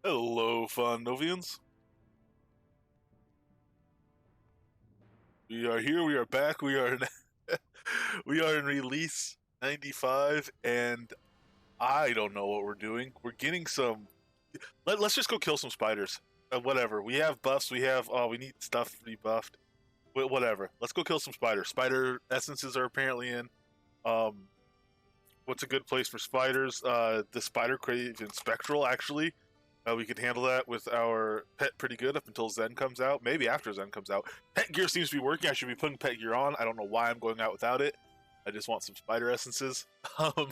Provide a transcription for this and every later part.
Hello, Fondovians. We are here. We are back. We are in we are in release 95, and I don't know what we're doing. We're getting some. Let's just go kill some spiders. Whatever. We have buffs. We have. Oh, we need stuff to be buffed. Whatever. Let's go kill some spiders. Spider essences are apparently in. Um, what's a good place for spiders? The spider crave in spectral actually. We can handle that with our pet pretty good up until Zen comes out. Maybe after Zen comes out. Pet gear seems to be working. I should be putting pet gear on. I don't know why I'm going out without it. I just want some spider essences. Um,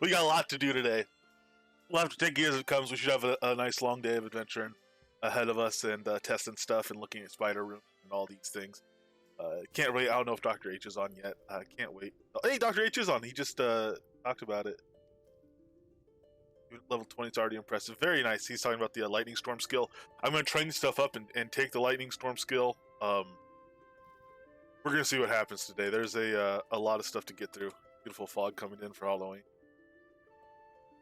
we got a lot to do today. We'll have to take gear as it comes. We should have a nice long day of adventuring ahead of us and testing stuff and looking at spider room and all these things. Can't wait. I don't know if Dr. H is on yet. Can't wait. Oh, hey, Dr. H is on. He just talked about it. Level 20 is already impressive. Very nice. He's talking about the lightning storm skill. I'm going to train stuff up and take the lightning storm skill. We're going to see what happens today. There's a lot of stuff to get through. Beautiful fog coming in for Halloween.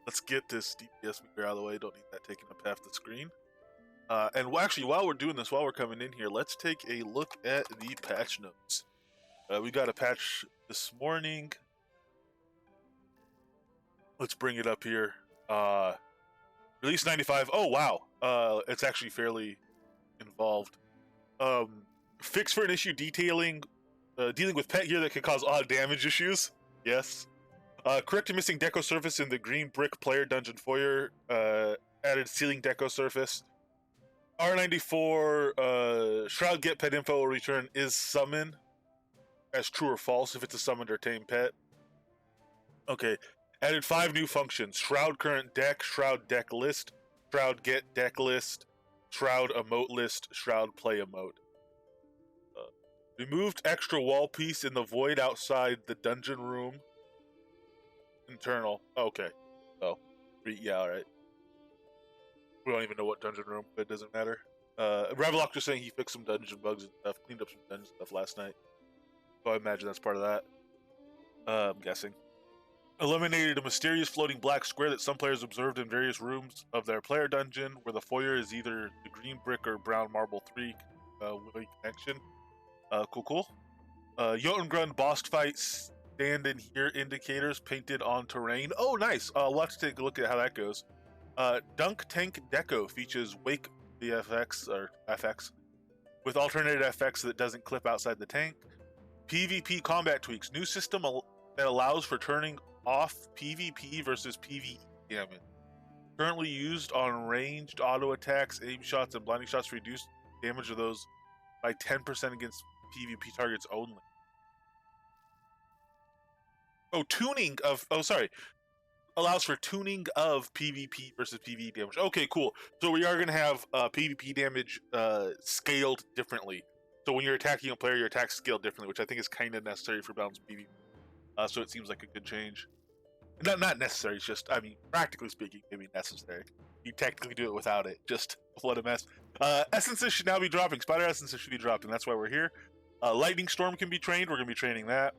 Let's get this DPS meter out of the way. Don't need that taking up half the screen. And actually, while we're doing this, while we're coming in here, let's take a look at the patch notes. We got a patch this morning. Let's bring it up here. Release 95. Oh wow. It's actually fairly involved. Fix for an issue dealing with pet gear that can cause odd damage issues. Yes. Correct a missing deco surface in the green brick player dungeon foyer. Added ceiling deco surface. R94 Shroud get pet info will return is summon as true or false if it's a summoned or tamed pet. Okay. Added 5 new functions: Shroud current deck, Shroud deck list, Shroud get deck list, Shroud emote list, Shroud play emote. Removed extra wall piece in the void outside the dungeon room. Internal. Okay. Oh. Yeah, alright. We don't even know what dungeon room, but it doesn't matter. Ravelock just saying he fixed some dungeon bugs and stuff, cleaned up some dungeon stuff last night. So I imagine that's part of that. I'm guessing. Eliminated a mysterious floating black square that some players observed in various rooms of their player dungeon, where the foyer is either the green brick or brown marble 3 with a connection. Cool. Jotungrund boss fight stand in here indicators painted on terrain. Oh, nice. We'll have to take a look at how that goes. Dunk Tank Deco features Wake VFX or FX with alternated FX that doesn't clip outside the tank. PvP combat tweaks. New system that allows for turning off PvP versus PvE damage. Currently used on ranged auto attacks, aim shots, and blinding shots to reduce damage of those by 10% against PvP targets only. Oh, tuning of... Oh, sorry. Allows for tuning of PvP versus PvE damage. Okay, cool. So we are going to have PvP damage scaled differently. So when you're attacking a player, your attack's scaled differently, which I think is kind of necessary for balanced PvP. So it seems like a good change. Not necessary, it's just, I mean, practically speaking, maybe necessary. You technically do it without it. Just, what a mess. Essences should now be dropping. Spider essences should be dropping. That's why we're here. Lightning Storm can be trained. We're going to be training that.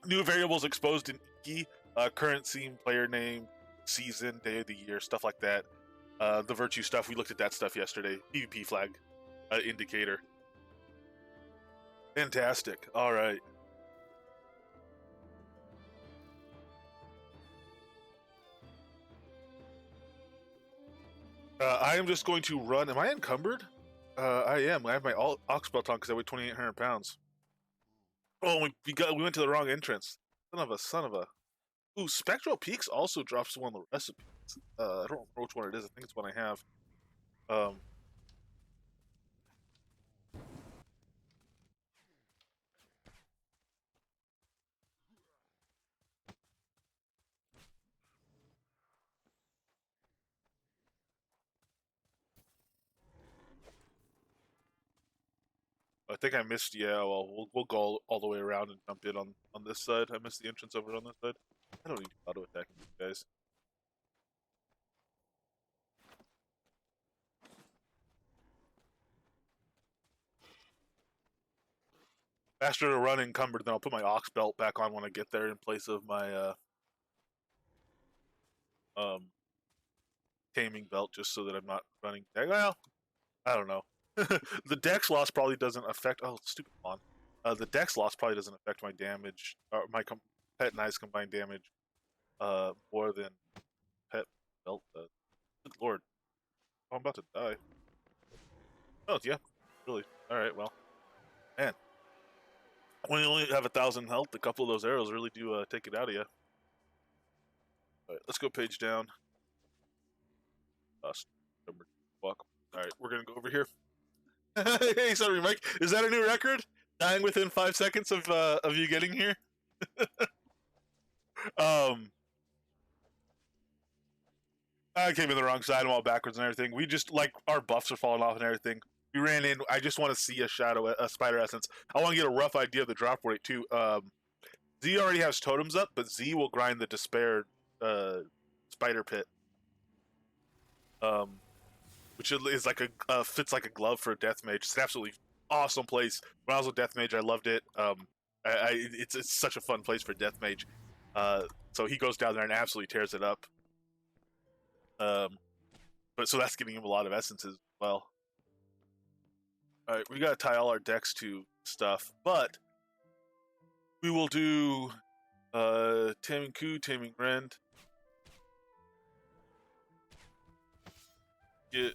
New variables exposed in Iki. Current scene, player name, season, day of the year, stuff like that. The virtue stuff, we looked at that stuff yesterday. PvP flag indicator. Fantastic. All right. I am just going to run. Am I encumbered? I am. I have my ox belt on because I weigh 2,800 pounds. Oh, we went to the wrong entrance. Son of a. Ooh, Spectral Peaks also drops one of the recipes. I don't remember which one it is. I think it's one I have. I think I missed. Yeah, well, we'll go all the way around and jump in on this side. I missed the entrance over on this side. I don't need to auto attack these guys. Faster to run encumbered, then I'll put my ox belt back on when I get there in place of my taming belt just so that I'm not running. Well, I don't know. The dex loss probably doesn't affect. Oh, stupid pawn. The dex loss probably doesn't affect my damage or my pet and I's combined damage more than pet belt does. Good lord, oh, I'm about to die. Oh yeah, really? All right, well, man, when you only have 1,000 health, a couple of those arrows really do take it out of you. All right, let's go page down. Walk. All right, we're gonna go over here. Hey, sorry, Mike. Is that a new record? Dying within 5 seconds of you getting here. I came in the wrong side. I'm all backwards and everything. We just like our buffs are falling off and everything. We ran in. I just want to see a shadow, a spider essence. I want to get a rough idea of the drop rate too. Z already has totems up, but Z will grind the despair spider pit. Which is like a fits like a glove for a death mage. It's an absolutely awesome place. When I was a death mage, I loved it. It's such a fun place for death mage. So he goes down there and absolutely tears it up. But so that's giving him a lot of essences as well. All right, we gotta tie all our decks to stuff, but we will do Taming Ku, Taming Rend. Get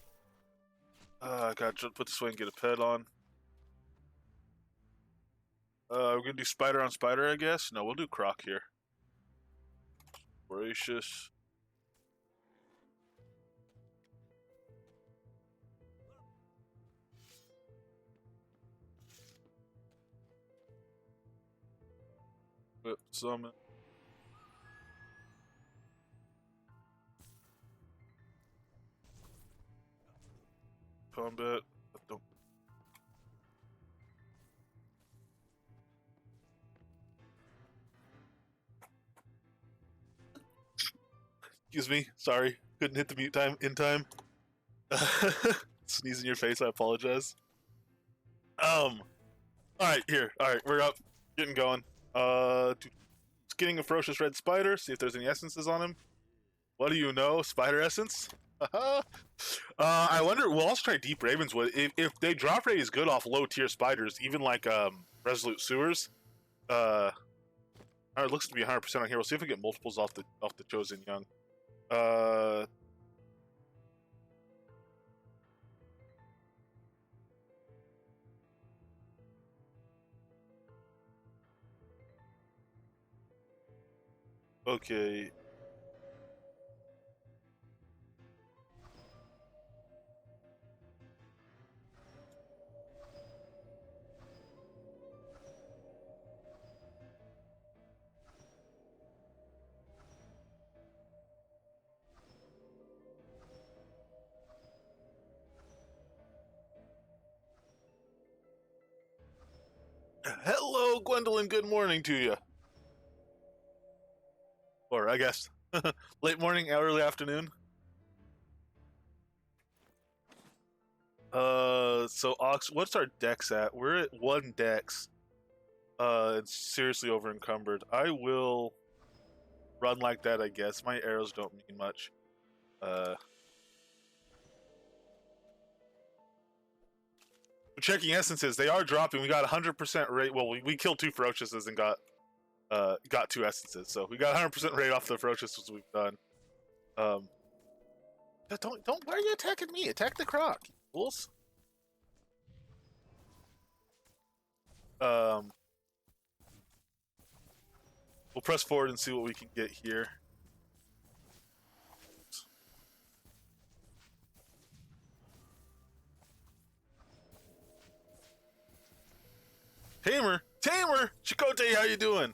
I gotta put this way and get a pet on. We're gonna do spider on spider, I guess. No, we'll do croc here. Voracious. Whip summon. Combat. Don't. Excuse me. Sorry. Couldn't hit the mute time in time. Sneeze in your face. I apologize. Alright, here. Alright, we're up. Getting going. Getting a ferocious red spider. See if there's any essences on him. What do you know? Spider essence? I wonder. We'll also try Deep Ravenswood. If they drop rate is good off low tier spiders, even like Resolute Sewers. It looks to be 100% on here. We'll see if we get multiples off the Chosen Young. Okay. Hello, Gwendolyn. Good morning to you. Or I guess late morning, early afternoon. So Ox, what's our dex at? We're at 1 dex. It's seriously over encumbered. I will run like that, I guess. My arrows don't mean much. Checking essences, they are dropping. We got 100% rate. Well, we killed 2 ferociouses and got 2 essences, so we got 100% rate off the ferociouses we've done. Don't. Why are you attacking me? Attack the croc, fools. We'll press forward and see what we can get here. Tamer, Chakotay, how you doing?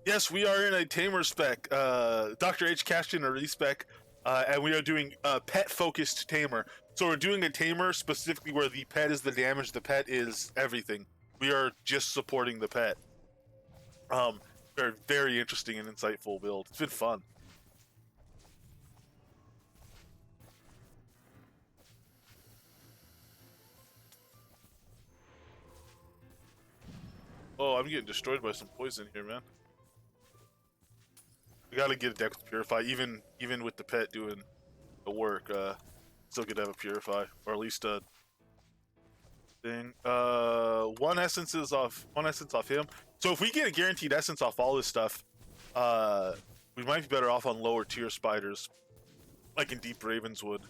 Yes, we are in a Tamer spec. Dr. H cashed in a respec, and we are doing a pet-focused Tamer. So we're doing a Tamer specifically where the pet is the damage, the pet is everything. We are just supporting the pet. Very, very interesting and insightful build. It's been fun. Oh, I'm getting destroyed by some poison here, man. We gotta get a deck with Purify, even with the pet doing to work, still could have a purify, or at least a thing. One essence off him. So if we get a guaranteed essence off all this stuff, we might be better off on lower tier spiders, like in Deep Ravenswood.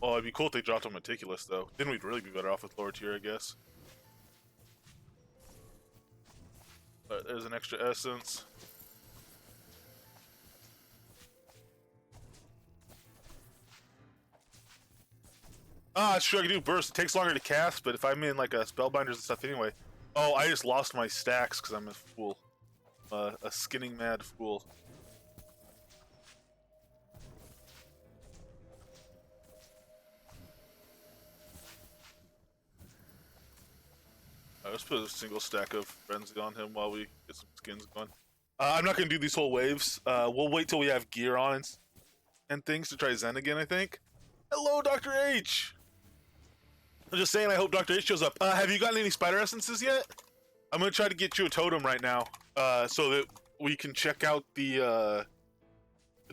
Well, it'd be cool if they dropped a Meticulous, though. Then we'd really be better off with lower tier, I guess. But there's an extra essence. Ah, sure, I can do burst. It takes longer to cast, but if I'm in like a spellbinders and stuff anyway. Oh, I just lost my stacks because I'm a fool. A skinning mad fool. Let's put a single stack of frenzy on him while we get some skins going. I'm not going to do these whole waves. We'll wait till we have gear on and things to try Zen again, I think. Hello, Dr. H! I'm just saying, I hope Dr. H shows up. Have you gotten any spider essences yet? I'm going to try to get you a totem right now, so that we can check out the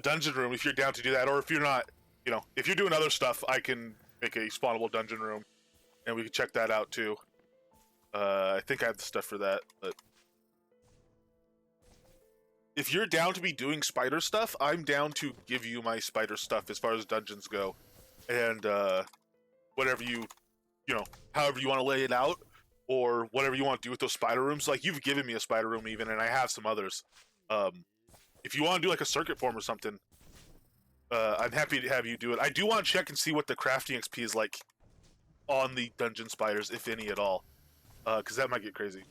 dungeon room if you're down to do that, or if you're not, you know, if you're doing other stuff, I can make a spawnable dungeon room, and we can check that out too. I think I have the stuff for that, but if you're down to be doing spider stuff, I'm down to give you my spider stuff as far as dungeons go, and whatever you know, however you want to lay it out, or whatever you want to do with those spider rooms. Like, you've given me a spider room even, and I have some others. If you want to do like a circuit form or something, I'm happy to have you do it. I do want to check and see what the crafting XP is like on the dungeon spiders, if any at all, because that might get crazy.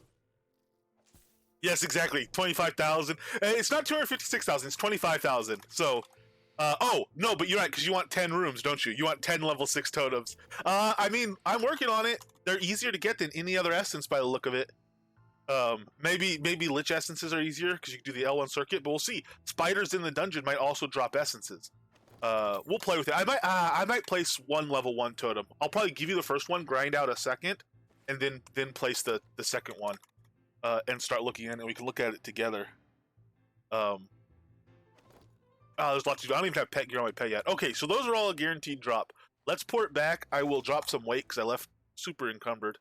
Yes, exactly. 25,000. It's not 256,000. It's 25,000. So, oh no, but you're right, because you want 10 rooms, don't you? You want 10 level 6 totems. I mean, I'm working on it. They're easier to get than any other essence by the look of it. Maybe Lich essences are easier because you can do the L1 circuit, but we'll see. Spiders in the dungeon might also drop essences. We'll play with it. I might place one level 1 totem. I'll probably give you the first one, grind out a second, and then place the second one, and start looking in, and we can look at it together. There's lots to do. I don't even have pet gear on my pet yet. Okay, so those are all a guaranteed drop. Let's port back. I will drop some weight because I left super encumbered.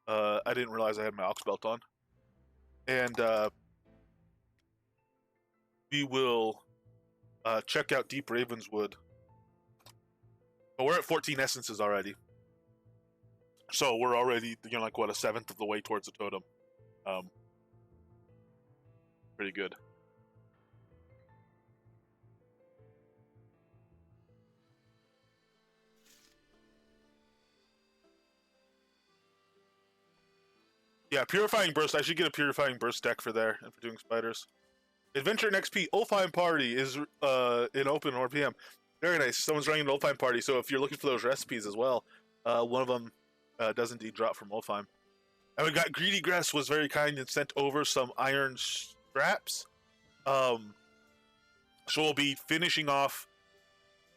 I didn't realize I had my ox belt on. And we will check out Deep Ravenswood. But we're at 14 essences already. So we're already, you know, like what, a seventh of the way towards the totem. Pretty good. Yeah, Purifying Burst. I should get a Purifying Burst deck for there and for doing spiders. Adventure and XP. Olfheim Party is in open RPM. Very nice. Someone's running an Olfheim Party, so if you're looking for those recipes as well, one of them does indeed drop from Olfheim. And we got Greedy Grass was very kind and sent over some iron straps. So we'll be finishing off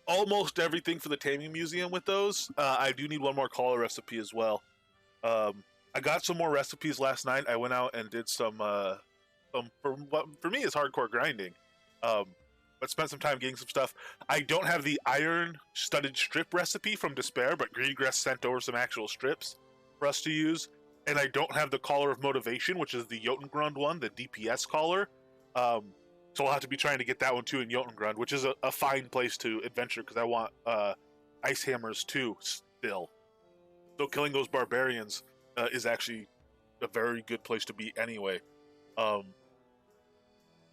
almost everything for the Taming Museum with those. I do need one more collar recipe as well. I got some more recipes last night. I went out and did some for what for me is hardcore grinding. But spent some time getting some stuff. I don't have the iron studded strip recipe from Despair, but Greengrass sent over some actual strips for us to use. And I don't have the Collar of Motivation, which is the Jotungrund one, the DPS collar. So I'll have to be trying to get that one too in Jotungrund, which is a fine place to adventure because I want Ice Hammers too still. So killing those barbarians is actually a very good place to be anyway.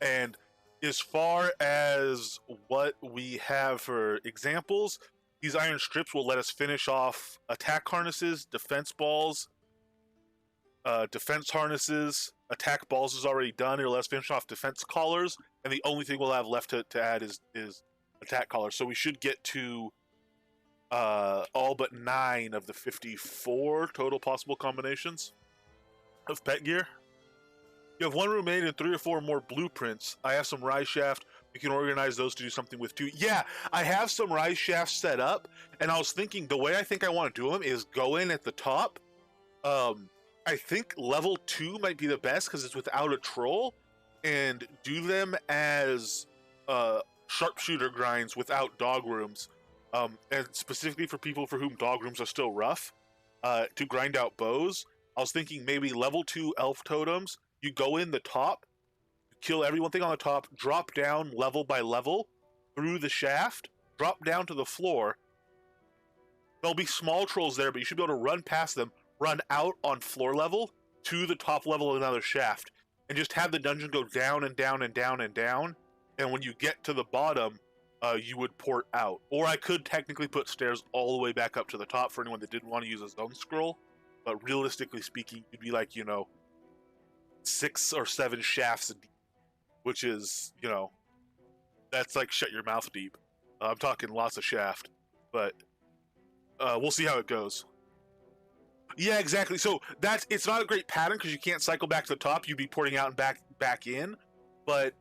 And as far as what we have for examples, these iron strips will let us finish off attack harnesses, defense balls, defense harnesses. Attack balls is already done. It'll let us finish off defense collars, and the only thing we'll have left to add is attack collars. So we should get to all but 9 of the 54 total possible combinations of pet gear. You have 1 roommate and 3 or 4 more blueprints. I have some rise shaft. We can organize those to do something with too. Yeah, I have some rise shafts set up, and I was thinking the way I think I want to do them is go in at the top. I think level 2 might be the best because it's without a troll, and do them as sharpshooter grinds without dog rooms, and specifically for people for whom dog rooms are still rough, to grind out bows. I was thinking maybe level 2 elf totems. You go in the top, kill everyone thing on the top, drop down level by level through the shaft, drop down to the floor. There'll be small trolls there, but you should be able to run past them, run out on floor level to the top level of another shaft, and just have the dungeon go down and down and down and down. And when you get to the bottom, you would port out. Or I could technically put stairs all the way back up to the top for anyone that didn't want to use a zone scroll. But realistically speaking, you'd be like, 6 or 7 shafts deep, which is, that's like shut your mouth deep. I'm talking lots of shaft, but we'll see how it goes. Yeah, exactly. So it's not a great pattern because you can't cycle back to the top. You'd be porting out and back in, but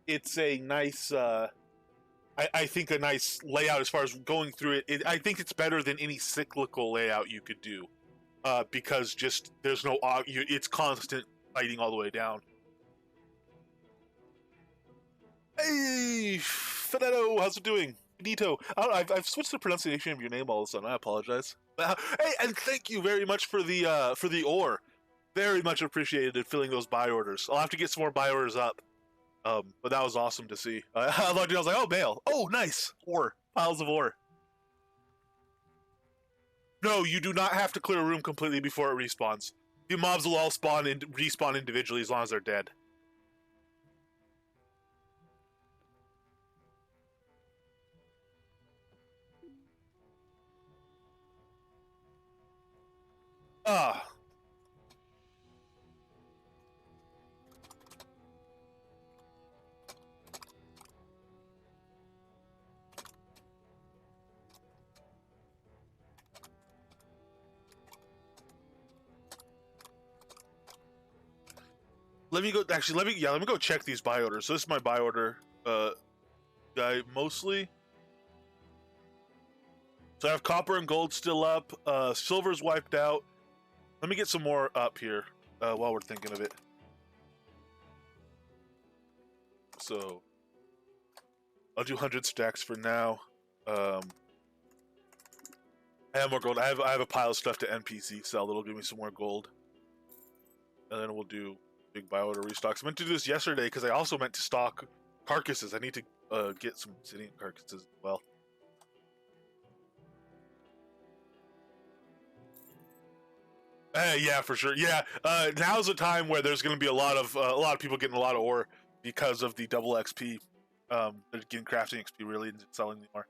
it's a nice. I think a nice layout as far as going through it. I think it's better than any cyclical layout you could do, because just there's no it's constant fighting all the way down. Hey, Fedetto, how's it doing? Benito, I've switched the pronunciation of your name all of a sudden. I apologize. Hey, and thank you very much for the ore. Very much appreciated in filling those buy orders. I'll have to get some more buy orders up. But that was awesome to see. I was like, oh, mail. Oh, nice. Ore. Piles of ore. No, you do not have to clear a room completely before it respawns. The mobs will all respawn individually as long as they're dead. Ah. Let me go check these buy orders. So this is my buy order guy mostly. So I have copper and gold still up. Silver's wiped out. Let me get some more up here while we're thinking of it. So I'll do 100 stacks for now. I have more gold. I have a pile of stuff to NPC sell that'll give me some more gold. And then we'll do big buy order restocks. I meant to do this yesterday because I also meant to stock carcasses. I need to get some obsidian carcasses as well. Yeah, for sure. Yeah, now's a time where there's going to be a lot of people getting a lot of ore because of the double XP. They're getting crafting XP really and selling the ore.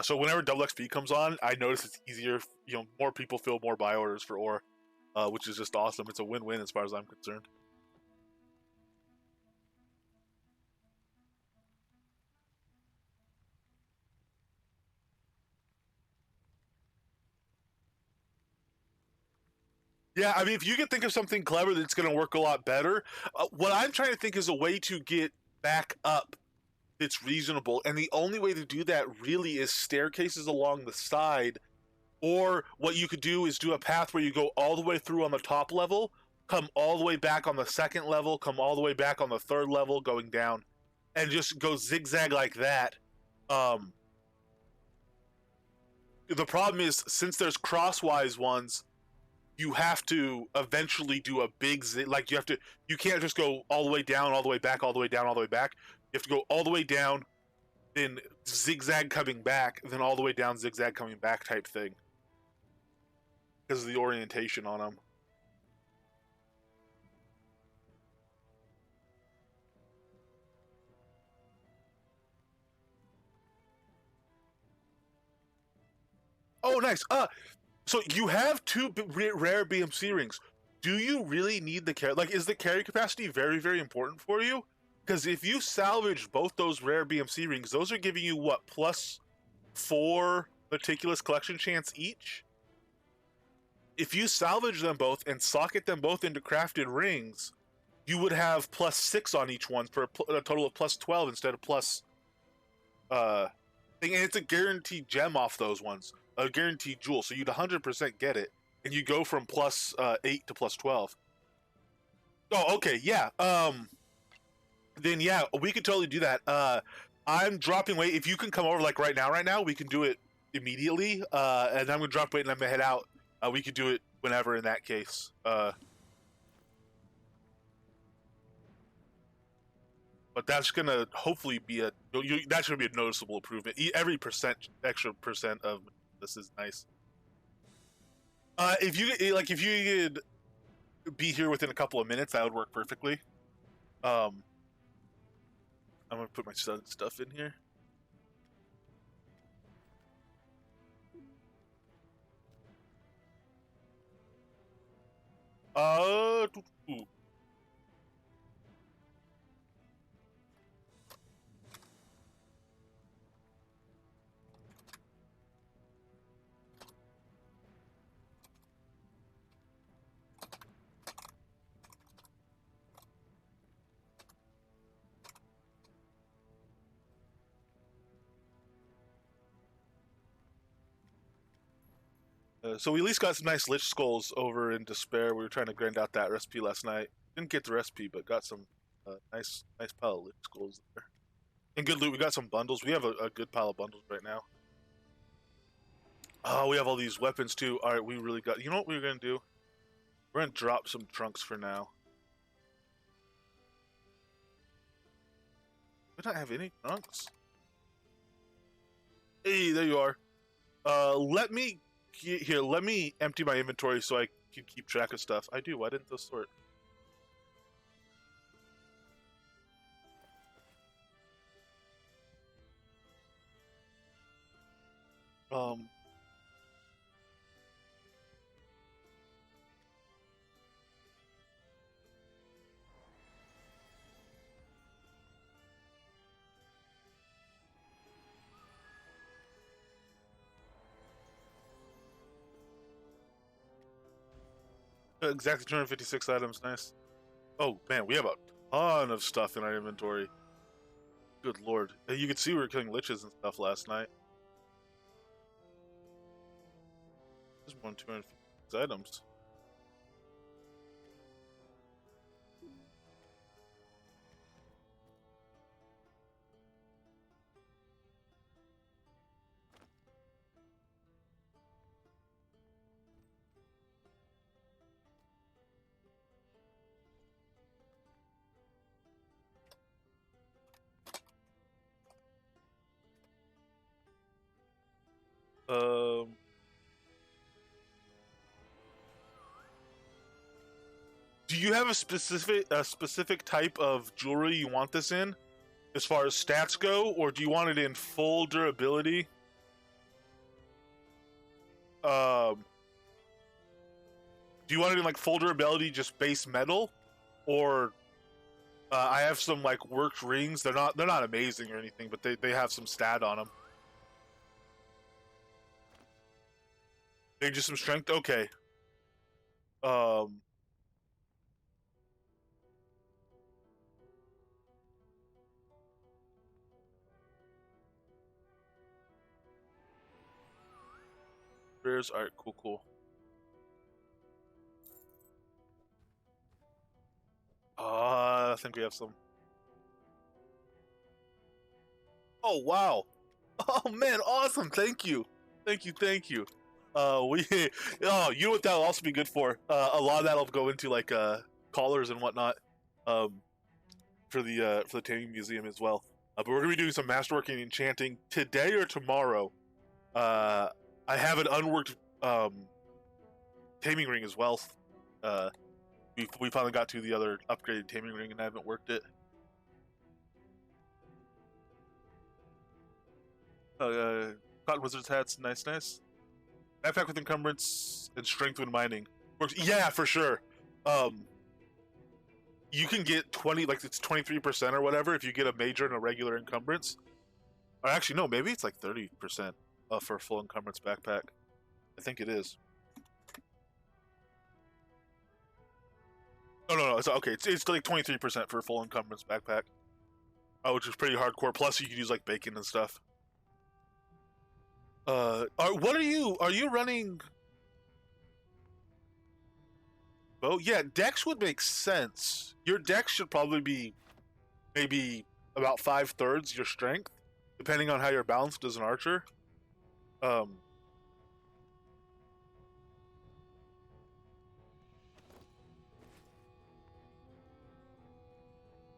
So whenever double XP comes on, I notice it's easier. More people fill more buy orders for ore, which is just awesome. It's a win-win as far as I'm concerned. Yeah, I mean, if you can think of something clever that's going to work a lot better, what I'm trying to think is a way to get back up that's reasonable. And the only way to do that really is staircases along the side. Or what you could do is do a path where you go all the way through on the top level, come all the way back on the second level, come all the way back on the third level, going down, and just go zigzag like that. The problem is, since there's crosswise ones, you have to eventually do a big like you can't just go all the way down, all the way back, all the way down, all the way back. You have to go all the way down, then zigzag coming back, then all the way down, zigzag coming back type thing. Because of the orientation on them. Oh, nice. So you have 2 rare BMC rings. Do you really need the carry? Like, is the carry capacity very, very important for you? Because if you salvage both those rare BMC rings, those are giving you what, +4 meticulous collection chance each? If you salvage them both and socket them both into crafted rings, you would have +6 on each one for a total of +12 instead of and it's a guaranteed gem off those ones. A guaranteed jewel, so you'd 100% get it, and you go from +8 to +12. Oh, okay, yeah. Then yeah, we could totally do that. I'm dropping weight. If you can come over like right now, we can do it immediately. And I'm gonna drop weight and I'm gonna head out. We could do it whenever in that case. But that's gonna hopefully be that's gonna be a noticeable improvement. Every extra percent of this is nice. If you could be here within a couple of minutes, that would work perfectly. Um, I'm gonna put my son's stuff in here. Uh, so we at least got some nice lich skulls over in Despair. We were trying to grind out that recipe last night. Didn't get the recipe, but got some nice pile of lich skulls there. And good loot. We got some bundles. We have a good pile of bundles right now. Oh, we have all these weapons too. All right, we really got. You know what we're gonna do? We're gonna drop some trunks for now. We don't have any trunks. Hey, there you are. Let me here. Let me empty my inventory so I can keep track of stuff. I do. Why didn't those sort? Um. Exactly 256 items. Nice. Oh man, we have a ton of stuff in our inventory. Good lord. You could see we were killing liches and stuff last night. There's more than 256 items. Um, do you have a specific type of jewelry you want this in, as far as stats go, or do you want it in full durability? Um, do you want it in like full durability, just base metal, or I have some like worked rings. They're not amazing or anything, but they have some stat on them. They just some strength. Okay. Um, Rares. All right. Cool. I think we have some. Oh wow. Oh man, awesome. Thank you. We oh, you know what that'll also be good for? A lot of that'll go into like collars and whatnot. Um, for the Taming Museum as well. But we're gonna be doing some masterworking and enchanting today or tomorrow. Uh, I have an unworked taming ring as well. Uh, we finally got to the other upgraded taming ring and I haven't worked it. Cotton wizard's hats, nice. Backpack with encumbrance and strength when mining works. Yeah, for sure. Um, you can get 20, like it's 23% or whatever if you get a major and a regular encumbrance. Or actually, no, maybe it's like 30% for a full encumbrance backpack. I think it is. No. It's okay. It's like 23% for a full encumbrance backpack, which is pretty hardcore. Plus, you can use like bacon and stuff. What are you? Are you running? bow. Yeah, dex would make sense. Your dex should probably be maybe about 5/3 your strength, depending on how you're balanced as an archer. Um,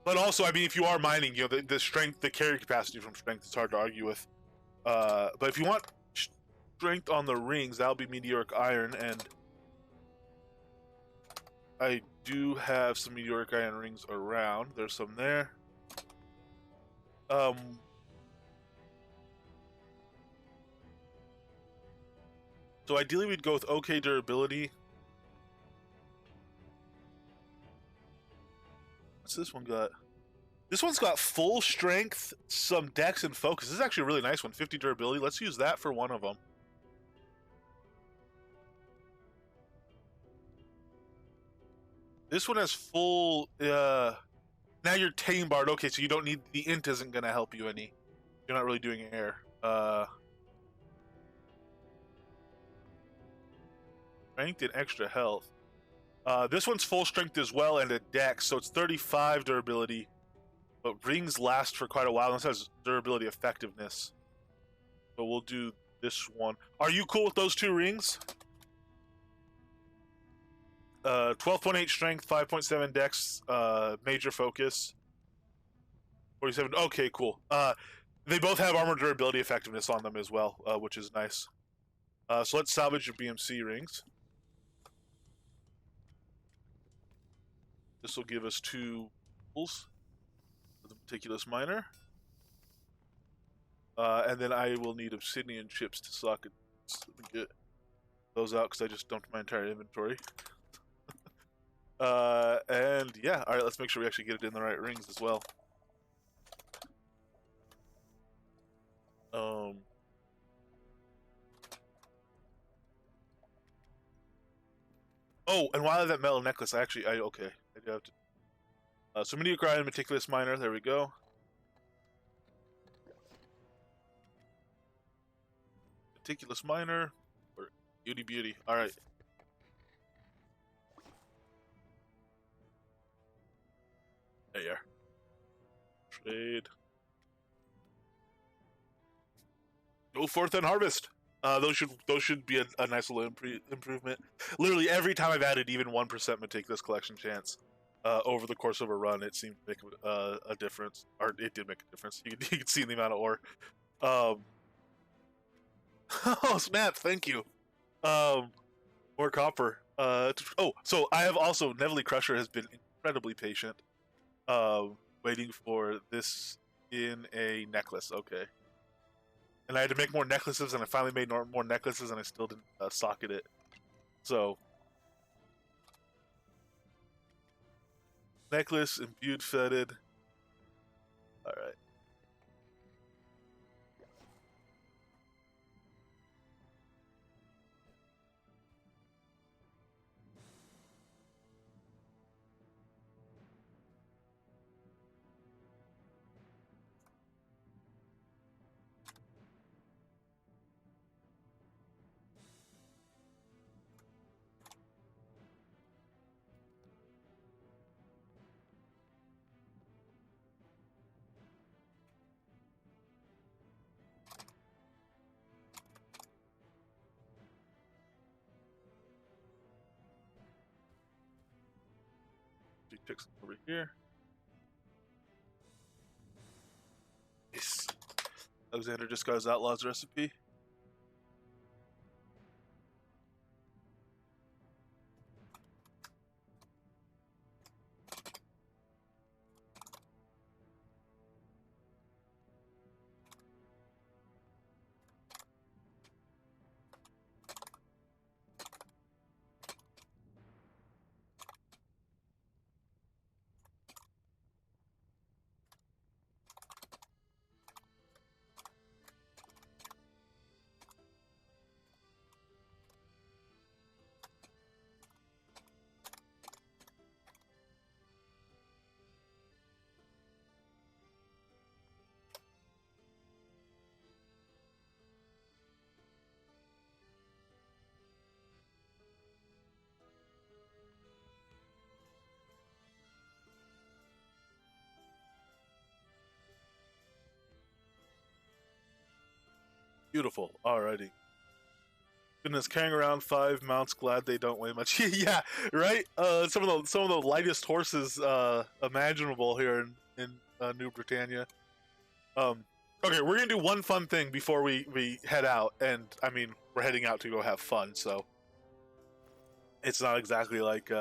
but also, I mean, if you are mining, you know, the strength, the carry capacity from strength is hard to argue with. But if you want strength on the rings, that'll be meteoric iron, and I do have some meteoric iron rings around. There's some there. So ideally we'd go with okay durability. What's this one got? This one's got full strength, some dex, and focus. This is actually a really nice one. 50 durability. Let's use that for one of them. This one has full. Now you're tame bard. Okay, so you don't need the int. Isn't gonna help you any. You're not really doing air. Strength and extra health. This one's full strength as well and a dex, so it's 35 durability. But rings last for quite a while. This has durability effectiveness. So we'll do this one. Are you cool with those two rings? 12.8 strength, 5.7 dex, major focus. 47. Okay, cool. They both have armor durability effectiveness on them as well, which is nice. So let's salvage your BMC rings. This will give us 2 pulls. The meticulous miner. And then I will need obsidian chips to socket. Let me get those out because I just dumped my entire inventory. And yeah, all right, let's make sure we actually get it in the right rings as well. Oh, and while I have that metal necklace, okay, I do have to. So meteoric iron, meticulous miner. There we go. Meticulous miner, or beauty. All right. There you are. Trade. Go forth and harvest. Those should be a nice little improvement. Literally every time I've added even 1% meticulous collection chance over the course of a run, it seemed to make a difference, or it did make a difference. You can see the amount of ore. Oh snap! Thank you. More copper. So I have also Neville Crusher has been incredibly patient, waiting for this in a necklace. Okay. And I had to make more necklaces, and I finally made more necklaces, and I still didn't socket it. So, necklace, imbued, fetid. All right. Fix over here. Yes. Alexander just got his Outlaw's recipe. Beautiful. Alrighty. Goodness, carrying around 5 mounts. Glad they don't weigh much. Yeah, right. Some of the lightest horses imaginable here in New Britannia. Okay, we're gonna do one fun thing before we head out, and I mean we're heading out to go have fun, so it's not exactly like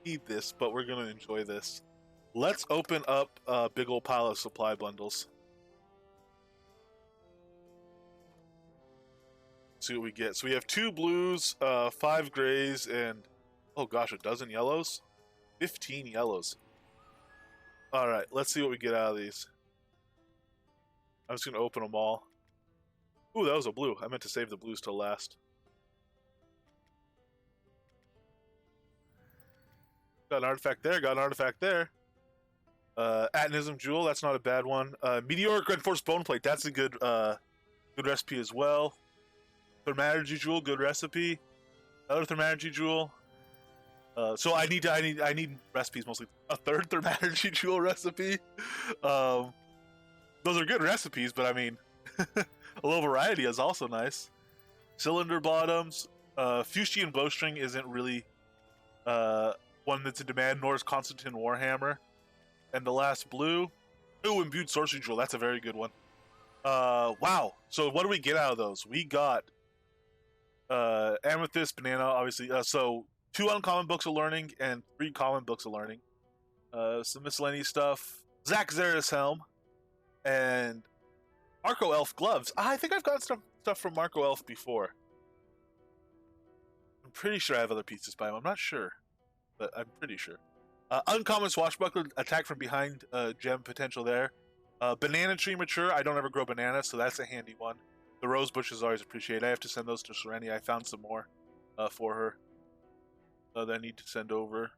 need this, but we're gonna enjoy this. Let's open up a big old pile of supply bundles. See what we get. So we have 2 blues, 5 grays, and oh gosh, a dozen yellows, 15 yellows. All right, let's see what we get out of these. I'm just gonna open them all. Ooh, that was a blue. I meant to save the blues till last. Got an artifact there. Got an artifact there. Atanism Jewel. That's not a bad one. Meteoric Red Force Bone Plate. That's a good recipe as well. Thermaturgy Jewel. Good recipe. Another Thermaturgy Jewel. So I need recipes mostly. A third Thermaturgy Jewel recipe. Those are good recipes, but I mean, a little variety is also nice. Cylinder bottoms. Fustian Bowstring isn't really one that's in demand, nor is Constantine Warhammer. And the last blue. Ooh, Imbued Sorcery Jewel. That's a very good one. Wow. So what do we get out of those? We got Amethyst, Banana, obviously. So 2 uncommon books of learning and 3 common books of learning. Some miscellaneous stuff. Zach Zaris Helm. And Marco Elf gloves. I think I've got stuff from Marco Elf before. I'm pretty sure I have other pieces by him. I'm not sure, but I'm pretty sure. Uncommon Swashbuckler, attack from behind, gem potential there. Banana Tree Mature, I don't ever grow bananas, so that's a handy one. The Rose Bush is always appreciated. I have to send those to Sereni. I found some more for her that I need to send over.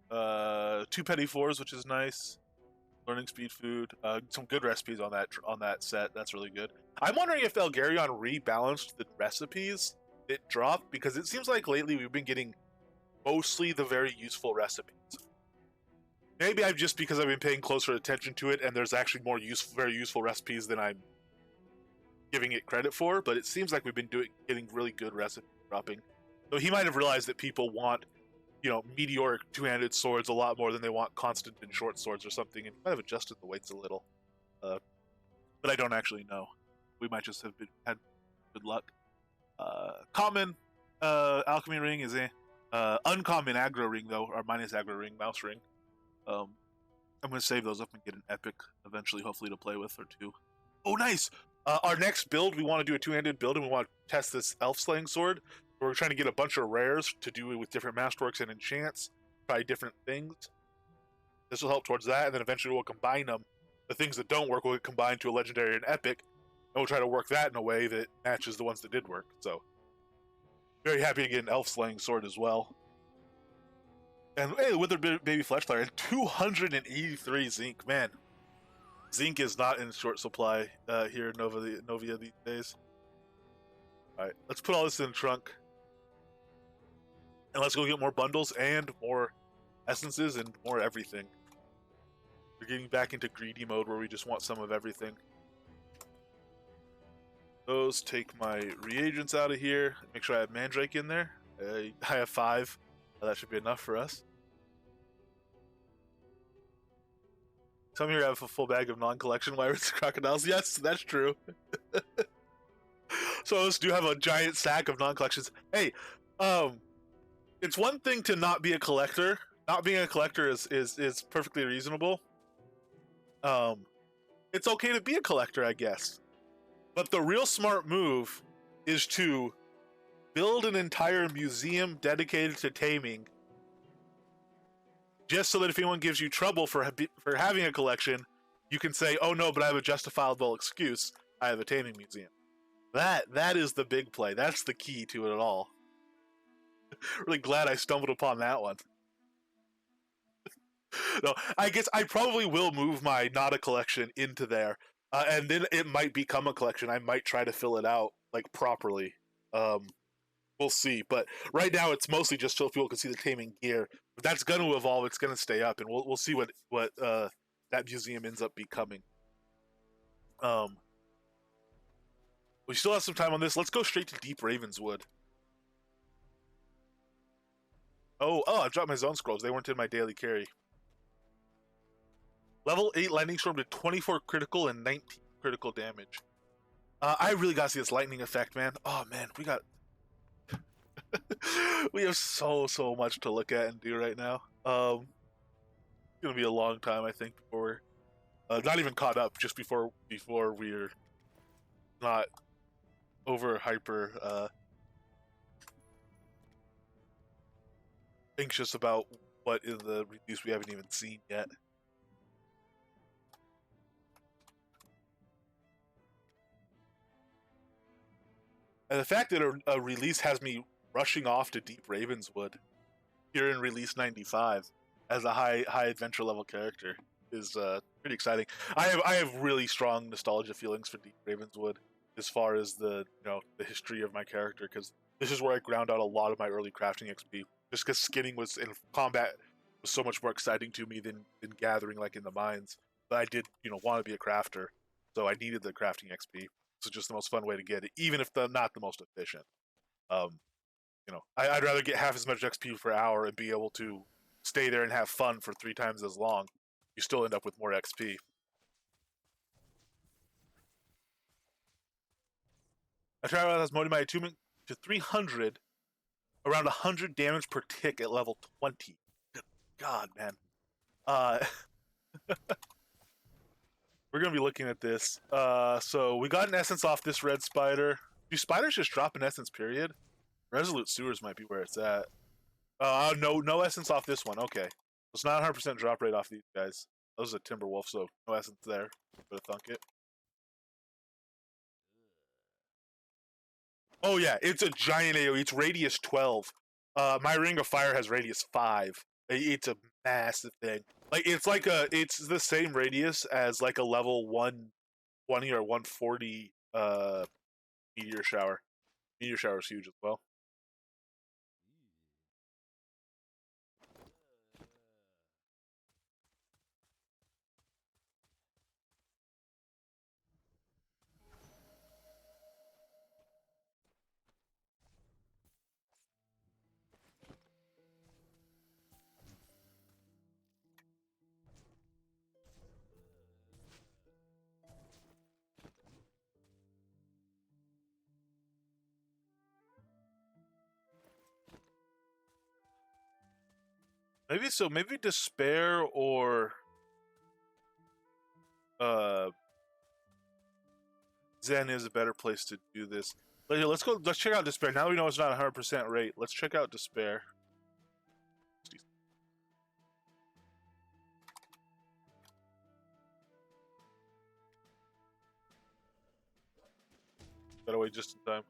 2 Petty Fours, which is nice. Learning Speed Food. Some good recipes on that set. That's really good. I'm wondering if Elgarion rebalanced the recipes it dropped, because it seems like lately we've been getting mostly the very useful recipes. Maybe I'm just because I've been paying closer attention to it, and there's actually more very useful recipes than I'm giving it credit for. But it seems like we've been getting really good recipe dropping. So he might have realized that people want, meteoric 2-handed swords a lot more than they want constant and short swords or something, and he might have adjusted the weights a little. But I don't actually know. We might just have had good luck. Common alchemy ring is uncommon aggro ring though, or minus aggro ring, mouse ring. I'm gonna save those up and get an epic eventually, hopefully, to play with, or 2. Oh, nice! Our next build, we want to do a 2-handed build, and we want to test this elf slaying sword. We're trying to get a bunch of rares to do it with different masterworks and enchants, try different things. This will help towards that, and then eventually we'll combine them. The things that don't work will get combined to a legendary and epic, and we'll try to work that in a way that matches the ones that did work. So, very happy to get an elf slaying sword as well. And hey, Withered Baby Fleshfire, and 283 zinc. Man, zinc is not in short supply here in Novia these days. Alright, let's put all this in the trunk. And let's go get more bundles and more essences and more everything. We're getting back into greedy mode where we just want some of everything. Those, take my reagents out of here. Make sure I have Mandrake in there. I have 5. That should be enough for us. Some here have a full bag of non-collection wyverns and crocodiles. Yes, that's true. So those do have a giant stack of non-collections. Hey, it's one thing to not be a collector. Not being a collector is perfectly reasonable. It's okay to be a collector, I guess. But the real smart move is to build an entire museum dedicated to taming, just so that if anyone gives you trouble for having a collection, you can say, "Oh no, but I have a justifiable excuse. I have a taming museum." That is the big play. That's the key to it all. Really glad I stumbled upon that one. No, I guess I probably will move my not a collection into there, and then it might become a collection. I might try to fill it out properly. We'll see. But right now, it's mostly just so people can see the taming gear. But that's going to evolve. It's going to stay up, and we'll see what that museum ends up becoming. We still have some time on this. Let's go straight to Deep Ravenswood. Oh, I dropped my zone scrolls. They weren't in my daily carry. Level 8 Lightning Storm did 24 critical and 19 critical damage. I really got to see this lightning effect, man. Oh, man, we got... we have so much to look at and do right now. It's going to be a long time, I think, before we're... not even caught up, just before we're not over hyper anxious about what in the release we haven't even seen yet. And the fact that a release has me rushing off to Deep Ravenswood here in release 95 as a high adventure level character is pretty exciting. I have really strong nostalgia feelings for Deep Ravenswood as far as the history of my character, because this is where I ground out a lot of my early crafting XP. Just because skinning was in combat was so much more exciting to me than gathering like in the mines. But I did want to be a crafter, so I needed the crafting XP. So just the most fun way to get it, even if not the most efficient. I'd rather get half as much XP per hour and be able to stay there and have fun for 3 times as long. You still end up with more XP. I tried out modding my attunement to 300, around 100 damage per tick at level 20. Good God, man. We're going to be looking at this. So we got an essence off this red spider. Do spiders just drop an essence, period? Resolute Sewers might be where it's at. No essence off this one. Okay. It's not 100% drop rate off these guys. That was a Timberwolf, so no essence there. But I thunk it. Oh yeah, it's a giant AoE. It's radius 12. My Ring of Fire has radius 5. It's a massive thing. Like it's the same radius as like a level 120 or 140 meteor shower. Meteor shower is huge as well. Maybe Despair or Zen is a better place to do this. Let's check out Despair. Now we know it's not 100% rate. Let's check out Despair. Gotta wait just in time.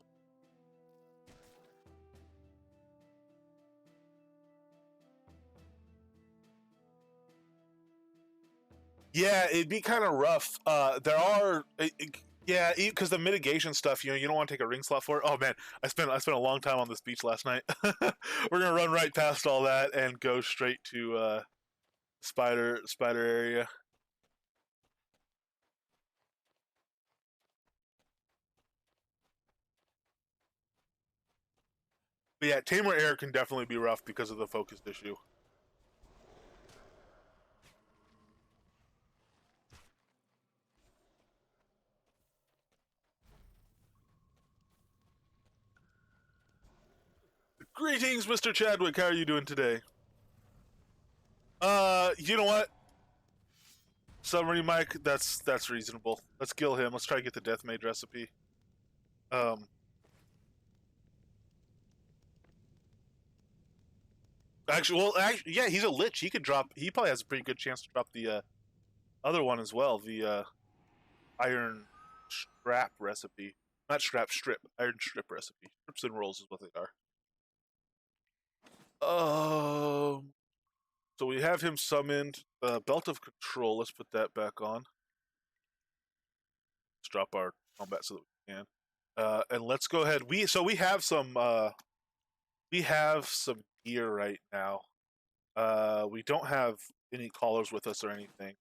Yeah, it'd be kind of rough. There are, yeah, because the mitigation stuff, you don't want to take a ring slot for it. Oh man, I spent a long time on this beach last night. We're gonna run right past all that and go straight to spider area. But yeah, Tamer Air can definitely be rough because of the focus issue. Greetings, Mr. Chadwick. How are you doing today? You know what? Summary Mike, that's reasonable. Let's kill him. Let's try to get the Death Mage recipe. Actually, yeah, he's a lich. He could drop. He probably has a pretty good chance to drop the other one as well. The iron strap recipe, not strip. Iron strip recipe. Strips and rolls is what they are. So we have him summoned. Belt of Control. Let's put that back on. Let's drop our combat so that we can. And let's go ahead. We have some gear right now. We don't have any callers with us or anything.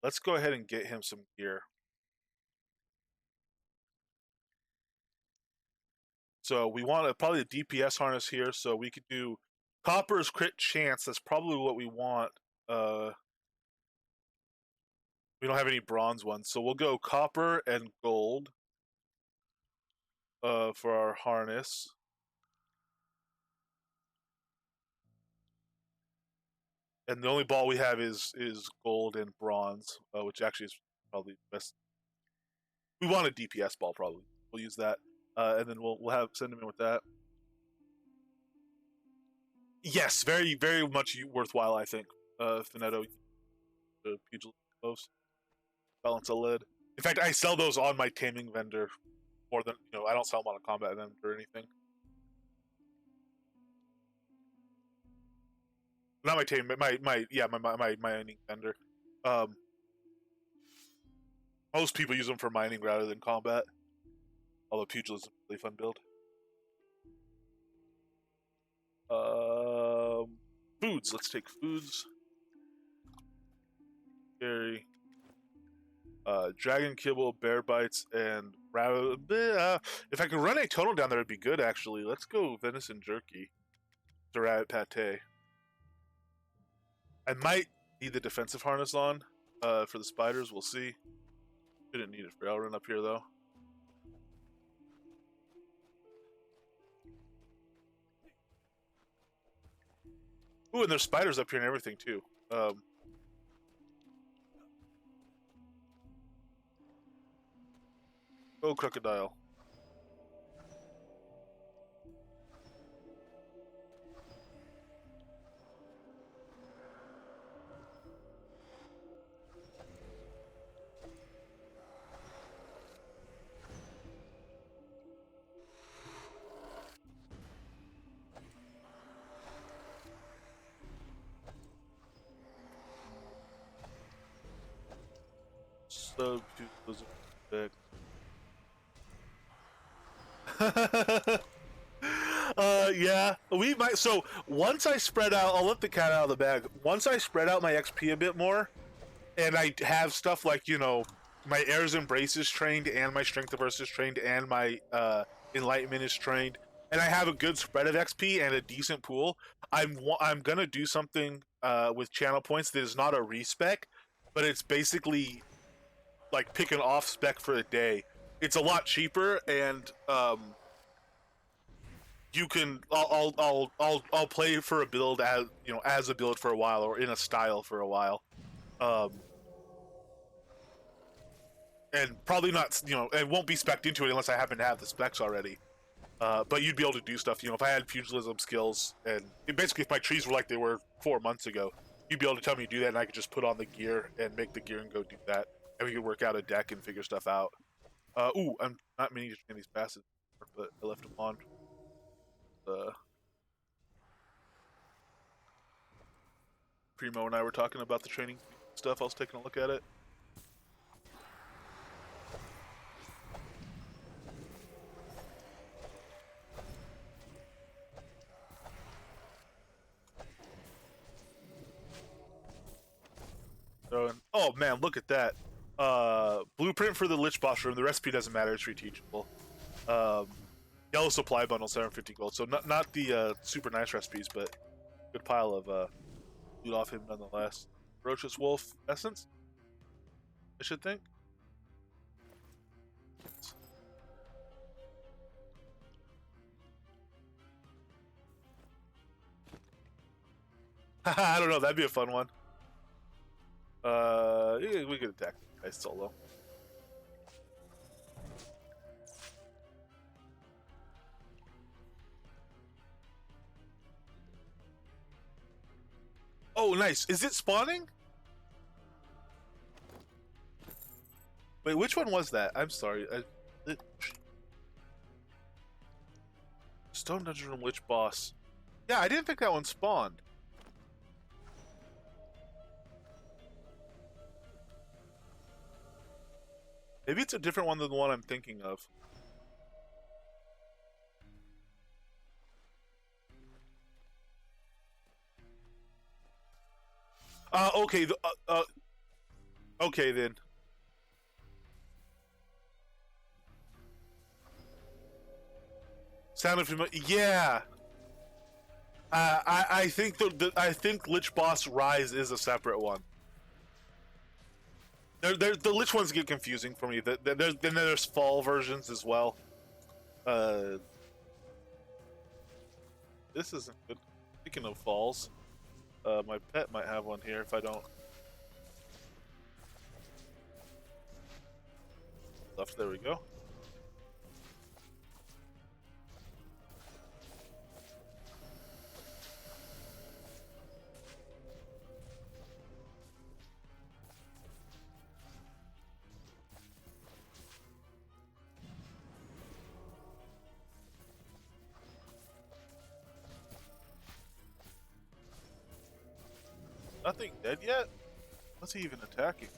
Let's go ahead and get him some gear. So we want probably a DPS harness here. So we could do copper's crit chance. That's probably what we want. We don't have any bronze ones, so we'll go copper and gold for our harness. And the only ball we have is gold and bronze, which actually is probably the best. We want a DPS ball, probably. We'll use that, and then we'll send him in with that. Yes, very very much worthwhile. I think Finetto, the pugil close balance a lid. In fact, I sell those on my taming vendor more than I don't sell them on a combat vendor or anything. Not my taming, but my mining vendor. Most people use them for mining rather than combat. Although pugil is a really fun build. Foods. Let's take foods. Scary. Dragon kibble, bear bites, and rabbit. If I could run a total down there, it'd be good. Actually, let's go venison jerky. The rabbit pate. I might need the defensive harness on for the spiders. We'll see. Didn't need it for Elrond up here though. Ooh, and there's spiders up here and everything too. Oh, crocodile. So back. Yeah, we might. So once I spread out, I'll let the cat out of the bag. Once I spread out my XP a bit more, and I have stuff like my Air's Embrace is trained, and my Strength of Earth is trained, and my Enlightenment is trained, and I have a good spread of XP and a decent pool. I'm gonna do something with channel points that is not a respec, but it's basically like pick an off spec for a day. It's a lot cheaper, and you can. I'll play for a build as a build for a while, or in a style for a while, and probably not. It won't be spec'd into it unless I happen to have the specs already. But you'd be able to do stuff. If I had pugilism skills, and basically if my trees were like they were 4 months ago, you'd be able to tell me to do that, and I could just put on the gear and make the gear and go do that, and we could work out a deck and figure stuff out. I'm not meaning to train these bastards, but I left them on. Primo and I were talking about the training stuff. I was taking a look at it. Oh man, look at that. Blueprint for the Lich Boss room. The recipe doesn't matter, it's reteachable. Yellow supply bundle, 750 gold. So not the super nice recipes, but good pile of loot off him nonetheless. Ferocious Wolf Essence, I should think. I don't know, that'd be a fun one. Yeah, we could attack guys solo. Oh, nice. Is it spawning? Wait, which one was that? I'm sorry. Stone Dungeon Room Lich Boss. Yeah, I didn't think that one spawned. Maybe it's a different one than the one I'm thinking of. Okay. Okay then. Sounded familiar. Yeah. I think I think Lich Boss Rise is a separate one. The Lich ones get confusing for me. There's fall versions as well. Uh, this isn't good. Speaking of falls, my pet might have one here if I don't. Left, there we go. Nothing dead yet? What's he even attacking?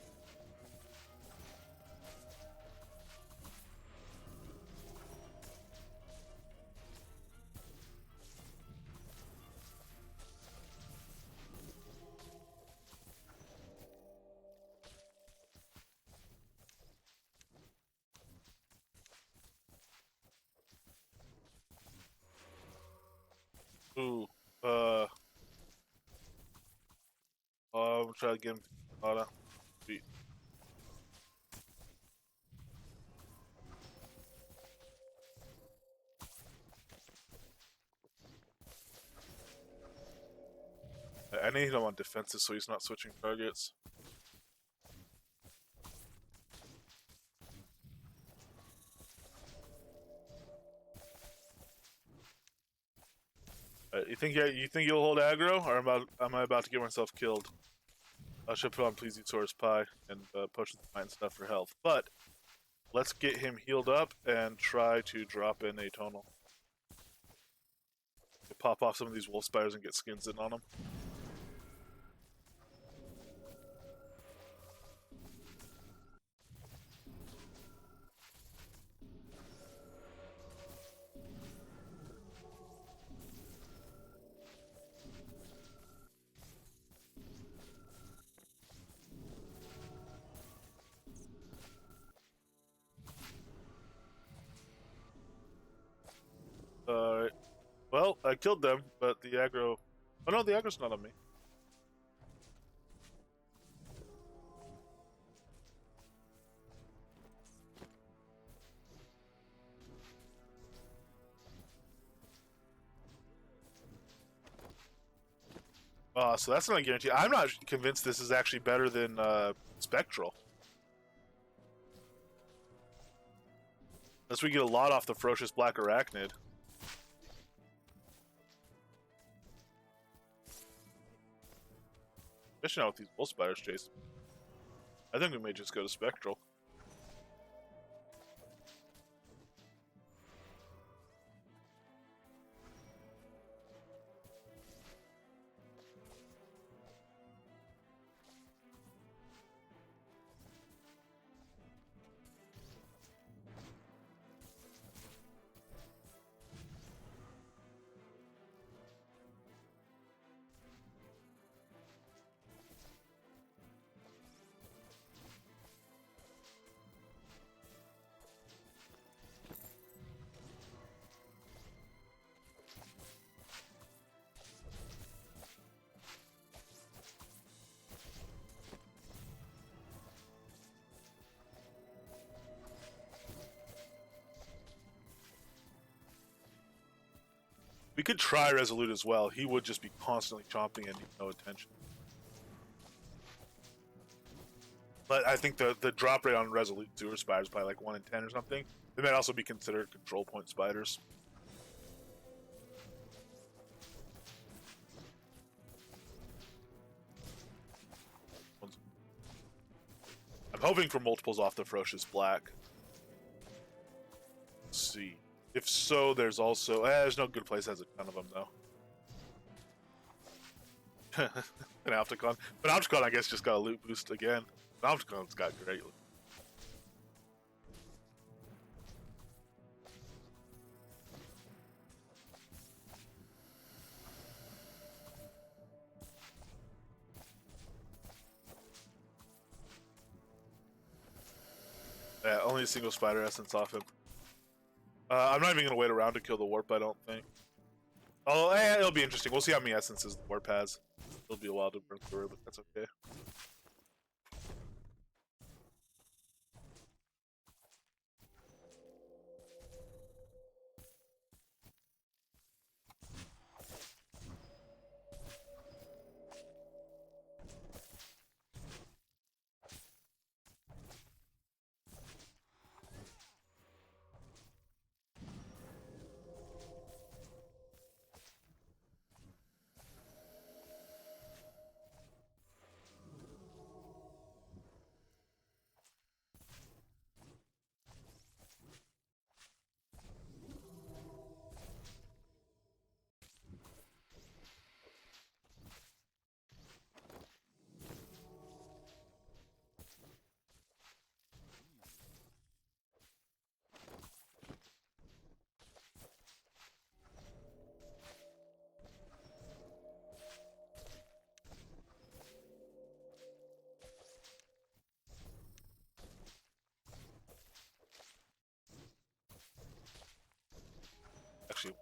Ooh, I'm gonna try to get him. Sweet. I need him on defensive so he's not switching targets. You think you'll hold aggro, or am I about to get myself killed? I should put on Pleasing Source Pie and potions and stuff for health. But let's get him healed up and try to drop in a tonal. Pop off some of these wolf spiders and get skins in on them. Alright. Well, I killed them, but the aggro... Oh no, the aggro's not on me. So that's not a guarantee. I'm not convinced this is actually better than Spectral. Unless we get a lot off the Ferocious Black Arachnid. Especially now with these wolf spiders chasing. I think we may just go to Spectral. We could try Resolute as well. He would just be constantly chomping and need no attention. But I think the drop rate on Resolute Sewer Spiders is probably like 1 in 10 or something. They might also be considered control point spiders. I'm hoping for multiples off the Ferocious Black. Let's see. If so, there's also... there's no good place that has a ton of them, though. Panopticon. Panopticon, I guess, just got a loot boost again. Panopticon's got great loot. Yeah, only a single spider essence off him. I'm not even gonna wait around to kill the warp. I don't think. Oh, it'll be interesting. We'll see how many essences the warp has. It'll be a while to burn through, but that's okay.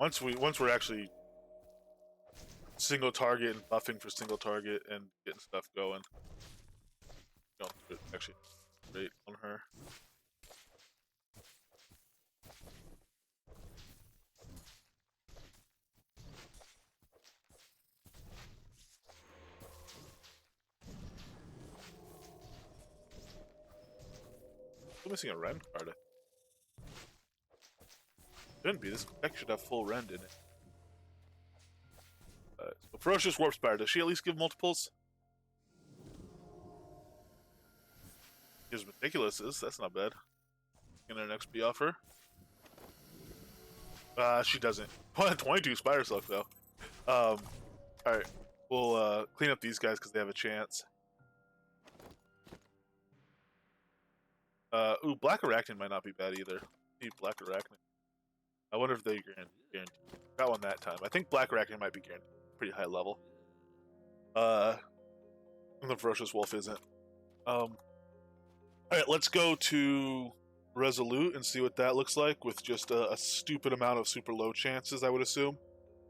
Actually, once we're actually single target and buffing for single target and getting stuff going, don't do it actually great on her. Still missing a rend card. Shouldn't be. This deck should have full rend in it. So Ferocious Warp Spire. Does she at least give multiples? Gives Meticulouses. That's not bad. Get an XP off her. She doesn't. 22 Spire Silk though. Alright. We'll clean up these guys because they have a chance. Ooh, Black Arachnid might not be bad either. Need Black Arachnid. I wonder if they guarantee. Got one that time. I think Black Arachnid might be guaranteed. Pretty high level. And the Ferocious Wolf isn't. Alright, let's go to Resolute and see what that looks like with just a stupid amount of super low chances, I would assume.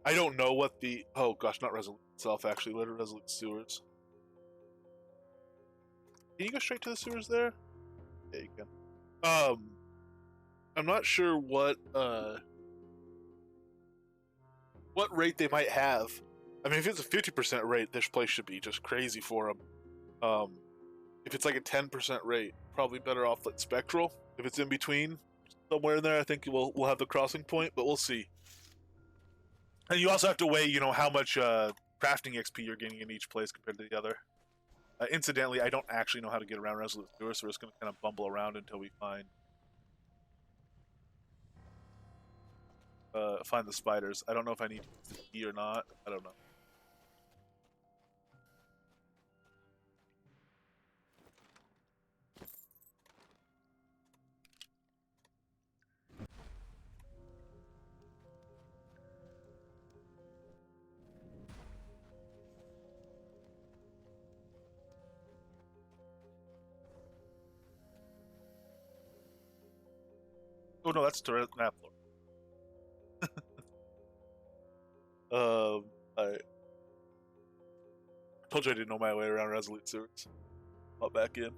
I don't know what the... Oh gosh, not Resolute itself, actually. Let it Resolute Sewers. Can you go straight to the sewers there? Yeah, you can. I'm not sure what rate they might have. I mean, if it's a 50% rate, this place should be just crazy for them. If it's like a 10% rate, probably better off like Spectral. If it's in between, somewhere in there, I think we'll have the crossing point, but we'll see. And you also have to weigh, you know, how much crafting XP you're getting in each place compared to the other. Incidentally, I don't actually know how to get around Resolute Sewer, so we're just going to kind of bumble around until we find the spiders. I don't know if I need to use the key or not. I don't know. Oh no, that's Napler. I told you I didn't know my way around Resolute Sewers. Hop back in.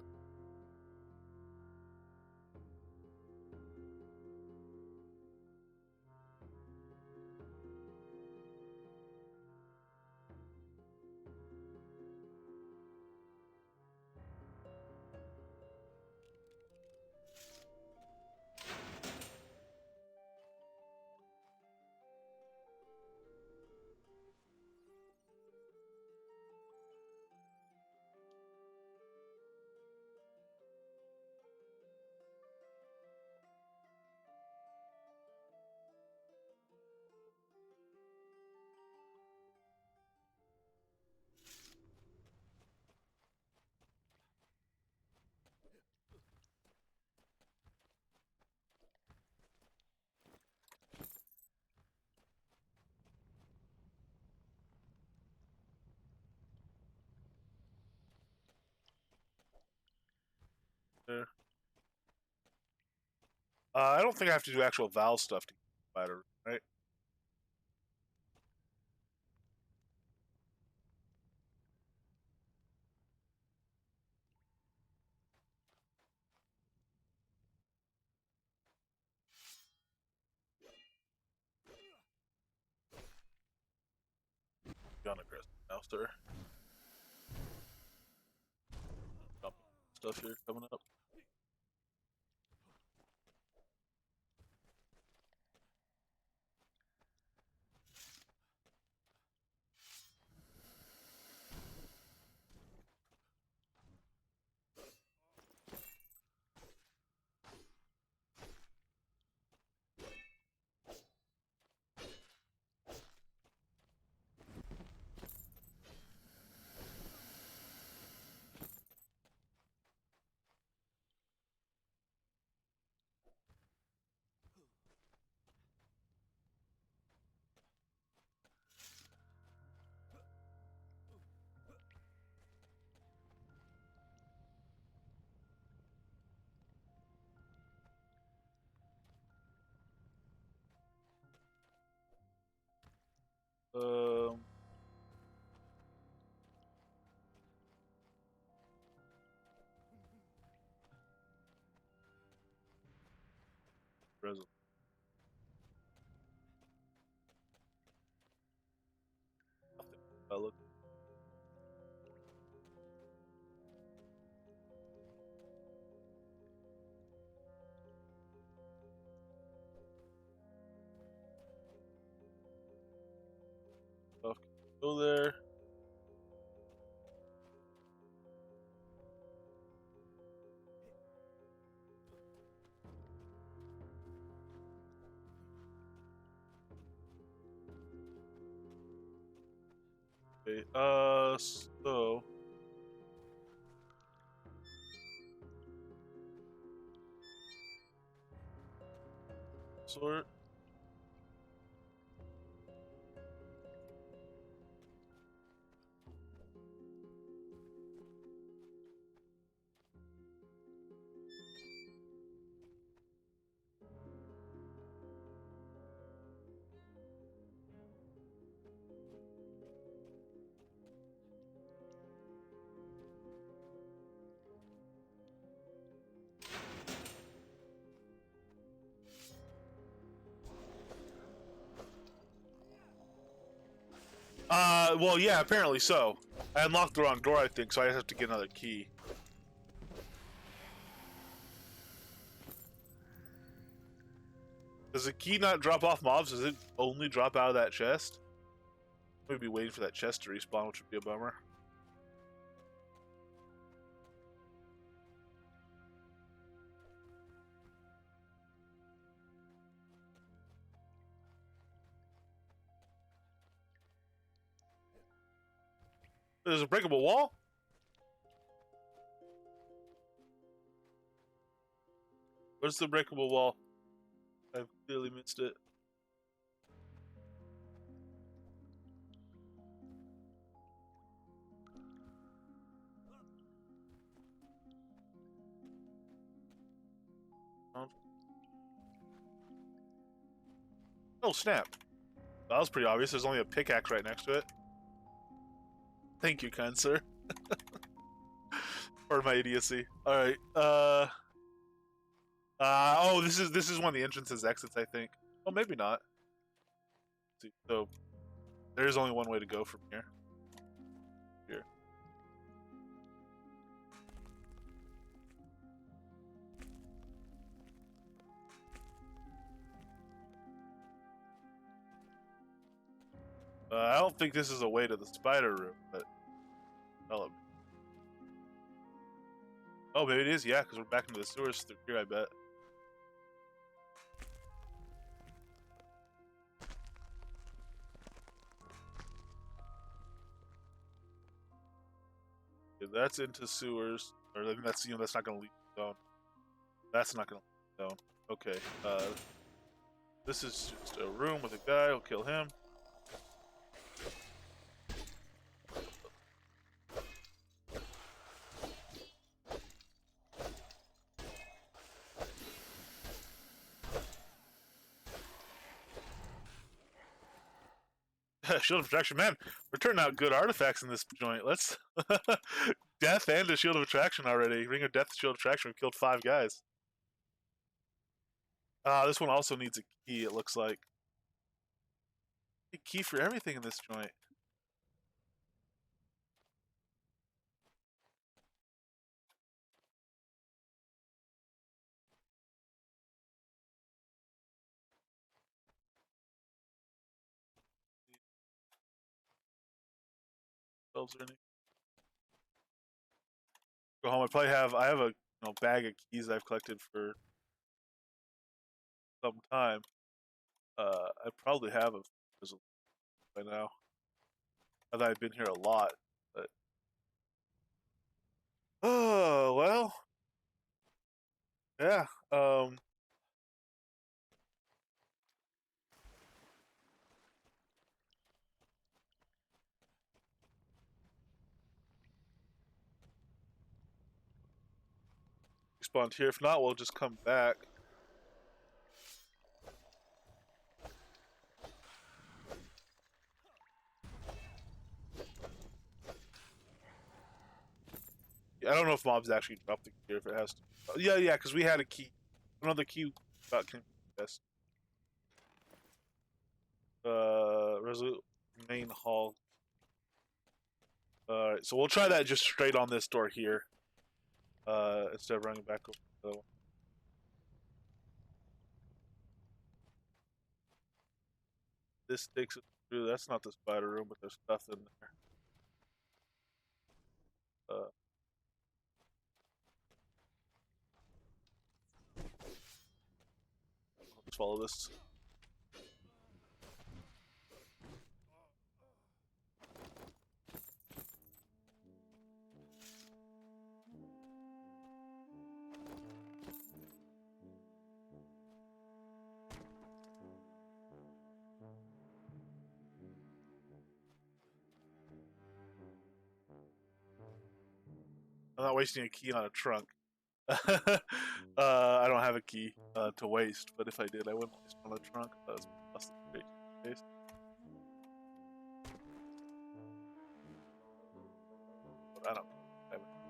There. I don't think I have to do actual Val stuff to get the spider room, right? Be aggressive now, sir. Stuff here coming up. Um, resolution. Look. Stuff can go there. Okay. So sort. Well, yeah, apparently so. I unlocked the wrong door, I think, so I have to get another key. Does the key not drop off mobs? Does it only drop out of that chest? We'd be waiting for that chest to respawn, which would be a bummer. There's a breakable wall? Where's the breakable wall? I've clearly missed it. Oh, snap. That was pretty obvious. There's only a pickaxe right next to it. Thank you, kind sir. For my idiocy. Alright, oh, this is one of the entrances exits, I think. Oh, maybe not. Let's see. So, there's only one way to go from here. Here. I don't think this is a way to the spider room, but... Oh, maybe it is, yeah, because we're back into the sewers through here, I bet. Yeah, that's into sewers. Or I think that's, that's not going to lead down. That's not going to lead down. Okay, this is just a room with a guy. I'll kill him. Shield of Attraction, man. We're turning out good artifacts in this joint. Let's Death and a Shield of Attraction already. Ring of Death, Shield of Attraction. We killed 5 guys. This one also needs a key. It looks like a key for everything in this joint. Go home. I have a bag of keys I've collected for some time. I probably have a by now. Now that I've been here a lot, but oh well, yeah. Spawned here. If not, we'll just come back. I don't know if mobs actually drop the key or if it has to. Yeah, because we had a key. Another key got confessed. Resolute main hall. Alright, so we'll try that just straight on this door here. Instead of running back over the other one. This takes it through. That's not the spider room, but there's stuff in there. Let's follow this. I'm not wasting a key on a trunk. I don't have a key to waste, but if I did, I wouldn't waste on a trunk. That's great. I don't.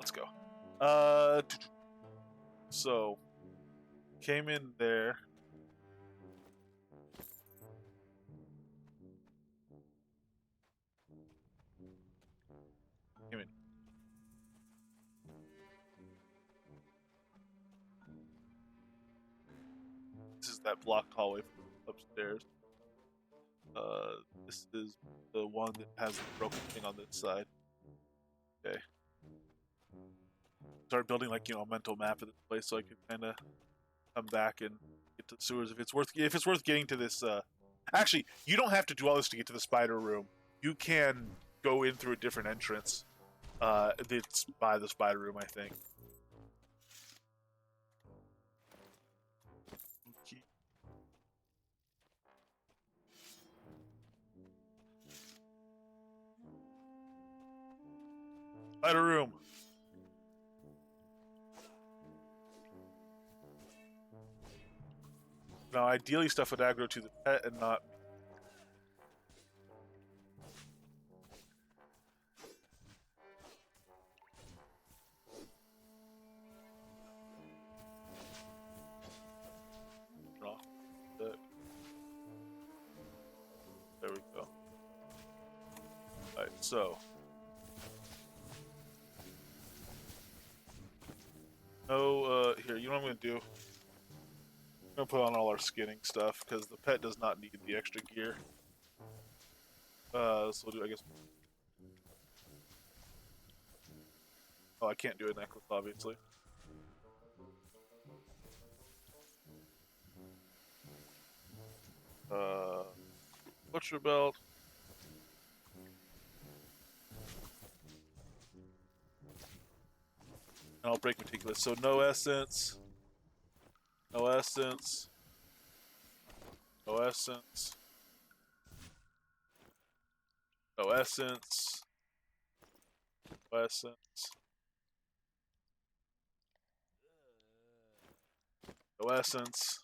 Let's go. So came in there. Came in. This is that blocked hallway from upstairs. This is the one that has the broken thing on this side. Okay. Start building like a mental map of this place so I can kind of come back and get to the sewers if it's worth getting to this. Actually, you don't have to do all this to get to the spider room. You can go in through a different entrance. It's by the spider room, I think. Spider room. Now, ideally, stuff would aggro to the pet and not. There we go. Alright, so. No, here, you know what I'm going to do? I'm going to put on all our skinning stuff, because the pet does not need the extra gear. So we'll do, I guess. Oh, I can't do a necklace, obviously. Butcher belt. And I'll break meticulous. So no essence. No essence. No essence. No essence. No essence. No essence.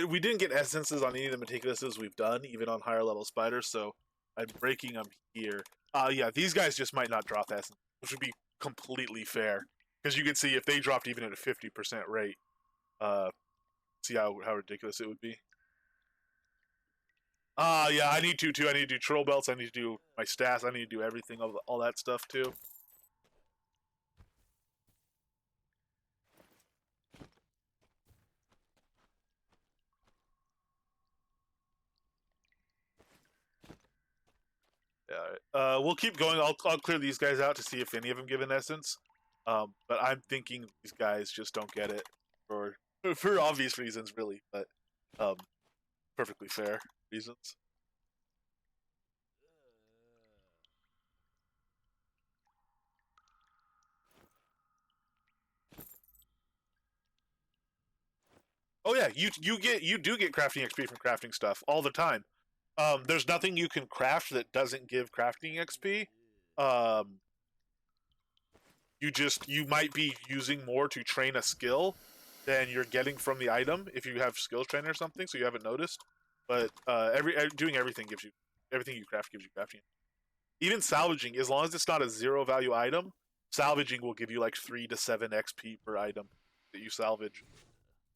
We didn't get essences on any of the meticulouses we've done, even on higher level spiders, so I'm breaking them here. Yeah, these guys just might not drop essence, which would be completely fair. Because you can see if they dropped even at a 50% rate, see how ridiculous it would be. Yeah, I need to too. I need to do troll belts. I need to do my stats. I need to do everything, all that stuff too. Yeah. We'll keep going. I'll clear these guys out to see if any of them give an essence. But I'm thinking these guys just don't get it for obvious reasons, really. But um, perfectly fair reasons. Oh yeah, you do get crafting XP from crafting stuff all the time. There's nothing you can craft that doesn't give crafting XP. Um, you might be using more to train a skill than you're getting from the item if you have skills trainer or something, so you haven't noticed. But doing everything gives you everything you craft gives you crafting. Even salvaging, as long as it's not a 0 value item, salvaging will give you like 3 to 7 XP per item that you salvage,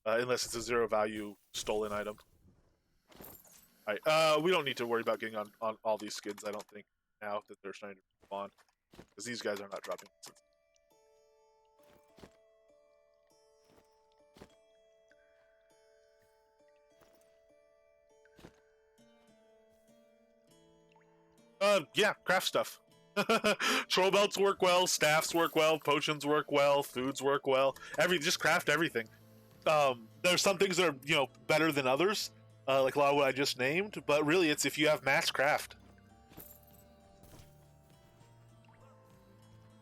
unless it's a 0 value stolen item. All right, we don't need to worry about getting on all these skins. I don't think now that they're starting to spawn, because these guys are not dropping. Yeah, craft stuff. Troll belts work well, staffs work well, potions work well, foods work well. Just craft everything. There's some things that are better than others, like a lot of what I just named. But really, it's if you have mass craft.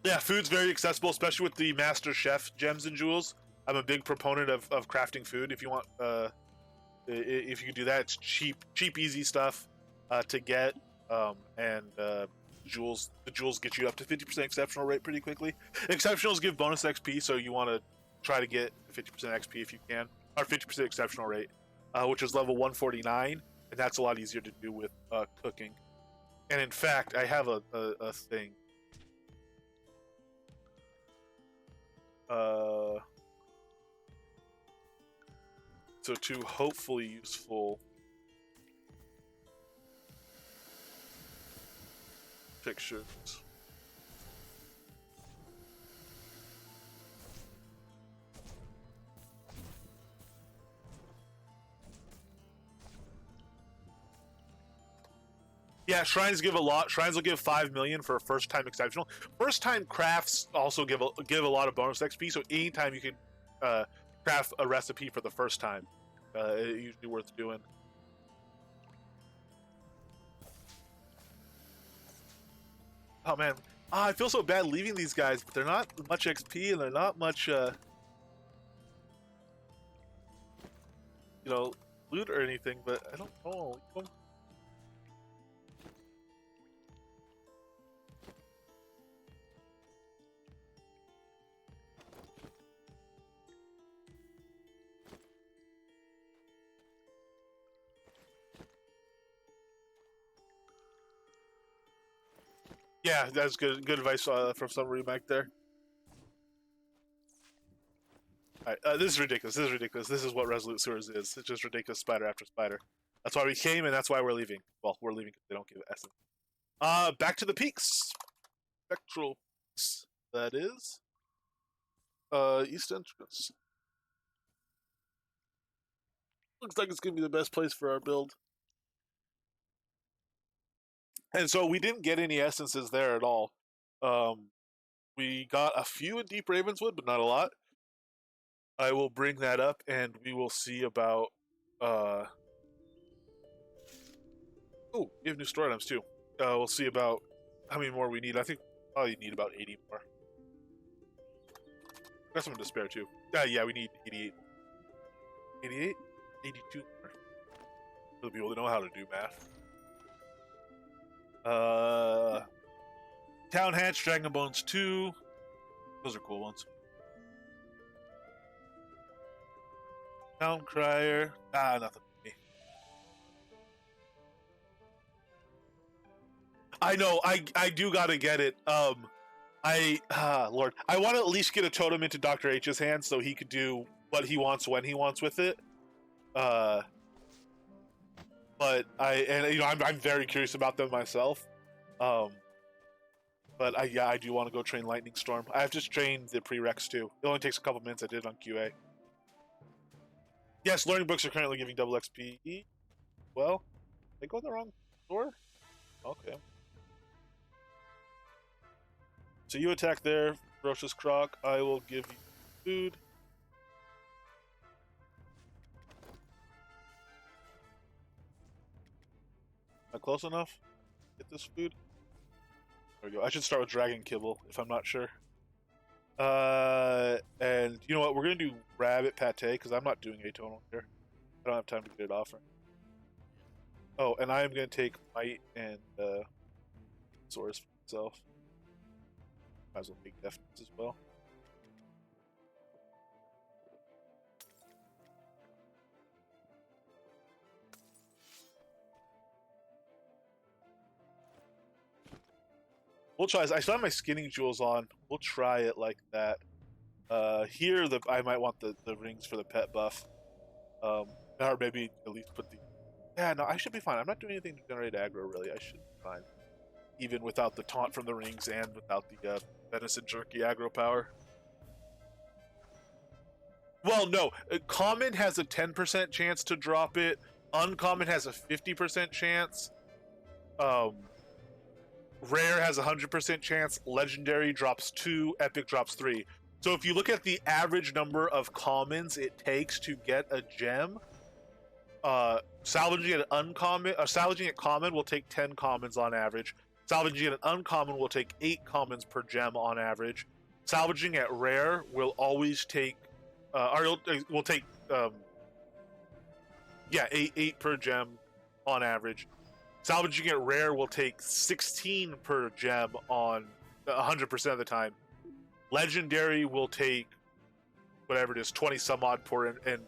Yeah, food's very accessible, especially with the Master Chef gems and jewels. I'm a big proponent of crafting food. If you want, if you can do that, it's cheap, easy stuff to get, and jewels. The jewels get you up to 50% exceptional rate pretty quickly. Exceptionals give bonus XP, so you want to try to get 50% XP if you can, or 50% exceptional rate, which is level 149, and that's a lot easier to do with cooking. And in fact, I have a thing. So two hopefully useful pictures. Yeah, shrines give a lot. Shrines will give 5 million for a first time exceptional. First time crafts also give a lot of bonus XP. So anytime you can craft a recipe for the first time, it's usually worth doing. Oh man, I feel so bad leaving these guys, but they're not much XP and they're not much loot or anything. But I don't know. Yeah, that's good advice from somebody back there. All right, this is ridiculous. This is ridiculous. This is what Resolute Sewers is. It's just ridiculous, spider after spider. That's why we came, and that's why we're leaving. Well, we're leaving because they don't give essence. Back to the peaks. Spectral peaks. That is. East entrance. Looks like it's gonna be the best place for our build. And so we didn't get any essences there at all. We got a few in Deep Ravenswood, but not a lot. I will bring that up, and we will see about. Oh, we have new store items too. We'll see about how many more we need. I think probably need about 80 more. Got some to spare too. Yeah, we need 88. 88? 82 more. For the people that know how to do math. Town Hatch, Dragon Bones 2. Those are cool ones. Town Crier. Nothing for me. I know. I do gotta get it. Lord, I want to at least get a totem into Dr. H's hands so he could do what he wants when he wants with it. But I'm very curious about them myself. But I do want to go train Lightning Storm. I have just trained the prereqs too. It only takes a couple minutes. I did it on QA. Yes, learning books are currently giving double XP. Well, they go in the wrong door? Okay. So you attack there, Ferocious Croc. I will give you food. Not close enough? Get this food? There we go. I should start with Dragon Kibble if I'm not sure. And you know what? We're gonna do Rabbit Pate because I'm not doing Atonal here. I don't have time to get it off. Right? Oh, and I am gonna take Might and Source for myself. Might as well take Deafness as well. We'll try. I still have my skinning jewels on. We'll try it like that. Here, I might want the rings for the pet buff. Or maybe at least put the... Yeah, no, I should be fine. I'm not doing anything to generate aggro, really. I should be fine. Even without the taunt from the rings and without the venison jerky aggro power. Well, no. Common has a 10% chance to drop it. Uncommon has a 50% chance. Rare has a 100% chance. Legendary drops 2. Epic drops 3. So if you look at the average number of commons it takes to get a gem, salvaging at common will take 10 commons on average. Salvaging at an uncommon will take 8 commons per gem on average. Salvaging at rare will always take, will take, 8 per gem on average. Salvaging at rare will take 16 per gem on 100% of the time. Legendary will take whatever it is, 20 some odd per, and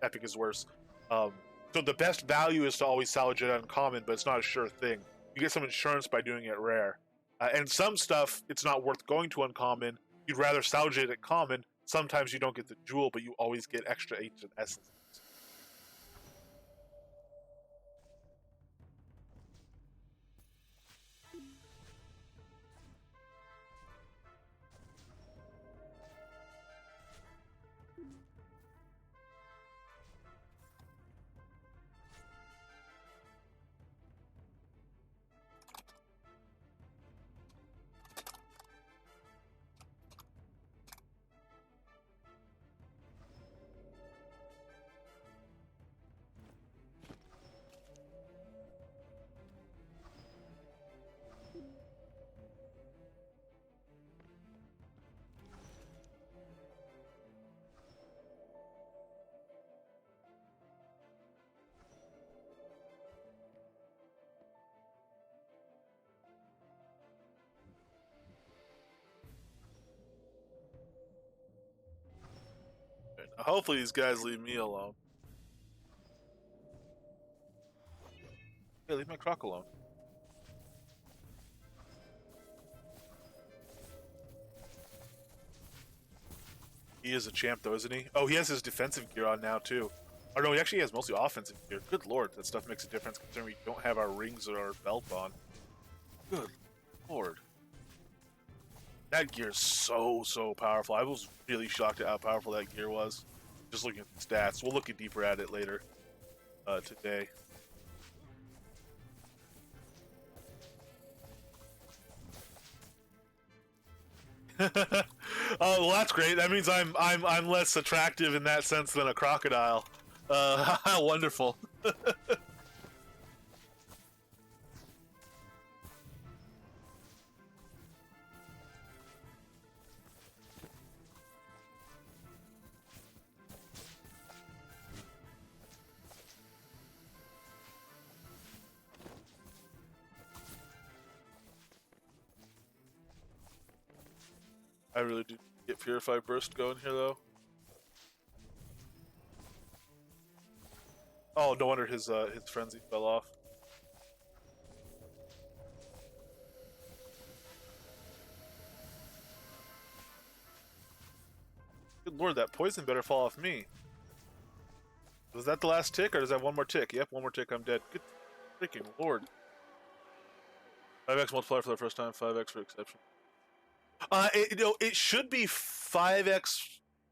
epic is worse. So the best value is to always salvage it at uncommon, but it's not a sure thing. You get some insurance by doing it rare. And some stuff, it's not worth going to uncommon. You'd rather salvage it at common. Sometimes you don't get the jewel, but you always get extra ancient essence. Hopefully these guys leave me alone. Hey, leave my croc alone. He is a champ though, isn't he? Oh, he has his defensive gear on now too. Oh no, he actually has mostly offensive gear. Good lord, that stuff makes a difference considering we don't have our rings or our belt on. Good lord. That gear is so powerful. I was really shocked at how powerful that gear was. Just looking at the stats. We'll look deeper at it later today. Oh well, that's great. That means I'm less attractive in that sense than a crocodile. How wonderful. I really do get Purify Burst going here, though. Oh, no wonder his frenzy fell off. Good lord, that poison better fall off me. Was that the last tick, or does that have one more tick? Yep, one more tick, I'm dead. Good freaking lord. 5x multiplier for the first time, 5x for exception. It should be 5x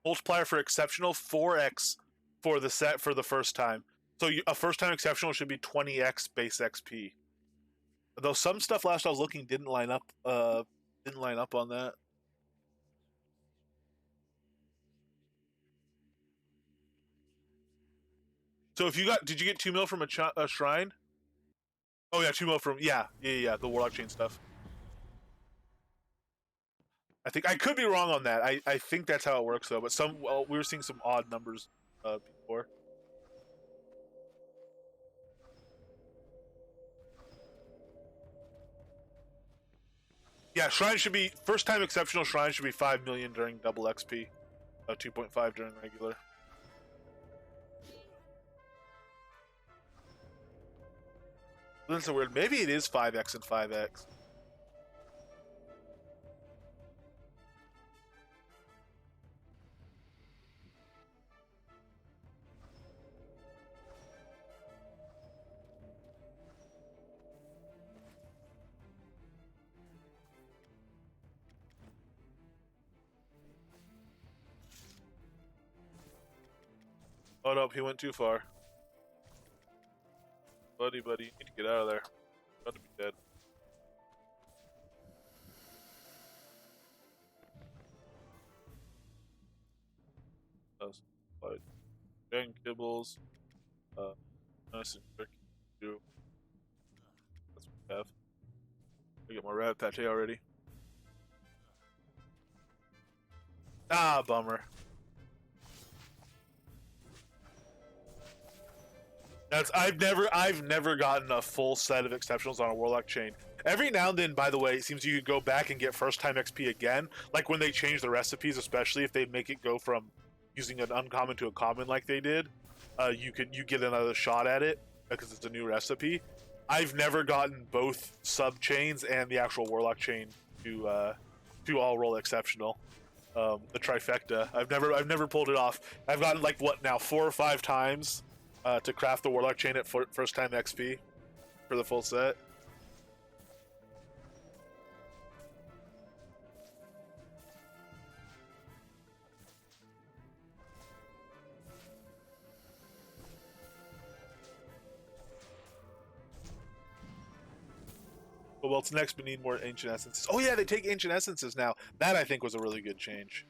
multiplier for exceptional, 4x for the set for the first time. So a first time exceptional should be 20x base XP. Though some stuff last I was looking didn't line up. Didn't line up on that. So if you got, did you get 2 mil from a shrine? Oh yeah, 2 mil from yeah, the Warlock chain stuff. I think I could be wrong on that. I think that's how it works though. But we were seeing some odd numbers before. Yeah, shrine should be first time exceptional. Shrine should be 5 million during double XP, 2.5 during regular. That's so weird. Maybe it is 5x and 5x. Oh no, he went too far. Buddy, you need to get out of there. You're about to be dead. Gang kibbles. Nice and quick. That's what we have. I get my rat pate already. Ah, bummer. I've never gotten a full set of exceptionals on a Warlock chain. Every now and then, by the way, it seems you could go back and get first time XP again. Like when they change the recipes, especially if they make it go from using an uncommon to a common like they did, you get another shot at it because it's a new recipe. I've never gotten both sub chains and the actual Warlock chain to all roll exceptional. The trifecta. I've never pulled it off. I've gotten like what now 4 or 5 times to craft the Warlock chain at first time XP for the full set. Well, it's next we need more ancient essences. Oh yeah, they take ancient essences now. That I think was a really good change.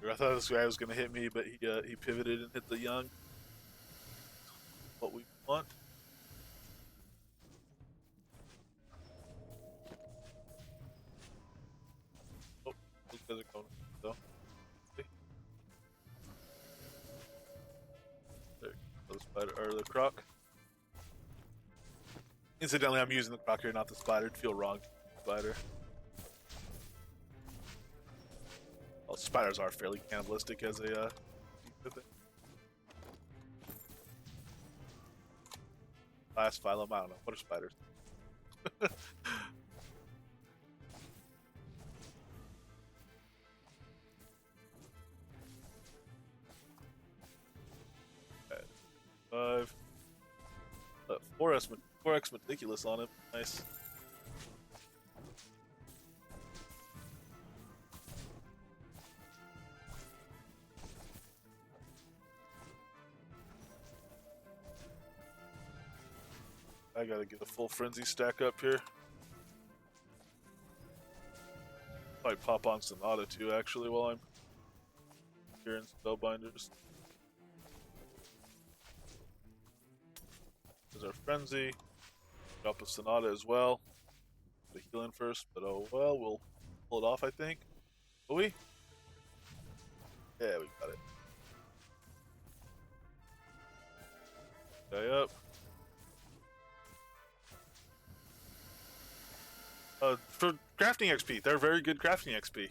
I thought this guy was going to hit me, but he pivoted and hit the young. What we want. Oh, those guys are going though. Okay. There, the spider or the croc. Incidentally, I'm using the croc here, not the spider. It'd feel wrong. Spider. Well, spiders are fairly cannibalistic as a thing. Last phylum, I don't know. What are spiders? Okay. 5. 4x meticulous on him. Nice. I gotta get a full frenzy stack up here. Might pop on Sonata too, actually, while I'm here in Spellbinders. There's our frenzy. Drop a Sonata as well. The heal in first, but oh well, we'll pull it off, I think. Will we? Yeah, we got it. Guy up. For crafting XP, they're very good crafting XP.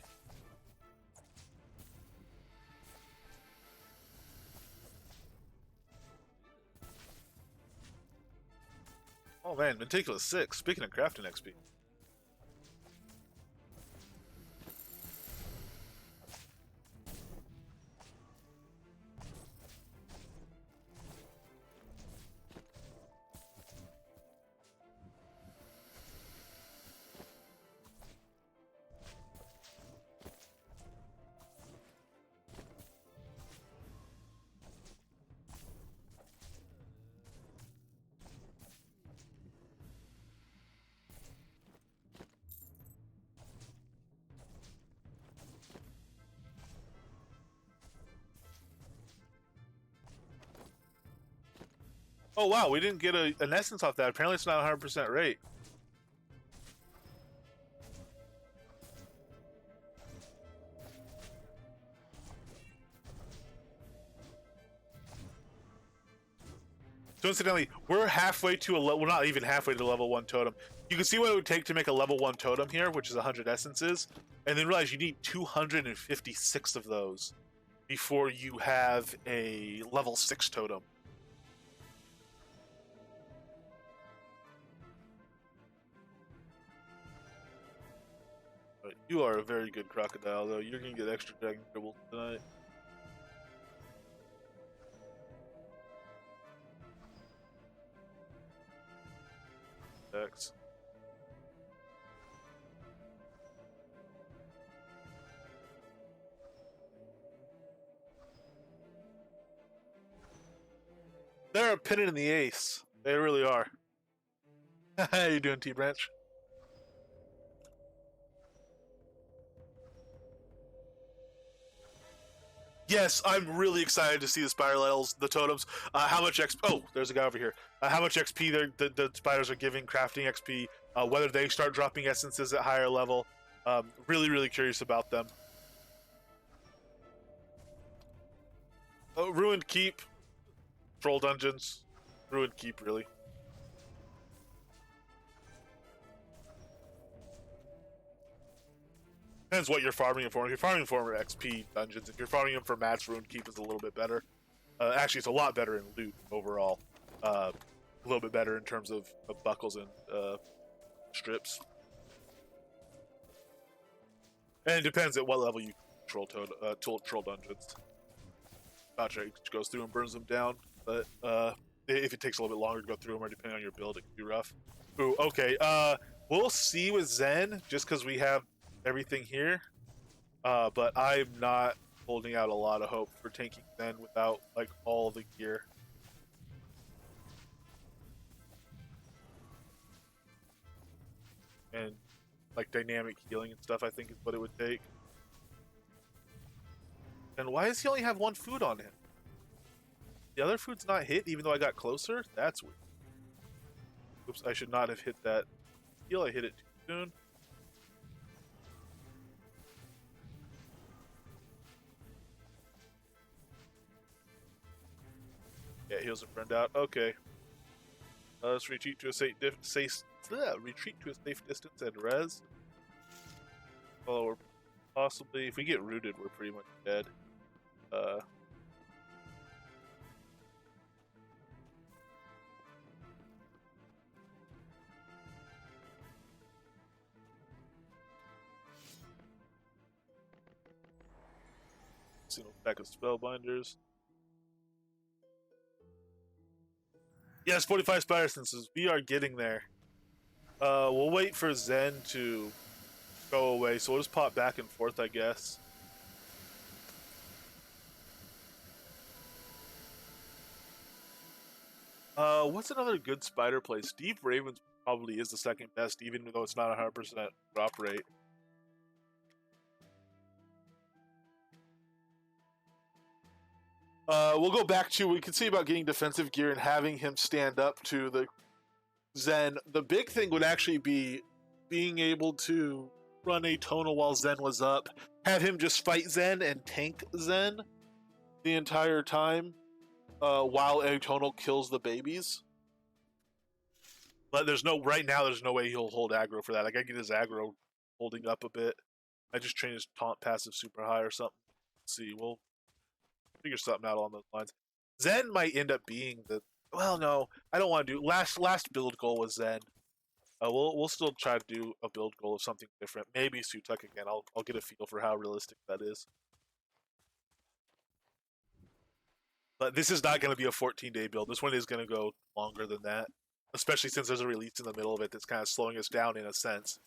Oh man, Meticulous 6. Speaking of crafting XP. Oh wow, we didn't get an essence off that. Apparently it's not 100% rate. So incidentally, we're halfway to a level, well, not even halfway to level 1 totem. You can see what it would take to make a level 1 totem here, which is 100 essences, and then realize you need 256 of those before you have a level 6 totem. But you are a very good crocodile, though. You're going to get extra dragon dribble tonight. X. They're a pin in the ace. They really are. How you doing, T-Branch? Yes, I'm really excited to see the spider levels, the totems. How much XP? Oh, there's a guy over here. How much XP the spiders are giving, crafting XP, whether they start dropping essences at higher level. Really, really curious about them. Oh, Ruined Keep, Troll Dungeons, Ruined Keep, really. Depends what you're farming them for. If you're farming for XP dungeons, if you're farming them for mats, Ruined Keep is a little bit better. Actually, it's a lot better in loot overall. A little bit better in terms of buckles and strips. And it depends at what level you troll dungeons. Gotcha, goes through and burns them down, but if it takes a little bit longer to go through them, or depending on your build, it can be rough. Ooh, okay. We'll see with Zen, just because we have everything here. But I'm not holding out a lot of hope for tanking Zen without like all the gear. And like dynamic healing and stuff, I think is what it would take. And why does he only have one food on him? The other food's not hit even though I got closer? That's weird. Oops, I should not have hit that heal. I hit it too soon. Yeah, heals a friend out. Okay. Let's retreat to a safe distance and res. Oh, we're possibly, if we get rooted, we're pretty much dead. Single pack of spellbinders. Yes, 45 spider senses. We are getting there. We'll wait for Zen to go away, so we'll just pop back and forth, I guess. What's another good spider place? Deep Ravens probably is the second best, even though it's not 100% drop rate. We'll go back to, we can see about getting defensive gear and having him stand up to the Zen. The big thing would actually be being able to run a tonal while Zen was up, have him just fight Zen and tank Zen the entire time, while Atonal kills the babies. But right now there's no way he'll hold aggro for that. I gotta get his aggro holding up a bit. I just train his taunt passive super high or something. Let's see, we'll figure something out along those lines. Zen might end up being the, well, no, I don't want to do last build goal was Zen. We'll still try to do a build goal of something different. Maybe Sutek again. I'll get a feel for how realistic that is. But this is not going to be a 14-day build. This one is going to go longer than that, especially since there's a release in the middle of it that's kind of slowing us down in a sense.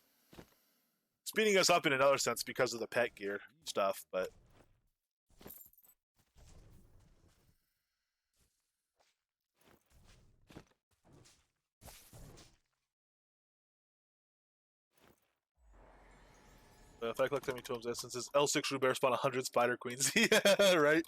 Speeding us up in another sense because of the pet gear stuff, but... if I collect Totems essences, L6 Rubert spawn 100 Spider Queens. Yeah, right?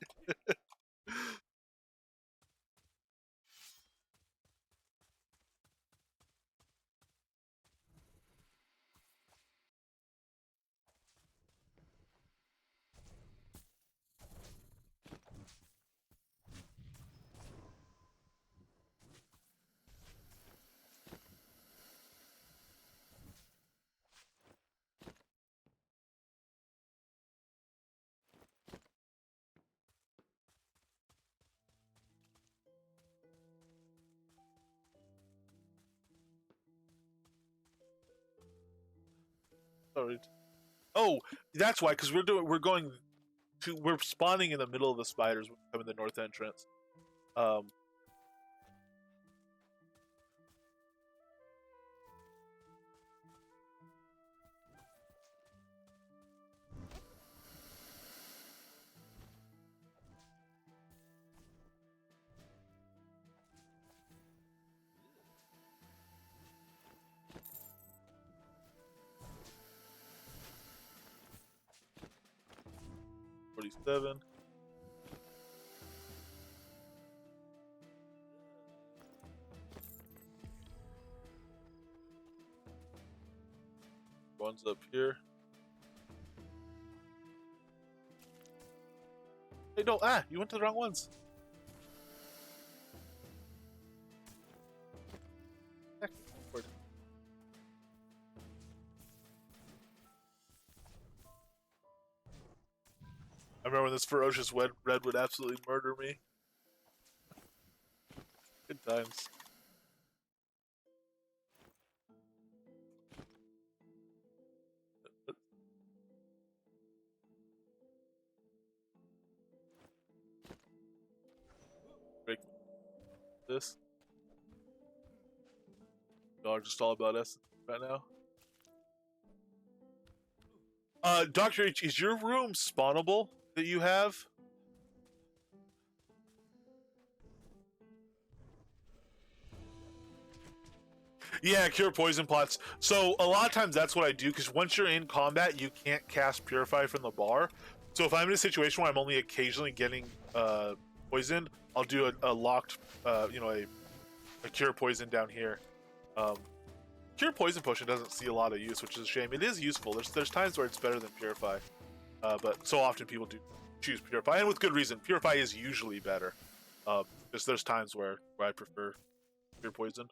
Alright. Oh, that's why, because we're spawning in the middle of the spiders when we come in the north entrance. 47. One's up here. Hey, no, you went to the wrong ones. I remember when this ferocious red would absolutely murder me. Good times. Break this. Y'all are just all about us right now. Dr. H, is your room spawnable that you have? Yeah, cure poison plots. So a lot of times that's what I do, because once you're in combat, you can't cast Purify from the bar. So if I'm in a situation where I'm only occasionally getting poisoned, I'll do a locked, a cure poison down here. Cure poison potion doesn't see a lot of use, which is a shame. It is useful. There's times where it's better than Purify, but so often people do choose Purify, and with good reason. Purify is usually better. Just there's times where I prefer cure poison.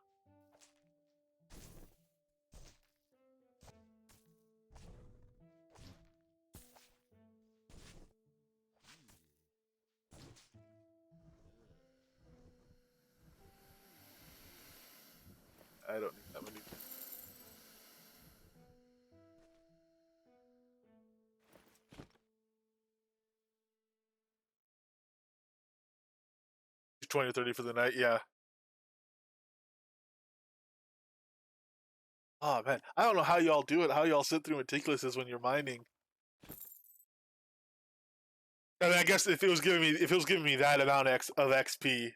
I don't need that many. He's 20 or 30 for the night, yeah. Oh man, I don't know how y'all do it. How y'all sit through meticulouses when you're mining. I mean, I guess if it was giving me that amount of XP,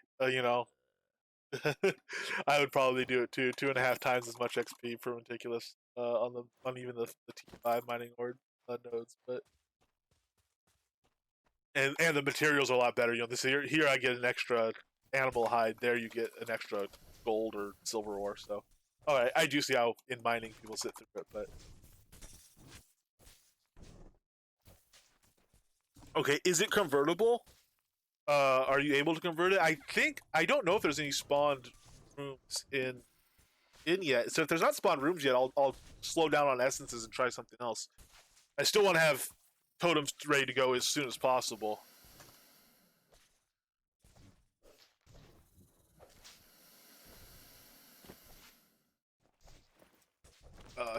I would probably do it too. 2.5 times as much XP for Meticulous on even the T5 mining ord nodes, but and the materials are a lot better. You know, this here I get an extra animal hide. There you get an extra gold or silver ore. So, all right, I do see how in mining people sit through it, but okay, is it convertible? Are you able to convert it? I don't know if there's any spawned rooms in yet. So if there's not spawned rooms yet, I'll slow down on essences and try something else. I still want to have totems ready to go as soon as possible.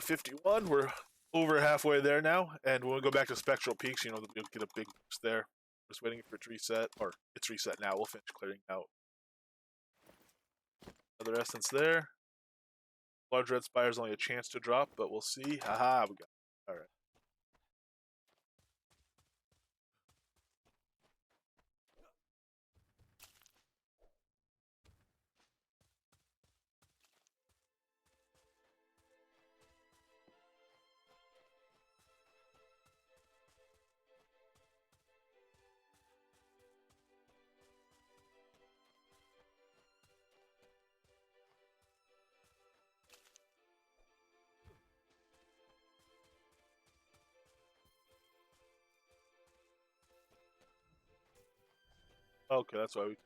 51. We're over halfway there now, and when we go back to Spectral Peaks, you know, we'll get a big boost there. Just waiting for it to reset, or it's reset now. We'll finish clearing out. Another essence there. Large red spire's only a chance to drop, but we'll see. Haha, we got it. All right. Okay, that's why we.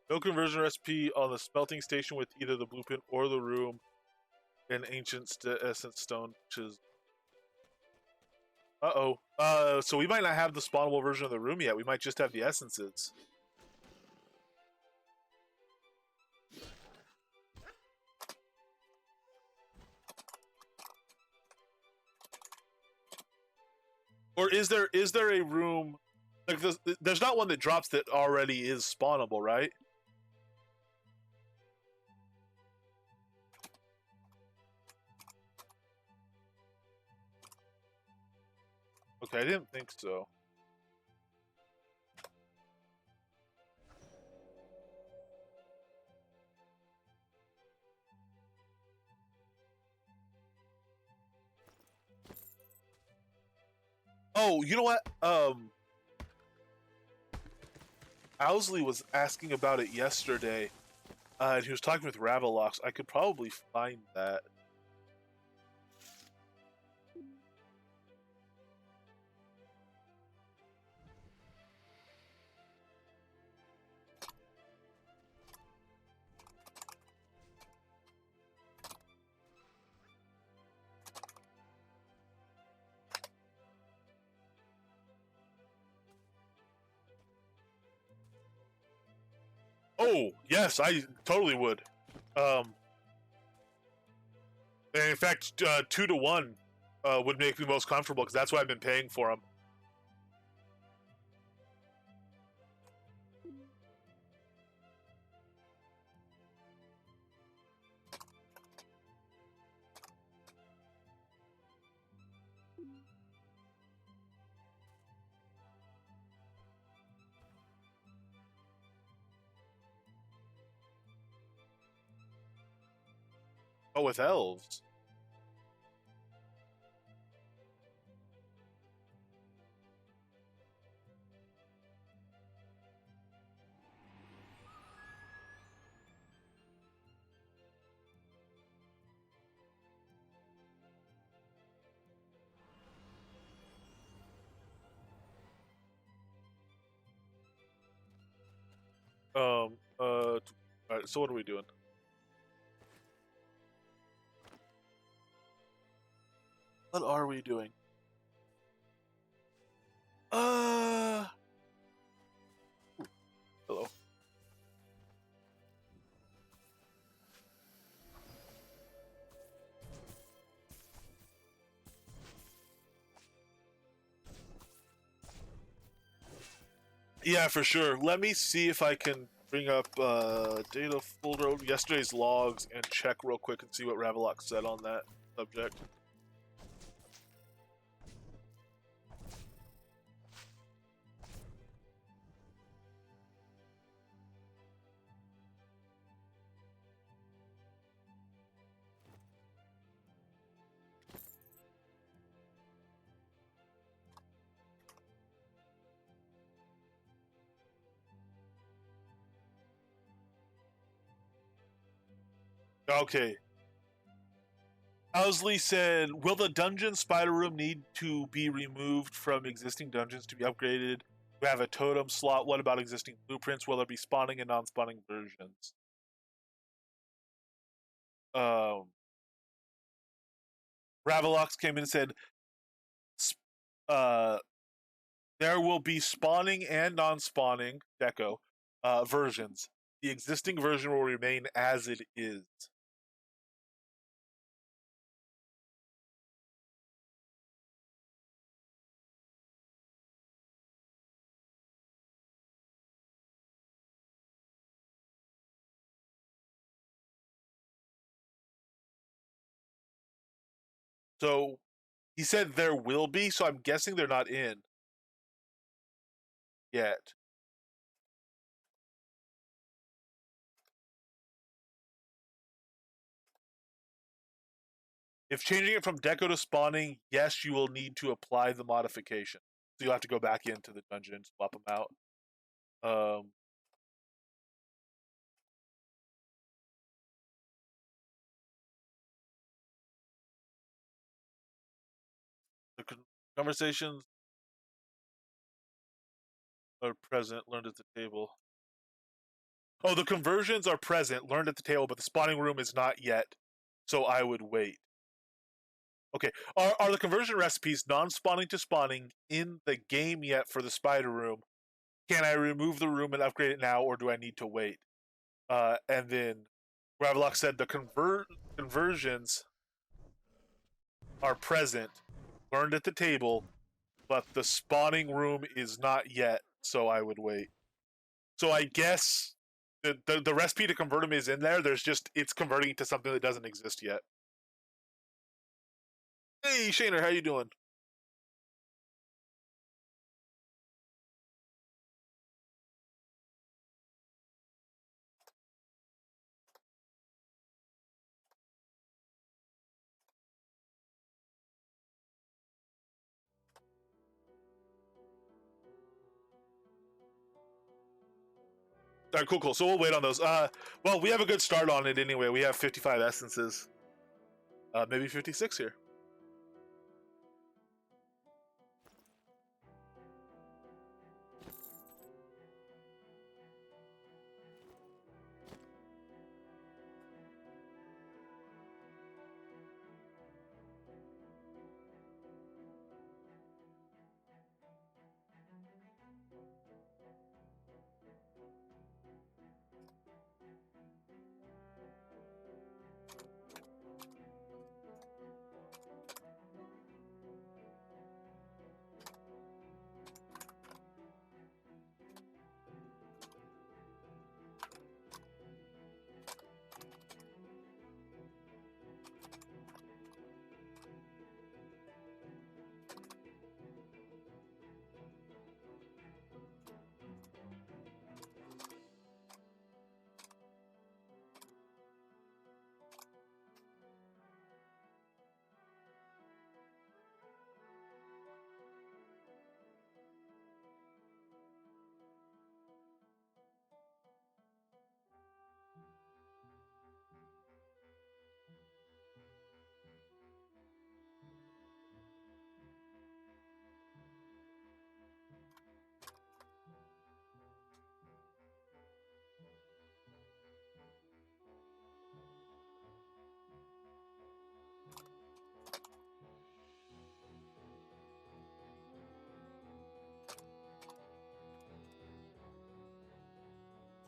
No conversion recipe on the smelting station with either the blueprint or the room in ancient essence stone, which is. Uh-oh. So we might not have the spawnable version of the room yet. We might just have the essences. Or is there a room like there's not one that drops that already is spawnable, right? Okay, I didn't think so. Oh, you know what? Owsley was asking about it yesterday, and he was talking with Ravelox. I could probably find that. Oh, yes, I totally would. Um, and in fact, 2 to 1 would make me most comfortable because that's why I've been paying for them. Oh, with elves. All right, so what are we doing? What are we doing? Uh, Hello. Yeah, for sure. Let me see if I can bring up data folder, yesterday's logs, and check real quick and see what Ravelock said on that subject. Okay. Owsley said, will the dungeon spider room need to be removed from existing dungeons to be upgraded? We have a totem slot. What about existing blueprints? Will there be spawning and non-spawning versions? Ravelox came in and said, uh, there will be spawning and non-spawning deco versions. The existing version will remain as it is. So he said there will be, so I'm guessing they're not in yet. If changing it from deco to spawning, yes, you will need to apply the modification. So you'll have to go back into the dungeon, swap them out. The conversations are present, learned at the table. Oh, the conversions are present, learned at the table, but the spawning room is not yet. So I would wait. Okay, are the conversion recipes non-spawning to spawning in the game yet for the spider room? Can I remove the room and upgrade it now, or do I need to wait? And then Gravelock said the conversions are present, learned at the table, but the spawning room is not yet, so I would wait. So I guess the recipe to convert them is in there. There's just, it's converting it to something that doesn't exist yet. Hey, Shaner, how you doing? All right, cool. So we'll wait on those. Well, we have a good start on it anyway. We have 55 essences. Maybe 56 here.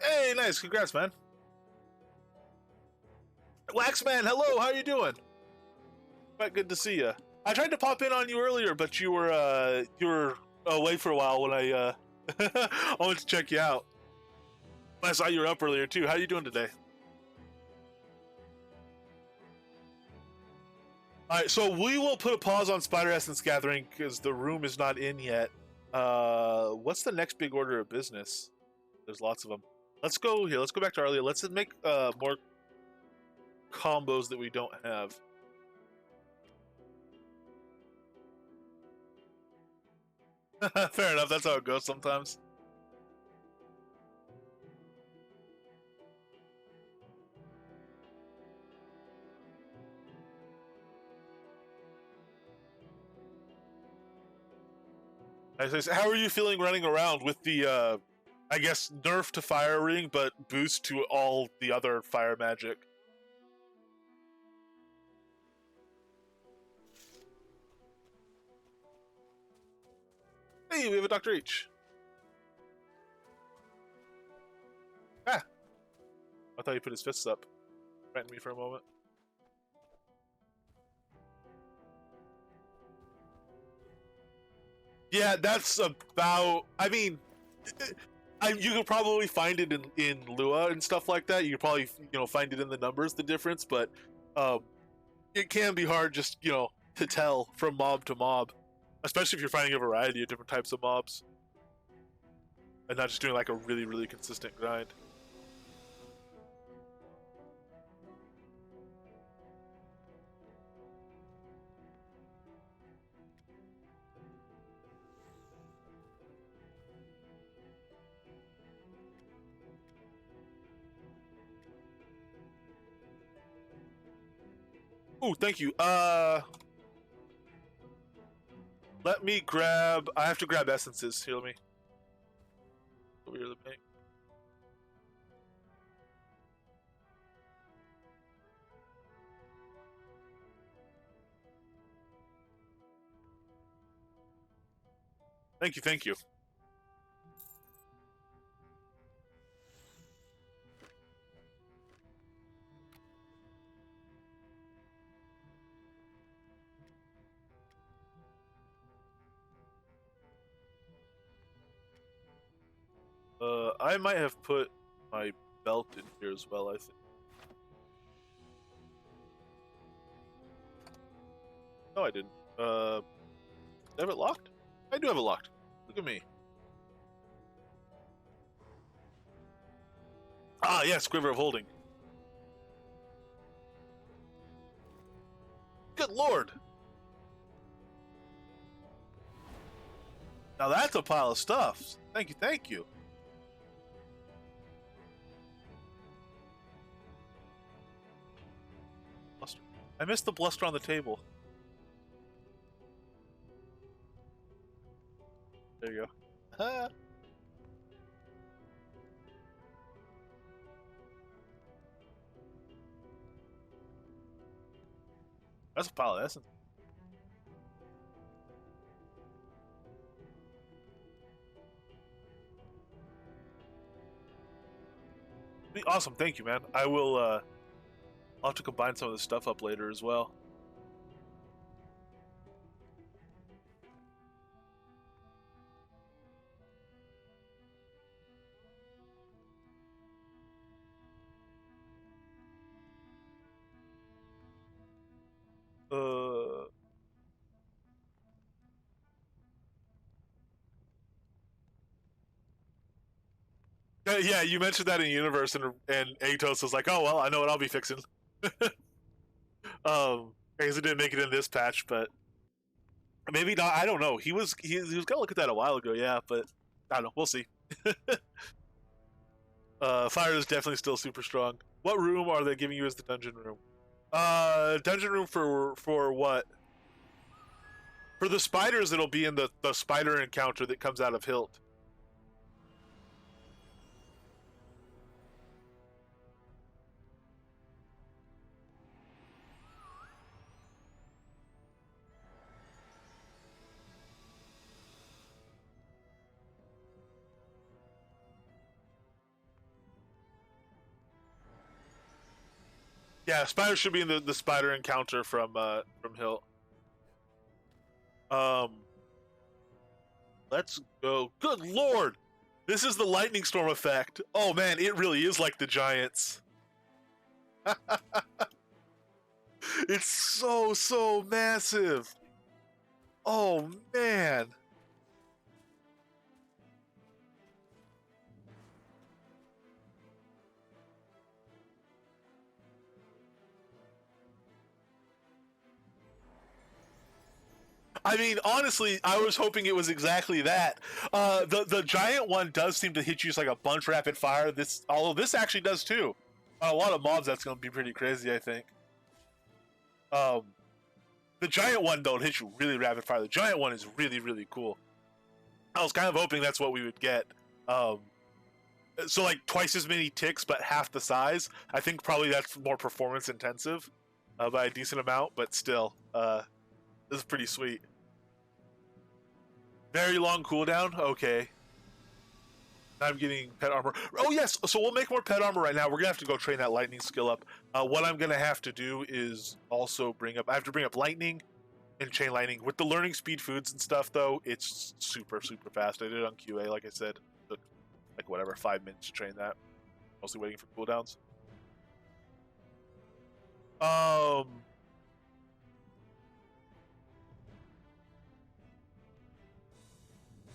Hey, nice. Congrats, man. Waxman, hello. How you doing? Quite good to see you. I tried to pop in on you earlier, but you were away for a while when I I went to check you out. I saw you were up earlier too. How are you doing today? All right, so we will put a pause on Spider Essence gathering because the room is not in yet. What's the next big order of business? There's lots of them. Let's go here. Let's go back to earlier. Let's make more combos that we don't have. Fair enough. That's how it goes sometimes. How are you feeling running around with the, I guess, nerf to fire ring, but boost to all the other fire magic? Hey, we have a Dr. H. Ah! I thought he put his fists up. Threatened me for a moment. Yeah, that's about... I mean... you could probably find it in Lua and stuff like that. You could probably, find it in the numbers, the difference, but it can be hard just, to tell from mob to mob. Especially if you're finding a variety of different types of mobs. And not just doing like a really, really consistent grind. Ooh, thank you. Let me grab... I have to grab essences. Here, let me... Over here, the bank. Thank you, thank you. I might have put my belt in here as well, I think. No, I didn't. Do I have it locked? I do have it locked. Look at me. Ah, yes, Quiver of Holding. Good lord! Now that's a pile of stuff. Thank you, thank you. Bluster. I missed the bluster on the table. There you go. That's a pile of essence. Awesome, thank you, man. I will, I'll have to combine some of this stuff up later as well. Yeah, you mentioned that in Universe, and Atos was like, "Oh well, I know what I'll be fixing." I guess it didn't make it in this patch, but maybe not. I don't know. He was gonna look at that a while ago, yeah, but I don't know. We'll see. Fire is definitely still super strong. What room are they giving you as the dungeon room? Dungeon room for what? For the spiders, it'll be in the spider encounter that comes out of Hilt. Yeah, spider should be in the spider encounter from Hilt. Let's go. Good lord! This is the lightning storm effect. Oh man, it really is like the Giants. It's so massive. Oh man. I mean, honestly, I was hoping it was exactly that. The giant one does seem to hit you just like a bunch rapid fire. Although this actually does too. On a lot of mobs, that's going to be pretty crazy, I think. Um, the giant one don't hit you really rapid fire. The giant one is really cool. I was kind of hoping that's what we would get. Um, so like twice as many ticks, but half the size. I think probably that's more performance intensive by a decent amount, but still, this is pretty sweet. Very long cooldown. Okay. I'm getting pet armor. Oh yes, so we'll make more pet armor right now. We're gonna have to go train that lightning skill up. What I'm gonna have to do is also bring up. I have to bring up lightning and chain lightning with the learning speed foods and stuff. Though it's super fast. I did it on QA, like I said. It took like whatever 5 minutes to train that. Mostly waiting for cooldowns.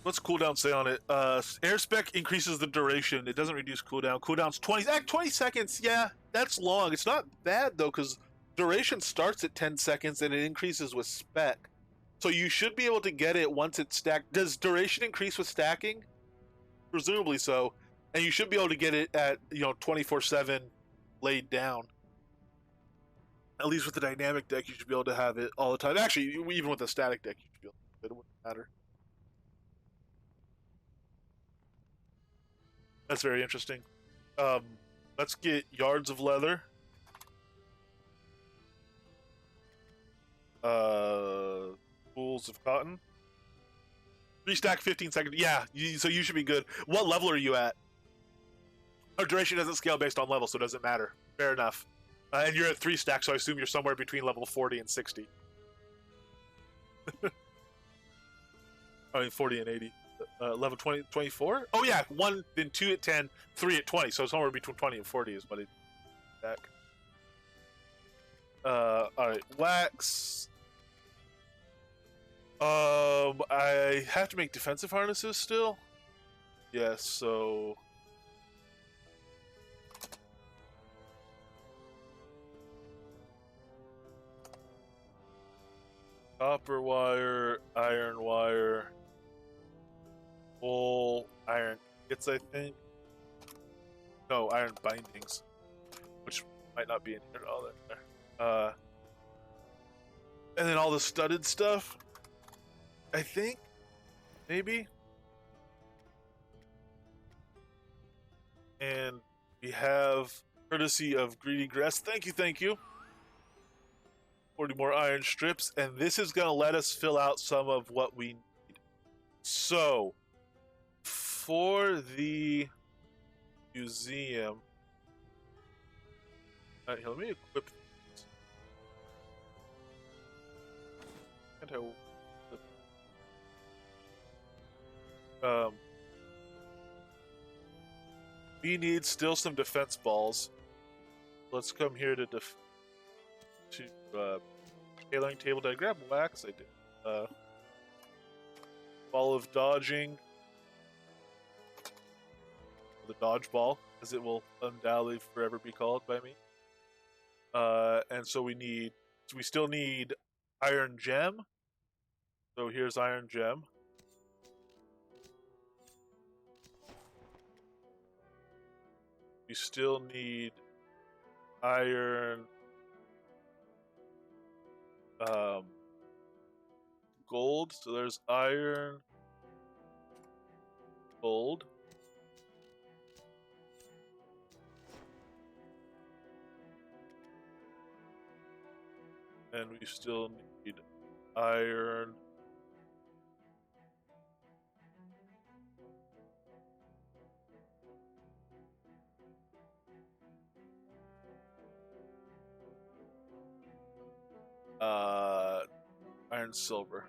What's cooldown say on it? Air spec increases the duration. It doesn't reduce cooldown. Cooldown's 20 seconds. Yeah, that's long. It's not bad though, because duration starts at 10 seconds and it increases with spec. So you should be able to get it once it's stacked. Does duration increase with stacking? Presumably so. And you should be able to get it at 24/7 laid down. At least with the dynamic deck, you should be able to have it all the time. Actually, even with the static deck, you should be able to. It wouldn't matter. That's very interesting. Let's get yards of leather. Spools of cotton. 3 stack, 15 seconds. Yeah, so you should be good. What level are you at? Our duration doesn't scale based on level, so it doesn't matter. Fair enough. And you're at 3 stacks, so I assume you're somewhere between level 40 and 60. I mean, 40 and 80. Level 20, 24? Oh yeah, 1, then 2 at 10, 3 at 20, so somewhere between 20 and 40 is what it back. Alright, wax. I have to make defensive harnesses still? Yes, so... Copper wire, iron wire... Full iron kits, I think. No, iron bindings, which might not be in here. All there. And then all the studded stuff. I think, maybe. And we have courtesy of Greedy Grass. Thank you. 40 more iron strips, and this is gonna let us fill out some of what we need. So. For the museum, here, let me equip this. We need still some defense balls. Let's come here to tailoring table. Did I grab wax? I did. Ball of dodging. The dodgeball, as it will undoubtedly forever be called by me. And so we still need iron gem. So here's iron gem. We still need iron gold. So there's iron, gold. And we still need iron. Iron silver.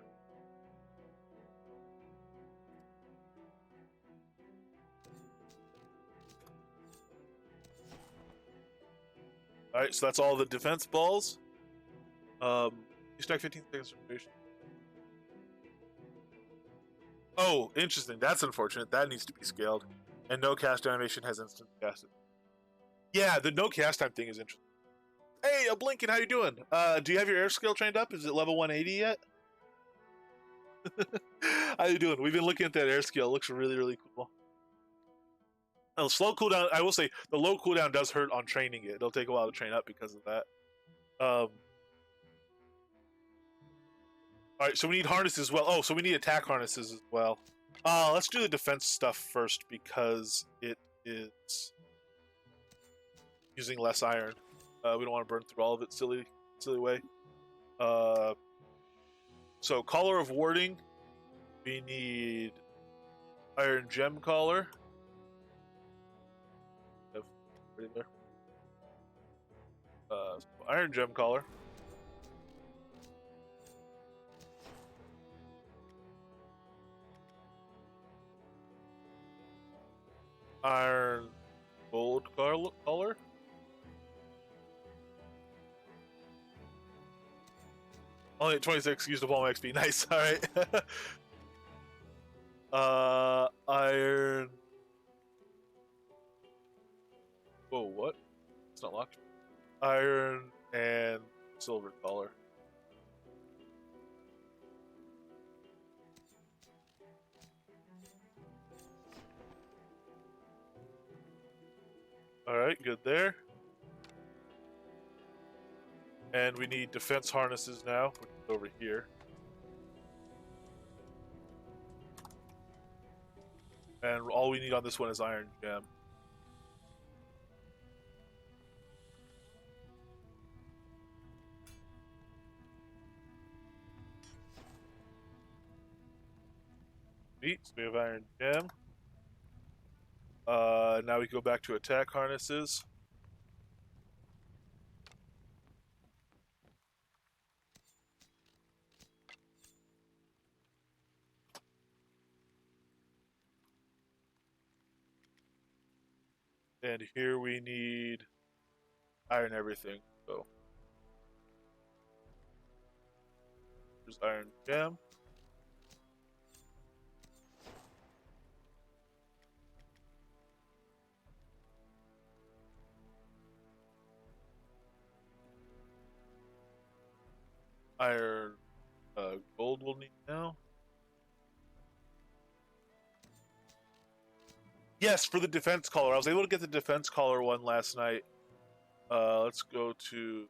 All right, so that's all the defense balls. You stack 15 seconds of duration. Oh, interesting. That's unfortunate. That needs to be scaled. And no cast animation has instant cast. Yeah, the no cast time thing is interesting. Hey, Blinken, how you doing? Do you have your air skill trained up? Is it level 180 yet? How you doing? We've been looking at that air skill. It looks really, really cool. Oh, slow cooldown. I will say the low cooldown does hurt on training it. It'll take a while to train up because of that. All right, so we need harnesses as well. Oh, so we need attack harnesses as well. Let's do the defense stuff first because it is using less iron. We don't want to burn through all of it silly way. So collar of warding, we need iron gem collar. Right there. So iron gem collar. Iron gold collar. Only at 26, used up all my XP. Nice, alright. Iron. Whoa, what? It's not locked. Iron and silver collar. Alright, good there. And we need defense harnesses now, which is over here. And all we need on this one is iron gem. Neat, so we have iron gem. Now we go back to attack harnesses. And here we need iron everything. So there's iron gem. Iron gold we'll need now. Yes, for the defense collar. I was able to get the defense collar one last night. Let's go to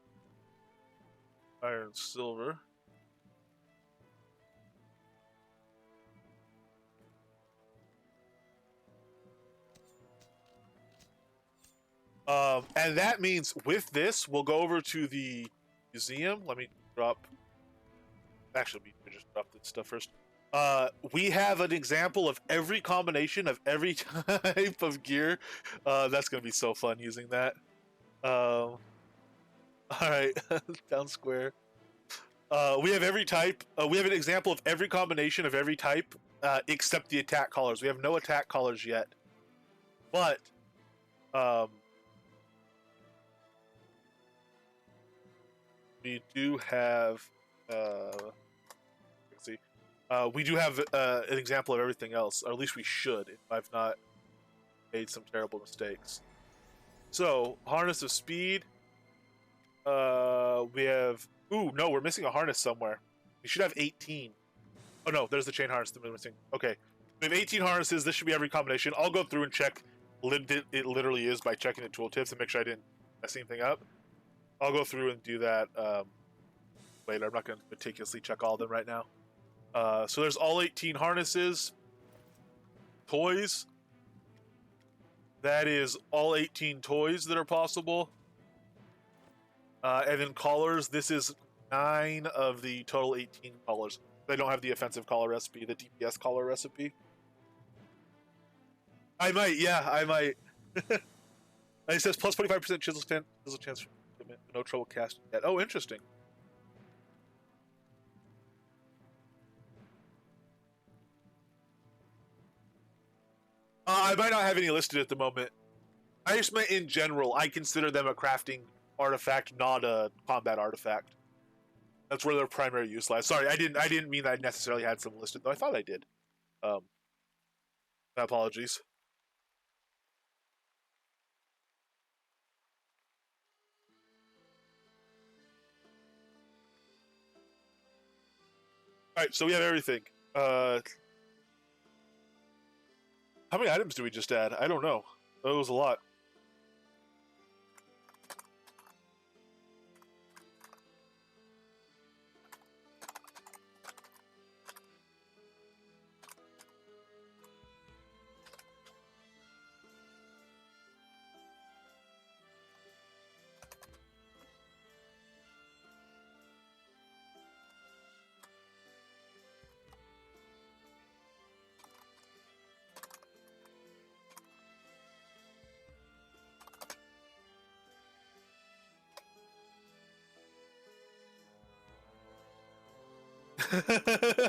iron silver. And that means with this, we'll go over to the museum. Let me drop. Actually, we just drop this stuff first. We have an example of every combination of every type of gear. That's gonna be so fun using that. All right, down square. We have every type. We have an example of every combination of every type, except the attack collars. We have no attack collars yet, but we do have. Let's see. We do have an example of everything else, or at least we should, if I've not made some terrible mistakes. So, harness of speed. We have. Ooh, no, we're missing a harness somewhere. We should have 18. Oh no, there's the chain harness that we're missing. Okay, we have 18 harnesses. This should be every combination. I'll go through and check. It literally is by checking the tooltips and make sure I didn't mess anything up. I'll go through and do that later. I'm not going to meticulously check all of them right now. So there's all 18 harnesses. Toys. That is all 18 toys that are possible. And then collars. This is 9 of the total 18 collars. They don't have the offensive collar recipe, the DPS collar recipe. I might, yeah, I might. And it says plus 25% chisel chance, no trouble casting yet. Oh, interesting. I might not have any listed at the moment. I just meant in general. I consider them a crafting artifact, not a combat artifact. That's where their primary use lies. Sorry, I didn't mean that I necessarily had some listed, though I thought I did. Um, my apologies. All right, so we have everything. How many items do we just add? I don't know. That was a lot.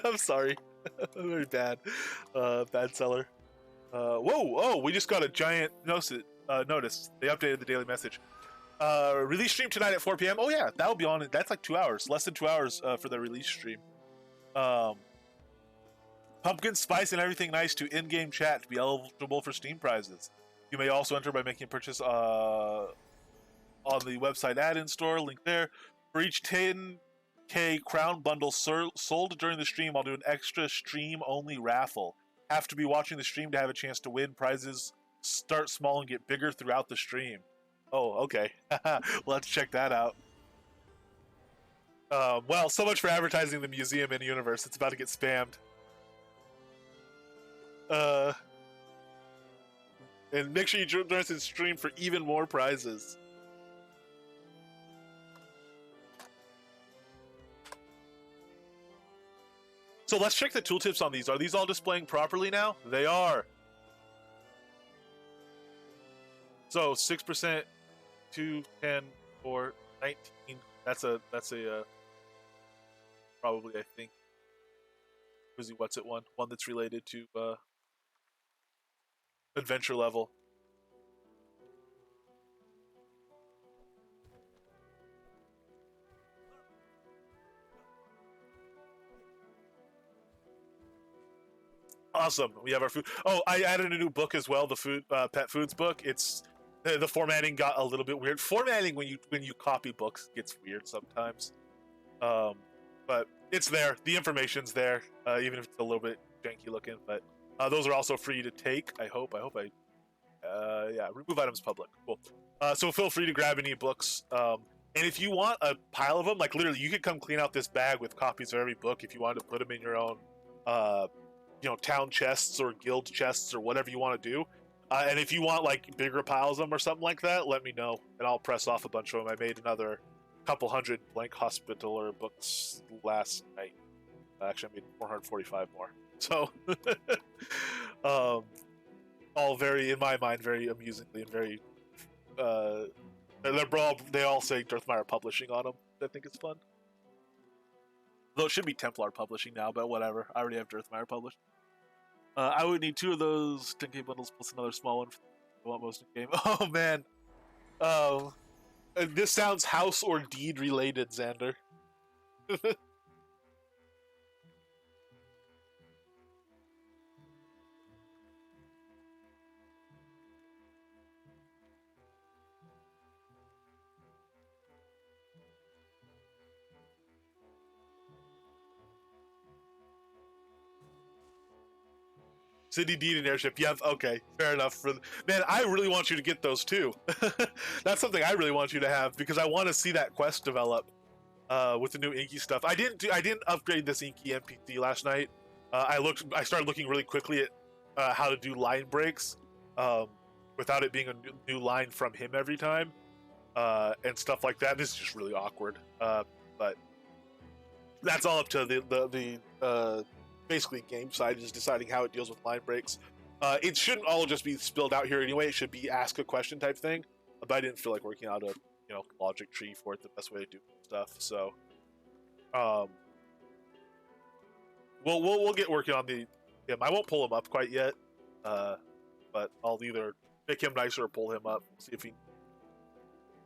I'm sorry. Very bad. Bad seller. Whoa, oh, we just got a giant notice. They updated the daily message. Release stream tonight at 4 p.m. Oh yeah, that'll be on. That's like 2 hours, less than 2 hours for the release stream. Pumpkin spice and everything nice to in-game chat to be eligible for Steam prizes. You may also enter by making a purchase on the website add-in store, link there. For each 10K crown bundle sold during the stream, I'll do an extra stream-only raffle. Have to be watching the stream to have a chance to win. Prizes start small and get bigger throughout the stream. Oh, okay. Let's check that out. Well, so much for advertising the museum and universe. It's about to get spammed. And make sure you join us in stream for even more prizes. So let's check the tooltips on these. Are these all displaying properly now? They are. So 6%, 2, 10, 4, 19. That's a probably, I think, what's it one that's related to adventure level. Awesome. We have our food. Oh, I added a new book as well. The food pet foods book. It's the formatting got a little bit weird. Formatting when you copy books gets weird sometimes. But it's there. The information's there, even if it's a little bit janky looking. But those are also free to take. I hope. Yeah. Remove items public. Cool. So feel free to grab any books. And if you want a pile of them, like literally, you could come clean out this bag with copies of every book if you wanted to put them in your own, town chests or guild chests or whatever you want to do. And if you want like bigger piles of them or something like that, let me know, and I'll press off a bunch of them. I made another couple hundred blank hospitaller books last night. Actually, I made 445 more. So, all very, in my mind, very amusingly and very. They all say Dirthmire Publishing on them. I think it's fun. Though it should be Templar Publishing now, but whatever. I already have Dirthmire published. I would need 2 of those 10K bundles plus another small one. I want most in game. Oh man. This sounds house or deed related, Xander. City deed and airship. Yeah, okay, fair enough. Man, I really want you to get those too. That's something I really want you to have because I want to see that quest develop with the new Inky stuff. I didn't upgrade this Inky NPC last night. I started looking really quickly at how to do line breaks without it being a new line from him every time and stuff like that. This is just really awkward. But that's all up to the basically game side is deciding how it deals with line breaks. It shouldn't all just be spilled out here anyway. It should be ask a question type thing. But I didn't feel like working out a logic tree for it, the best way to do stuff. So we'll get working on him. I won't pull him up quite yet, but I'll either make him nicer or pull him up. See if he.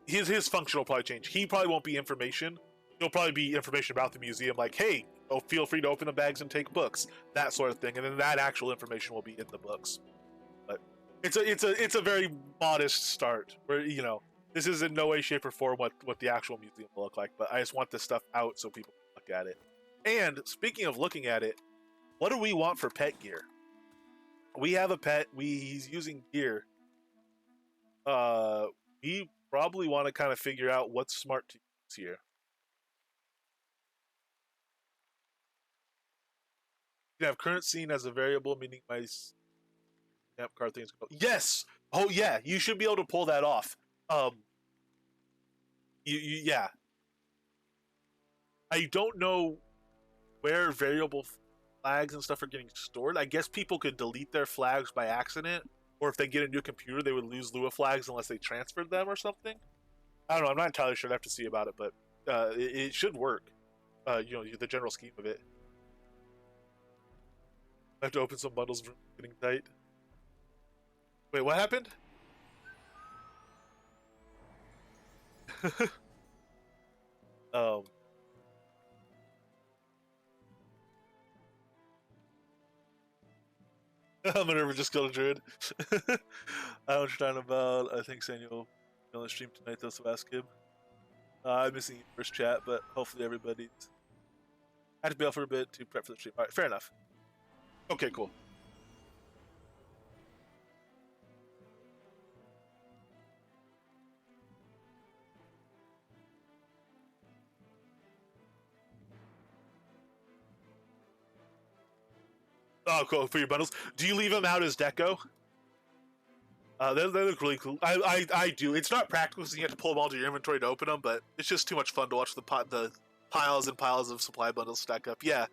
his function will probably change. He probably won't be information. He'll probably be information about the museum, like, hey, oh, feel free to open the bags and take books, that sort of thing, and then that actual information will be in the books. But it's a very modest start. Where this is in no way, shape, or form what the actual museum will look like. But I just want this stuff out so people can look at it. And speaking of looking at it, what do we want for pet gear? We have a pet. He's using gear. We probably want to kind of figure out what's smart to use here. You can have current scene as a variable, meaning my stamp card things. Yes. Oh yeah, you should be able to pull that off. Yeah. I don't know where variable flags and stuff are getting stored. I guess people could delete their flags by accident, or if they get a new computer, they would lose Lua flags unless they transferred them or something. I don't know. I'm not entirely sure. I have to see about it, but it should work. The general scheme of it. I have to open some bundles for getting tight. Wait, what happened? I'm gonna just kill a druid. I don't know what you're talking about. I think Samuel on the stream tonight, though, so ask him. I'm missing first chat, but hopefully everybody's. I had to be out for a bit to prep for the stream. Alright, fair enough. Okay, cool. Oh, cool. For your bundles. Do you leave them out as deco? They look really cool. I do. It's not practical because you have to pull them all to your inventory to open them, but it's just too much fun to watch the piles and piles of supply bundles stack up. Yeah.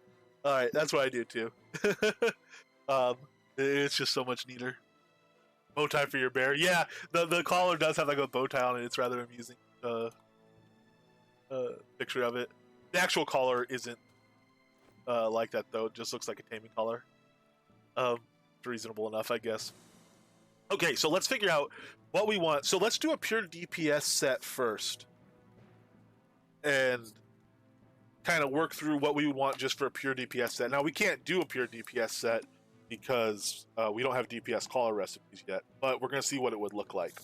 Alright, that's what I do too. It's just so much neater. Bow tie for your bear. Yeah, the collar does have like a bow tie on it. It's rather amusing. Picture of it. The actual collar isn't like that though. It just looks like a taming collar. Reasonable enough, I guess. Okay, so let's figure out what we want. So let's do a pure DPS set first. And kind of work through what we would want just for a pure DPS set. Now, we can't do a pure DPS set because we don't have DPS collar recipes yet. But we're going to see what it would look like.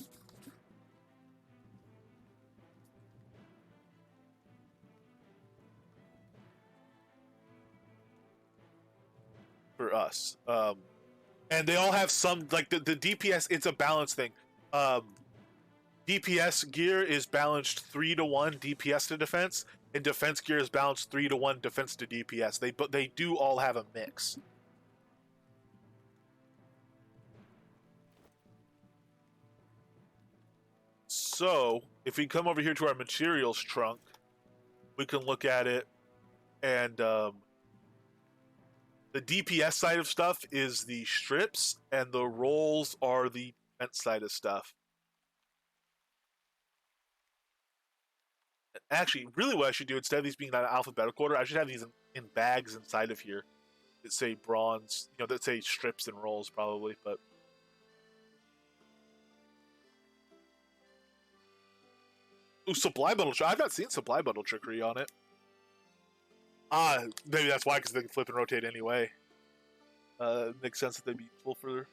For us. And they all have some, like the DPS, it's a balance thing. DPS gear is balanced 3-to-1 DPS to defense, and defense gear is balanced 3-to-1 defense to DPS. But they do all have a mix. So, if we come over here to our materials trunk, we can look at it, and the DPS side of stuff is the strips, and the rolls are the defense side of stuff. Actually, really what I should do, instead of these being in alphabetical order, I should have these in bags inside of here that say bronze, that say strips and rolls probably, but... Ooh, supply bundle. I've not seen supply bundle trickery on it. Maybe that's why, because they can flip and rotate anyway. Makes sense that they'd be useful for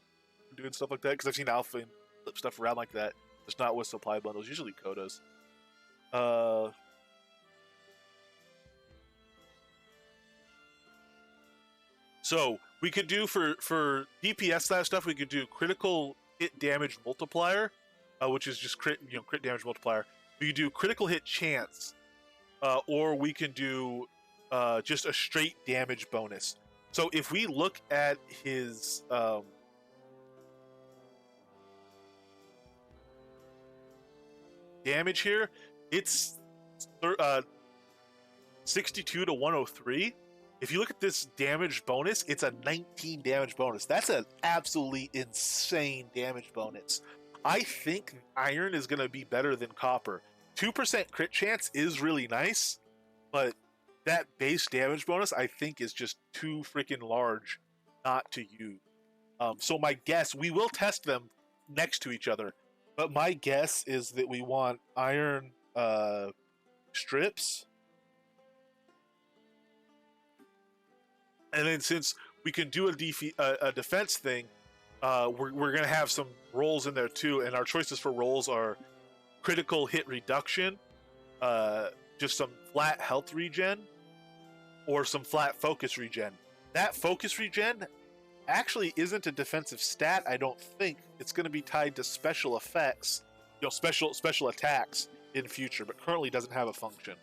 doing stuff like that, because I've seen Alpha and flip stuff around like that. Just not with supply bundles, usually Kodas. So, we could do, for DPS style stuff, we could do critical hit damage multiplier, which is just crit damage multiplier. We could do critical hit chance, or we can do just a straight damage bonus. So if we look at his damage here, it's 62 to 103. If you look at this damage bonus, it's a 19 damage bonus. That's an absolutely insane damage bonus. I think iron is going to be better than copper. 2% crit chance is really nice, but that base damage bonus, I think, is just too freaking large not to use. So my guess, we will test them next to each other. But my guess is that we want iron strips, and then since we can do a defense thing, we're gonna have some rolls in there too. And our choices for rolls are critical hit reduction, just some flat health regen, or some flat focus regen. That focus regen actually isn't a defensive stat, I don't think. It's going to be tied to special effects, special attacks in future, but currently doesn't have a function.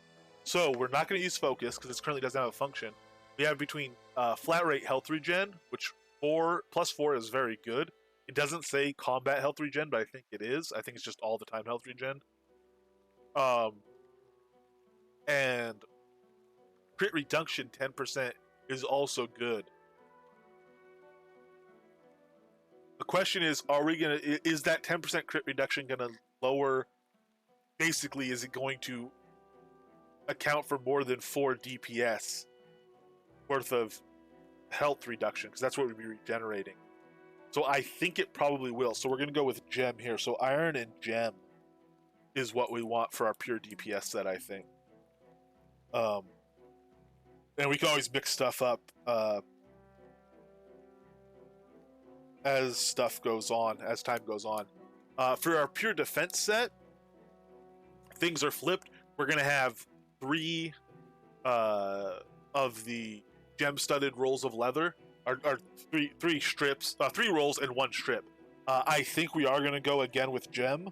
So we're not going to use focus because it currently doesn't have a function. We have between flat rate health regen, which +4 is very good. It doesn't say combat health regen, but I think it is. I think it's just all the time health regen. And crit reduction 10% is also good. The question is that 10% crit reduction gonna lower, basically, is it going to account for more than 4 DPS worth of health reduction? Because that's what we'd be regenerating. So I think it probably will. So we're gonna go with gem here. So iron and gem is what we want for our pure DPS set, I think. And we can always mix stuff up as time goes on. For our pure defense set, things are flipped. We're gonna have 3 of the gem-studded rolls of leather, or three strips, 3 rolls and 1 strip. I think we are gonna go again with gem,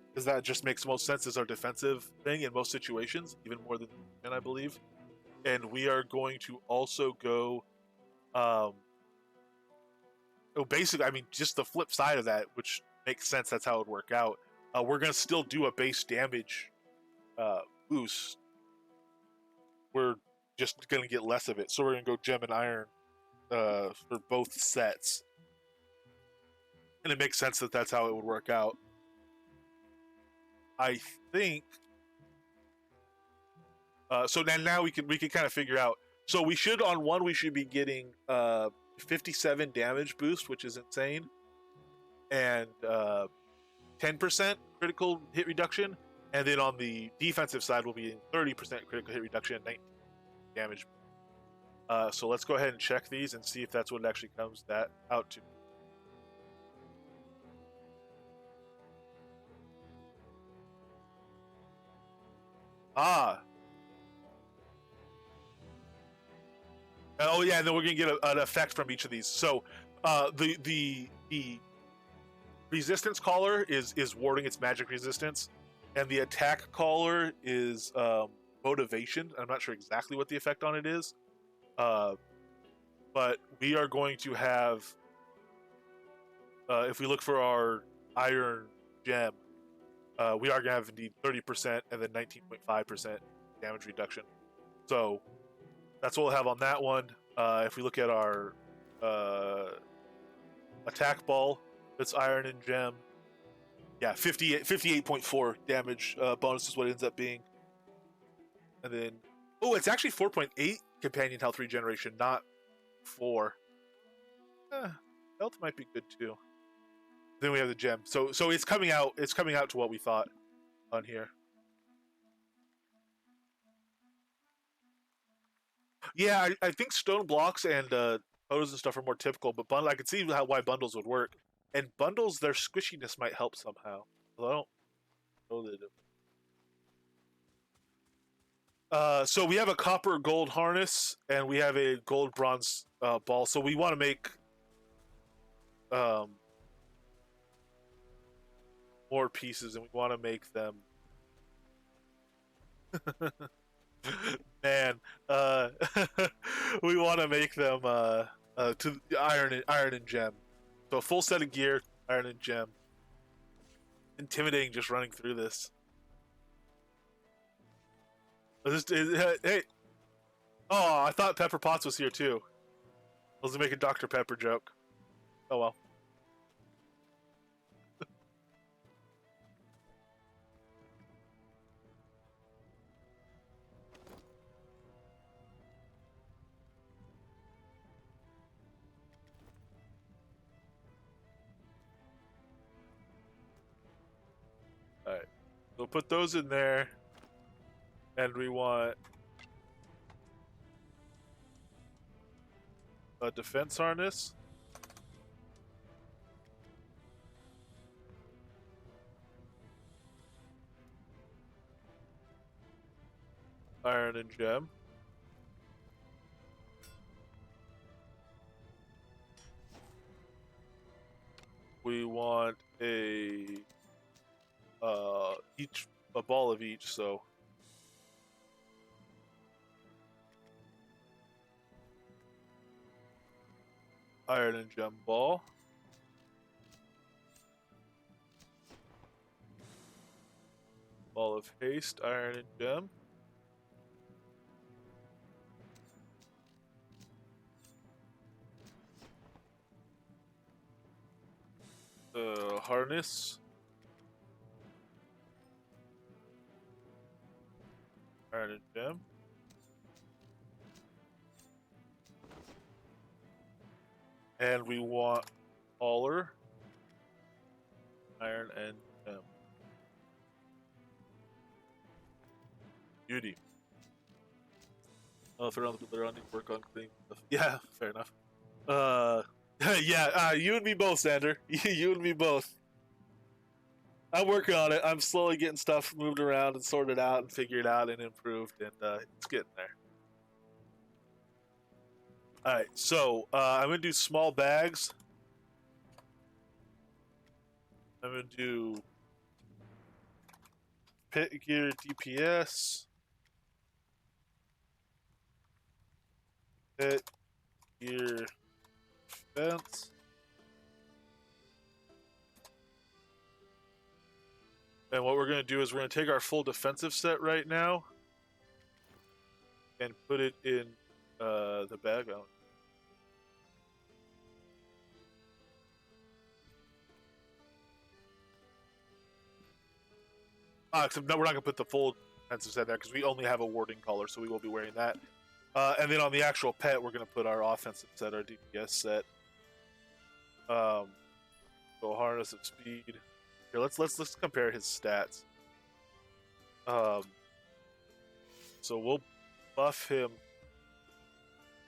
because that just makes most sense as our defensive thing in most situations, even more than I believe. And we are going to also go, basically, I mean, just the flip side of that, which makes sense. That's how it would work out. We're gonna still do a base damage boost. We're just gonna get less of it, so we're gonna go gem and iron for both sets, and it makes sense that that's how it would work out. I think. So now we can kind of figure out. So we should be getting 57 damage boost, which is insane, and 10% critical hit reduction, and then on the defensive side we'll be getting 30% critical hit reduction and 19 damage. So let's go ahead and check these and see if that's what it actually comes out to. Oh yeah, and then we're gonna get an effect from each of these. So the resistance collar is warding its magic resistance, and the attack collar is motivation. I'm not sure exactly what the effect on it is, but we are going to have, if we look for our iron gem, we are going to have indeed 30% and then 19.5% damage reduction. So that's what we'll have on that one. If we look at our attack ball, that's iron and gem. Yeah, 58.4 damage bonus is what it ends up being. And then, it's actually 4.8 companion health regeneration, not 4. Health might be good too. Then we have the gem. So it's coming out. It's coming out to what we thought on here. Yeah, I think stone blocks and photos and stuff are more typical, but I could see why bundles would work. And bundles, their squishiness might help somehow. Although I don't know that it... So we have a copper gold harness, and we have a gold bronze ball. So we want to make more pieces, and we want to make them. Man, we want to make them to iron and gem. So a full set of gear, iron and gem. Intimidating just running through this. Hey, oh, I thought Pepper Potts was here too. I was making Dr. Pepper joke. Oh well. All right. So put those in there, and we want a defense harness. Iron and gem. We want a ball of each, so iron and gem ball. Ball of haste, iron and gem. Harness. Iron and gem. And we want hauler. Iron and gem. Beauty. Oh, if they're on the later on, need to work on cleaning stuff. Yeah, fair enough. Yeah, you and me both, Sander. You and me both. I'm working on it. I'm slowly getting stuff moved around and sorted out and figured out and improved, and it's getting there. All right, so I'm gonna do small bags. I'm gonna do pit gear DPS, pit gear defense. And what we're going to do is we're going to take our full defensive set right now and put it in the bag. Except no, we're not going to put the full defensive set there because we only have a warding collar, so we will be wearing that. And then on the actual pet, we're going to put our offensive set, our DPS set. So harness of speed. Here, let's compare his stats. So we'll buff him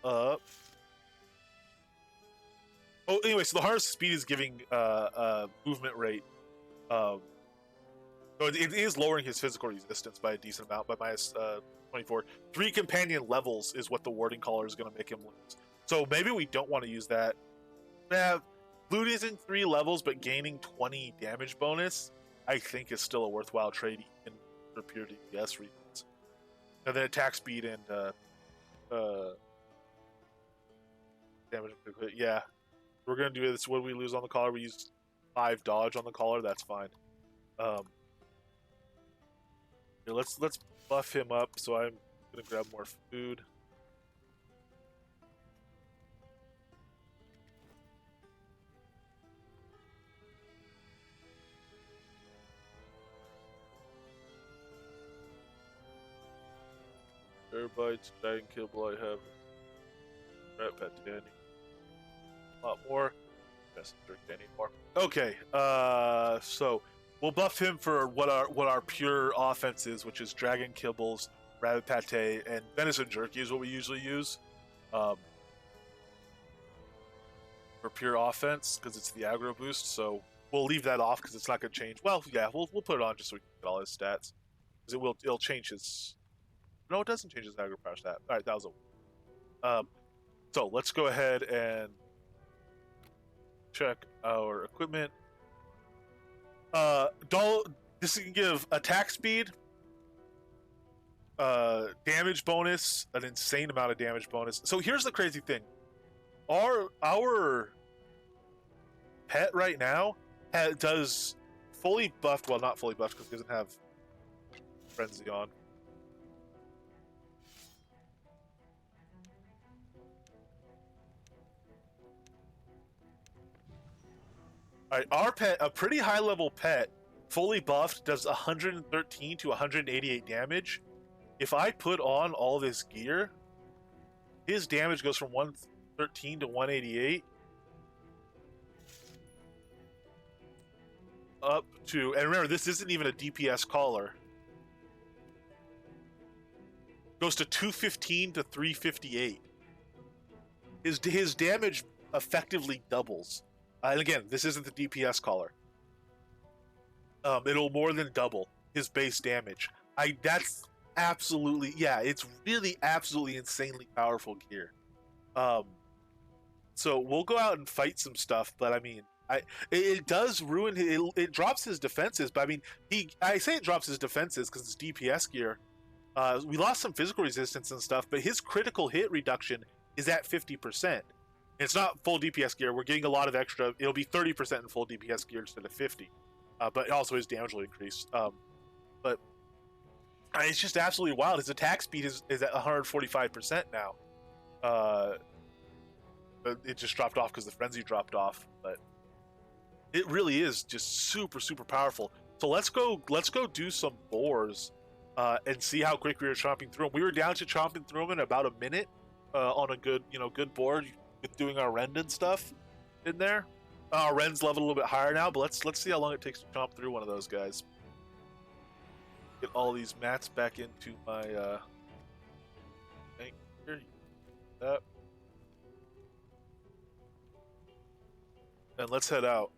up. Oh, anyway, so the harness of speed is giving movement rate. So it is lowering his physical resistance by a decent amount, by minus 24. 3 companion levels is what the warding collar is going to make him lose. So maybe we don't want to use that. Yeah, losing 3 levels but gaining 20 damage bonus, I think is still a worthwhile trade even for pure DPS reasons. And then attack speed and damage. Yeah, we're gonna do this. What do we lose on the collar? We use 5 dodge on the collar. That's fine. Here, let's buff him up. So I'm gonna grab more food. Airbites, Dragon Kibble, I have Rat Patani. A lot more. Messenger Danny more. Okay, so we'll buff him for what our pure offense is, which is Dragon Kibbles, Rabbit Pate, and Venison Jerky is what we usually use. For pure offense, because it's the aggro boost, so we'll leave that off because it's not going to change. Well, yeah, we'll put it on just so we can get all his stats. Because it'll change his... No, it doesn't change his aggro power stat. Alright, that was a... So, let's go ahead and check our equipment. This can give attack speed, damage bonus, an insane amount of damage bonus. So here's the crazy thing. Our pet right now does fully buffed, well, not fully buffed because he doesn't have Frenzy on. Alright, our pet, a pretty high level pet, fully buffed, does 113 to 188 damage. If I put on all this gear, his damage goes from 113 to 188. up to, and remember, this isn't even a DPS caller. Goes to 215 to 358. His damage effectively doubles. And again, this isn't the DPS caller. It'll more than double his base damage. That's absolutely, yeah, it's really absolutely insanely powerful gear. So we'll go out and fight some stuff, but I mean, it does ruin it drops his defenses, but I mean, I say it drops his defenses because it's DPS gear. We lost some physical resistance and stuff, but his critical hit reduction is at 50%. It's not full DPS gear. We're getting a lot of extra. It'll be 30% in full DPS gear instead of 50. But also his damage will increase. But it's just absolutely wild. His attack speed is at 145% now. But it just dropped off because the frenzy dropped off. But it really is just super, super powerful. So let's go do some boars and see how quick we were chomping through them. We were down to chomping through them in about a minute on a good board with doing our rend and stuff in there. Our rend's level a little bit higher now, but let's see how long it takes to chomp through one of those guys. Get all these mats back into my thing here. That. And let's head out.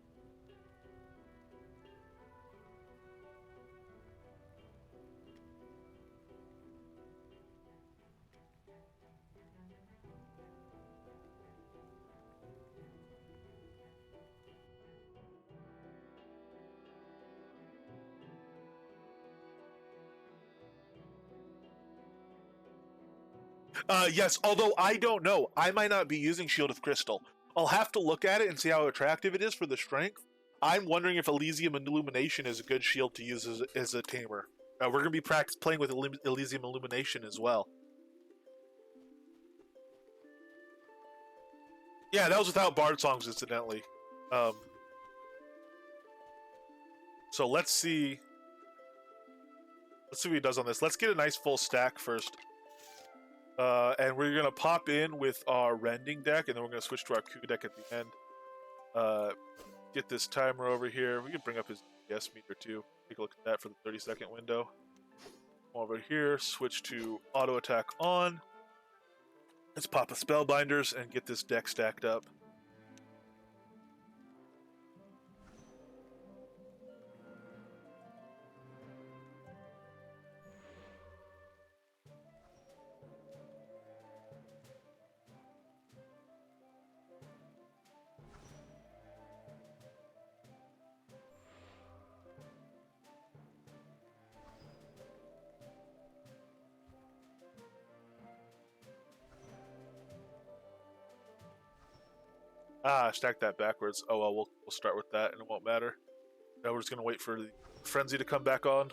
Yes, although I don't know. I might not be using Shield of Crystal. I'll have to look at it and see how attractive it is for the strength. I'm wondering if Elysium Illumination is a good shield to use as a tamer. We're going to be playing with Elysium Illumination as well. Yeah, that was without Bard Songs, incidentally. So let's see. Let's see what he does on this. Let's get a nice full stack first. And we're going to pop in with our rending deck, and then we're going to switch to our coup deck at the end. Get this timer over here. We can bring up his DPS meter too. Take a look at that for the 30-second window. Come over here, switch to auto attack on. Let's pop a Spellbinders and get this deck stacked up. Stack that backwards. Oh well, we'll start with that and it won't matter. Now we're just gonna wait for the frenzy to come back on.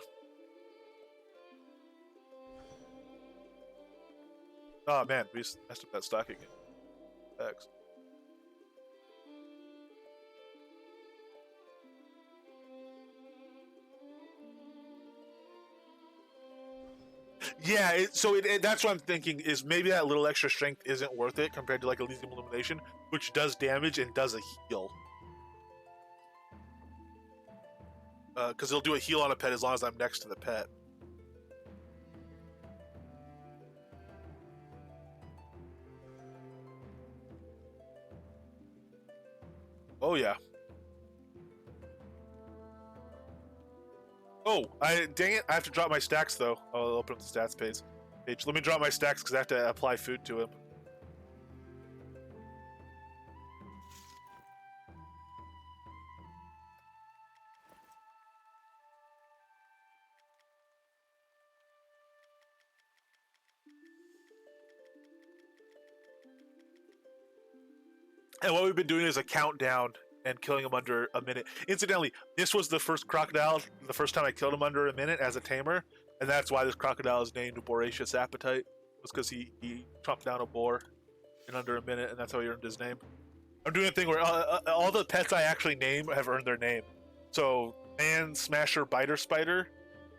Oh man, we just messed up that stack again. X. Yeah, that's what I'm thinking is maybe that little extra strength isn't worth it compared to like Elysium Illumination, which does damage and does a heal. Because it'll do a heal on a pet as long as I'm next to the pet. Oh yeah. Oh, dang it! I have to drop my stacks though. I'll open up the stats page. Let me drop my stacks because I have to apply food to him. And what we've been doing is a countdown and killing him under a minute. Incidentally, this was the first crocodile, the first time I killed him under a minute as a tamer, and that's why this crocodile is named Voracious Appetite. Was because he chomped down a boar in under a minute, and that's how he earned his name. I'm doing a thing where all the pets I actually name have earned their name. So, Man Smasher Biter Spider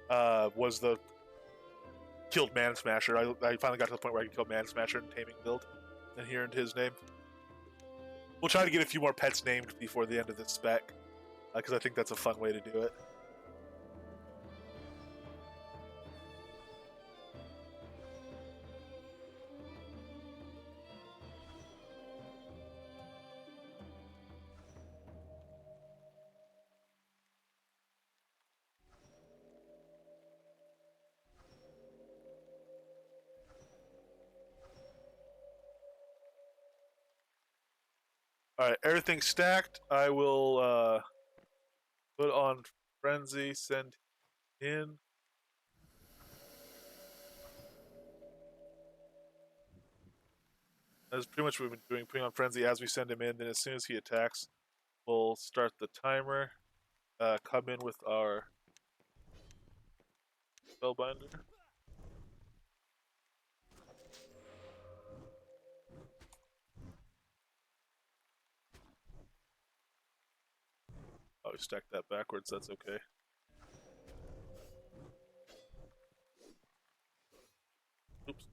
was the killed Man Smasher. I finally got to the point where I could kill Man Smasher in Taming build, and he earned his name. We'll try to get a few more pets named before the end of this spec. because I think that's a fun way to do it. All right, everything's stacked. I will put on frenzy, send in. That's pretty much what we've been doing, putting on frenzy as we send him in. Then as soon as he attacks, we'll start the timer. Come in with our spellbinder. Oh, we stacked that backwards. That's okay. Oops.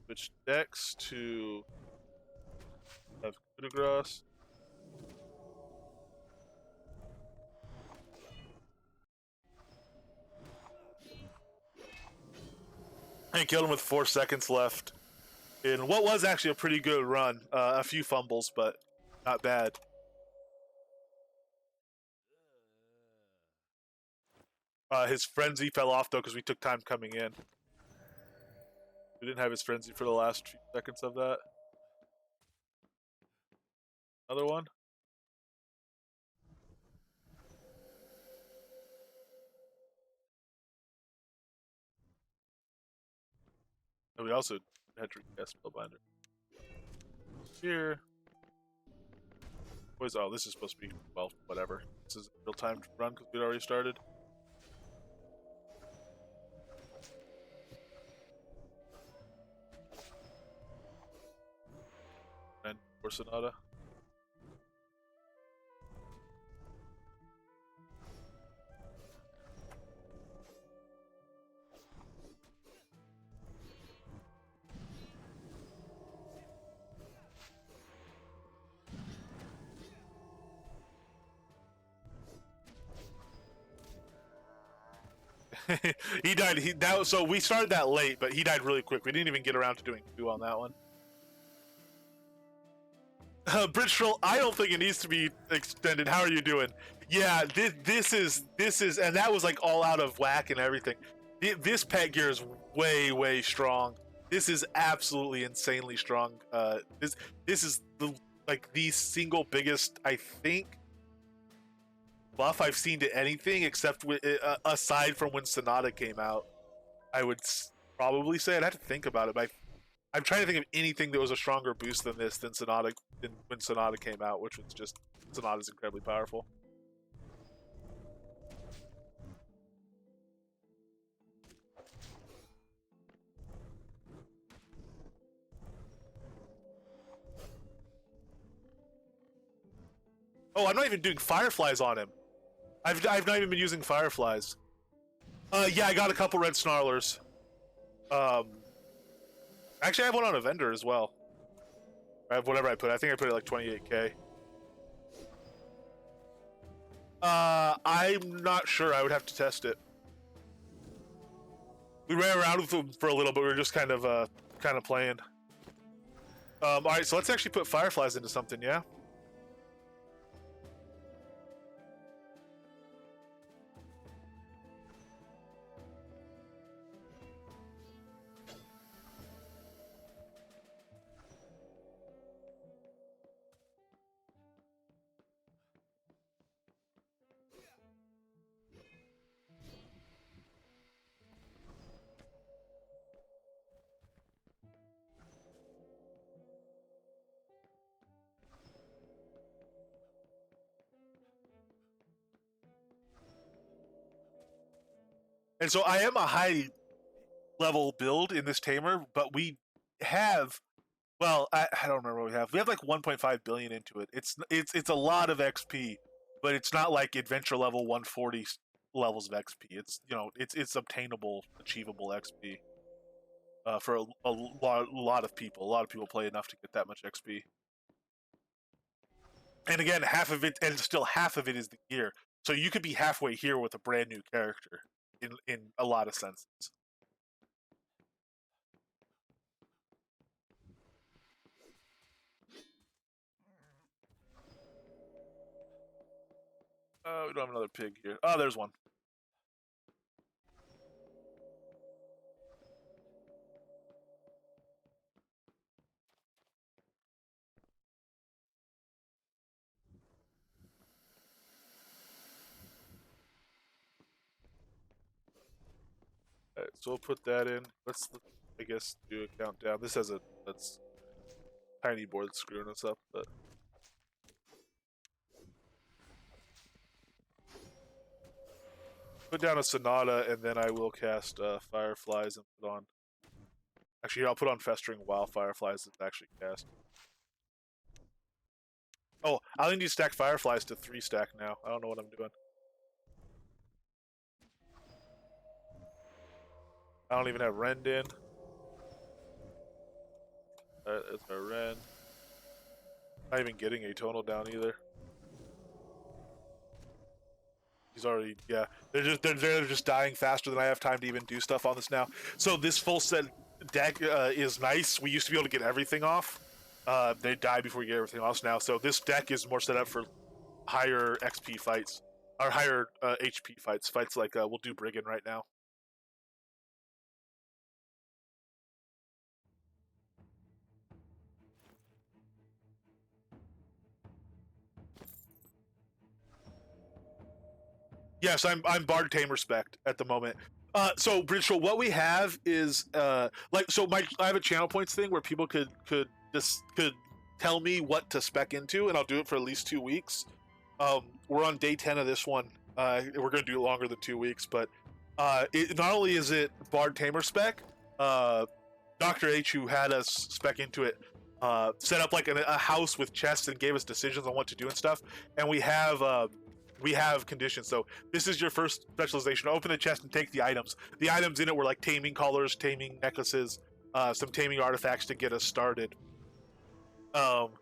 Switch decks to have coup de grace. And killed him with 4 seconds left in what was actually a pretty good run. A few fumbles, but not bad. His frenzy fell off though because we took time coming in. We didn't have his frenzy for the last few seconds of that. Another one. And we also had to recast Spellbinder. Here. Oh, this is supposed to be, well, whatever. This is a real time run because we'd already started. And for Sonata. He died. So we started that late, but he died really quick. We didn't even get around to doing 2 on that one. Bridge Troll, I don't think it needs to be extended. How are you doing? Yeah, this is, and that was like all out of whack and everything. This pet gear is way strong. This is absolutely insanely strong. This is the single biggest, I think, buff I've seen to anything except aside from when Sonata came out. I would probably say, I'd have to think about it, but I'm trying to think of anything that was a stronger boost than this than when Sonata came out, which was just, Sonata's incredibly powerful. Oh, I'm not even doing fireflies on him. I've not even been using fireflies. Yeah, I got a couple red snarlers. Actually, I have one on a vendor as well. I have whatever I put. I think I put it like 28k. I'm not sure. I would have to test it. We ran around with them for a little, but we were just kind of playing. All right, so let's actually put fireflies into something, yeah. And so I am a high level build in this tamer, but we have, well, I don't remember what we have. We have like 1.5 billion into it. It's a lot of XP, but it's not like adventure level 140 levels of XP. It's, you know, it's obtainable, achievable XP for a lot of people. A lot of people play enough to get that much XP. And again, half of it, and still half of it is the gear. So you could be halfway here with a brand new character in a lot of senses. We don't have another pig here. Oh, there's one. Alright, so we'll put that in. Let's, I guess, do a countdown. This has a that's tiny board screwing us up, but put down a Sonata, and then I will cast Fireflies and put on. Actually, I'll put on Festering while Fireflies is actually cast. Oh, I only need to stack Fireflies to 3 stack now. I don't know what I'm doing. I don't even have Rend in. That's our Rend. Not even getting Atonal down either. He's already, yeah. They're just dying faster than I have time to even do stuff on this now. So this full set deck is nice. We used to be able to get everything off. They die before we get everything else now. So this deck is more set up for higher XP fights, or higher HP fights. Fights like we'll do Brigand right now. Yes, I'm Bard Tamer Spect at the moment. So Bridgel, what we have is like, so I have a channel points thing where people could tell me what to spec into, and I'll do it for at least 2 weeks. We're on day 10 of this one. We're gonna do it longer than 2 weeks, but not only is it Bard Tamer spec, Dr. H, who had us spec into it, set up like a house with chests and gave us decisions on what to do and stuff, and we have conditions. So this is your first specialization. Open the chest and take the items. The items in it were like taming collars, taming necklaces, some taming artifacts to get us started. Um,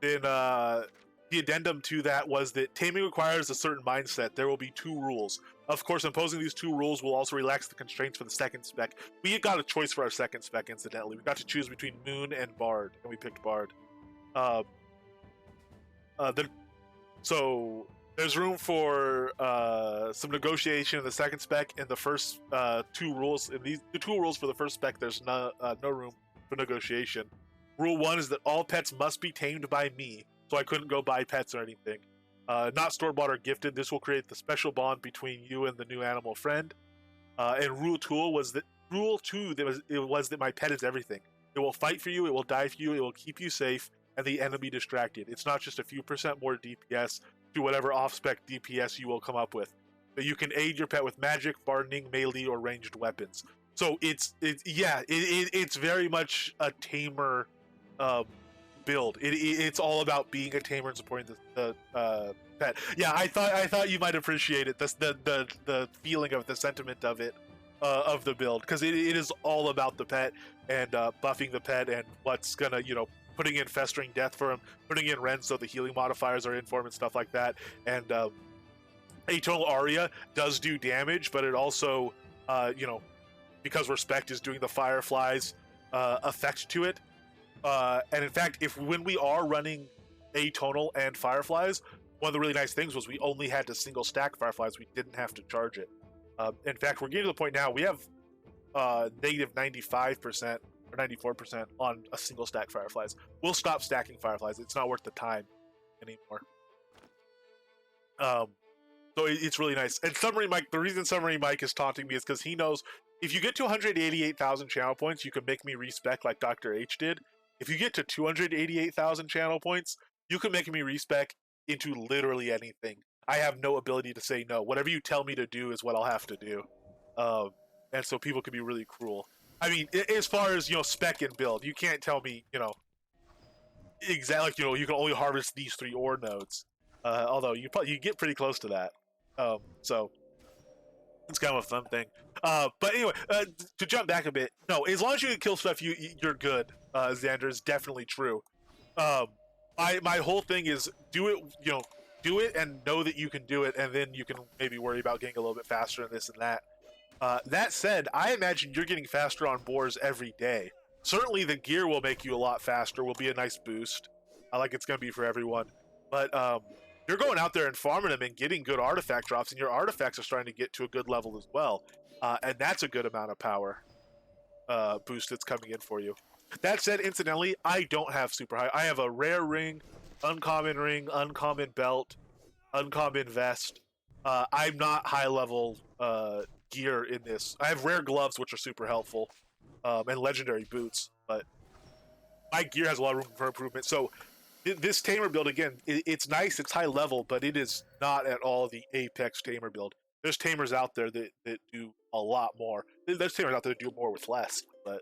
then the addendum to that was that taming requires a certain mindset. There will be 2 rules. Of course, imposing these 2 rules will also relax the constraints for the second spec. We got a choice for our second spec, incidentally. We got to choose between Moon and Bard, and we picked Bard. Then So there's room for some negotiation in the second spec. In the first 2 rules, in the 2 rules for the first spec, there's no room for negotiation. Rule 1 is that all pets must be tamed by me, so I couldn't go buy pets or anything. Not store-bought or gifted. This will create the special bond between you and the new animal friend. And rule 2 was that my pet is everything. It will fight for you. It will die for you. It will keep you safe and the enemy distracted. It's not just a few percent more DPS to whatever off-spec DPS you will come up with. But you can aid your pet with magic, bardening, melee, or ranged weapons. So it's very much a tamer build. It's all about being a tamer and supporting the pet. Yeah, I thought you might appreciate it. The feeling of the sentiment of it, of the build, because it is all about the pet and buffing the pet and what's gonna, putting in Festering Death for him, putting in Rend so the healing modifiers are in for him and stuff like that. And Atonal Aria does do damage, but it also, because Respect is doing the Fireflies effect to it. And in fact, when we are running Atonal and Fireflies, one of the really nice things was we only had to single stack Fireflies. We didn't have to charge it. In fact, we're getting to the point now, we have negative 95% or 94% on a single stack Fireflies. We'll stop stacking Fireflies. It's not worth the time anymore. So it's really nice. And Submarine Mike, the reason Submarine Mike is taunting me is because he knows if you get to 188,000 channel points, you can make me respec like Dr. H did. If you get to 288,000 channel points, you can make me respec into literally anything. I have no ability to say no. Whatever you tell me to do is what I'll have to do. and so people can be really cruel. I mean, as far as spec and build, you can't tell me exactly you can only harvest these 3 ore nodes. Although you get pretty close to that. So it's kind of a fun thing. But anyway, to jump back a bit, no, as long as you can kill stuff, you're good. Xander is definitely true. Um, my whole thing is do it, do it and know that you can do it, and then you can maybe worry about getting a little bit faster and this and that. That said, I imagine you're getting faster on boars every day. Certainly, the gear will make you a lot faster. Will be a nice boost. I like it's going to be for everyone. But you're going out there and farming them and getting good artifact drops, and your artifacts are starting to get to a good level as well. And that's a good amount of power boost that's coming in for you. That said, incidentally, I don't have super high. I have a rare ring, uncommon belt, uncommon vest. I'm not high level gear in this. I have rare gloves, which are super helpful, and legendary boots, but my gear has a lot of room for improvement. So this tamer build, again, it's nice, it's high level, but it is not at all the apex tamer build. There's tamers out there that do a lot more. There's tamers out there that do more with less, but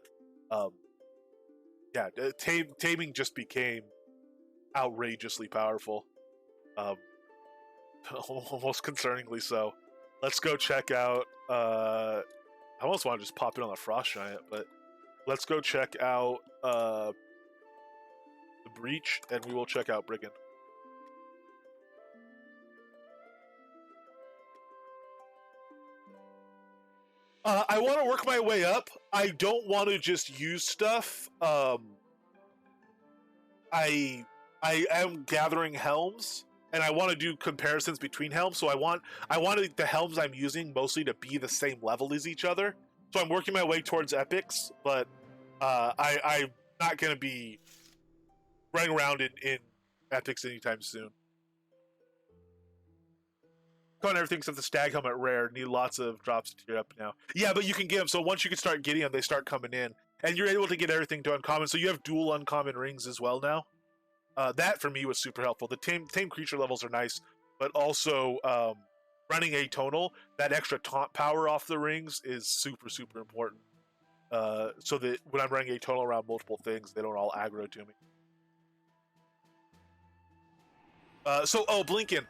yeah, taming just became outrageously powerful. Almost concerningly so. Let's go check out. I almost want to just pop in on the frost giant, but let's go check out the breach, and we will check out brigand. I want to work my way up. I don't want to just use stuff. I am gathering helms, and I want to do comparisons between helms. So I want the helms I'm using mostly to be the same level as each other. So I'm working my way towards epics, but I'm not going to be running around in epics anytime soon. On everything except the stag helmet rare. Need lots of drops to tier up now. Yeah, but you can get them. So once you can start getting them, they start coming in, and you're able to get everything to uncommon. So you have dual uncommon rings as well now. That for me was super helpful. The tame creature levels are nice, but also running atonal, that extra taunt power off the rings is super important. So that when I'm running atonal around multiple things, they don't all aggro to me. Blinken,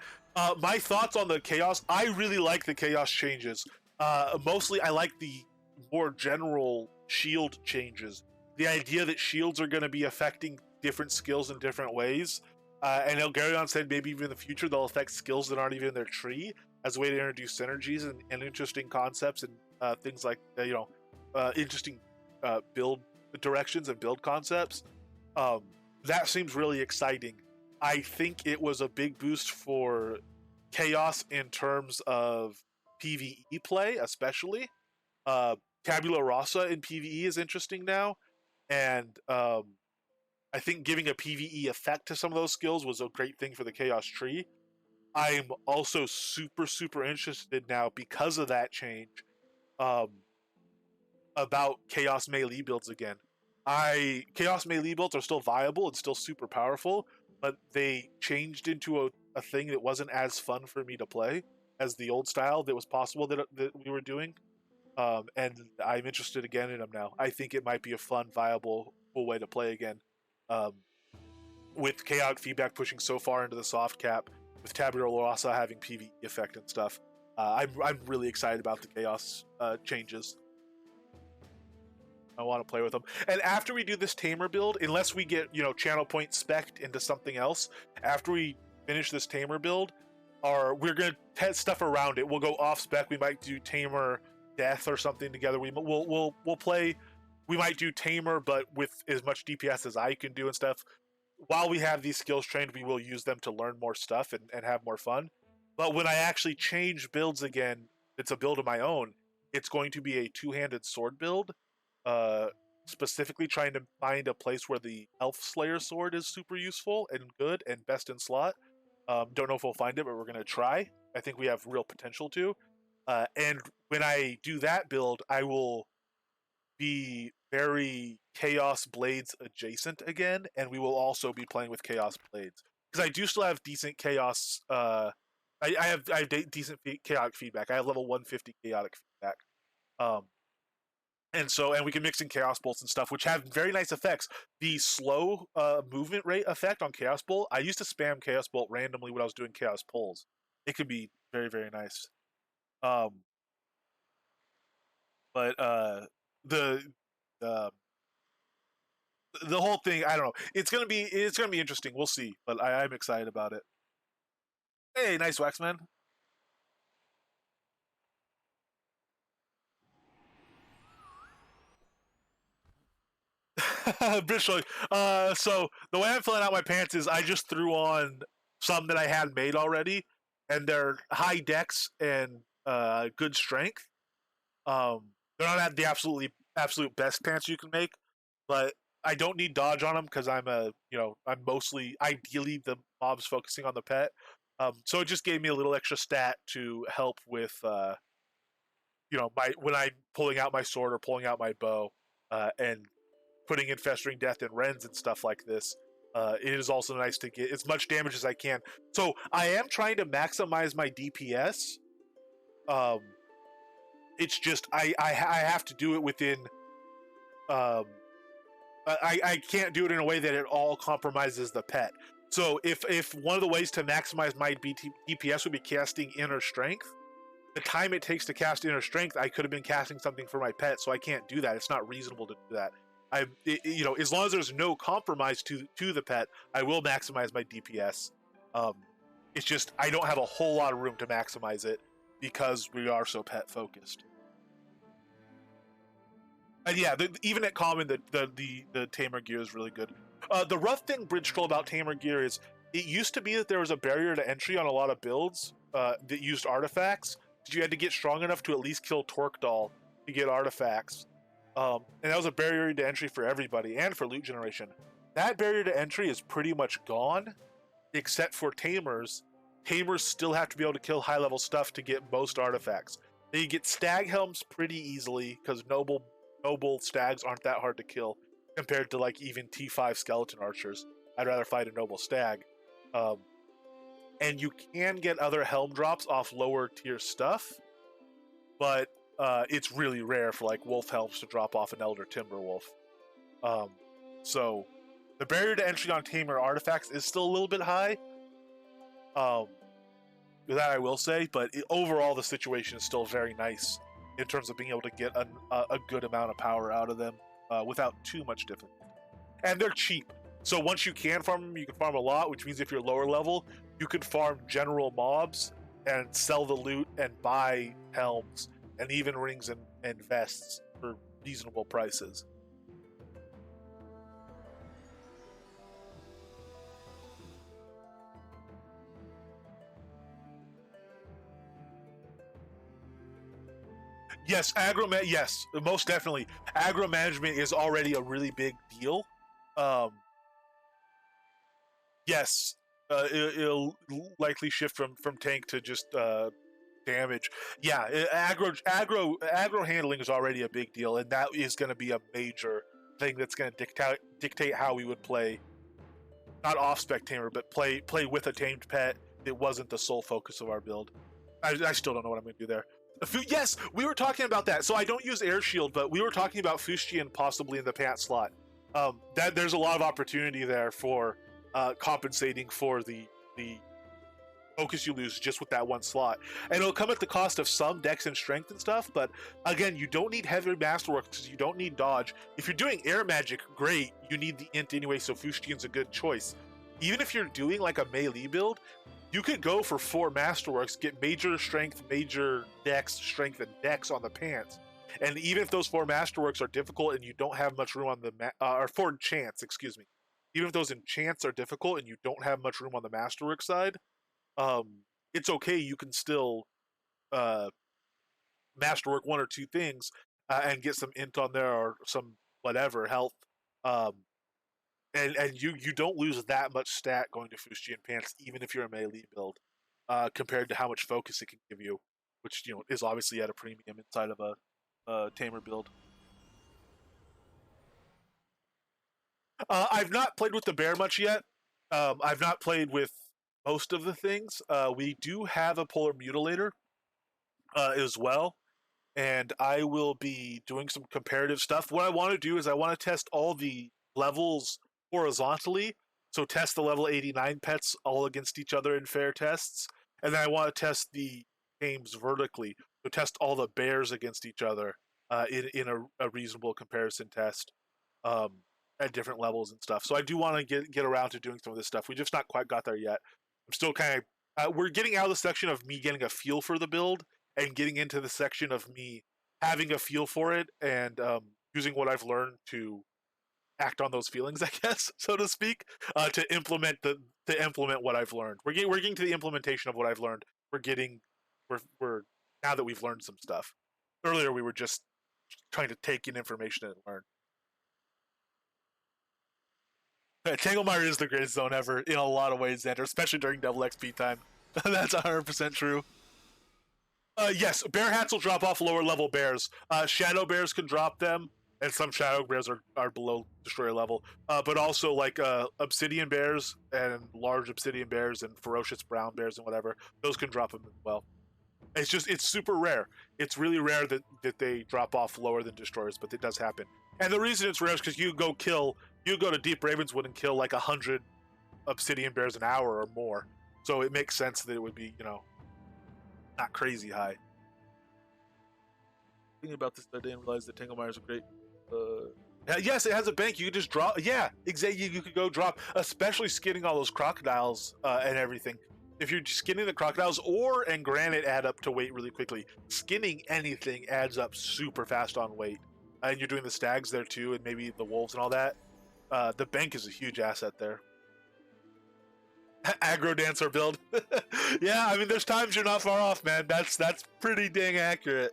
my thoughts on the chaos. I really like the chaos changes. Mostly, I like the more general shield changes. The idea that shields are going to be affecting different skills in different ways. And Elgarion said maybe even in the future they'll affect skills that aren't even in their tree as a way to introduce synergies and interesting concepts and things like interesting build directions and build concepts. That seems really exciting. I think it was a big boost for chaos in terms of PvE play, especially. Tabula Rasa in PvE is interesting now, and I think giving a PvE effect to some of those skills was a great thing for the Chaos Tree. I'm also super interested now because of that change about Chaos melee builds again. Chaos melee builds are still viable and still super powerful, but they changed into a thing that wasn't as fun for me to play as the old style that was possible that we were doing. And I'm interested again in them now. I think it might be a fun, viable, cool way to play again. With chaotic feedback pushing so far into the soft cap, with Tabula Rasa having PvE effect and stuff, I'm really excited about the chaos changes. I want to play with them. And after we do this tamer build, unless we get channel point spec'd into something else, after we finish this tamer build, we're gonna test stuff around it. We'll go off spec. We might do tamer death or something together. We'll play. We might do tamer, but with as much DPS as I can do and stuff. While we have these skills trained, we will use them to learn more stuff and have more fun. But when I actually change builds again, it's a build of my own. It's going to be a two-handed sword build. Specifically trying to find a place where the Elf Slayer sword is super useful and good and best in slot. Don't know if we'll find it, but we're going to try. I think we have real potential to. And when I do that build, I will be very Chaos Blades adjacent again, and we will also be playing with Chaos Blades. Because I do still have decent Chaos... I have decent chaotic feedback. I have level 150 chaotic feedback. and we can mix in chaos bolts and stuff, which have very nice effects. The slow movement rate effect on chaos bolt, I used to spam chaos bolt randomly when I was doing chaos pulls. It could be very, very nice. Um, but the uh, the whole thing, I don't know. It's gonna be interesting. We'll see, but I'm excited about it. Hey, nice wax man. Bristol. So the way I'm filling out my pants is I just threw on some that I had made already, and they're high dex and good strength. They're not the absolute best pants you can make, but I don't need dodge on them because I'm mostly ideally the mobs focusing on the pet. So it just gave me a little extra stat to help with my when I'm pulling out my sword or pulling out my bow, and putting in festering death and rends and stuff like this. It is also nice to get as much damage as I can. So I am trying to maximize my DPS. Um, it's just I have to do it within. Um, I can't do it in a way that it all compromises the pet. So if one of the ways to maximize my DPS would be casting inner strength, the time it takes to cast inner strength, I could have been casting something for my pet, so I can't do that. It's not reasonable to do that. As long as there's no compromise to the pet, I will maximize my DPS. Um, it's just I don't have a whole lot of room to maximize it because we are so pet focused. And yeah, even at common, the tamer gear is really good. The rough thing, Bridge Troll, about tamer gear is it used to be that there was a barrier to entry on a lot of builds that used artifacts. You had to get strong enough to at least kill Torque Doll to get artifacts. And that was a barrier to entry for everybody and for loot generation. That barrier to entry is pretty much gone, except for tamers. Tamers still have to be able to kill high level stuff to get most artifacts. They get stag helms pretty easily because noble stags aren't that hard to kill compared to like even T5 skeleton archers. I'd rather fight a noble stag. Um, and you can get other helm drops off lower tier stuff, but it's really rare for like wolf helms to drop off an elder timberwolf. Um, so the barrier to entry on tamer artifacts is still a little bit high. Um, that I will say, but overall the situation is still very nice in terms of being able to get a good amount of power out of them without too much difficulty. And they're cheap. So once you can farm them, you can farm a lot, which means if you're lower level, you can farm general mobs and sell the loot and buy helms and even rings and vests for reasonable prices. Yes, yes, most definitely. Aggro management is already a really big deal. Um, yes, it'll likely shift from tank to just damage. Yeah, aggro handling is already a big deal, and that is going to be a major thing that's going to dictate how we would play. Not off spec tamer, but play with a tamed pet. It wasn't the sole focus of our build. I still don't know what I'm going to do there. Yes, we were talking about that. So I don't use air shield, but we were talking about Fustian possibly in the pant slot. That there's a lot of opportunity there for compensating for the focus you lose just with that one slot, and it'll come at the cost of some dex and strength and stuff. But again, you don't need heavy masterwork because you don't need dodge. If you're doing air magic, great. You need the int anyway, so Fustian's a good choice. Even if you're doing like a melee build, you could go for 4 masterworks, get major strength, major dex, strength, and dex on the pants. And even if those 4 masterworks are difficult and you don't have much room on the or 4 enchants, excuse me. Even if those enchants are difficult and you don't have much room on the masterwork side, um, it's okay. You can still uh, masterwork 1 or 2 things and get some int on there or some whatever health. Um, and you don't lose that much stat going to Fustian Pants, even if you're a melee build, compared to how much focus it can give you, which is obviously at a premium inside of a tamer build. I've not played with the bear much yet. I've not played with most of the things. We do have a polar mutilator as well, and I will be doing some comparative stuff. What I want to do is I want to test all the levels horizontally. So test the level 89 pets all against each other in fair tests, and then I want to test the games vertically. So test all the bears against each other in a reasonable comparison test um, at different levels and stuff. So I do want to get around to doing some of this stuff. We just not quite got there yet. I'm still kind of we're getting out of the section of me getting a feel for the build and getting into the section of me having a feel for it and using what I've learned to act on those feelings, I guess, so to speak, to implement what I've learned. We're getting to the implementation of what I've learned. We're now that we've learned some stuff. Earlier we were just trying to take in information and learn. Tanglemire is the greatest zone ever in a lot of ways, Xander, especially during double XP time. That's 100% true. Yes, bear hats will drop off lower level bears. Shadow bears can drop them, and some shadow bears are below destroyer level. But also like obsidian bears and large obsidian bears and ferocious brown bears and whatever, those can drop them as well. It's super rare. It's really rare that they drop off lower than destroyers, but it does happen. And the reason it's rare is because you go to Deep Ravenswood and kill like 100 obsidian bears an hour or more. So it makes sense that it would be, not crazy high. Thinking about this, I didn't realize that Tanglemire is a great. Yes, it has a bank. You could just drop. Yeah, exactly. You could go drop, especially skinning all those crocodiles and everything. If you're skinning the crocodiles and granite add up to weight really quickly. Skinning anything adds up super fast on weight. And you're doing the stags there too, and maybe the wolves and all that. The bank is a huge asset there. Aggro dancer build. Yeah, I mean, there's times you're not far off, man. That's pretty dang accurate.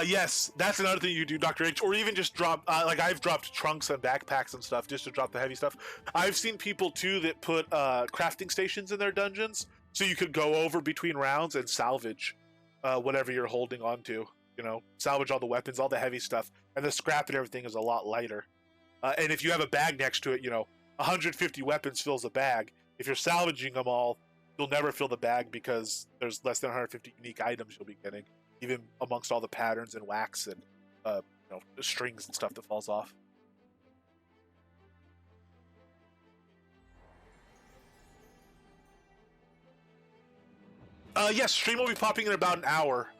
Yes, that's another thing you do, Dr. H, or even just drop, like I've dropped trunks and backpacks and stuff just to drop the heavy stuff. I've seen people too that put crafting stations in their dungeons, so you could go over between rounds and salvage whatever you're holding on to. Salvage all the weapons, all the heavy stuff, and the scrap and everything is a lot lighter. And if you have a bag next to it, 150 weapons fills a bag. If you're salvaging them all, you'll never fill the bag because there's less than 150 unique items you'll be getting, even amongst all the patterns and wax and strings and stuff that falls off. Yes, stream will be popping in about an hour,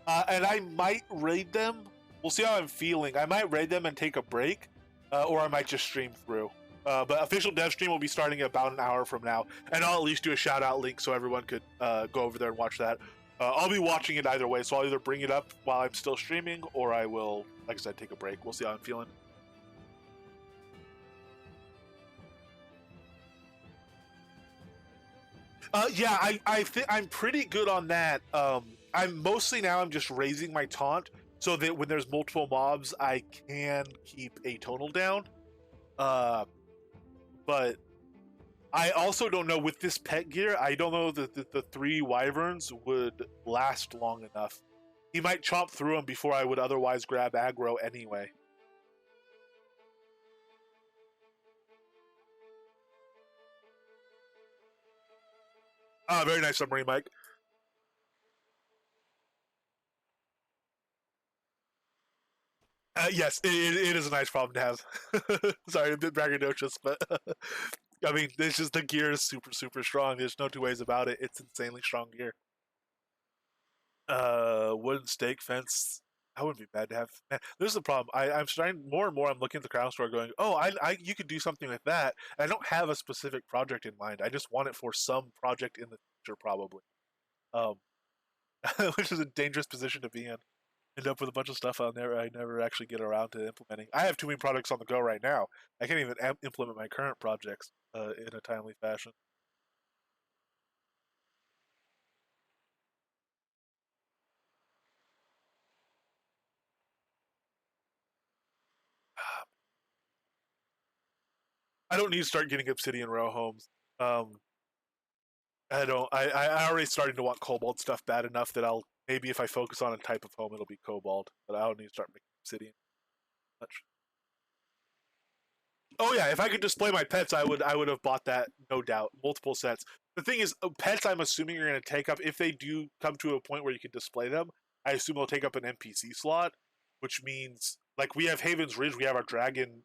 and I might raid them. We'll see how I'm feeling. I might raid them and take a break, or I might just stream through. But official dev stream will be starting about an hour from now, and I'll at least do a shout out link so everyone could go over there and watch that. I'll be watching it either way, so I'll either bring it up while I'm still streaming, or I will, like I said, take a break. We'll see how I'm feeling. Yeah, I think I'm pretty good on that. I'm just raising my taunt so that when there's multiple mobs, I can keep a tonal down. But I also don't know with this pet gear. I don't know that the 3 wyverns would last long enough. He might chomp through them before I would otherwise grab aggro anyway. Very nice summary, Mike. Yes, it is a nice problem to have. Sorry, a bit braggadocious, but I mean, it's just the gear is super, super strong. There's no two ways about it. It's insanely strong gear. Wooden stake fence. That wouldn't be bad to have. Man, this is the problem. I'm starting more and more. I'm looking at the crown store, going, "Oh, you could do something with that." And I don't have a specific project in mind. I just want it for some project in the future, probably. Um, which is a dangerous position to be in. End up with a bunch of stuff on there I never actually get around to implementing. I have too many projects on the go right now. I can't even implement my current projects in a timely fashion. I don't need to start getting obsidian row homes. Um, I don't. I already starting to want cobalt stuff bad enough that I'll maybe if I focus on a type of home, it'll be cobalt. But I don't need to start making obsidian much. Oh yeah, if I could display my pets, I would have bought that, no doubt. Multiple sets. The thing is, pets I'm assuming you're going to take up, if they do come to a point where you can display them, I assume they'll take up an NPC slot, which means like we have Haven's Ridge, we have our dragon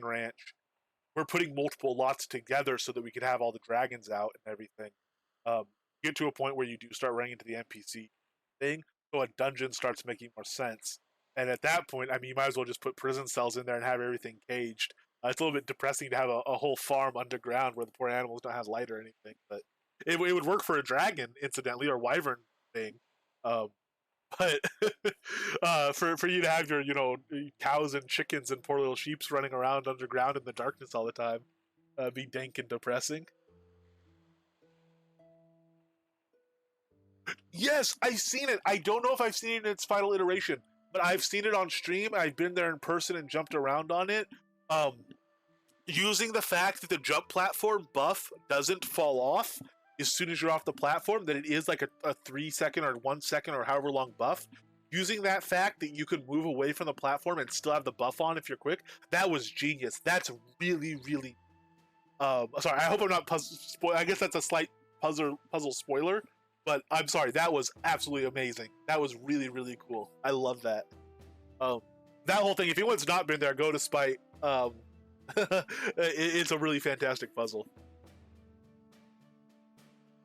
ranch. We're putting multiple lots together so that we can have all the dragons out and everything. Um, get to a point where you do start running into the NPC thing, so a dungeon starts making more sense. And at that point, I mean, you might as well just put prison cells in there and have everything caged. It's a little bit depressing to have a whole farm underground where the poor animals don't have light or anything, but it would work for a dragon, incidentally, or wyvern thing. Um, but for you to have your cows and chickens and poor little sheeps running around underground in the darkness all the time, be dank and depressing. Yes, I've seen it. I don't know if I've seen it in its final iteration, but I've seen it on stream. I've been there in person and jumped around on it. Um, Using the fact that the jump platform buff doesn't fall off as soon as you're off the platform, that it is like a 3 second or 1 second or however long buff. Using that fact that you can move away from the platform and still have the buff on if you're quick, that was genius. That's really, really. Sorry, I hope I'm not I guess that's a slight puzzle spoiler, but I'm sorry. That was absolutely amazing. That was really, really cool. I love that. That whole thing. If anyone's not been there, go to Spite. It's a really fantastic puzzle.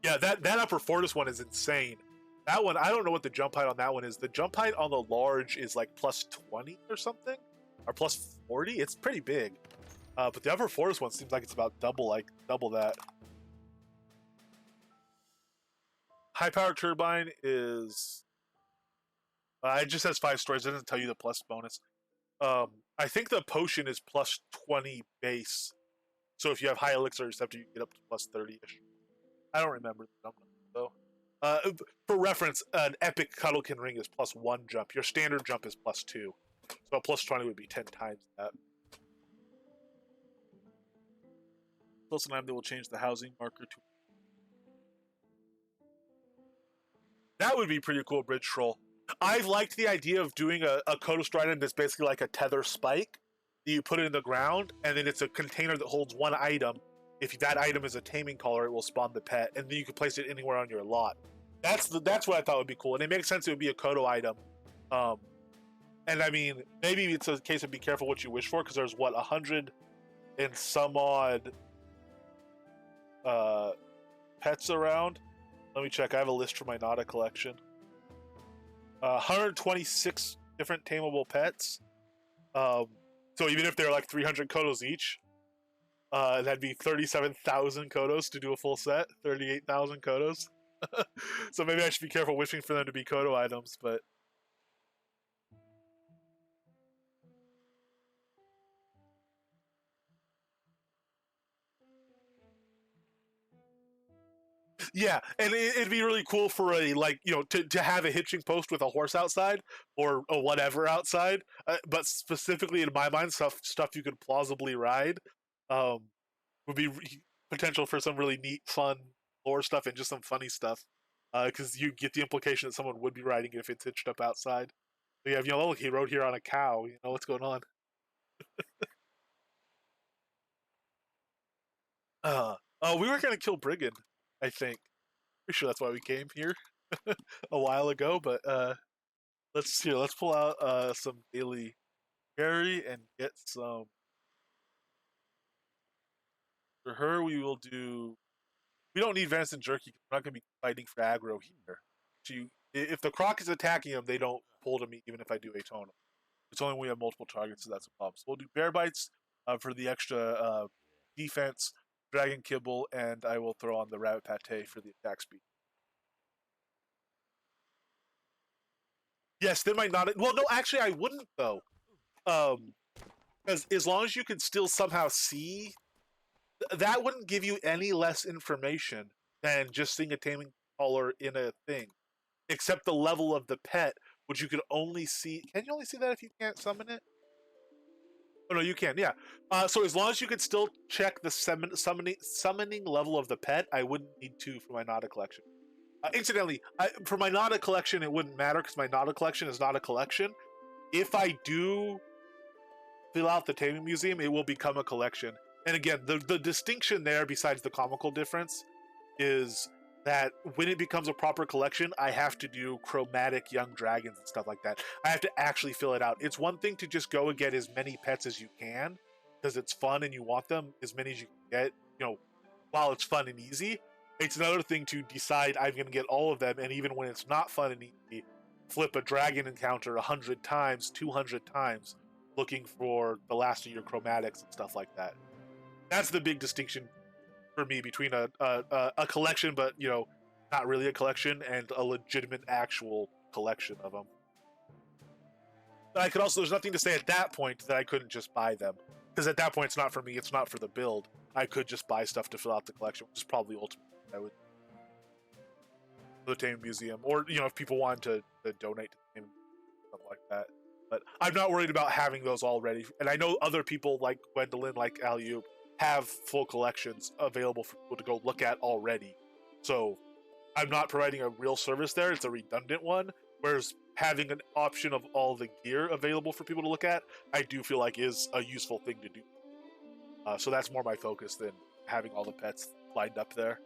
Yeah, that upper Fortis one is insane. That one, I don't know what the jump height on that one is. The jump height on the large is like plus 20 or something, or plus 40. It's pretty big. But the upper Fortis one seems like it's about double that. High power turbine is. It just has 5 stories. It doesn't tell you the plus bonus. I think the potion is plus 20 base. So if you have high elixir receptor, you get up to plus 30-ish. I don't remember the number though. For reference, an epic Cuddlekin ring is plus 1 jump. Your standard jump is plus 2. So a plus 20 would be 10 times that. Close time they will change the housing marker to. That would be pretty cool, Bridge Troll. I've liked the idea of doing a Kodo item that's basically like a tether spike. You put it in the ground, and then it's a container that holds one item. If that item is a taming collar, it will spawn the pet, and then you can place it anywhere on your lot. That's what I thought would be cool, and it makes sense it would be a Kodo item. And I mean, maybe it's a case of be careful what you wish for, because there's 100 and some odd pets around. Let me check. I have a list for my Nada collection. 126 different tameable pets. So even if they're like 300 Kodos each, that'd be 37,000 Kodos to do a full set. 38,000 Kodos. So maybe I should be careful wishing for them to be Kodo items, but. Yeah, and it'd be really cool for to have a hitching post with a horse outside or a whatever outside, but specifically in my mind, stuff you could plausibly ride, would be potential for some really neat, fun lore stuff and just some funny stuff, because you get the implication that someone would be riding it if it's hitched up outside. So you have, look, he rode here on a cow. What's going on? We were gonna kill Brigand, I think. Pretty sure that's why we came here a while ago. But let's pull out some daily berry and get some. For her, we will do. We don't need venison jerky. We're not gonna be fighting for aggro here. If the croc is attacking them, they don't pull to me even if I do a tonal. It's only when we have multiple targets, so that's a problem. So we'll do bear bites for the extra defense. Dragon kibble, and I will throw on the rabbit pate for the attack speed. Yes, they might not. Well, no, actually, I wouldn't though, because as long as you can still somehow see, that wouldn't give you any less information than just seeing a taming collar in a thing, except the level of the pet, which you can only see. Can you only see that if you can't summon it? Oh no, you can. Yeah. So as long as you can still check the summoning level of the pet, I wouldn't need to for my Nada collection. Incidentally, for my Nada collection, it wouldn't matter because my Nada collection is not a collection. If I do fill out the Taming Museum, it will become a collection. And again, the distinction there, besides the comical difference, is that when it becomes a proper collection, I have to do chromatic young dragons and stuff like that. I have to actually fill it out. It's one thing to just go and get as many pets as you can because it's fun and you want them as many as you can get, while it's fun and easy. It's another thing to decide I'm going to get all of them, and even when it's not fun and easy, flip a dragon encounter 100 times, 200 times, looking for the last of your chromatics and stuff like that. That's the big distinction for me between a collection, but not really a collection, and a legitimate actual collection of them. But I could also, there's nothing to say at that point that I couldn't just buy them, because at that point it's not for me, it's not for the build. I could just buy stuff to fill out the collection, which is probably ultimately I would the Taming Museum, or if people wanted to donate to the Taming Museum, stuff like that. But I'm not worried about having those all ready. And I know other people like Gwendolyn, like Aliou, have full collections available for people to go look at already. So I'm not providing a real service there. It's a redundant one. Whereas having an option of all the gear available for people to look at, I do feel like is a useful thing to do. So that's more my focus than having all the pets lined up there.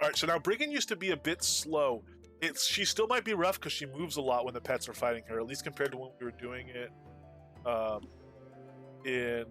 All right, so now Brigand used to be a bit slow. She still might be rough because she moves a lot when the pets are fighting her, at least compared to when we were doing it in...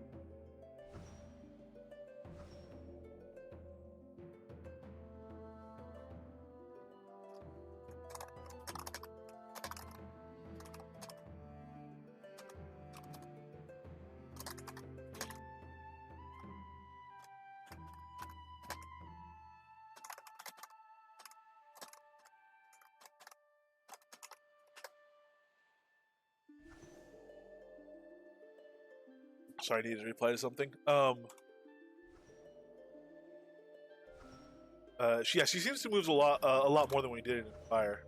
Sorry, I needed to reply to something. She seems to move a lot more than we did in Fire.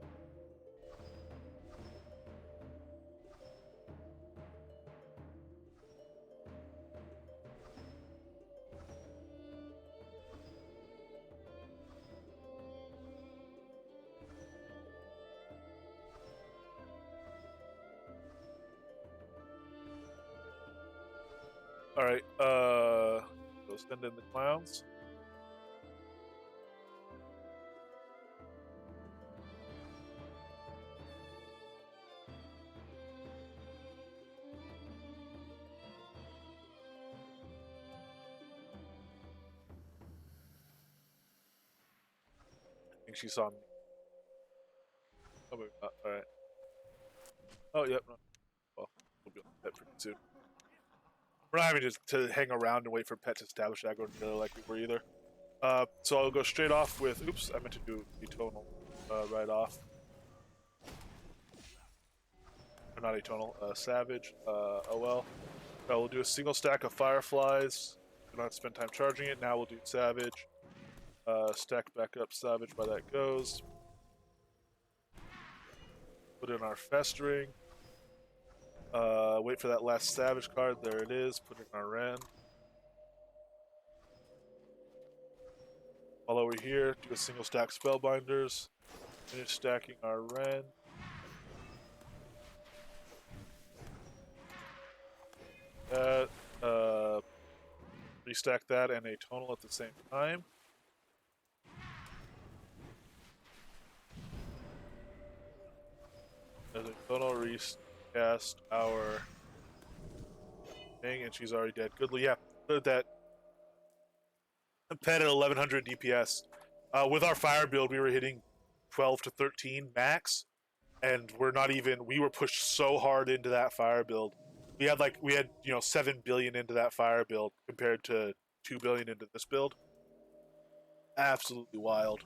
All right, go send in the clowns. I think she saw me. Oh, maybe not. All right. Oh, yep. No. Well, we'll be on that pretty soon. We're not having to hang around and wait for pet to establish aggro together like we were either. So I'll go straight off with... Oops, I meant to do atonal right off. Or not atonal, savage. Oh well. We'll do a single stack of fireflies. We don't have to spend time charging it. Now we'll do savage. Stack back up savage while that goes. Put in our festering. Wait for that last savage card. There it is. Put in our Ren. While over here, do a single stack spellbinders. Finish stacking our Ren. That. Restack that and a tonal at the same time. There's a tonal recast our thing, and she's already dead. Goodly, yeah. Put that pet at 1100 DPS. With our fire build, we were hitting 12 to 13 max, and we were pushed so hard into that fire build. We had 7 billion into that fire build compared to 2 billion into this build. Absolutely wild.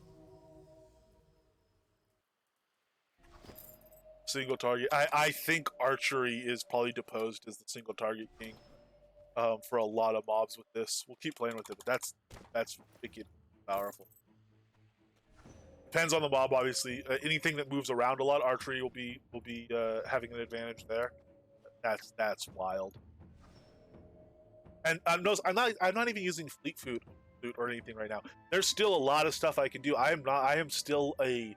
Single target. I think archery is probably deposed as the single target king for a lot of mobs with this. We'll keep playing with it, but that's wicked powerful. Depends on the mob, obviously. Anything that moves around a lot, archery will be having an advantage there. That's wild. And I'm not even using fleet food loot or anything right now. There's still a lot of stuff I can do. I am still a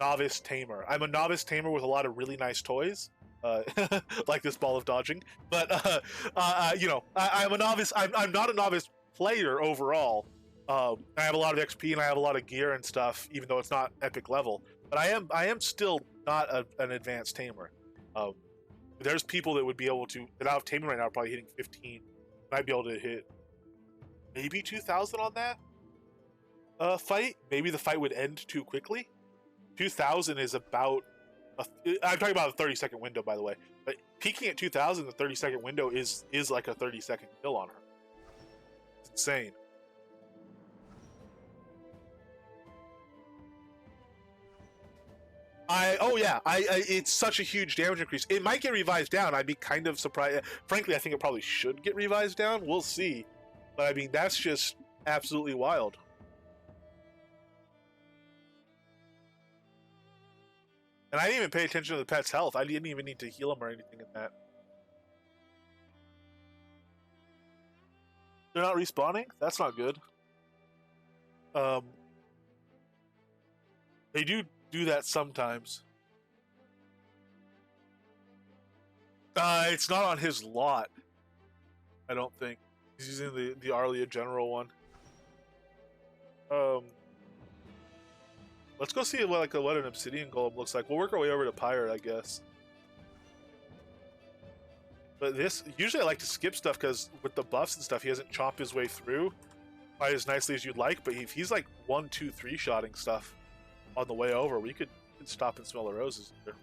novice tamer. I'm a novice tamer with a lot of really nice toys, like this ball of dodging. But I'm a novice. I'm not a novice player overall. I have a lot of XP and I have a lot of gear and stuff, even though it's not epic level. But I am still not an advanced tamer. There's people that would be able to that I have taming right now, probably hitting 15. Might be able to hit maybe 2,000 on that fight. Maybe the fight would end too quickly. 2,000 is about I'm talking about a 30-second window, by the way. But peaking at 2,000, the 30-second window is like a 30-second kill on her. It's insane. It's such a huge damage increase. It might get revised down. I'd be kind of surprised. Frankly, I think it probably should get revised down. We'll see. But I mean, that's just absolutely wild. And I didn't even pay attention to the pet's health. I didn't even need to heal him or anything in that. They're not respawning? That's not good. They do that sometimes. It's not on his lot. I don't think. He's using the Arlia General one. Let's go see what an Obsidian Golem looks like. We'll work our way over to Pirate, I guess. But usually I like to skip stuff because with the buffs and stuff, he hasn't chopped his way through quite as nicely as you'd like. But if he's like 1, 2, 3 shotting stuff on the way over, we could stop and smell the roses here.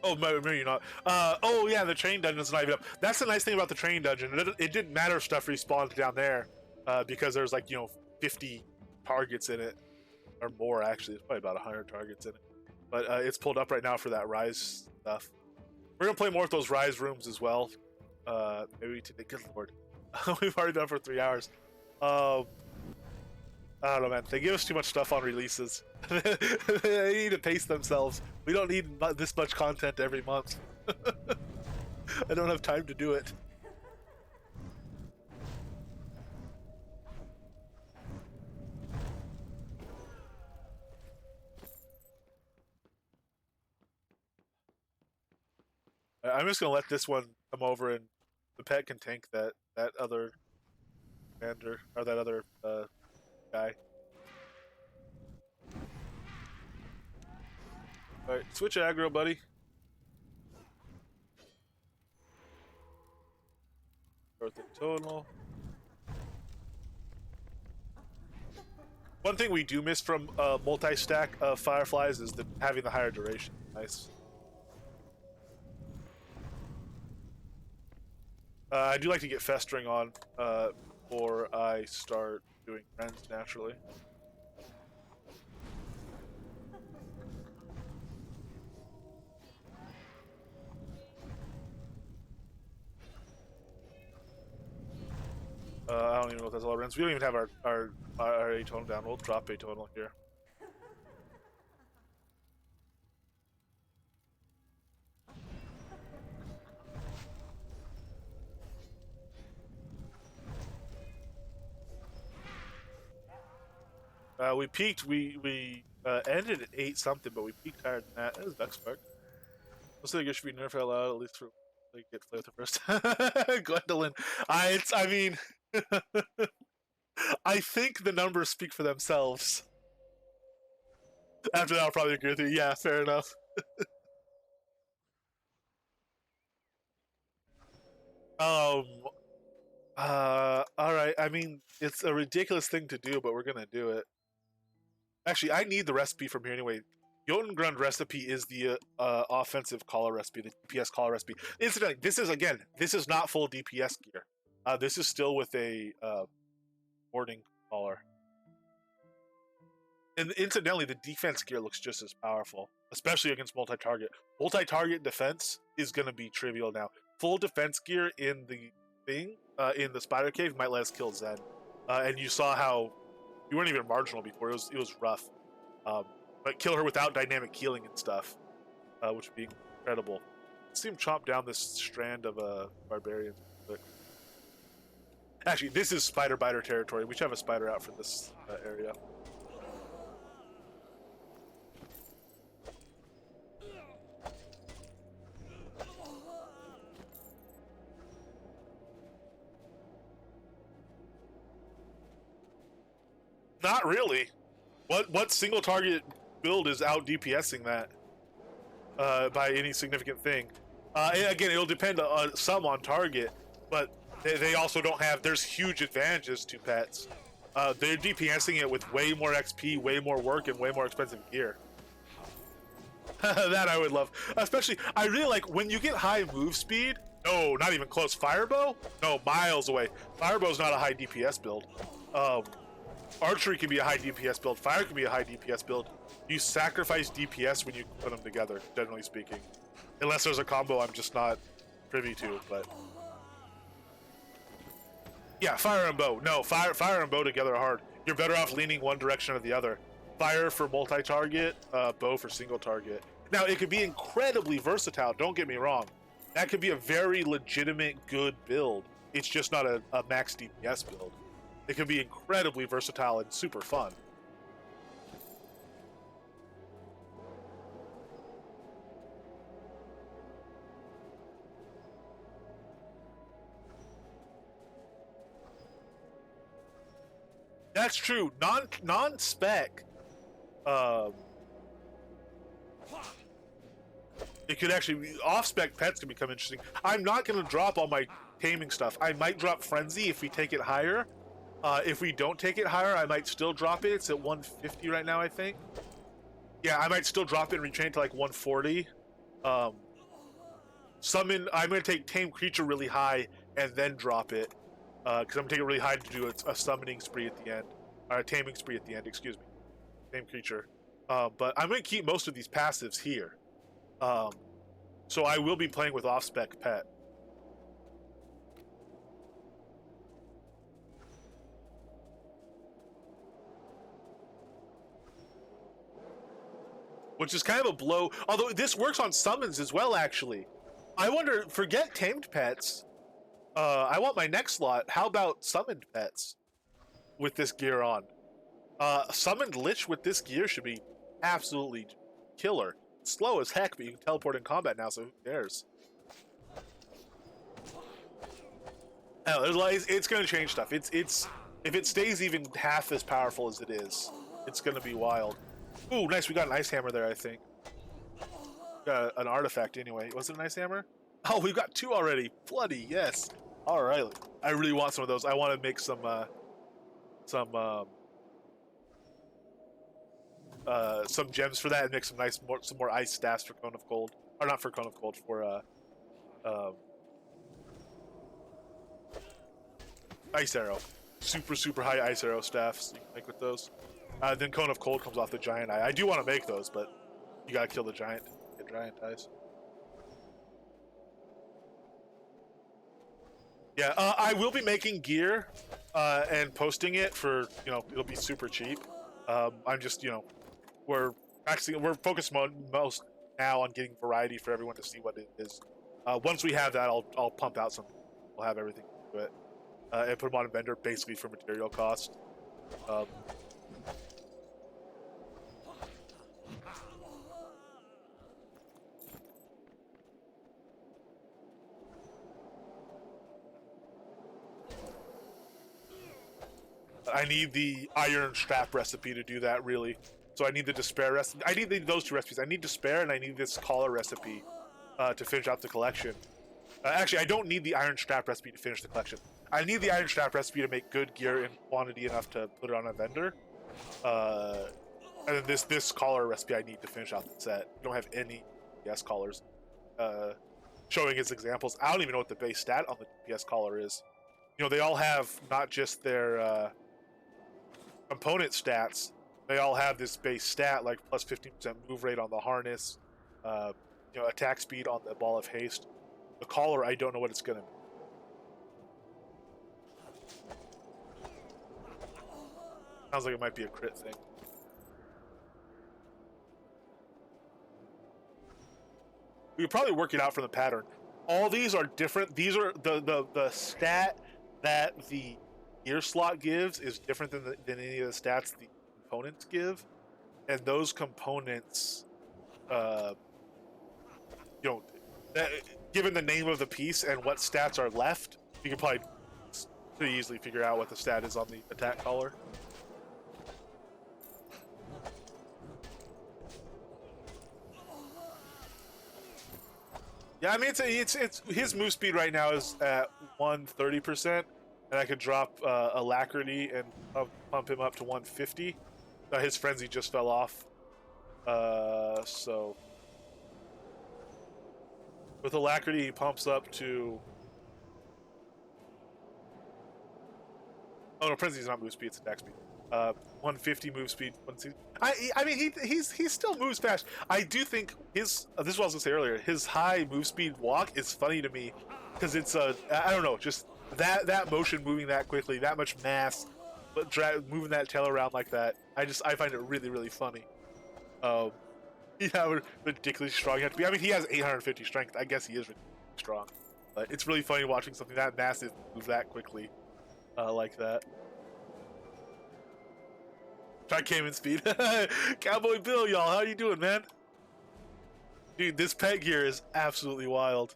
Oh, maybe not. Oh, yeah, the train dungeon's not even up. That's the nice thing about the train dungeon. It didn't matter if stuff respawned down there because there's 50 targets in it. Or more, actually. There's probably about 100 targets in it. But it's pulled up right now for that Rise stuff. We're going to play more with those Rise rooms as well. Maybe today. Good lord. We've already done for 3 hours. I don't know, man. They give us too much stuff on releases. They need to pace themselves. We don't need this much content every month. I don't have time to do it. I'm just gonna let this one come over, and the pet can tank that other commander or that other guy. All right, switch aggro, buddy. Start the total. One thing we do miss from multi-stack of Fireflies is having the higher duration. Nice. I do like to get Festering on before I start doing friends naturally. I don't even know if that's all runs. We don't even have our A total down. We'll drop A total here. We peaked. We ended at 8 something, but we peaked higher than that. That was Vexpark. Looks like it should be nerfed out loud at least for like get play with the first. Gwendolyn. I mean, I think the numbers speak for themselves. After that, I'll probably agree with you. Yeah, fair enough. All right. I mean, it's a ridiculous thing to do, but we're gonna do it. Actually, I need the recipe from here anyway. Jotungrund recipe is the offensive collar recipe, the DPS collar recipe. Incidentally, this is not full DPS gear. This is still with a warding collar. And incidentally, the defense gear looks just as powerful, especially against multi-target. Multi-target defense is going to be trivial now. Full defense gear in the thing, in the spider cave, might let us kill Zen. And you saw how you weren't even marginal before. It was rough. But kill her without dynamic healing and stuff, which would be incredible. Let's see him chomp down this strand of barbarians. Quick. Actually, this is spider biter territory. We should have a spider out for this area. Not really. What single target build is out DPSing that by any significant thing? Again, it'll depend some on target, but they also don't have. There's huge advantages to pets. They're DPSing it with way more XP, way more work, and way more expensive gear. That I would love. Especially, I really like when you get high move speed. No, not even close. Firebow? No, miles away. Firebow's not a high DPS build. Archery can be a high DPS build. Fire can be a high DPS build. You sacrifice DPS when you put them together, generally speaking. Unless there's a combo I'm just not privy to, but... Yeah, fire and bow. No, fire and bow together are hard. You're better off leaning one direction or the other. Fire for multi-target, bow for single target. Now, it could be incredibly versatile, don't get me wrong. That could be a very legitimate, good build. It's just not a max DPS build. It can be incredibly versatile and super fun. That's true. Non-spec. It could actually be off-spec pets can become interesting. I'm not going to drop all my taming stuff. I might drop Frenzy if we take it higher. If we don't take it higher, I might still drop it. It's at 150 right now, I think. Yeah, I might still drop it and retrain to like 140. Summon, I'm going to take Tame Creature really high and then drop it. Because I'm going to take it really high to do a summoning spree at the end. Or a taming spree at the end, excuse me. Tame Creature. But I'm going to keep most of these passives here. So I will be playing with off-spec pet. Which is kind of a blow. Although this works on summons as well, actually. I wonder, forget tamed pets. I want my next slot. How about summoned pets with this gear on? Summoned Lich with this gear should be absolutely killer. It's slow as heck, but you can teleport in combat now, so who cares? Oh, it's going to change stuff. It's if it stays even half as powerful as it is, it's going to be wild. Ooh, nice. We got an ice hammer there, I think. Got an artifact anyway. Was it an ice hammer? Oh, we've got two already. Bloody yes. All right. I really want some of those. I want to make some gems for that and make some more ice staffs for Cone of Cold. Or not for Cone of Cold, for Ice Arrow. Super high Ice Arrow staffs you can make with those. Then Cone of Cold comes off the Giant Eye. I do want to make those, but you gotta kill the Giant. Get Giant Eyes. Yeah, I will be making gear and posting it for, it'll be super cheap. I'm just, we're focused most now on getting variety for everyone to see what it is. Once we have that, I'll pump out some. We'll have everything to it and put them on a vendor basically for material cost. I need the Iron Strap recipe to do that, really. So I need the Despair recipe. I need those two recipes. I need Despair and I need this Collar recipe to finish out the collection. Actually, I don't need the Iron Strap recipe to finish the collection. I need the Iron Strap recipe to make good gear in quantity enough to put it on a vendor. And then this Collar recipe I need to finish out the set. We don't have any DPS collars. Showing its examples. I don't even know what the base stat on the DPS Collar is. They all have not just their component stats, they all have this base stat like plus 15% move rate on the harness, attack speed on the Ball of Haste. The Collar, I don't know what it's gonna be. Sounds like it might be a crit thing. We could probably work it out from the pattern. All these are different. These are the stat that the gear slot gives is different than any of the stats the components give, and those components, you know, that, given the name of the piece and what stats are left, you can probably pretty easily figure out what the stat is on the attack collar. Yeah, I mean it's his move speed right now is at 130%, and I could drop alacrity and pump him up to 150. His frenzy just fell off, so with alacrity he pumps up to. Oh no, frenzy's not move speed; it's attack speed. 150 move speed. I mean he still moves fast. I do think his this is what I was gonna say earlier. His high move speed walk is funny to me because it's I don't know, just that motion, moving that quickly, that much mass, but moving that tail around like that. I find it really funny. You have ridiculously strong. You have to be. I mean, he has 850 strength. I guess he is ridiculously strong, but it's really funny watching something that massive move that quickly, like that. Try Cayman speed. Cowboy Bill, y'all, how you doing, man? Dude, this pet gear is absolutely wild.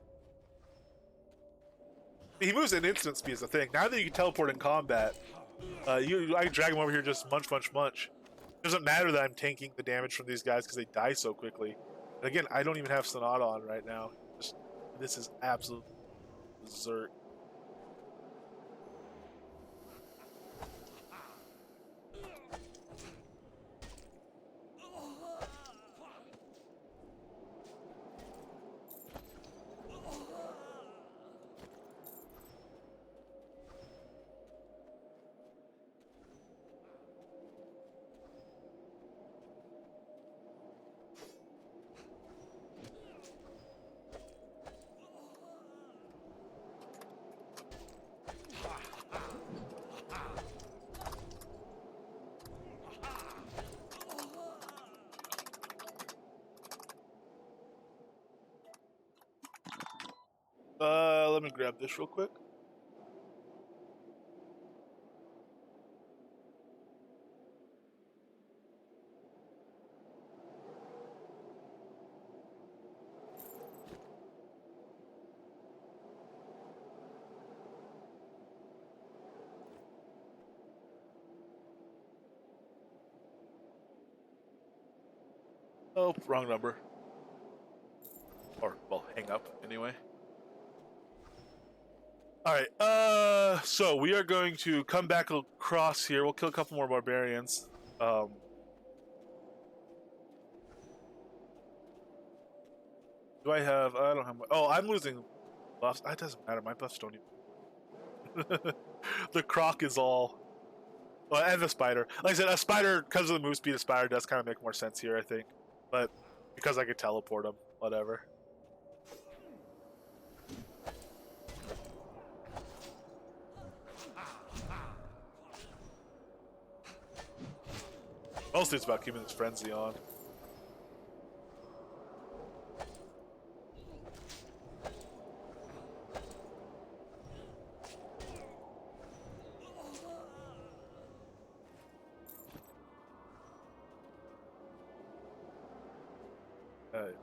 He moves at instant speed is the thing. Now that you can teleport in combat, I can drag him over here, just munch. It doesn't matter that I'm tanking the damage from these guys because they die so quickly. And again, I don't even have Sonata on right now. This is absolute berserk. Let me grab this real quick. Oh, wrong number. Or, well, hang up anyway. Alright, so we are going to come back across here. We'll kill a couple more barbarians. Do I have... I don't have... Oh, I'm losing buffs. That doesn't matter. My buffs don't even... The croc is all... Well, and the spider. Like I said, a spider, because of the move speed, a spider does kind of make more sense here, I think. But because I could teleport him, whatever. Mostly it's about keeping this frenzy on. Okay.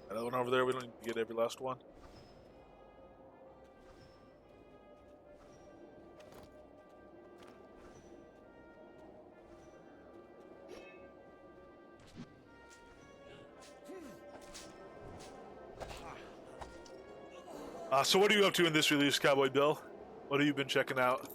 Another one over there. We don't need to get every last one. So what are you up to in this release, Cowboy Bill? What have you been checking out?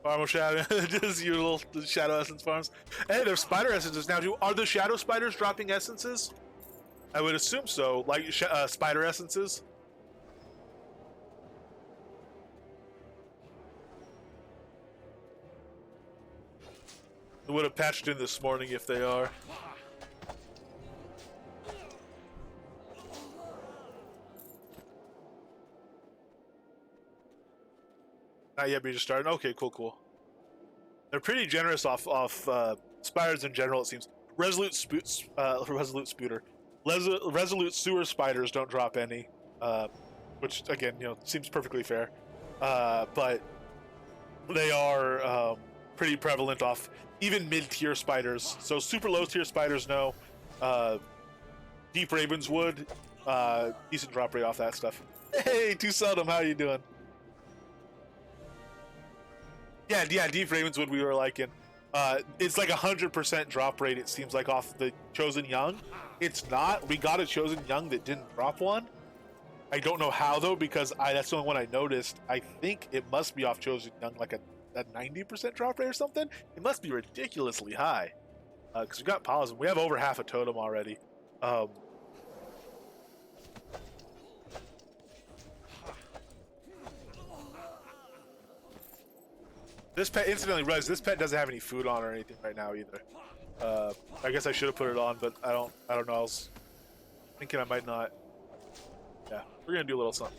Farm Shadow, just your little Shadow Essence farms. Hey, there's Spider Essences now too. Are the Shadow Spiders dropping essences? I would assume so, like Spider Essences. It would have patched in this morning if they are. Not yet, but you're just starting. Okay, cool. They're pretty generous off spiders in general. It seems resolute sewer spiders don't drop any, which again seems perfectly fair. But they are pretty prevalent off even mid-tier spiders. So super low-tier spiders, no. Deep Ravenswood, decent drop rate off that stuff. Hey, Too Seldom, how you doing? Yeah, Deep Ravenswood we were liking. It's like 100% drop rate, it seems like, off the Chosen Young. It's not. We got a Chosen Young that didn't drop one. I don't know how, though, because that's the only one I noticed. I think it must be off Chosen Young, like a 90% drop rate or something. It must be ridiculously high. Because we got piles, and we have over half a totem already. This pet, incidentally, Rez, this pet doesn't have any food on or anything right now either. I guess I should have put it on, but I don't know. I was thinking I might not. Yeah, we're gonna do a little something.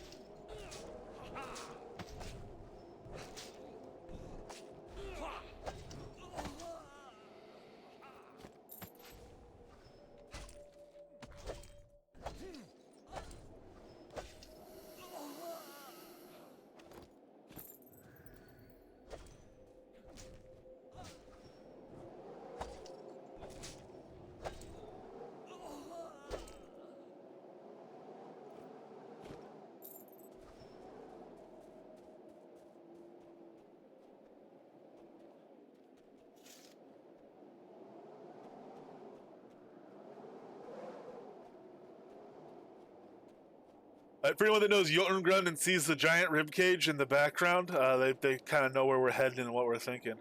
For anyone that knows Jotungrund and sees the giant rib cage in the background, they kind of know where we're heading and what we're thinking.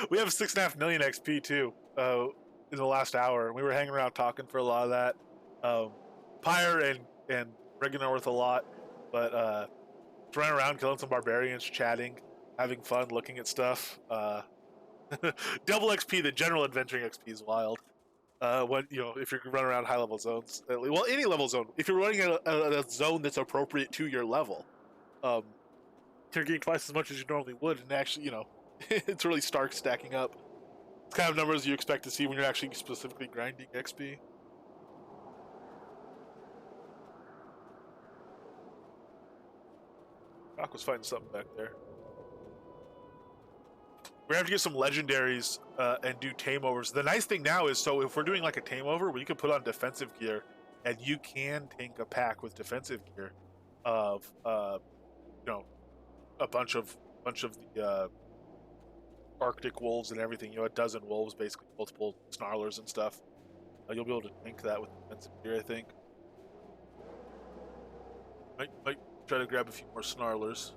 We have 6.5 million XP too in the last hour. We were hanging around talking for a lot of that. Pyre and Regan are worth a lot, but running around killing some barbarians, chatting, having fun, looking at stuff. Double XP, the general adventuring XP is wild. When if you're running around high level zones, well, any level zone, if you're running a zone that's appropriate to your level, you're getting twice as much as you normally would, and actually, it's really stark stacking up. It's kind of numbers you expect to see when you're actually specifically grinding XP. Rock was fighting something back there. We're gonna have to get some legendaries and do tame overs. The nice thing now is, so if we're doing like a tame over, we can put on defensive gear, and you can tank a pack with defensive gear of a bunch of the Arctic wolves and everything. A dozen wolves, basically multiple snarlers and stuff. You'll be able to tank that with defensive gear, I think. Might try to grab a few more snarlers.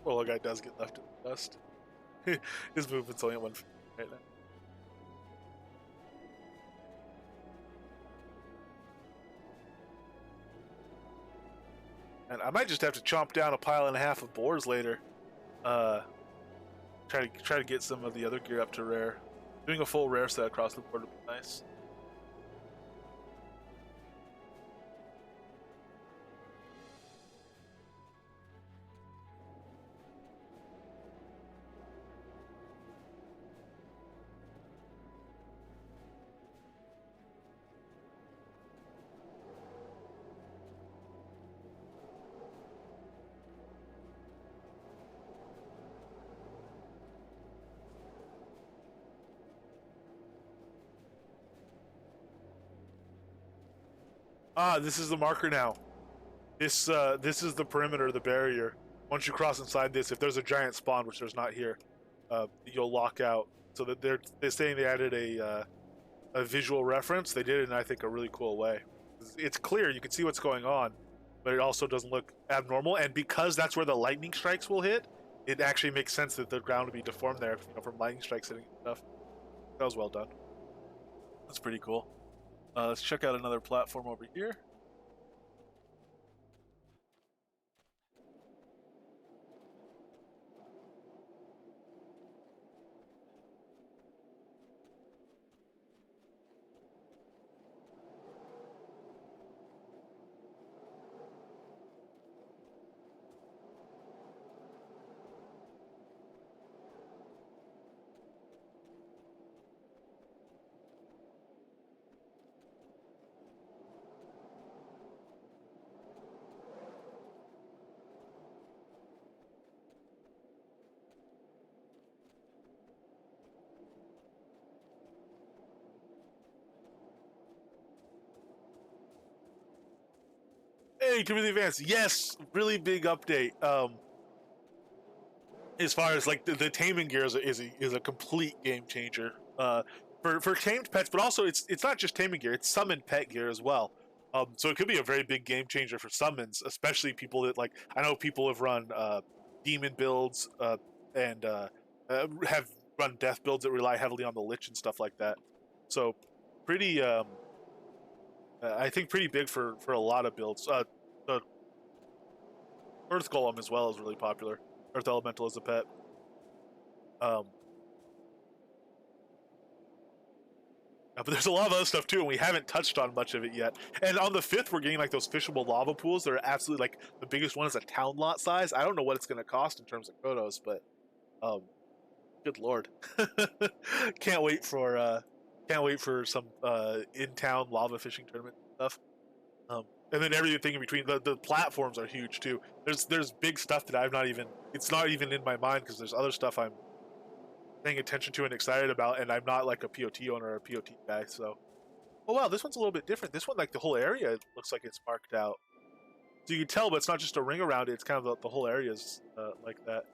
Well, the guy does get left in the dust. His movement's only at 1 right now. And I might just have to chomp down a pile and a half of boars later. Try to get some of the other gear up to rare. Doing a full rare set across the board would be nice. Ah, this is the marker now. This is the perimeter, the barrier. Once you cross inside this, if there's a giant spawn, which there's not here, you'll lock out. So that they're saying they added a visual reference. They did it in, I think, a really cool way. It's clear, you can see what's going on, but it also doesn't look abnormal. And because that's where the lightning strikes will hit, it actually makes sense that the ground would be deformed there, from lightning strikes hitting stuff. That was well done. That's pretty cool. Let's check out another platform over here. Hey, Community Advance. Yes, really big update. As far as like the taming gear is a complete game changer. For tamed pets, but also it's not just taming gear; it's summoned pet gear as well. So it could be a very big game changer for summons, especially people that like. I know people have run demon builds and have run death builds that rely heavily on the lich and stuff like that. So pretty, I think pretty big for a lot of builds. The Earth Golem as well is really popular. Earth Elemental as a pet. Um, but there's a lot of other stuff too, and we haven't touched on much of it yet. And on the 5th, we're getting like those fishable lava pools that are absolutely like the biggest one is a town lot size. I don't know what it's going to cost in terms of Kodos, but good lord, can't wait for some in-town lava fishing tournament stuff. And then everything in between. The platforms are huge too. There's big stuff that it's not even in my mind because there's other stuff I'm paying attention to and excited about, and I'm not like a POT owner or a POT guy. So, oh wow, this one's a little bit different. This one, like the whole area, looks like it's marked out, so you can tell, but it's not just a ring around it. It's kind of the whole area is like that.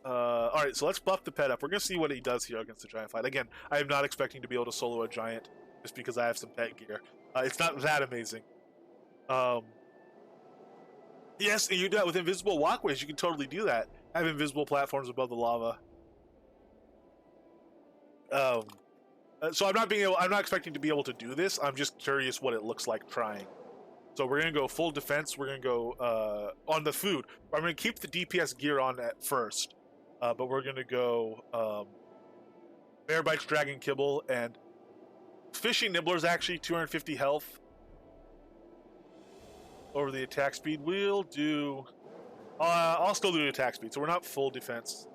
All right, so let's buff the pet up. We're gonna see what he does here against the giant fight. Again, I am not expecting to be able to solo a giant just because I have some pet gear. It's not that amazing. Yes, and you do that with invisible walkways. You can totally do that. Have invisible platforms above the lava. So I'm not expecting to be able to do this. I'm just curious what it looks like trying. So we're gonna go full defense. We're gonna go on the food. I'm gonna keep the DPS gear on at first, but we're gonna go bear bites, dragon kibble, and fishing nibblers. Actually, 250 health over the attack speed. We'll do. I'll still do the attack speed, so we're not full defense,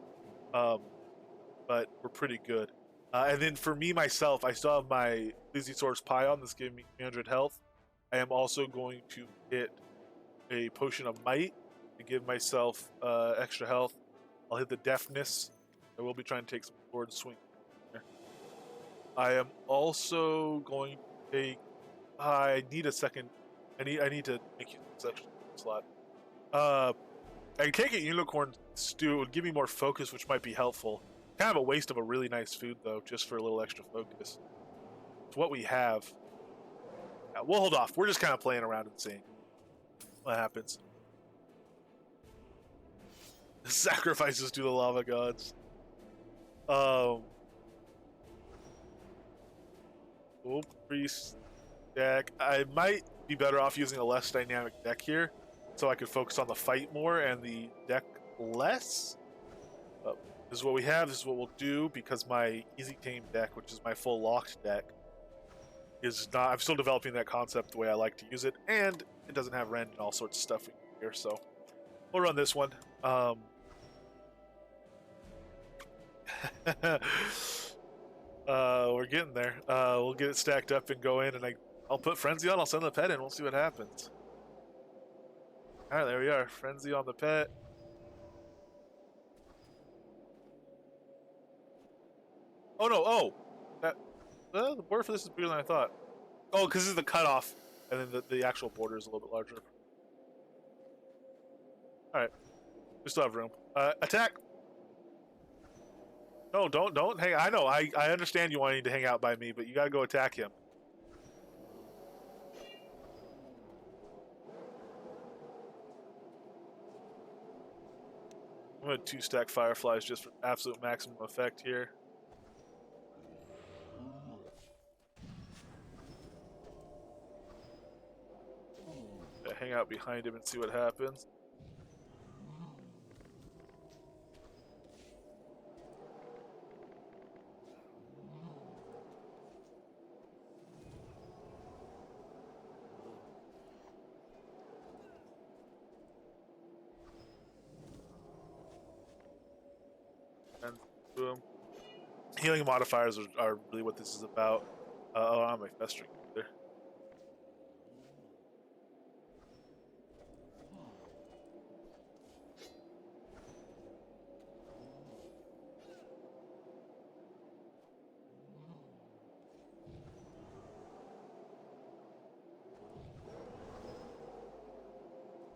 but we're pretty good. And then for me myself, I still have my Plesiosaurus Pie on. That's giving me 300 health. I am also going to hit a potion of might to give myself extra health. I'll hit the deafness. I will be trying to take some sword swing. I am also going to take. I need a second. I need to make use of this slot. I can take a unicorn stew. It would give me more focus, which might be helpful. Kind of a waste of a really nice food, though, just for a little extra focus. It's what we have. We'll hold off. We're just kind of playing around and seeing what happens. Sacrifices to the lava gods. Oh, priest deck. I might be better off using a less dynamic deck here, so I could focus on the fight more and the deck less. This is what we have. This is what we'll do because my easy tame deck, which is my full locked deck, is not. I'm still developing that concept the way I like to use it, and it doesn't have rend and all sorts of stuff here. So we'll run this one. We're getting there. We'll get it stacked up and go in, and I'll put Frenzy on. I'll send the pet in. We'll see what happens. All right, there we are. Frenzy on the pet. Oh no! Oh, the border for this is bigger than I thought. Oh, because this is the cutoff, and then the actual border is a little bit larger. All right, we still have room. Attack! No, don't hang. I know. I understand you wanting to hang out by me, but you gotta go attack him. I'm gonna 2-stack Fireflies just for absolute maximum effect here. Hang out behind him and see what happens. And boom. Healing modifiers are really what this is about. Oh, I'm a festering either.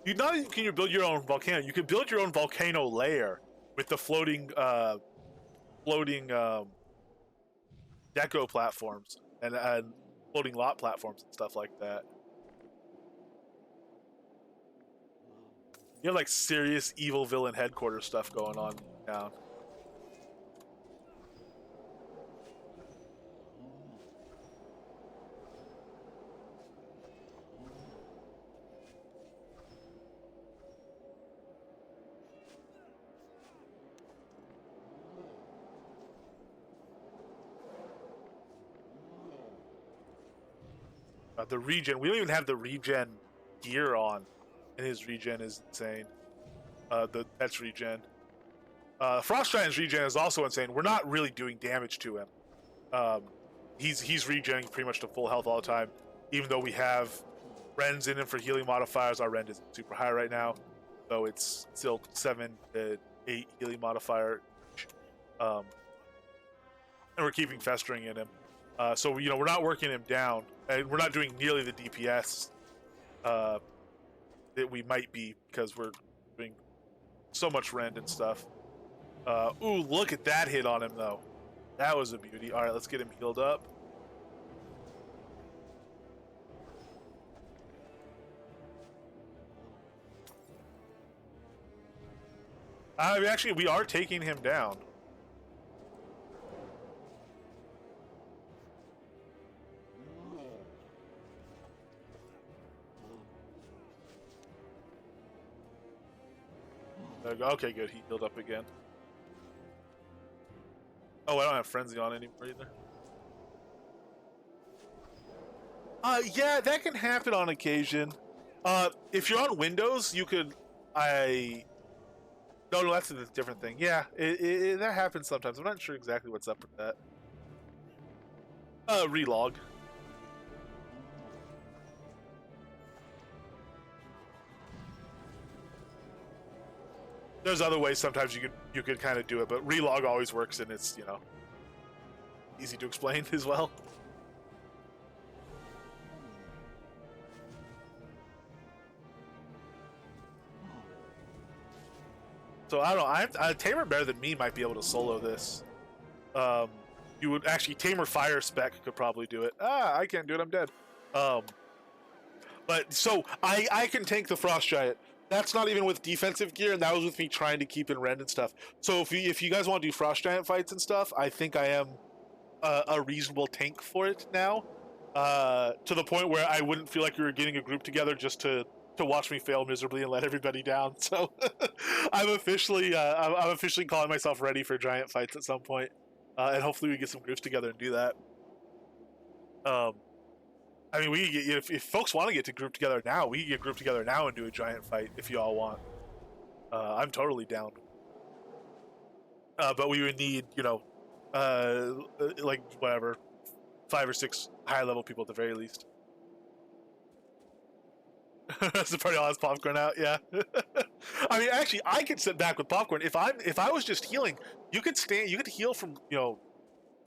You not only can you build your own volcano, you can build your own volcano layer with the floating deco platforms and floating lot platforms and stuff like that. You have like serious evil villain headquarters stuff going on down. The regen, we don't even have the regen gear on, and his regen is insane. That's regen. Frost Giant's regen is also insane. We're not really doing damage to him. He's regenning pretty much to full health all the time. Even though we have Rends in him for healing modifiers, our Rend isn't super high right now, though it's still 7 to 8 healing modifier. And we're keeping Festering in him. So we're not working him down, and we're not doing nearly the DPS that we might be because we're doing so much Rend and stuff. Ooh, look at that hit on him though. That was a beauty. All right, let's get him healed up. Actually, we are taking him down. Okay, good. He healed up again. Oh, I don't have Frenzy on anymore either. Yeah, that can happen on occasion. If you're on Windows, you could. No, that's a different thing. Yeah, that happens sometimes. I'm not sure exactly what's up with that. Relog. There's other ways sometimes you could kind of do it, but relog always works, and it's easy to explain as well. So I don't know. A Tamer better than me might be able to solo this. You would actually Tamer Fire Spec could probably do it. I can't do it. I'm dead. But so I can tank the Frost Giant. That's not even with defensive gear, and that was with me trying to keep in Rend and stuff. So if you guys want to do Frost Giant fights and stuff, I think I am a reasonable tank for it now. To the point where I wouldn't feel like we were getting a group together just to watch me fail miserably and let everybody down. So I'm officially calling myself ready for giant fights at some point, and hopefully we get some groups together and do that. I mean, if folks want to get to group together now, we can get group together now and do a giant fight if you all want. I'm totally down. But we would need, like whatever, 5 or 6 high level people at the very least. That's the party all has popcorn out, yeah. I mean, actually, I could sit back with popcorn if I was just healing. You could heal from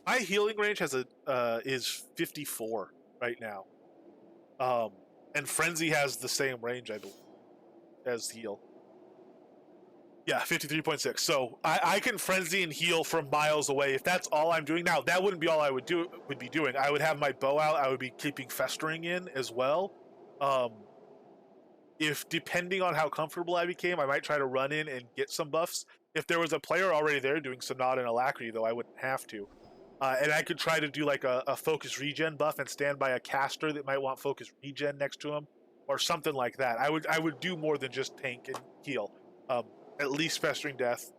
my healing range is 54 right now. And Frenzy has the same range, I believe, as heal. Yeah, 53.6. So I can Frenzy and heal from miles away. If that's all I'm doing now, that wouldn't be all I would be doing. I would have my bow out. I would be keeping Festering in as well. If depending on how comfortable I became, I might try to run in and get some buffs. If there was a player already there doing Sonata and Alacrity, though, I wouldn't have to. And I could try to do like a focus regen buff and stand by a caster that might want focus regen next to him, or something like that. I would do more than just tank and heal. At least Festering Death.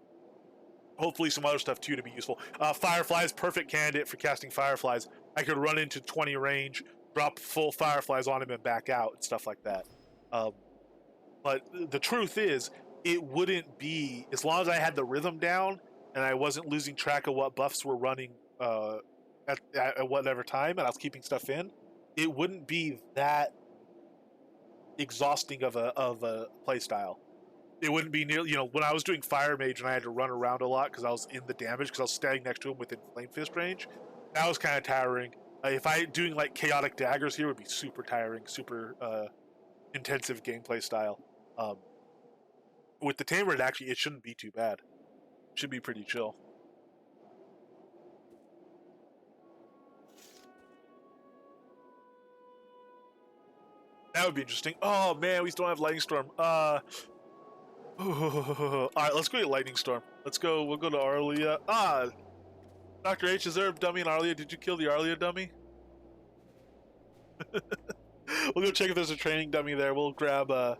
Hopefully some other stuff too to be useful. Fireflies, perfect candidate for casting Fireflies. I could run into 20 range, drop full Fireflies on him and back out and stuff like that. But the truth is, it wouldn't be, as long as I had the rhythm down and I wasn't losing track of what buffs were running at whatever time, and I was keeping stuff in, it wouldn't be that exhausting of a play style. It wouldn't be nearly, when I was doing Fire Mage and I had to run around a lot because I was in the damage, because I was standing next to him within Flame Fist range, that was kind of tiring. If I doing like Chaotic Daggers here would be super tiring, super intensive gameplay style. With the Tamer, it shouldn't be too bad. It should be pretty chill. That would be interesting. Oh man, we still don't have Lightning Storm. All right, let's go get Lightning Storm. We'll go to Arlia. Dr. H, is there a dummy in Arlia? Did you kill the Arlia dummy? We'll go check if there's a training dummy there. We'll grab a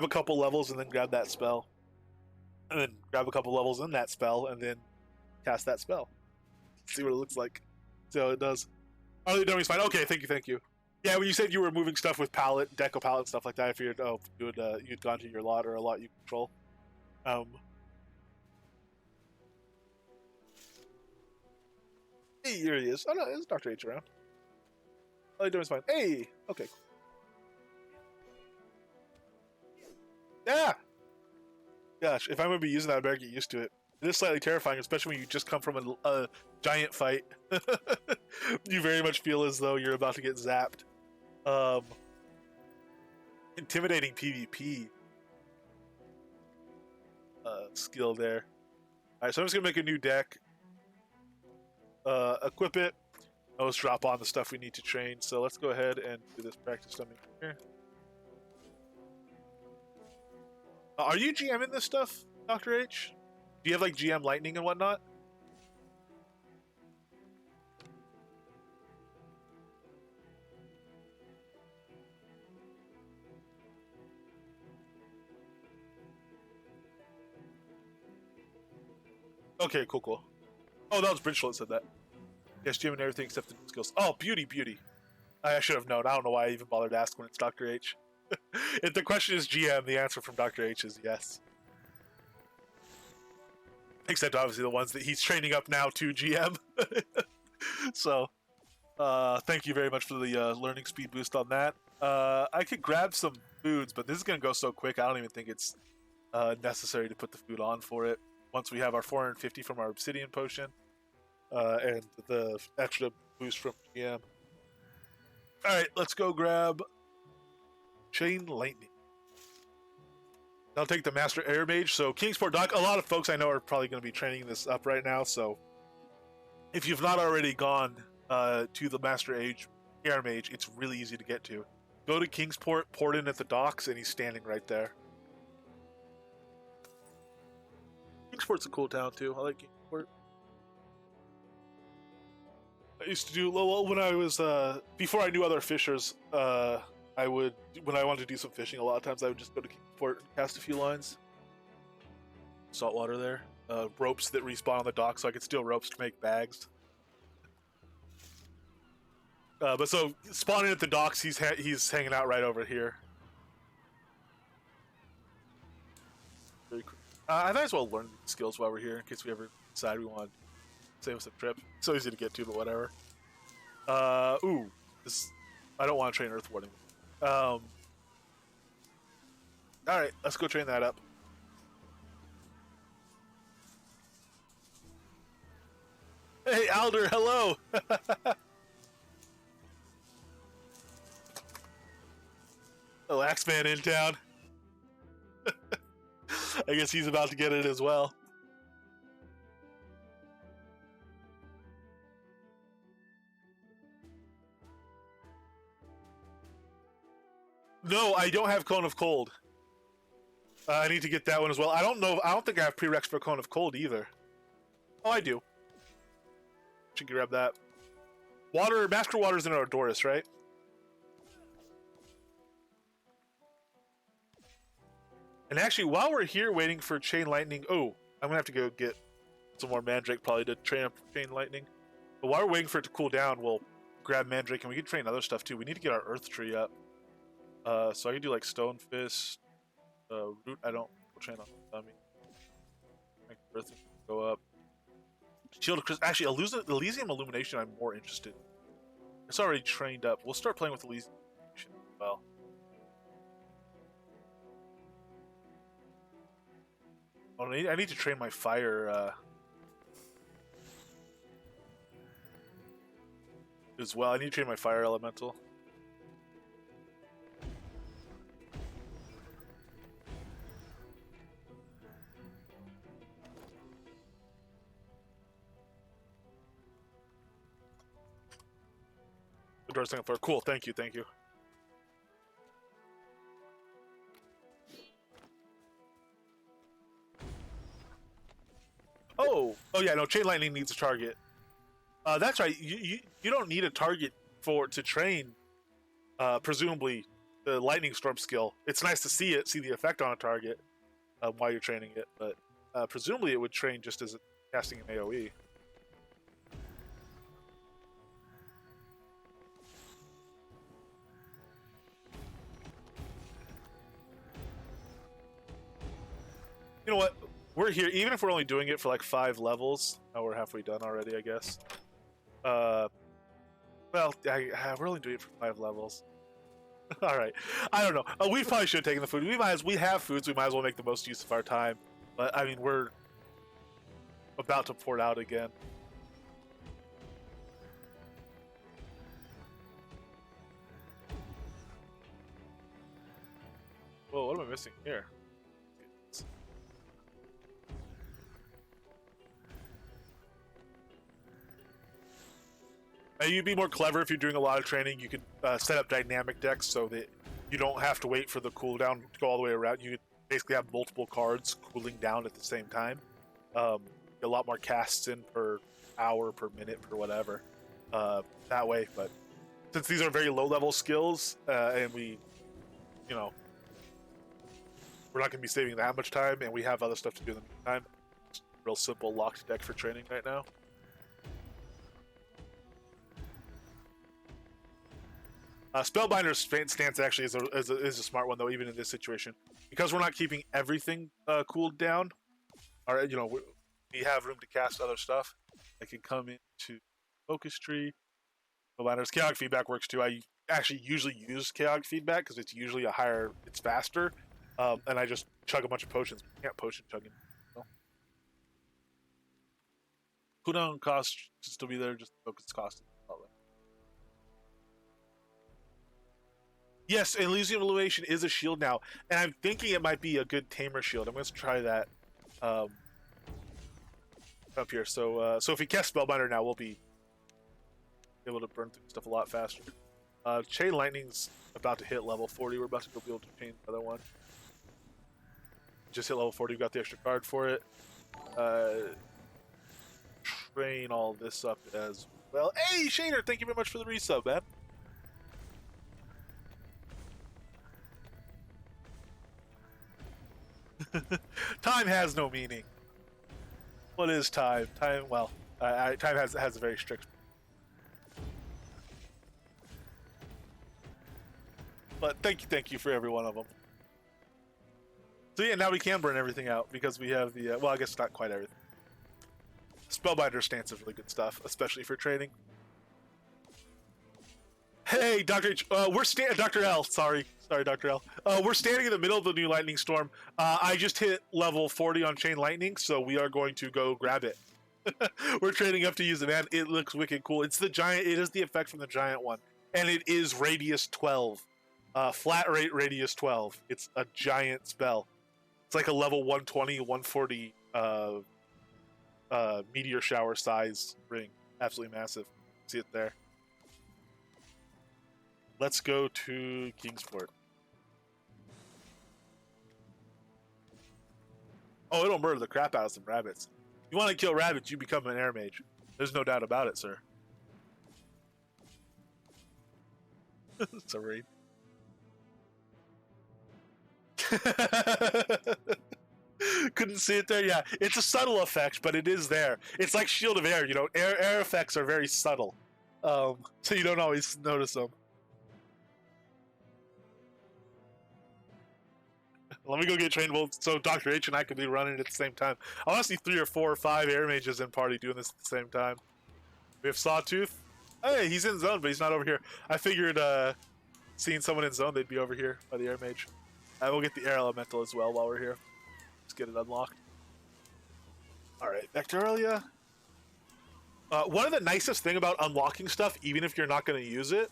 couple levels and then grab that spell. And then grab a couple levels in that spell and then cast that spell. See what it looks like. See how it does. Arlia dummy's fine. Okay, thank you. Yeah, when you said you were moving stuff with palette, deco palette and stuff like that, I figured, you'd gone to your lot or a lot you control. Hey, here he is. Oh no, there's Dr. H around. All you're doing is fine. Hey! Okay. Yeah! Gosh, if I'm going to be using that, I better get used to it. It is slightly terrifying, especially when you just come from a giant fight. You very much feel as though you're about to get zapped. Intimidating PvP skill there. Alright, so I'm just going to make a new deck. Equip it. Let's drop on the stuff we need to train. So let's go ahead and do this practice dummy here. Are you GMing this stuff, Dr. H? Do you have like GM Lightning and whatnot? Okay, cool. Oh, that was Bridgel that said that. Yes, GM and everything except the skills. Oh, beauty. I should have known. I don't know why I even bothered to ask when it's Dr. H. If the question is GM, the answer from Dr. H is yes. Except obviously the ones that he's training up now to GM. So, thank you very much for the learning speed boost on that. I could grab some foods, but this is going to go so quick, I don't even think it's necessary to put the food on for it. Once we have our 450 from our Obsidian Potion, and the extra boost from GM. Alright, let's go grab Chain Lightning. I'll take the Master Air Mage. So Kingsport Dock, a lot of folks I know are probably going to be training this up right now, so if you've not already gone to the Master Air Mage, it's really easy to get to. Go to Kingsport, port in at the docks, and he's standing right there. Kingsport's a cool town too. I like Kingsport. I used to do, well, when I was, before I knew other fishers, I would, when I wanted to do some fishing, a lot of times I would just go to Kingsport and cast a few lines. Saltwater there. Ropes that respawn on the dock, so I could steal ropes to make bags. But so, spawning at the docks, he's hanging out right over here. Very cool. I might as well learn these skills while we're here, in case we ever decide we want to save us a trip. It's so easy to get to, but whatever. I don't want to train Earth Warding. Alright, let's go train that up. Hey, Alder, hello! Oh, Axeman in town. I guess he's about to get it as well. No, I don't have Cone of Cold. I need to get that one as well. I don't know. I don't think I have prereqs for Cone of Cold either. Oh, I do. Should grab that. Water, Master Water's in Ardoris, right? And actually, while we're here waiting for Chain Lightning, oh, I'm gonna have to go get some more Mandrake probably to train up Chain Lightning. But while we're waiting for it to cool down, we'll grab Mandrake and we can train other stuff too. We need to get our Earth Tree up. So I can do like Stone Fist, Root. I don't train on dummy. Make Earth Tree go up. Shield of Crystal. Actually, Elysium Illumination. I'm more interested in. It's already trained up. We'll start playing with Elysium Illumination as well. Oh, I need to train my fire as well. I need to train my fire elemental. The door's second floor. Cool. Thank you. Thank you. Oh yeah. No, Chain Lightning needs a target. That's right. You don't need a target to train. Presumably, the Lightning Storm skill. It's nice to see the effect on a target while you're training it, but presumably it would train just as casting an AOE. You know what? We're here, even if we're only doing it for like 5 levels. Oh, we're halfway done already, I guess. Well, we're only doing it for 5 levels. All right. I don't know. We probably should have taken the food. We have foods. We might as well make the most use of our time. But I mean, we're about to port out again. Whoa, what am I missing here? You'd be more clever if you're doing a lot of training. You could set up dynamic decks so that you don't have to wait for the cooldown to go all the way around. You could basically have multiple cards cooling down at the same time. A lot more casts in per hour, per minute, per whatever. That way, but since these are very low-level skills, and we're not going to be saving that much time, and we have other stuff to do in the meantime. Just real simple locked deck for training right now. Spellbinder's stance actually is a smart one though, even in this situation, because we're not keeping everything cooled down. All right, we have room to cast other stuff. I can come into Focus Tree. Spellbinder's Chaotic Feedback works too. I actually usually use Chaotic Feedback because it's usually it's faster, and I just chug a bunch of potions. Can't potion chugging. So. Cooldown cost should still be there. Just focus cost. Yes, Elysium Illumination is a shield now, and I'm thinking it might be a good tamer shield. I'm going to try that up here. So if we cast Spellbinder now, we'll be able to burn through stuff a lot faster. Chain Lightning's about to hit level 40. We're about to go be able to chain the other one. Just hit level 40. We've got the extra card for it. Train all this up as well. Hey, Shader, thank you very much for the resub, man. Time has no meaning. What is time? Time, well, time has a very strict. But thank you for every one of them. So yeah, now we can burn everything out because we have the. Well, I guess not quite everything. Spellbinder stance is really good stuff, especially for training. Hey, Dr. H, Dr. L, sorry, Dr. L. We're standing in the middle of the new lightning storm. I just hit level 40 on Chain Lightning, so we are going to go grab it. We're training up to use it, man. It looks wicked cool. It's the giant. It is the effect from the giant one, and it is radius 12, flat rate radius 12. It's a giant spell. It's like a level 120, 140 meteor shower size ring. Absolutely massive. See it there. Let's go to Kingsport. Oh, it'll murder the crap out of some rabbits. You want to kill rabbits, you become an air mage. There's no doubt about it, sir. It's a raid. Couldn't see it there. Yeah, it's a subtle effect, but it is there. It's like Shield of Air. You know, air effects are very subtle, so you don't always notice them. Let me go get trained. Well, so Dr. H and I could be running at the same time. I want to see 3 or 4 or 5 air mages in party doing this at the same time. We have Sawtooth. Hey, he's in zone, but he's not over here. I figured seeing someone in zone, they'd be over here by the air mage. I will get the air elemental as well while we're here. Let's get it unlocked. All right, back to earlier. One of the nicest thing about unlocking stuff, even if you're not going to use it,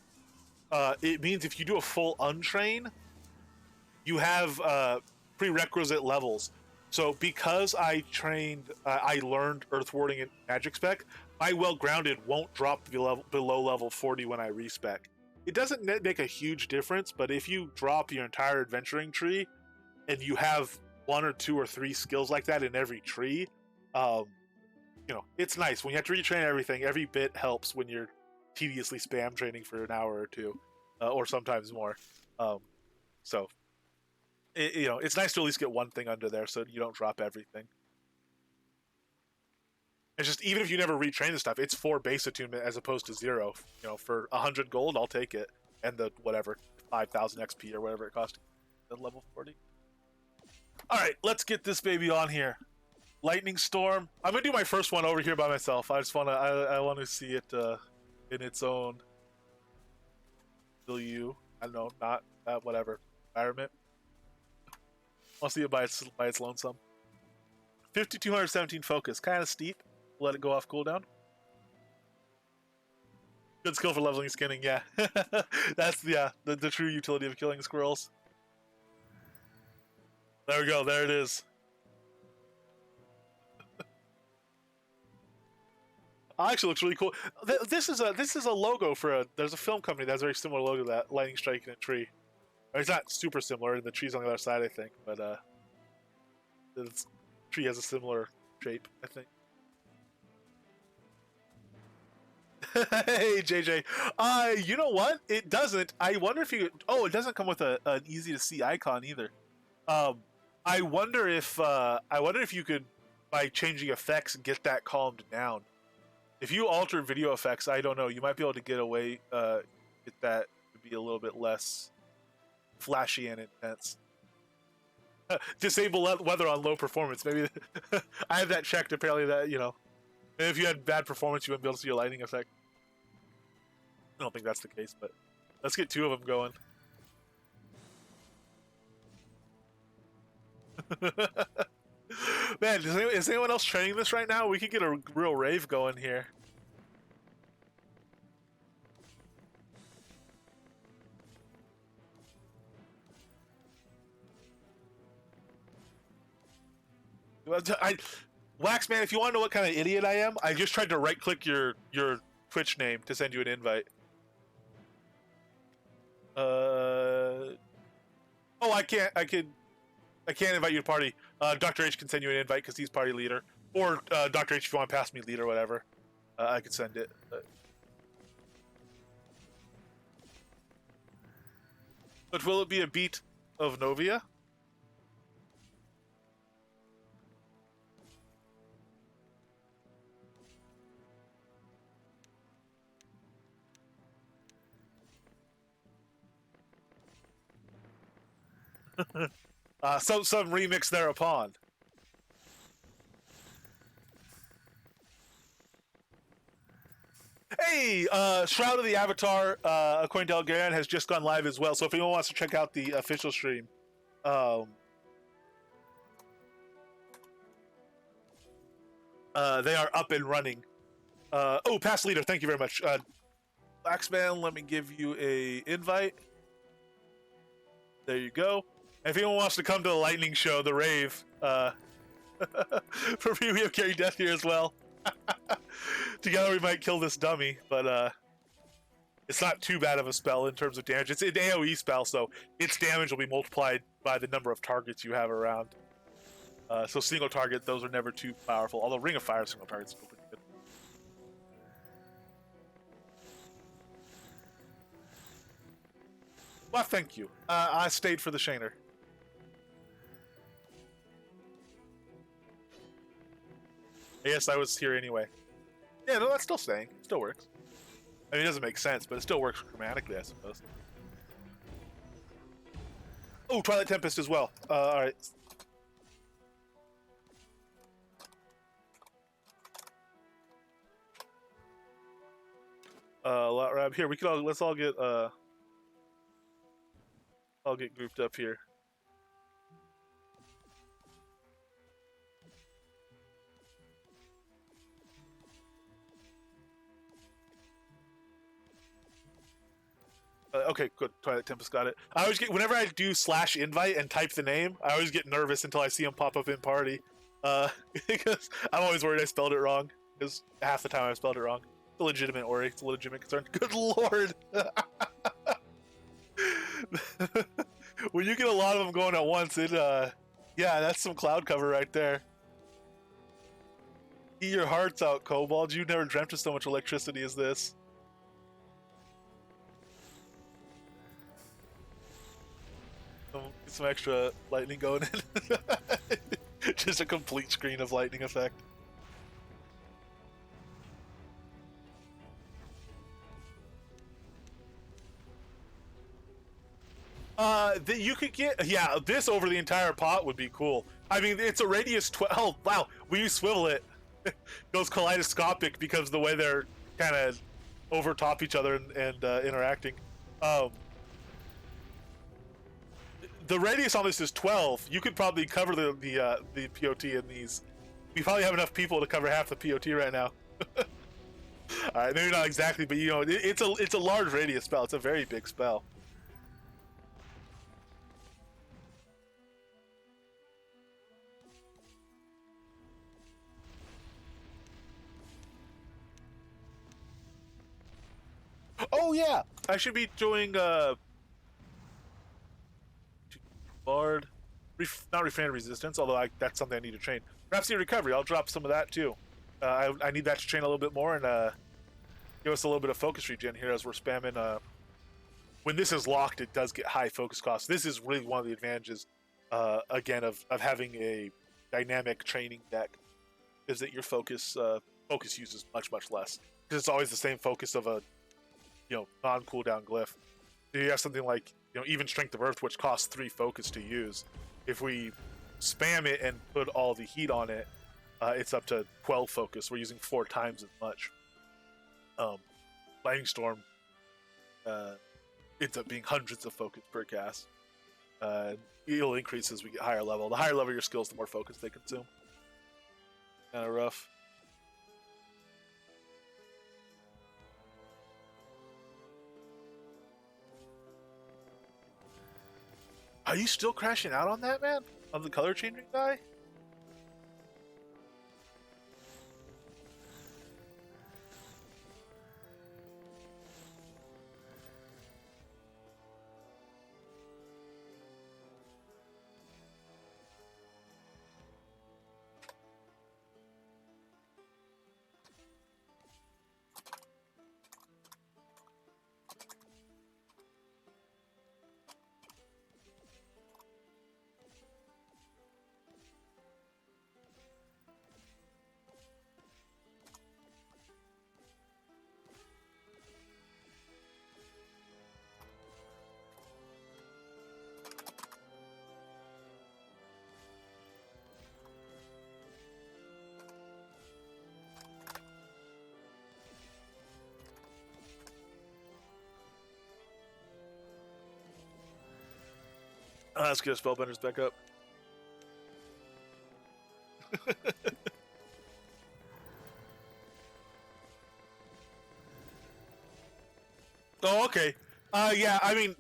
it means if you do a full untrain, you have prerequisite levels. So because I learned Earth Warding and Magic Spec, my Well Grounded won't drop below level 40 when I respec. It doesn't make a huge difference, but if you drop your entire adventuring tree and you have 1 or 2 or 3 skills like that in every tree, you know, it's nice. When you have to retrain everything, every bit helps when you're tediously spam training for an hour or 2, or sometimes more. So, you know, it's nice to at least get one thing under there so you don't drop everything. It's just, even if you never retrain the stuff, it's 4 base attunement as opposed to 0. You know, for 100 gold, I'll take it. And the, whatever, 5,000 XP or whatever it cost you at level 40. Alright, let's get this baby on here. Lightning Storm. I'm gonna do my first one over here by myself. I just wanna, I want to see it in its own milieu. I don't know, not whatever environment. I'll see it by its lonesome. 5217 focus, kind of steep. Let it go off cooldown. Good skill for leveling skinning, yeah. That's the true utility of killing squirrels. There we go, there it is. Actually looks really cool. This is a logo for there's a film company that has a very similar logo to that, lightning striking a tree. It's not super similar, the tree's on the other side, I think, but the tree has a similar shape, I think. Hey, JJ. You know what? It doesn't. I wonder if you... Oh, it doesn't come with an easy-to-see icon, either. I wonder if you could, by changing effects, get that calmed down. If you alter video effects, I don't know, you might be able to get away, get that to be a little bit less flashy and intense. Disable weather on low performance. Maybe I have that checked. Apparently, that, you know, if you had bad performance, you wouldn't be able to see your lightning effect. I don't think that's the case, but let's get 2 of them going. Man, is anyone else training this right now? We could get a real rave going here. Waxman, if you want to know what kind of idiot I am, I just tried to right-click your Twitch name to send you an invite. Oh, I can't invite you to party. Dr. H can send you an invite because he's party leader. Or Dr. H, if you want to pass me lead or whatever, I could send it. But will it be a beat of Novia? Some remix thereupon. Hey, Shroud of the Avatar, according to Elgarian, has just gone live as well. So if anyone wants to check out the official stream, they are up and running. Oh, past leader, thank you very much. Axman, let me give you a invite. There you go. And if anyone wants to come to the lightning show, the rave, for me, we have Carry Death here as well. Together we might kill this dummy, but it's not too bad of a spell in terms of damage. It's an AoE spell, so its damage will be multiplied by the number of targets you have around. So single target, those are never too powerful. Although Ring of Fire single target's still pretty good. Well, thank you. I stayed for the Shaner. Yes, I was here anyway. Yeah, no, that's still staying. It still works. I mean, it doesn't make sense, but it still works grammatically, I suppose. Oh, Twilight Tempest as well. All right. Lot Rab here. We can all let's all get grouped up here. Okay, good. Twilight Tempest got it. I always get whenever I do /invite and type the name, I always get nervous until I see him pop up in party. Because I'm always worried I spelled it wrong. Because half the time I spelled it wrong. It's a legitimate worry. It's a legitimate concern. Good lord. When you get a lot of them going at once, yeah, that's some cloud cover right there. Eat your hearts out, Kobold. You never dreamt of so much electricity as this. Get some extra lightning going in. Just a complete screen of lightning effect. You could get, yeah, this over the entire pot would be cool. I mean, it's a radius 12. Oh, wow. When you swivel it, it goes kaleidoscopic because of the way they're kind of over top each other and interacting. The radius on this is 12. You could probably cover the POT in these. We probably have enough people to cover half the POT right now. All right, maybe not exactly, but you know, it's a large radius spell. It's a very big spell. Oh yeah, I should be doing Bard, not Refrain Resistance, although that's something I need to train. Rhapsody Recovery, I'll drop some of that too. I need that to train a little bit more and give us a little bit of focus regen here as we're spamming. When this is locked, it does get high focus costs. This is really one of the advantages, again, of having a dynamic training deck, is that your focus use is much less because it's always the same focus of a non-cooldown glyph. You have something like even Strength of Earth, which costs 3 focus to use. If we spam it and put all the heat on it, it's up to 12 focus. We're using 4 times as much. Lightning Storm ends up being hundreds of focus per cast. It'll increase as we get higher level. The higher level your skills, the more focus they consume. Kind of rough. Are you still crashing out on that, man? On the color changing die? Let's get Spellbenders back up. Oh, okay. Yeah, I mean,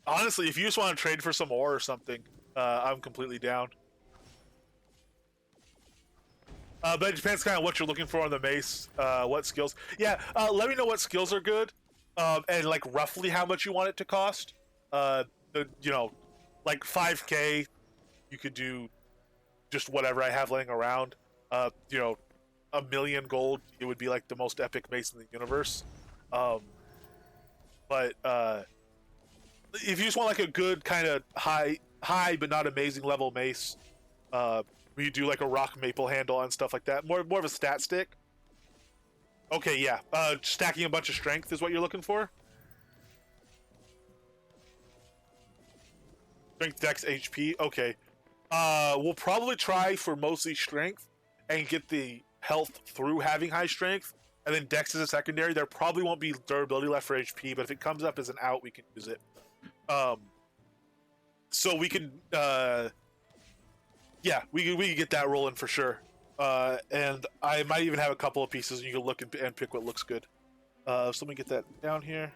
honestly, if you just want to trade for some ore or something, I'm completely down. But it depends kind of what you're looking for on the mace, what skills. Yeah, let me know what skills are good, and like roughly how much you want it to cost. Like 5K, you could do just whatever I have laying around. You know, 1,000,000 gold, it would be like the most epic mace in the universe. Um, but if you just want like a good kind of high but not amazing level mace, where you do like a rock maple handle and stuff like that, more of a stat stick. Okay, yeah. Stacking a bunch of strength is what you're looking for. Strength, dex, HP. Okay. We'll probably try for mostly strength and get the health through having high strength, and then dex is a secondary. There probably won't be durability left for HP, but if it comes up as an out, we can use it. So we can, yeah, we can get that rolling for sure. And I might even have a couple of pieces, and you can look and pick what looks good. So let me get that down here.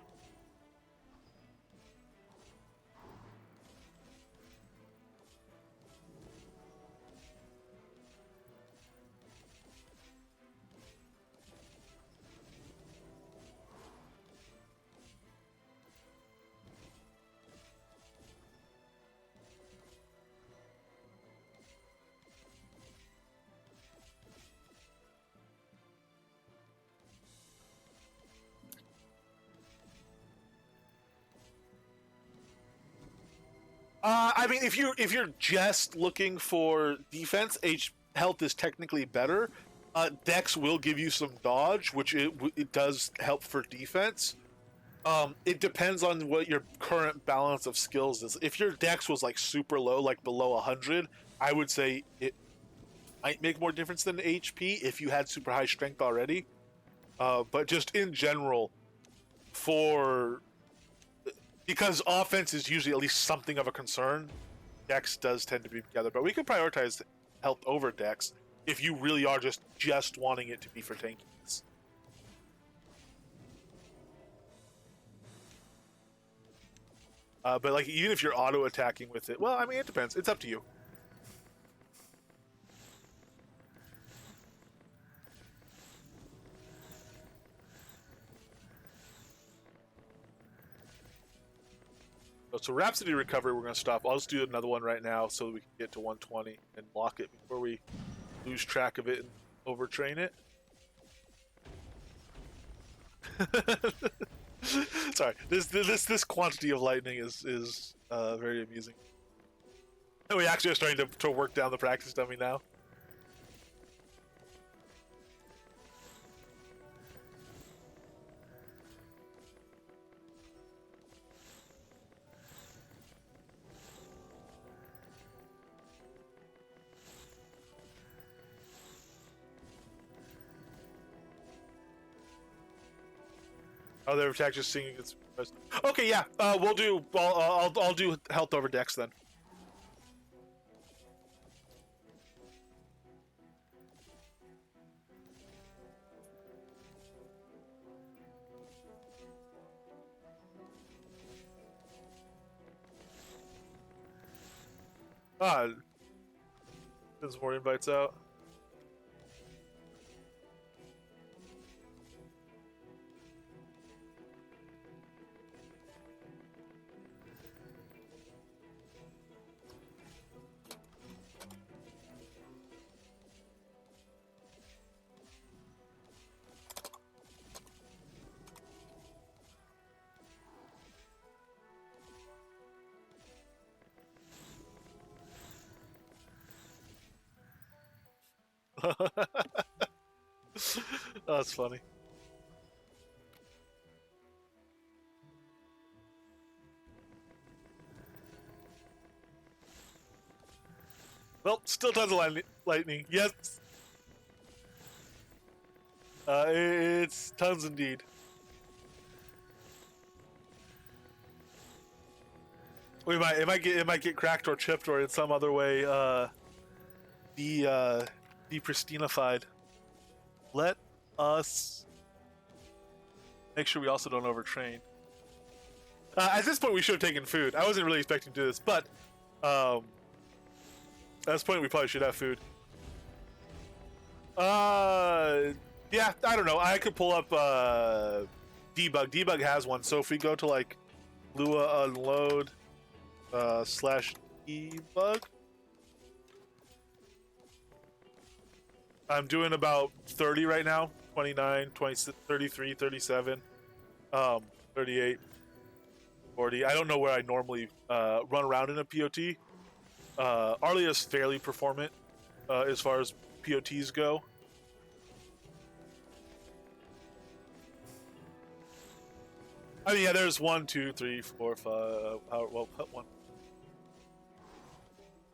I mean, if you're just looking for defense, health is technically better. Dex will give you some dodge, which it does help for defense. It depends on what your current balance of skills is. If your Dex was like super low, like below 100, I would say it might make more difference than HP if you had super high strength already. But just in general, because offense is usually at least something of a concern, Dex does tend to be together. But we could prioritize health over Dex if you really are just wanting it to be for tankiness. But like even if you're auto attacking with it, well, I mean it depends. It's up to you. So Rhapsody Recovery, we're going to stop. I'll just do another one right now so that we can get to 120 and lock it before we lose track of it and overtrain it. Sorry, this quantity of lightning is very amusing. And we actually are starting to work down the practice dummy now. Oh, their attack just seeing it's okay. Yeah, we'll do. I'll do health over Dex then. Send some more invites out. Oh, that's funny. Well, still tons of lightning. Yes. It's tons indeed. It might get cracked or chipped or in some other way de-pristinified. Let us make sure we also don't overtrain. At this point, we should have taken food. I wasn't really expecting to do this, but at this point, we probably should have food. Yeah, I don't know. I could pull up debug. Debug has one. So if we go to like Lua unload /debug, I'm doing about 30 right now. 29, 20, 33, 37, 38, 40. I don't know where I normally run around in a POT. Arlia is fairly performant as far as POTs go. I mean, yeah, there's 1, 2, 3, 4, 5. Well, one.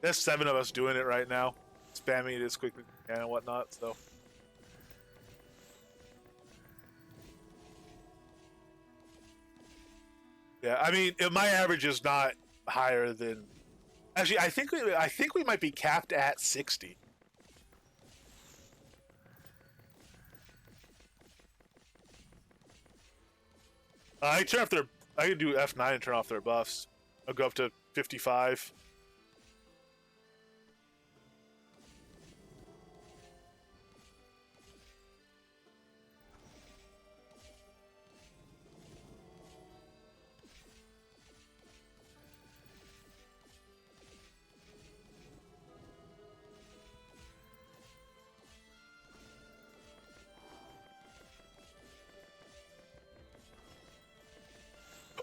There's 7 of us doing it right now, spamming it as quickly as we can and whatnot. So, yeah, I mean, my average is not higher than. Actually, I think we might be capped at 60. I turn off their. I can do F9 and turn off their buffs. I'll go up to 55.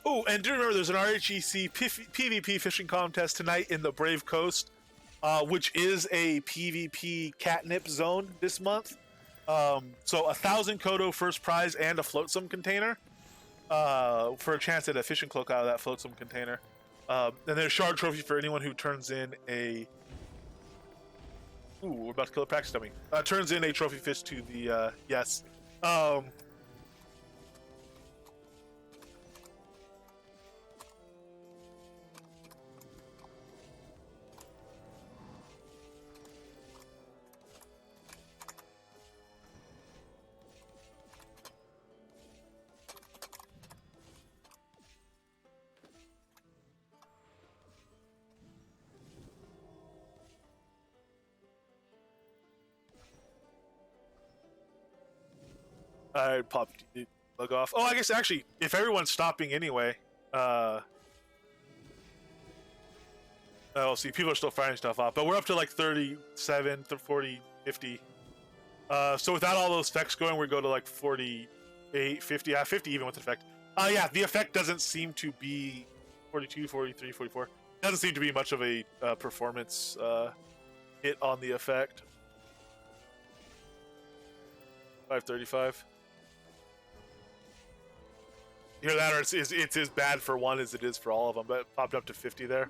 Oh, and do remember there's an RHEC PvP fishing contest tonight in the Brave Coast, which is a PvP catnip zone this month. So 1,000 Kodo first prize and a flotsam container for a chance at a fishing cloak out of that flotsam container. And there's a shard trophy for anyone who turns in a. Ooh, we're about to kill a practice dummy. Turns in a trophy fish to the yes. I popped the bug off. Oh, I guess actually, if everyone's stopping anyway, oh, see, people are still firing stuff off, but we're up to like 37, 40, 50. So without all those effects going, we go to like 48, 50, 50 even with the effect. Yeah, the effect doesn't seem to be 42, 43, 44. Doesn't seem to be much of a performance hit on the effect. 535. You hear that, or it's as bad for one as it is for all of them, but it popped up to 50 there.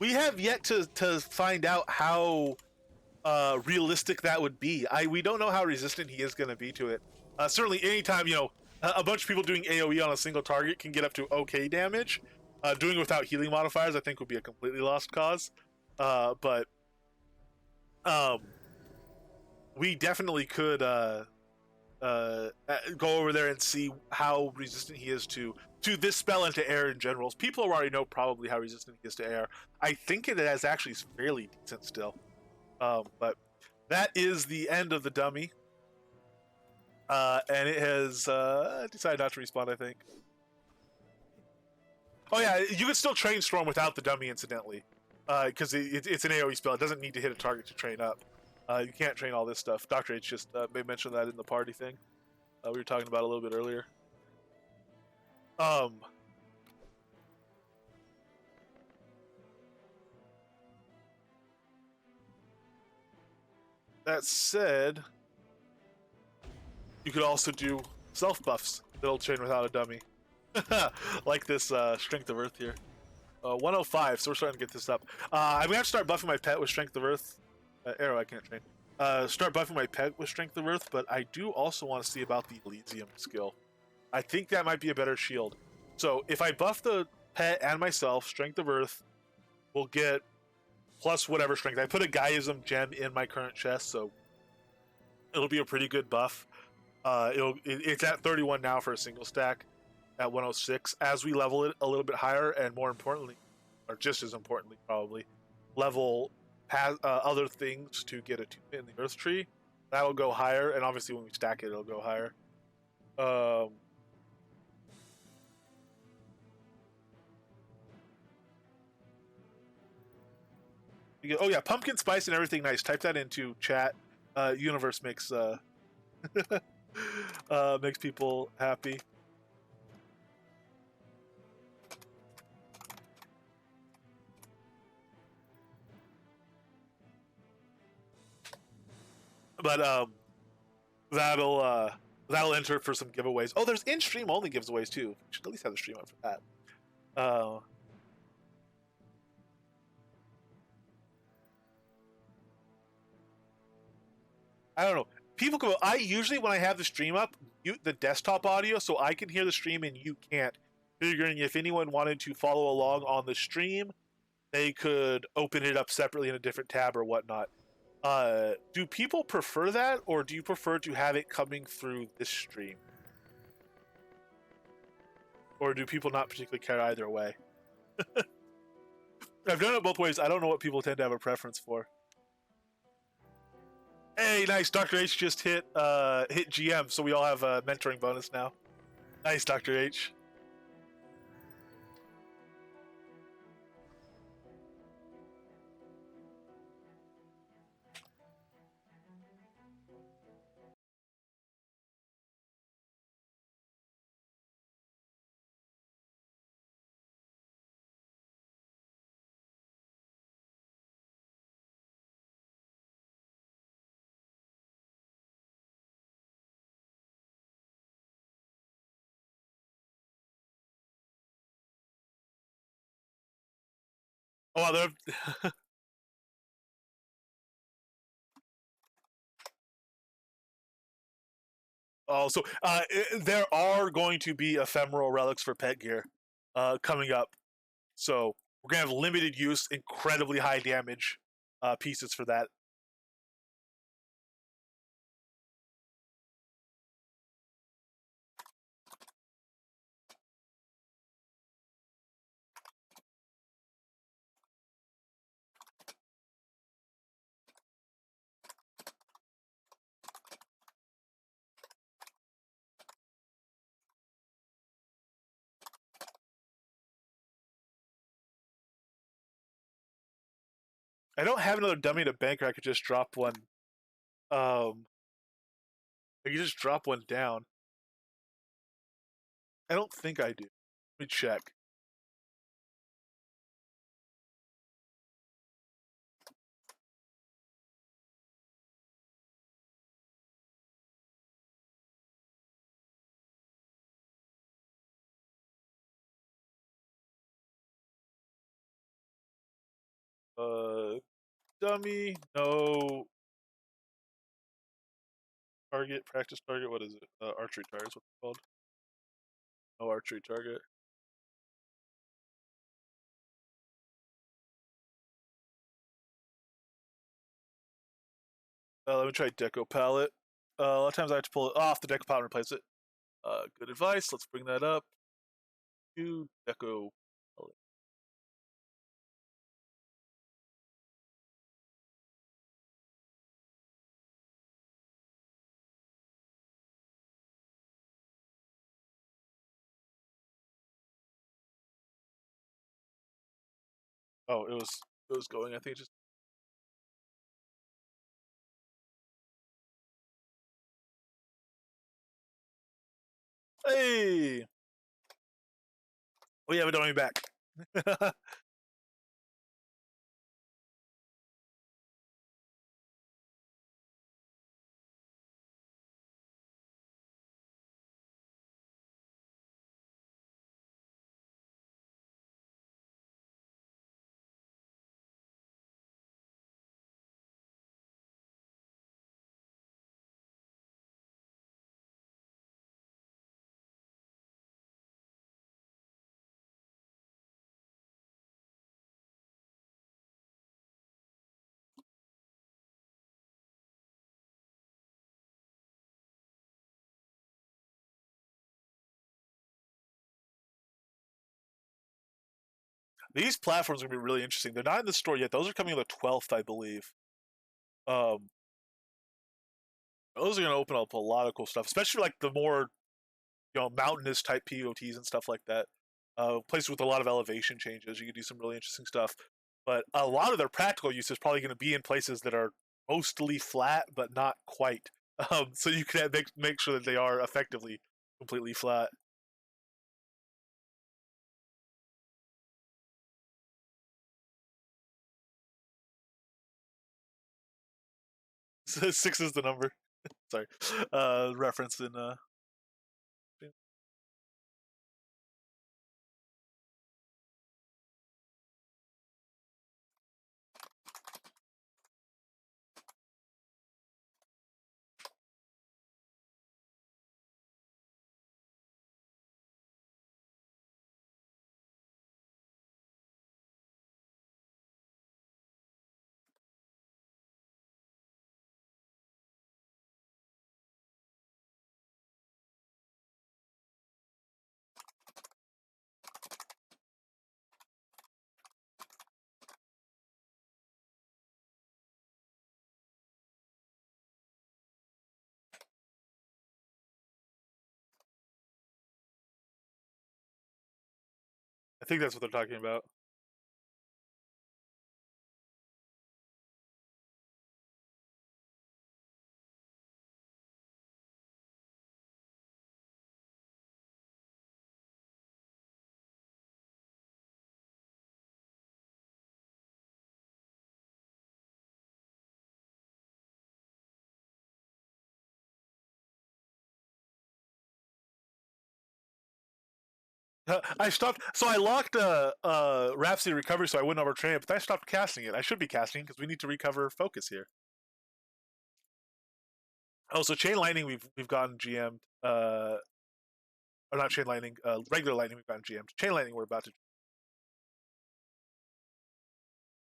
We have yet to find out how realistic that would be. We don't know how resistant he is going to be to it. Certainly, anytime a bunch of people doing AOE on a single target can get up to okay damage. Doing it without healing modifiers, I think, would be a completely lost cause. But we definitely could go over there and see how resistant he is to this spell and to air in general. People already know probably how resistant he is to air. I think it is actually fairly decent still. But that is the end of the dummy. And it has decided not to respawn, I think. Oh yeah, you can still train Storm without the dummy, incidentally. Because it's an AoE spell. It doesn't need to hit a target to train up. You can't train all this stuff. Dr. H just may mention that in the party thing. We were talking about a little bit earlier. That said, you could also do self buffs that'll train without a dummy. Like this Strength of Earth here. 105, so we're starting to get this up. I'm going to start buffing my pet with Strength of Earth. Arrow, I can't train. Start buffing my pet with Strength of Earth, but I do also want to see about the Elysium skill. I think that might be a better shield. So if I buff the pet and myself, Strength of Earth, we'll get plus whatever strength. I put a Gaiism gem in my current chest, so it'll be a pretty good buff. It's at 31 now for a single stack, at 106. As we level it a little bit higher, and more importantly, or just as importantly probably, level other things to get a 2 in the Earth Tree, that'll go higher, and obviously when we stack it, it'll go higher. Oh yeah, pumpkin spice and everything nice. Type that into chat. Universe makes makes people happy. But that'll enter for some giveaways. Oh, there's in-stream only giveaways too. We should at least have the stream up for that. I don't know. People go. I usually when I have the stream up, mute the desktop audio so I can hear the stream and you can't. Figuring if anyone wanted to follow along on the stream, they could open it up separately in a different tab or whatnot. Do people prefer that, or do you prefer to have it coming through this stream? Or do people not particularly care either way? I've done it both ways. I don't know what people tend to have a preference for. Hey, nice. Dr. H just hit GM, so we all have a mentoring bonus now. Nice, Dr. H. Oh, they're oh, so there are going to be ephemeral relics for pet gear coming up. So we're gonna have limited use, incredibly high damage pieces for that. I don't have another dummy to banker. I could just drop one. I could just drop one down. I don't think I do. Let me check. Dummy, no target, practice target. What is it? Archery target is what it's called. No archery target. Let me try deco palette. A lot of times I have to pull it off the deco palette and replace it. Good advice. Let's bring that up. To deco palette. Oh, it was going. I think it just. Hey, we have a dummy back. These platforms are gonna be really interesting. They're not in the store yet. Those are coming on the 12th, I believe. Um, those are gonna open up a lot of cool stuff, especially like the more mountainous type POTs and stuff like that. Places with a lot of elevation changes. You can do some really interesting stuff. but a lot of their practical use is probably going to be in places that are mostly flat, but not quite. So you can make sure that they are effectively completely flat. So 6 is the number. Sorry, reference in. I think that's what they're talking about. I stopped. So I locked Rhapsody Recovery so I wouldn't overtrain it, but I stopped casting it. I should be casting because we need to recover focus here. Oh, so Chain Lightning we've gotten GM'd. Or not Chain Lightning. Regular Lightning we've gotten GM'd. Chain Lightning we're about to.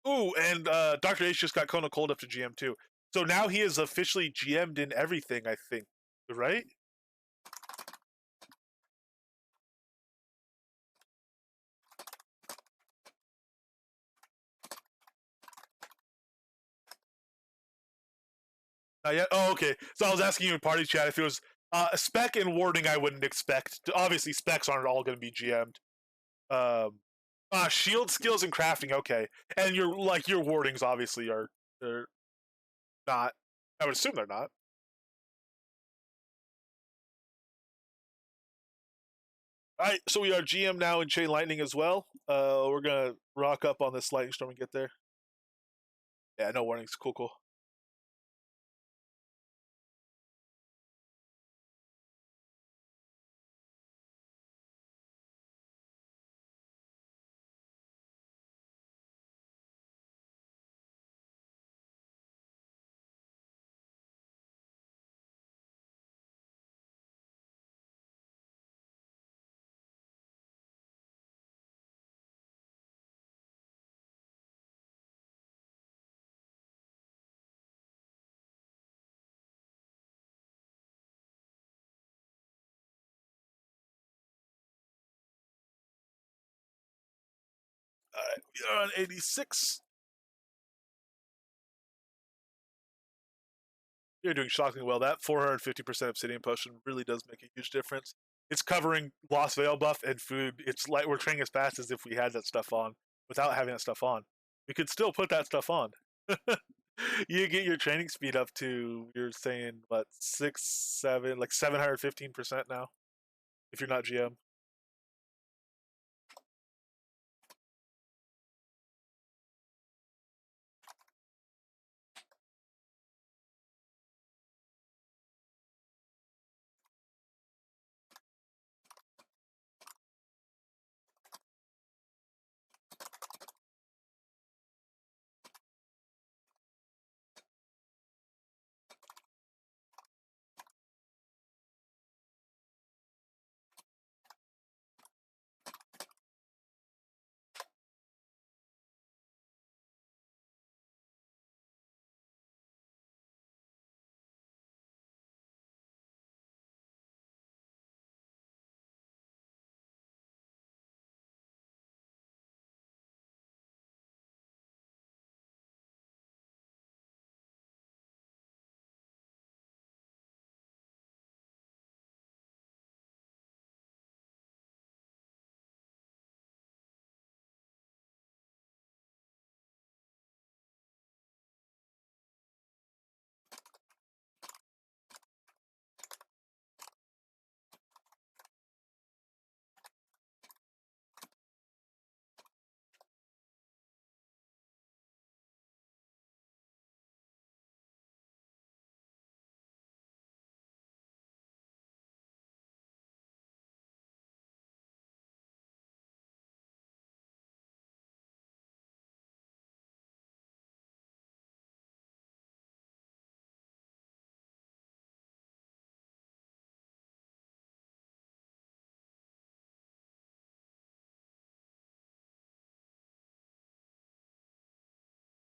Ooh, and Doctor H just got Kona Cold up to GM too. So now he is officially GM'd in everything. I think, right? Not yet. Oh, okay. So I was asking you in party chat if it was spec and warding. I wouldn't expect. Obviously, specs aren't all going to be GM'd. Shield skills and crafting. Okay, and your wardings obviously are they're not. I would assume they're not. All right, so we are GM now in Chain Lightning as well. We're gonna rock up on this lightning storm and get there. Yeah, no warnings. Cool, cool. We are on 86. You're doing shockingly well. That 450% obsidian potion really does make a huge difference. It's covering Lost Veil buff and food. It's like we're training as fast as if we had that stuff on without having that stuff on. We could still put that stuff on. You get your training speed up to you're saying what 6, 7, like 715% now if you're not GM.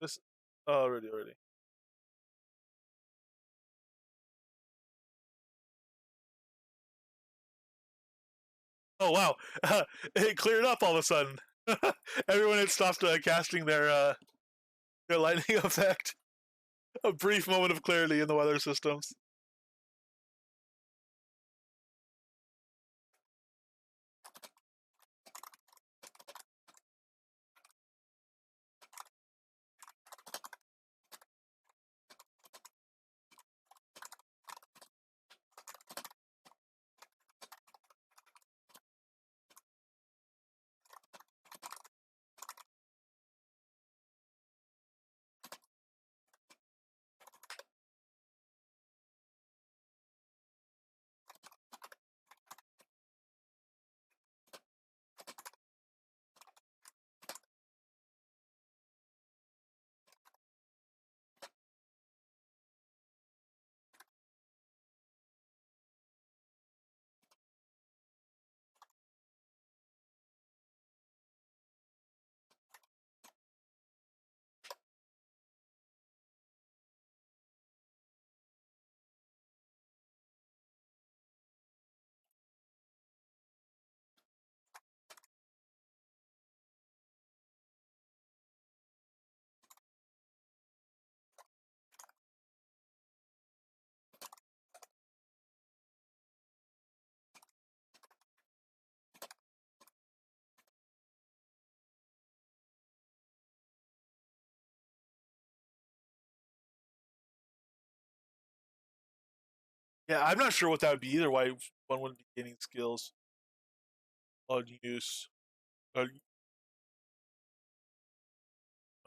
This already. Oh wow, it cleared up all of a sudden. Everyone had stopped casting their lightning effect. A brief moment of clarity in the weather systems. Yeah, I'm not sure what that would be either. Why one wouldn't be gaining skills on use. Not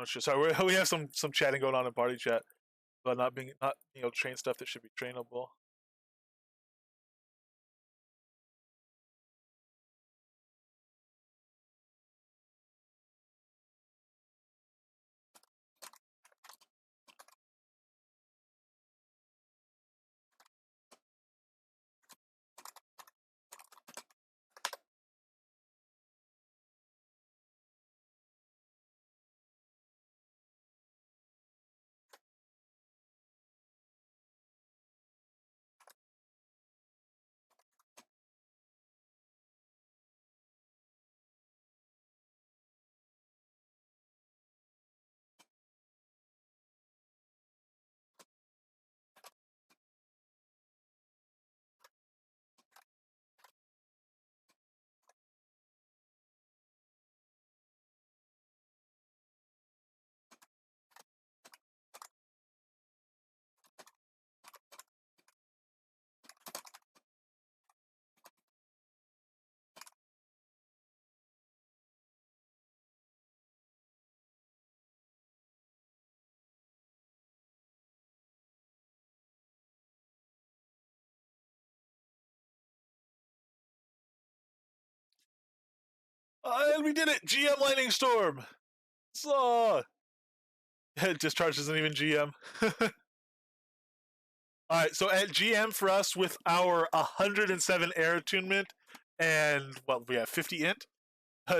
sure. Sorry, we have some chatting going on in party chat, but not being able to train stuff that should be trainable. And we did it! GM Lightning Storm! So, Discharge isn't even GM. Alright, so at GM for us with our 107 air attunement and, well, we have 50 int,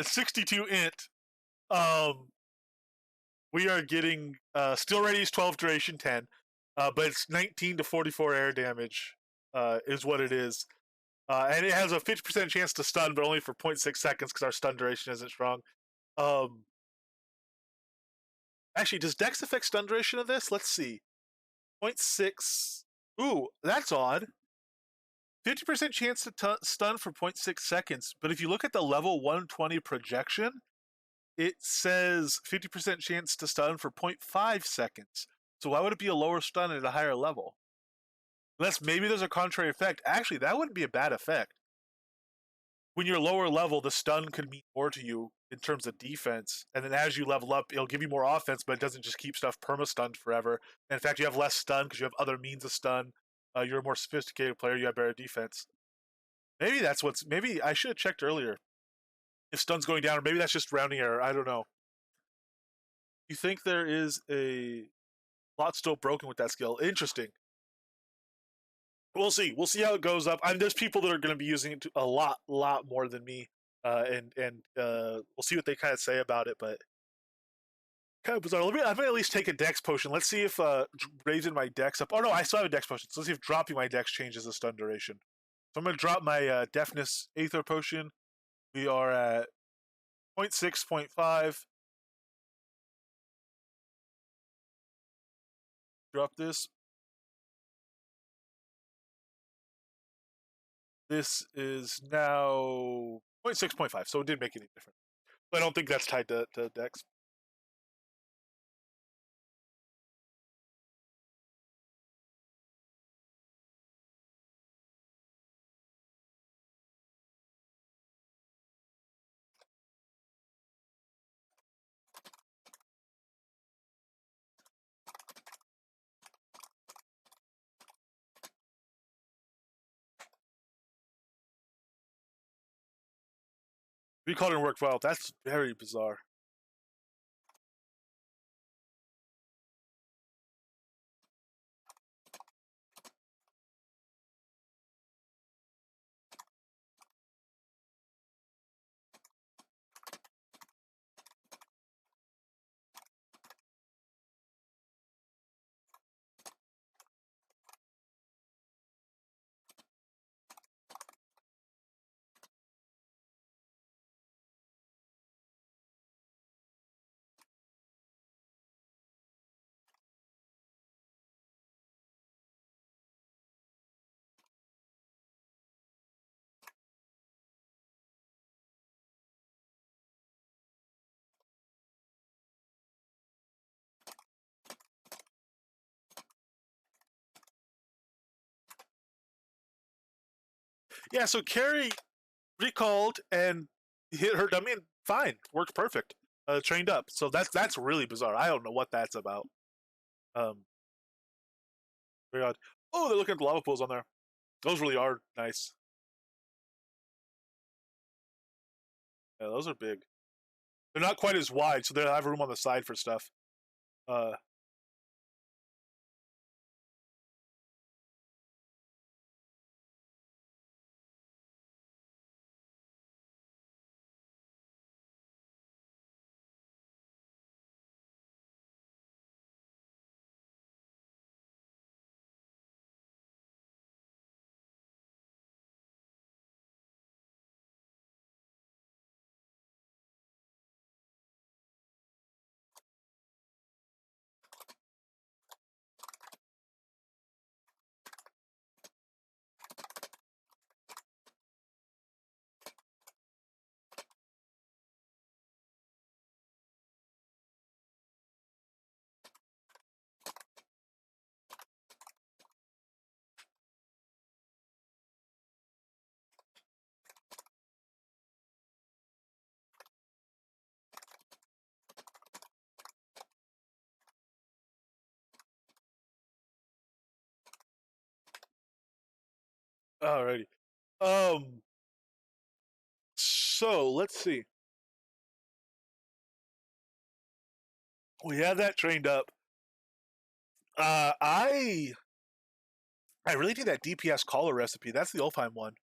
62 int, um, we are getting Steel Ready's 12 duration 10, but it's 19 to 44 air damage is what it is. And it has a 50% chance to stun, but only for 0.6 seconds because our stun duration isn't strong. Um, Actually, does Dex affect stun duration of this? Let's see. 0.6. Ooh, that's odd. 50% chance to stun for 0.6 seconds, but if you look at the level 120 projection, it says 50% chance to stun for 0.5 seconds. So why would it be a lower stun at a higher level? Unless maybe there's a contrary effect. Actually, that wouldn't be a bad effect. When you're lower level, the stun could mean more to you in terms of defense. And then as you level up, it'll give you more offense, but it doesn't just keep stuff perma-stunned forever. And in fact, you have less stun because you have other means of stun. You're a more sophisticated player, you have better defense. Maybe that's what's. Maybe I should have checked earlier if stun's going down, or maybe that's just rounding error. I don't know. You think there is a lot still broken with that skill? Interesting. We'll see. We'll see how it goes up. There's people that are going to be using it a lot more than me, and we'll see what they kind of say about it. But Kind of bizarre. I may at least take a dex potion. Let's see if raising my dex up. Oh no, I still have a dex potion. So let's see if dropping my dex changes the stun duration. So I'm gonna drop my deafness aether potion. We are at 0. 0.6, 0.5. Drop this. This is now 0.6, 0.5. So it didn't make any difference. But I don't think that's tied to dex. Recall didn't work well. That's very bizarre. Yeah, so Carrie recalled and hit her dummy and fine. Worked perfect. Trained up. So that's really bizarre. I don't know what that's about. Um, very odd. Oh, they're looking at the lava pools on there. Those really are nice. Yeah, those are big. They're not quite as wide, so they'll have room on the side for stuff. Uh, Alrighty. Um. So let's see. We have that trained up. Uh, I I really need that DPS collar recipe. That's the Ulfheim one.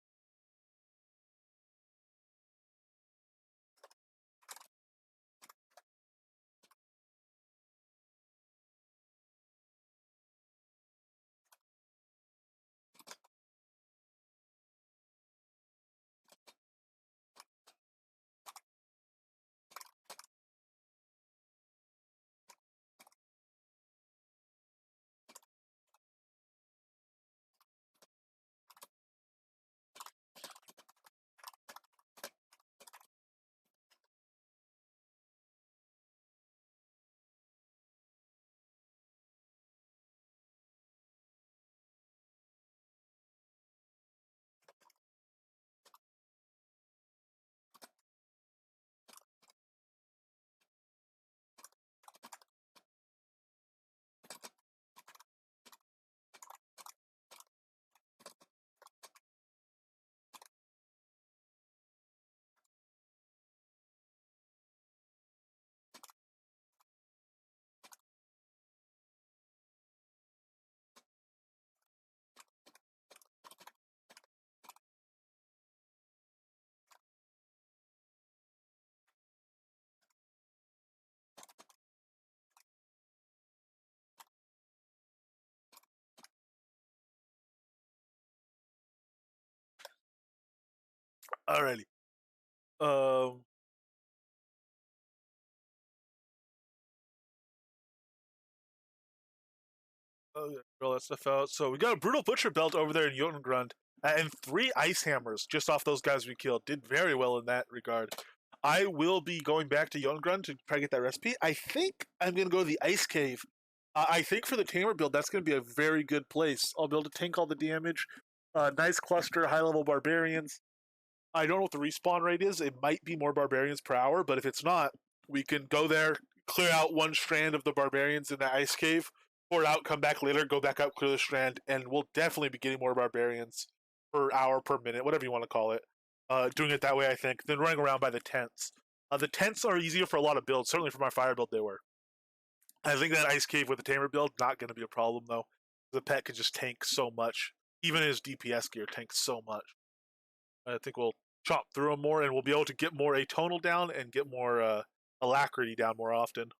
Alrighty. Um, oh, yeah, roll that stuff out. So we got a brutal butcher belt over there in Jotungrund, and 3 ice hammers just off those guys we killed. Did very well in that regard. I will be going back to Jotungrund to try to get that recipe. I think I'm gonna go to the ice cave. I think for the tamer build, that's gonna be a very good place. I'll be able to tank all the damage. Nice cluster, high level barbarians. I don't know what the respawn rate is. It might be more barbarians per hour, but if it's not, we can go there, clear out one strand of the barbarians in the ice cave, pour it out, come back later, go back up, clear the strand, and we'll definitely be getting more barbarians per hour, per minute, whatever you want to call it. Doing it that way, I think, than running around by the tents. The tents are easier for a lot of builds. Certainly for my fire build, they were. I think that ice cave with the tamer build not going to be a problem though. The pet could just tank so much. Even his DPS gear tanks so much. I think we'll chop through them more, and we'll be able to get more atonal down and get more alacrity down more often.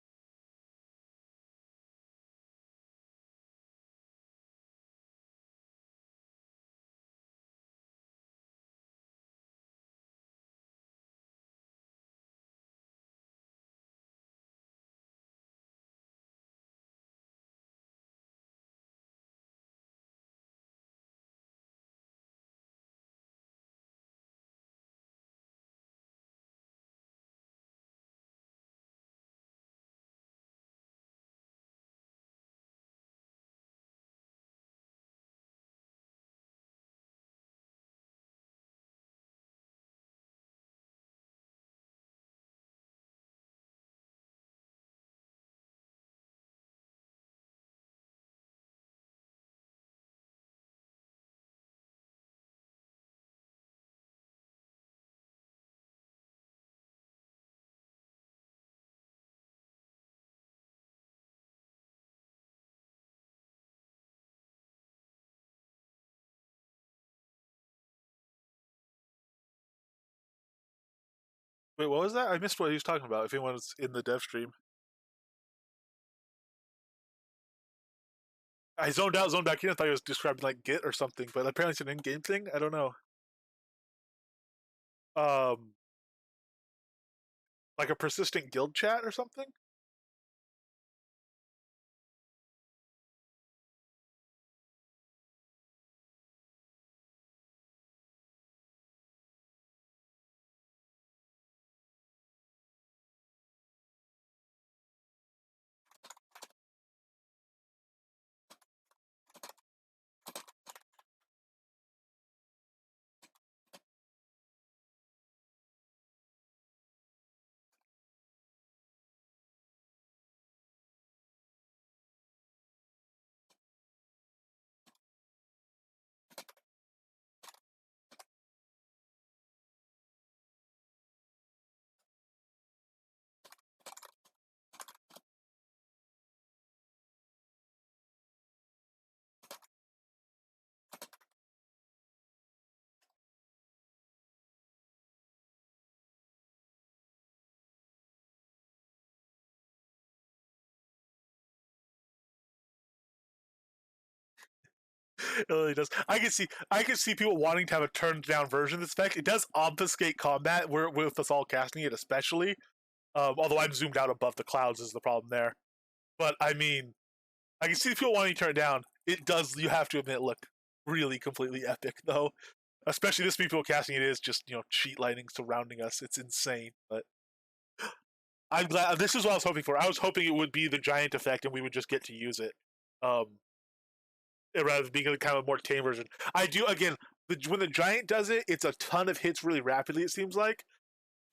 Wait, what was that? I missed what he was talking about. If anyone's in the dev stream, I zoned out, zoned back in. I thought he was describing like Git or something, but apparently it's an in-game thing. I don't know. Um, like a persistent guild chat or something. It really does. I can see people wanting to have a turned down version of the spec. It does obfuscate combat, where with us all casting it, especially. Although I'm zoomed out above the clouds is the problem there. But I mean, I can see people wanting to turn it down. It does. You have to admit, look really completely epic though. Especially this many people casting it is just cheat lightning surrounding us. It's insane. But I'm glad. This is what I was hoping for. I was hoping it would be the giant effect, and we would just get to use it. Um, Rather than being a kind of a more tame version. I do again. When the giant does it, it's a ton of hits really rapidly. It seems like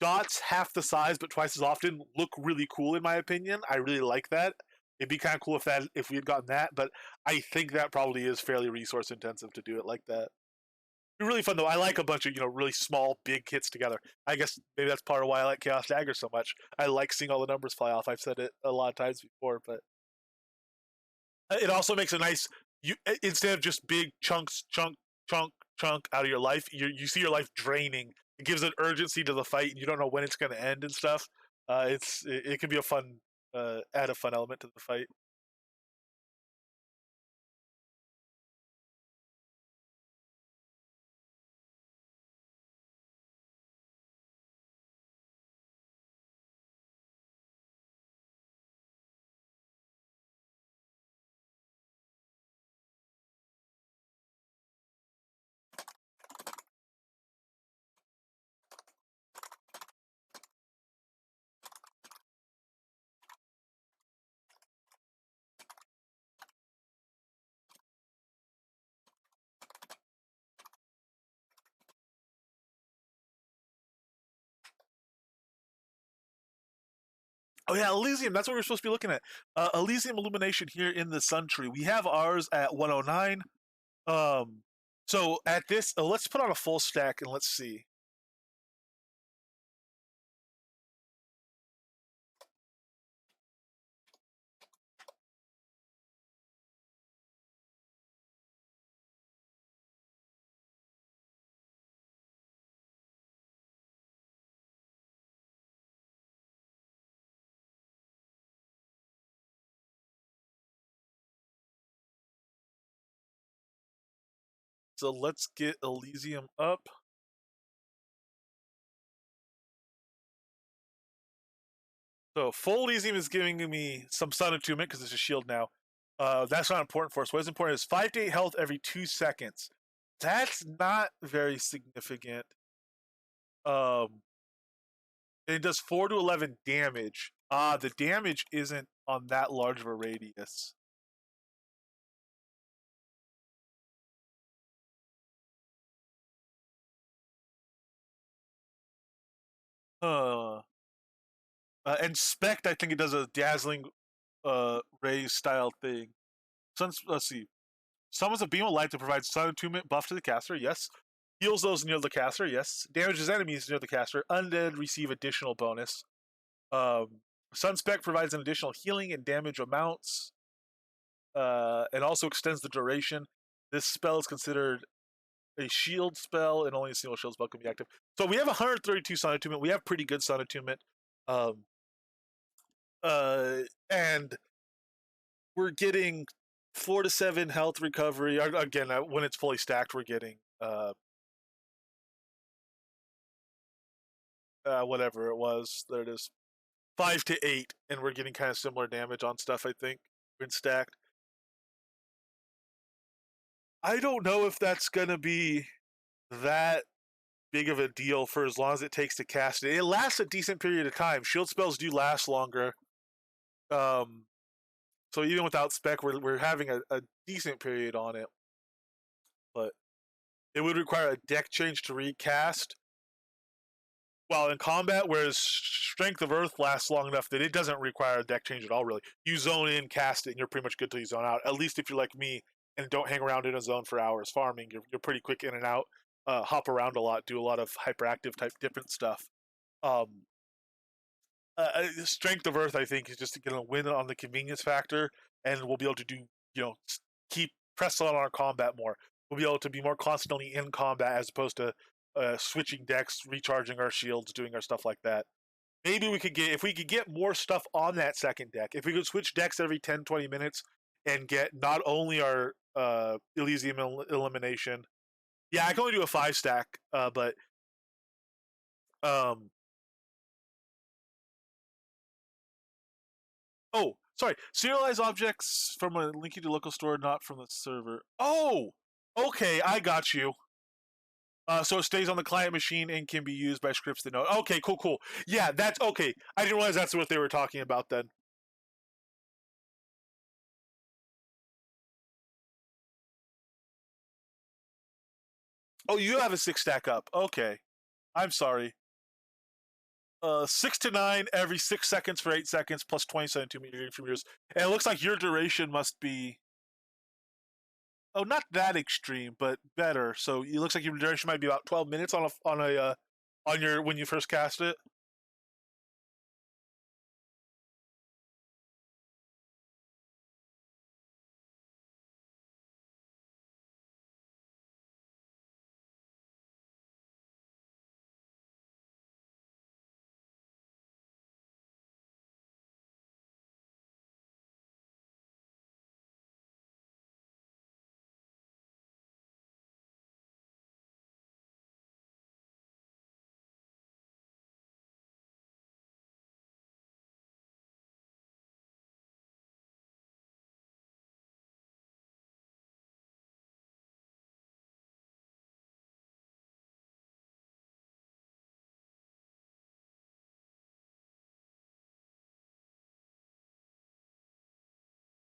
dots half the size but twice as often look really cool in my opinion. I really like that. It'd be kind of cool if we had gotten that, but I think that probably is fairly resource intensive to do it like that. It'd be really fun though. I like a bunch of really small big hits together. I guess maybe that's part of why I like Chaos Dagger so much. I like seeing all the numbers fly off. I've said it a lot of times before, but it also makes a nice you instead of just big chunks, chunk out of your life. You see your life draining. It gives an urgency to the fight, and you don't know when it's going to end and stuff. It can be a fun add a fun element to the fight. Oh yeah, Elysium. That's what we're supposed to be looking at. Elysium Illumination here in the Sun Tree. We have ours at 109. So at this, let's put on a full stack and let's see. So let's get Elysium up. So full Elysium is giving me some Sun Attunement because it's a shield now. That's not important for us. What is important is 5 to 8 health every 2 seconds. That's not very significant. It does 4 to 11 damage. The damage isn't on that large of a radius. And Spect, I think it does a dazzling raise style thing. Let's see. Summons a beam of light to provide Sun Attunement buff to the caster, yes. Heals those near the caster, yes. Damages enemies near the caster. Undead receive additional bonus. Sun Spec provides an additional healing and damage amounts. And also extends the duration. This spell is considered a shield spell, and only a single shield spell can be active. So we have 132 Sun Attunement. We have pretty good Sun Attunement. And we're getting 4 to 7 health recovery. Again, when it's fully stacked, we're getting whatever it was. There it is, 5 to 8, and we're getting kind of similar damage on stuff. I think when stacked. I don't know if that's gonna be that big of a deal for as long as it takes to cast it. It lasts a decent period of time. Shield spells do last longer. So even without spec, we're having a decent period on it. But it would require a deck change to recast. While in combat, whereas Strength of Earth lasts long enough that it doesn't require a deck change at all, really. You zone in, cast it, and you're pretty much good till you zone out. At least if you're like me and don't hang around in a zone for hours farming, you're pretty quick in and out. Hop around a lot, do a lot of hyperactive type different stuff. Strength of Earth, I think, is just going to win on the convenience factor, and we'll be able to do, keep press on our combat more. We'll be able to be more constantly in combat as opposed to switching decks, recharging our shields, doing our stuff like that. Maybe if we could get more stuff on that second deck, if we could switch decks every 10, 20 minutes and get not only our Elysium elimination. Yeah, I can only do a 5 stack, but oh, sorry. Serialize objects from a linking to local store, not from the server. Oh, okay, I got you. So it stays on the client machine and can be used by scripts that know. Okay, cool. Yeah, that's okay. I didn't realize that's what they were talking about then. Oh, you have a 6 stack up. Okay. I'm sorry. 6 to 9 every 6 seconds for 8 seconds plus 27 2 from yours. And it looks like your duration must be. Oh, not that extreme, but better. So it looks like your duration might be about 12 minutes on your when you first cast it.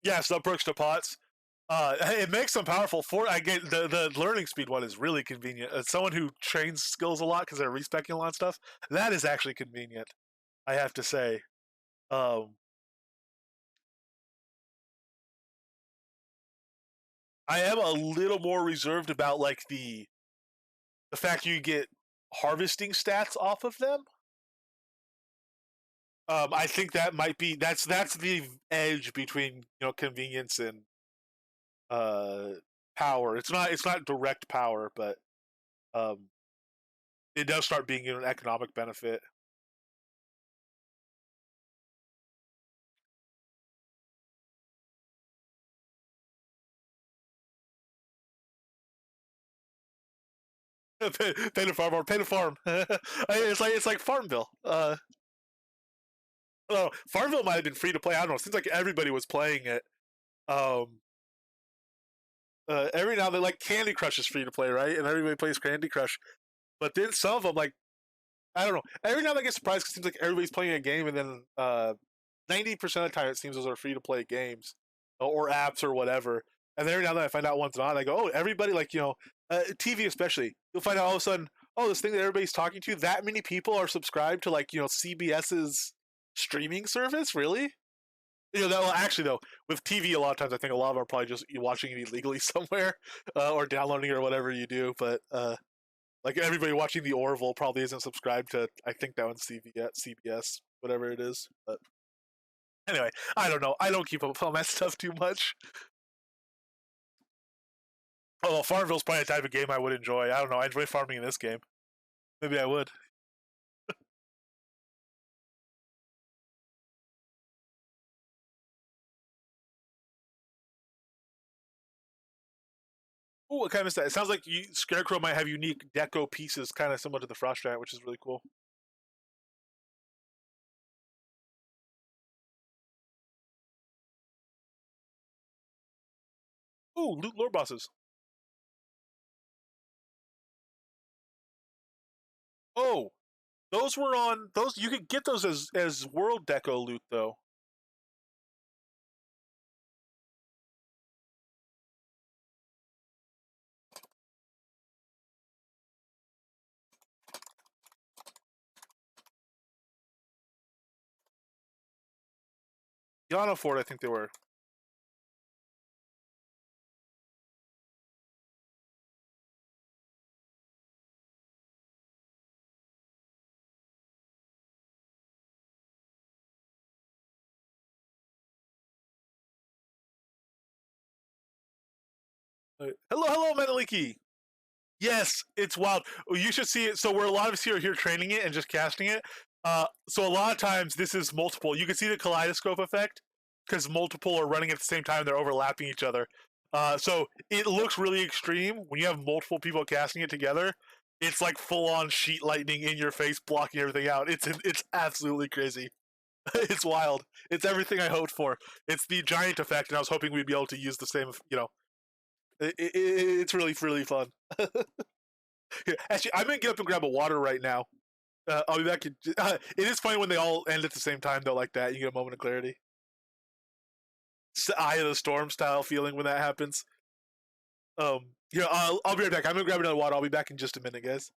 Yes, the perks to pots. It makes them powerful. I get the learning speed one is really convenient. As someone who trains skills a lot because they're respecing a lot of stuff, that is actually convenient. I have to say. Um, I am a little more reserved about like the fact you get harvesting stats off of them. I think that might be that's the edge between convenience and uh power. It's not direct power, but um it does start being an economic benefit. Pay to farm or pay to farm. It's like Farmville. Oh, Farmville might have been free to play. I don't know. It seems like everybody was playing it. Um, every now and then, like Candy Crush is free to play, right? And everybody plays Candy Crush. But then some of them, like I don't know. Every now and then I get surprised because it seems like everybody's playing a game, and then 90% of the time it seems those are free to play games or apps or whatever. And then every now and then I find out one's not. I go, oh, everybody like TV especially. You'll find out all of a sudden, oh, this thing that everybody's talking to, that many people are subscribed to like CBS's streaming service. Really? That well, actually though, with TV, a lot of times I think a lot of them are probably just watching it illegally somewhere or downloading it or whatever you do. But like everybody watching the Orville probably isn't subscribed to. I think that one's CBS, whatever it is. But anyway, I don't know. I don't keep up with all that stuff too much. Oh, Farmville's probably a type of game I would enjoy. I don't know. I enjoy farming in this game. Maybe I would. Ooh, what kind of that? It sounds like Scarecrow might have unique deco pieces, kind of similar to the Frost Giant, which is really cool. Ooh, loot lore bosses. Oh, those were on those. You could get those as world deco loot though. Yano Ford, I think they were. Hello, hello, Metaliki. Yes, it's wild. You should see it. So we're a lot of us here training it and just casting it. So a lot of times this is multiple. You can see the kaleidoscope effect because multiple are running at the same time. They're overlapping each other. So it looks really extreme when you have multiple people casting it together. It's like full on sheet lightning in your face, blocking everything out. It's absolutely crazy. It's wild. It's everything I hoped for. It's the giant effect, and I was hoping we'd be able to use the same. It's really fun. Here, actually, I'm gonna get up and grab a water right now. I'll be back. It is funny when they all end at the same time, though, like that. You get a moment of clarity. It's the eye of the storm style feeling when that happens. Yeah, I'll be right back. I'm gonna grab another water. I'll be back in just a minute, guys.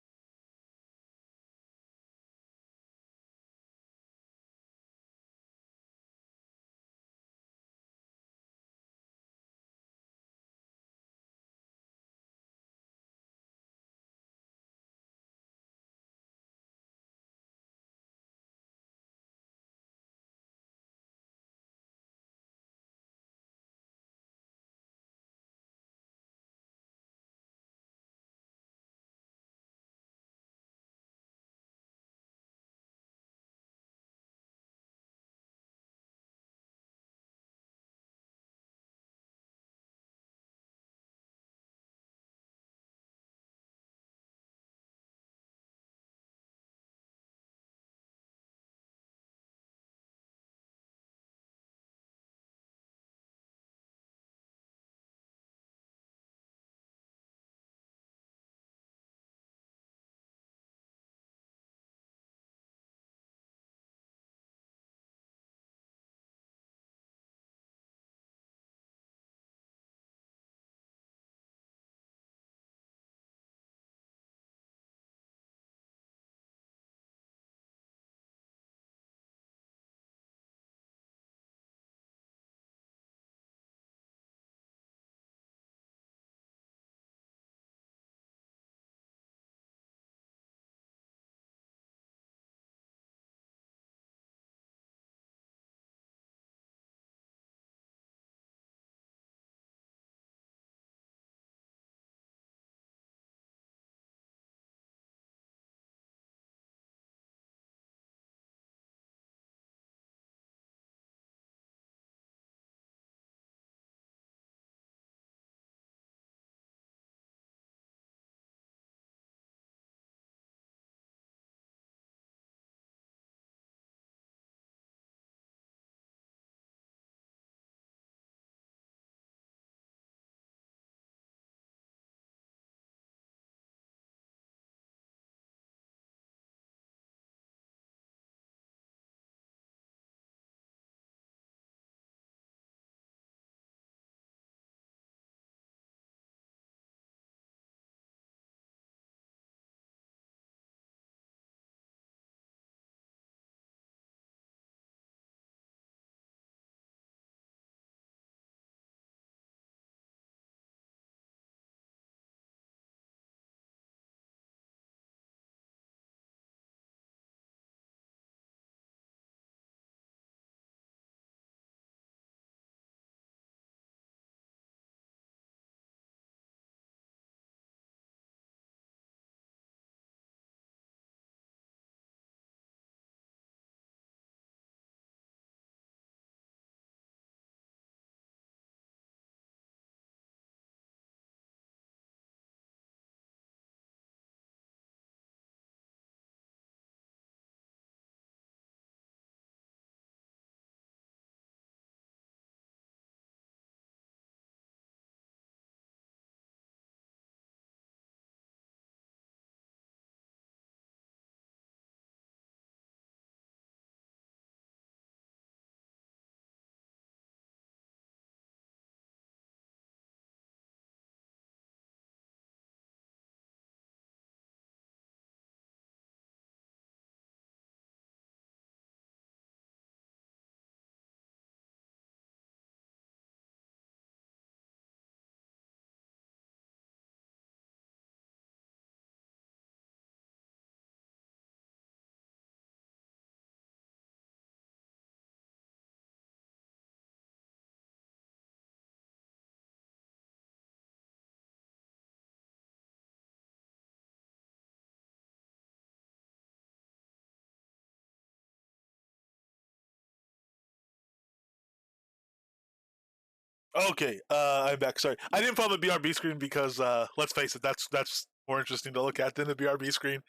Okay, I'm back. Sorry, I didn't put on the BRB screen because let's face it, that's more interesting to look at than the BRB screen.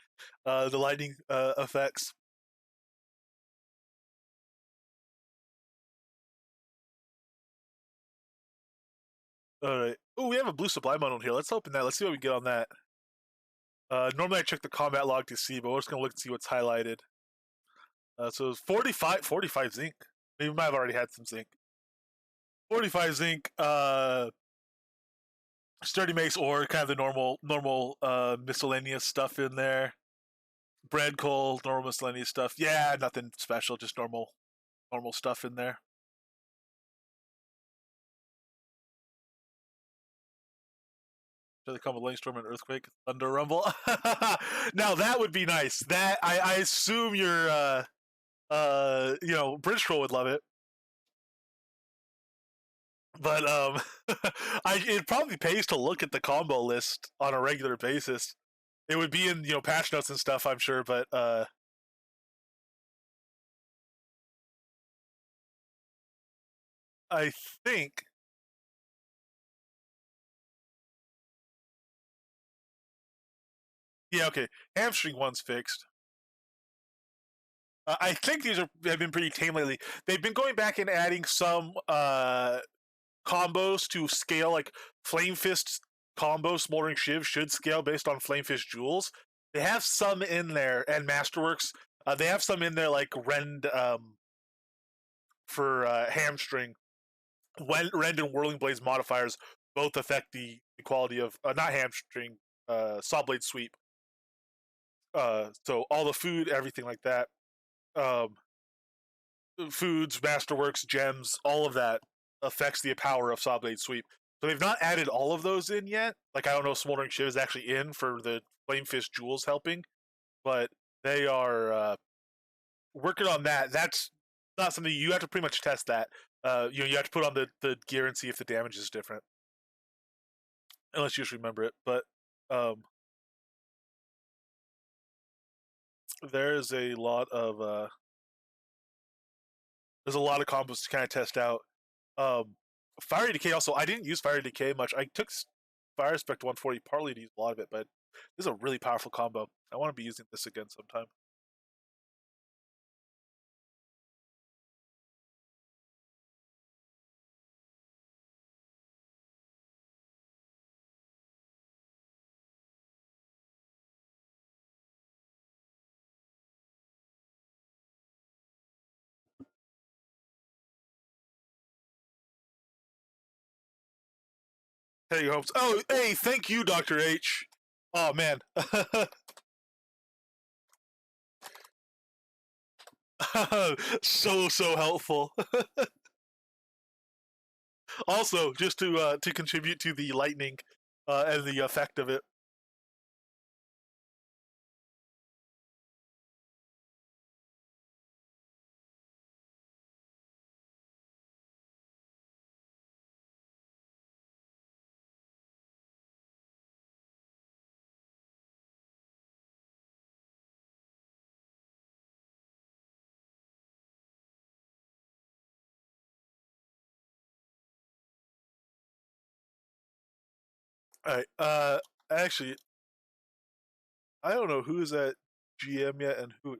The lighting effects. All right. Oh, we have a blue supply model here. Let's open that. Let's see what we get on that. Normally I check the combat log to see, but we're just gonna look and see what's highlighted. So it's 45 zinc. We might have already had some zinc. 45 zinc. Sturdy mace ore, kind of the normal miscellaneous stuff in there. Bread, coal, normal miscellaneous stuff. Yeah, nothing special, just normal stuff in there. So they come with Langstorm and Earthquake, Thunder Rumble. Now that would be nice. That I assume your Bridge Troll would love it. But it probably pays to look at the combo list on a regular basis. It would be in patch notes and stuff, I'm sure, but I think yeah, okay. Hamstring one's fixed. I think these have been pretty tame lately. They've been going back and adding some combos to scale, like Flame Fist combo, Smoldering Shiv should scale based on Flame Fist jewels. They have some in there, and Masterworks. They have some in there like Rend for Hamstring. When Rend and Whirling Blaze modifiers both affect the quality of not Hamstring, Saw Blade Sweep. So all the food, everything like that. Um, Foods, Masterworks, gems, all of that affects the power of Saw Blade Sweep. So they've not added all of those in yet. Like I don't know if Smoldering Shiv is actually in for the Flame Fist jewels helping, but they are working on that. That's not something you have to pretty much test that. You have to put on the gear and see if the damage is different, unless you just remember it. But there's a lot of combos to kind of test out. Fiery Decay also, I didn't use Fiery Decay much. I took Fire Spect 140 partly to use a lot of it, but this is a really powerful combo. I want to be using this again sometime. Hey, hopes. Oh, hey, thank you, Dr. H. Oh man. So helpful. Also, just to contribute to the lightning and the effect of it. All right. Actually, I don't know who's at GM yet and who.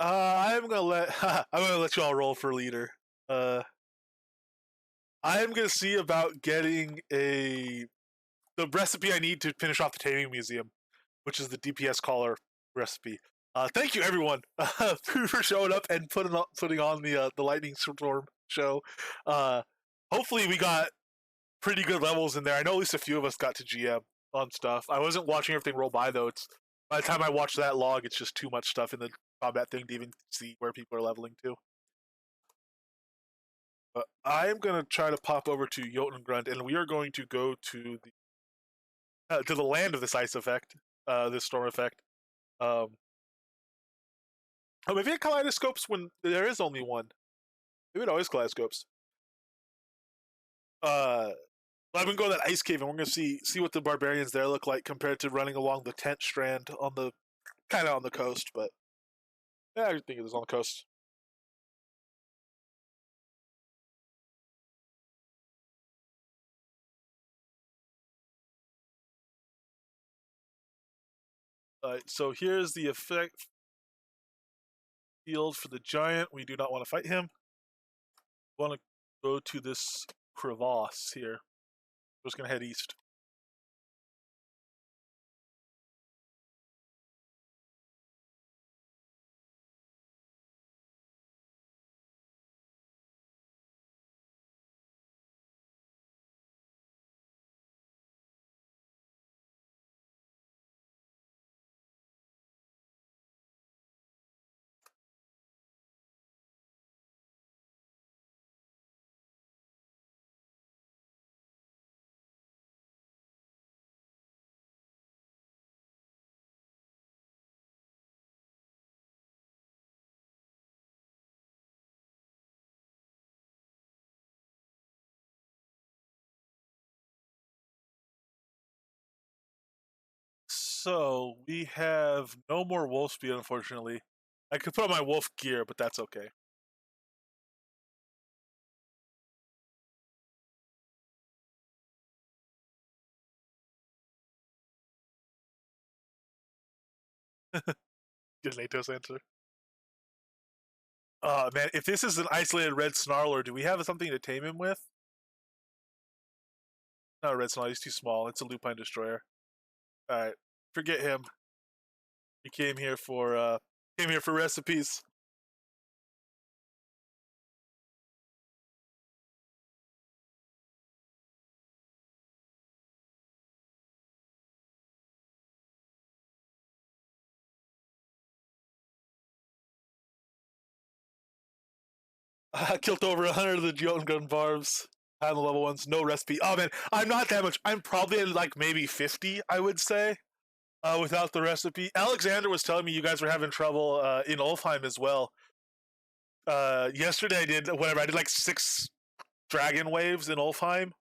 I'm gonna let you all roll for leader. I'm gonna see about getting the recipe I need to finish off the Taming Museum, which is the DPS collar recipe. Thank you everyone for showing up and putting on the lightning storm. show. Uh, hopefully we got pretty good levels in there. I know at least a few of us got to GM on stuff. I wasn't watching everything roll by though. It's by the time I watch that log, it's just too much stuff in the combat thing to even see where people are leveling to. But I am gonna try to pop over to Jotungrund, and we are going to go to the land of this ice effect, this storm effect. Um, oh, maybe it kaleidoscopes when there is only one. Maybe it always kaleidoscopes. Uh, I'm gonna go to that ice cave, and we're gonna see what the barbarians there look like compared to running along the tent strand on the kind of on the coast. But yeah, I think it is on the coast. Alright, so here's the effect field for the giant. We do not want to fight him. We want to go to this crevasse here. We're just gonna head east. So we have no more wolf speed, unfortunately. I could put on my wolf gear, but that's okay. Good Natos answer. Man, if this is an isolated red snarler, do we have something to tame him with? Not a red snarler, he's too small. It's a lupine destroyer. Alright. Forget him. He came here for recipes. I killed over 100 of the Jotun barbs. Had the level ones, no recipe. Oh man, I'm not that much. I'm probably at like maybe 50, I would say, without the recipe. Alexander was telling me you guys were having trouble in Ulfheim as well. Yesterday I did whatever. I did like 6 dragon waves in Ulfheim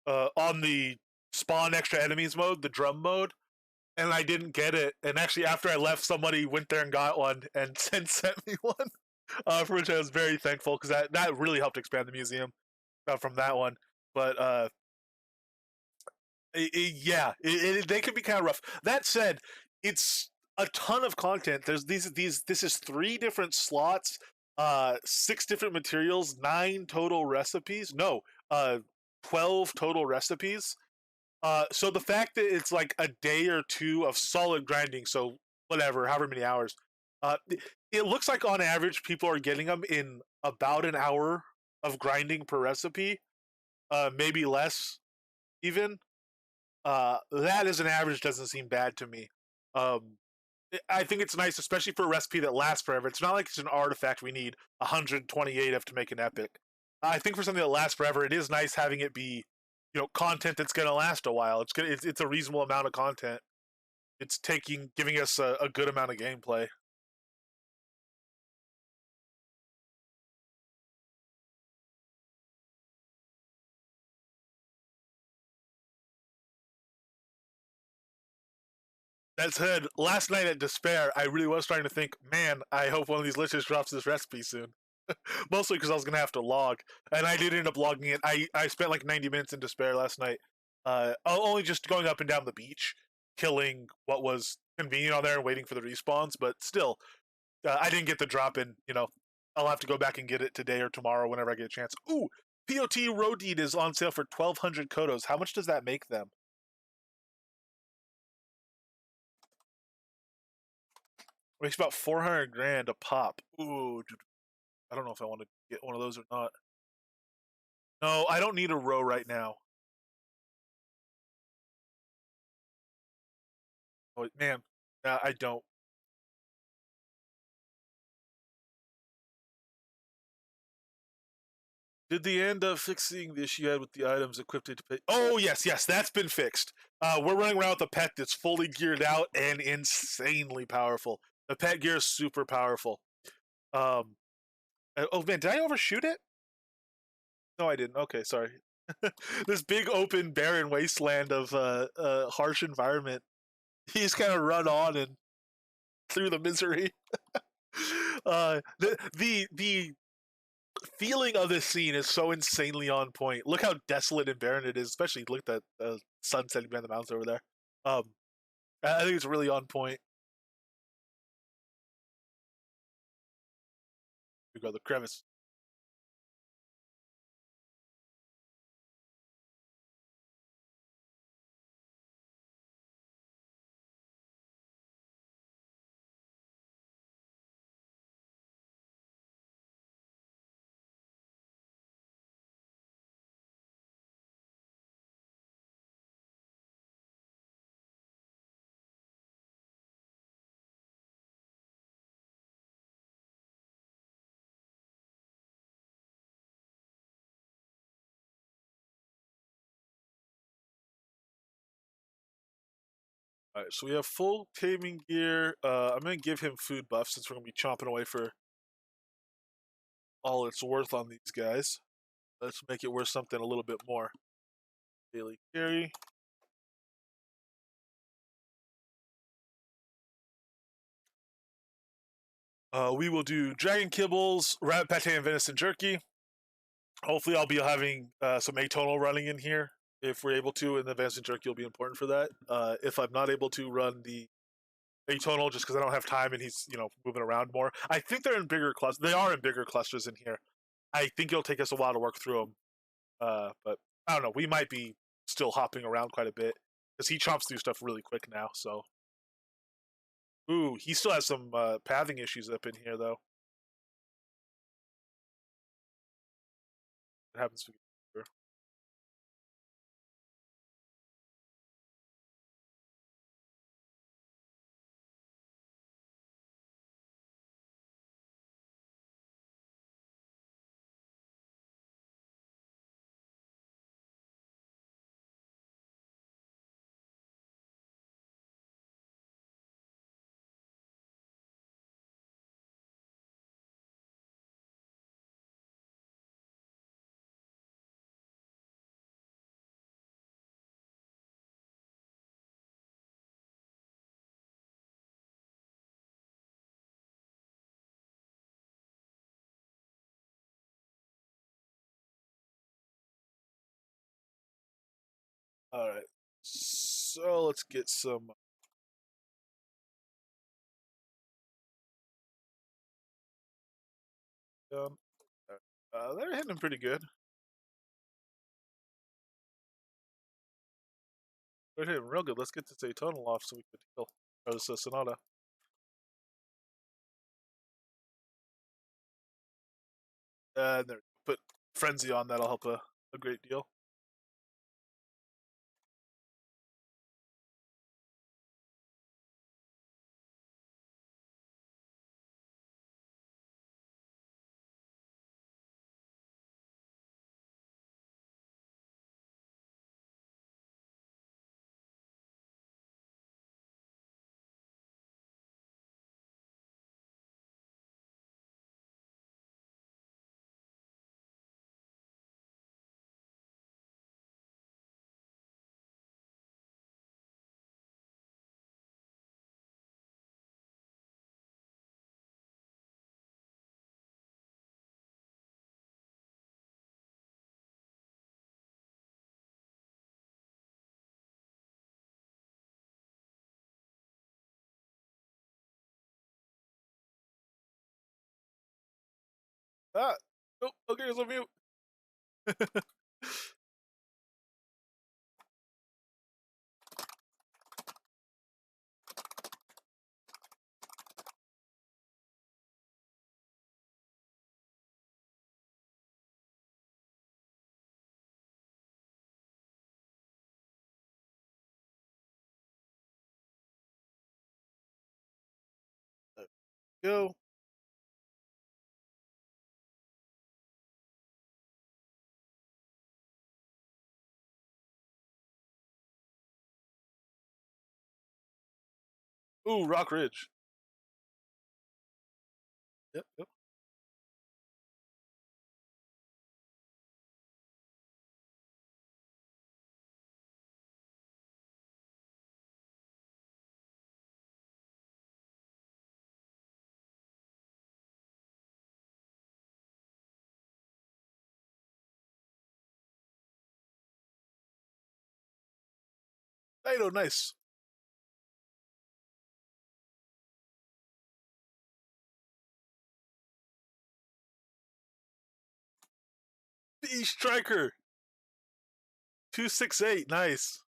on the spawn extra enemies mode, the drum mode, and I didn't get it. And actually, after I left, somebody went there and got one and sent me one, for which I was very thankful because that really helped expand the museum from that one. But yeah, they can be kind of rough. That said, it's a ton of content. There's these. This is 3 different slots, 6 different materials, 9 total recipes. No, 12 total recipes. So the fact that it's like a day or two of solid grinding, so whatever, however many hours, it looks like on average people are getting them in about an hour of grinding per recipe, maybe less even. That as an average doesn't seem bad to me. Um, I think it's nice, especially for a recipe that lasts forever. It's not like it's an artifact we need 128 of to make an epic. I think for something that lasts forever, it is nice having it be, content that's going to last a while. It's a reasonable amount of content. It's giving us a good amount of gameplay. That said, last night at Despair, I really was trying to think, man, I hope one of these listeners drops this recipe soon. Mostly because I was gonna have to log, and I did end up logging it. I spent like 90 minutes in Despair last night, only just going up and down the beach, killing what was convenient on there and waiting for the respawns. But still, I didn't get the drop in. I'll have to go back and get it today or tomorrow whenever I get a chance. Ooh, POT Road Deed is on sale for 1,200 kodos. How much does that make them? It makes about 400 grand a pop. Ooh, dude, I don't know if I want to get one of those or not. No, I don't need a row right now. Oh man, I don't. Did the end of fixing the issue you had with the items equipped to pay? Oh yes, yes, that's been fixed. We're running around with a pet that's fully geared out and insanely powerful. The pet gear is super powerful. Um, oh man, did I overshoot it? No, I didn't. Okay, sorry. This big open barren wasteland of harsh environment. He's kind of run on and through the misery. The feeling of this scene is so insanely on point. Look how desolate and barren it is, especially look at that sun setting behind the mountains over there. Um, I think it's really on point. We go the crevice. All right, so we have full taming gear. I'm gonna give him food buff since we're gonna be chomping away for all it's worth on these guys. Let's make it worth something a little bit more. Daily carry. We will do dragon kibbles, rabbit pate, and venison jerky. Hopefully, I'll be having some atonal running in here if we're able to, and the venison jerky will be important for that. If I'm not able to run the atonal just because I don't have time and he's moving around more, I think they're in bigger clusters. They are in bigger clusters in here. I think it'll take us a while to work through them, but I don't know. We might be still hopping around quite a bit because he chomps through stuff really quick now. So, ooh, he still has some pathing issues up in here though. It happens to be. All right, so let's get some. Um, they're hitting him pretty good. They're hitting him real good. Let's get this atonal off so we can heal. Or this Sonata. There, put frenzy on. That'll help a great deal. Ah, oh, okay, it's on mute. go. Ooh, Rock Ridge. Yep, yep. I know, nice. The Striker. 268, nice.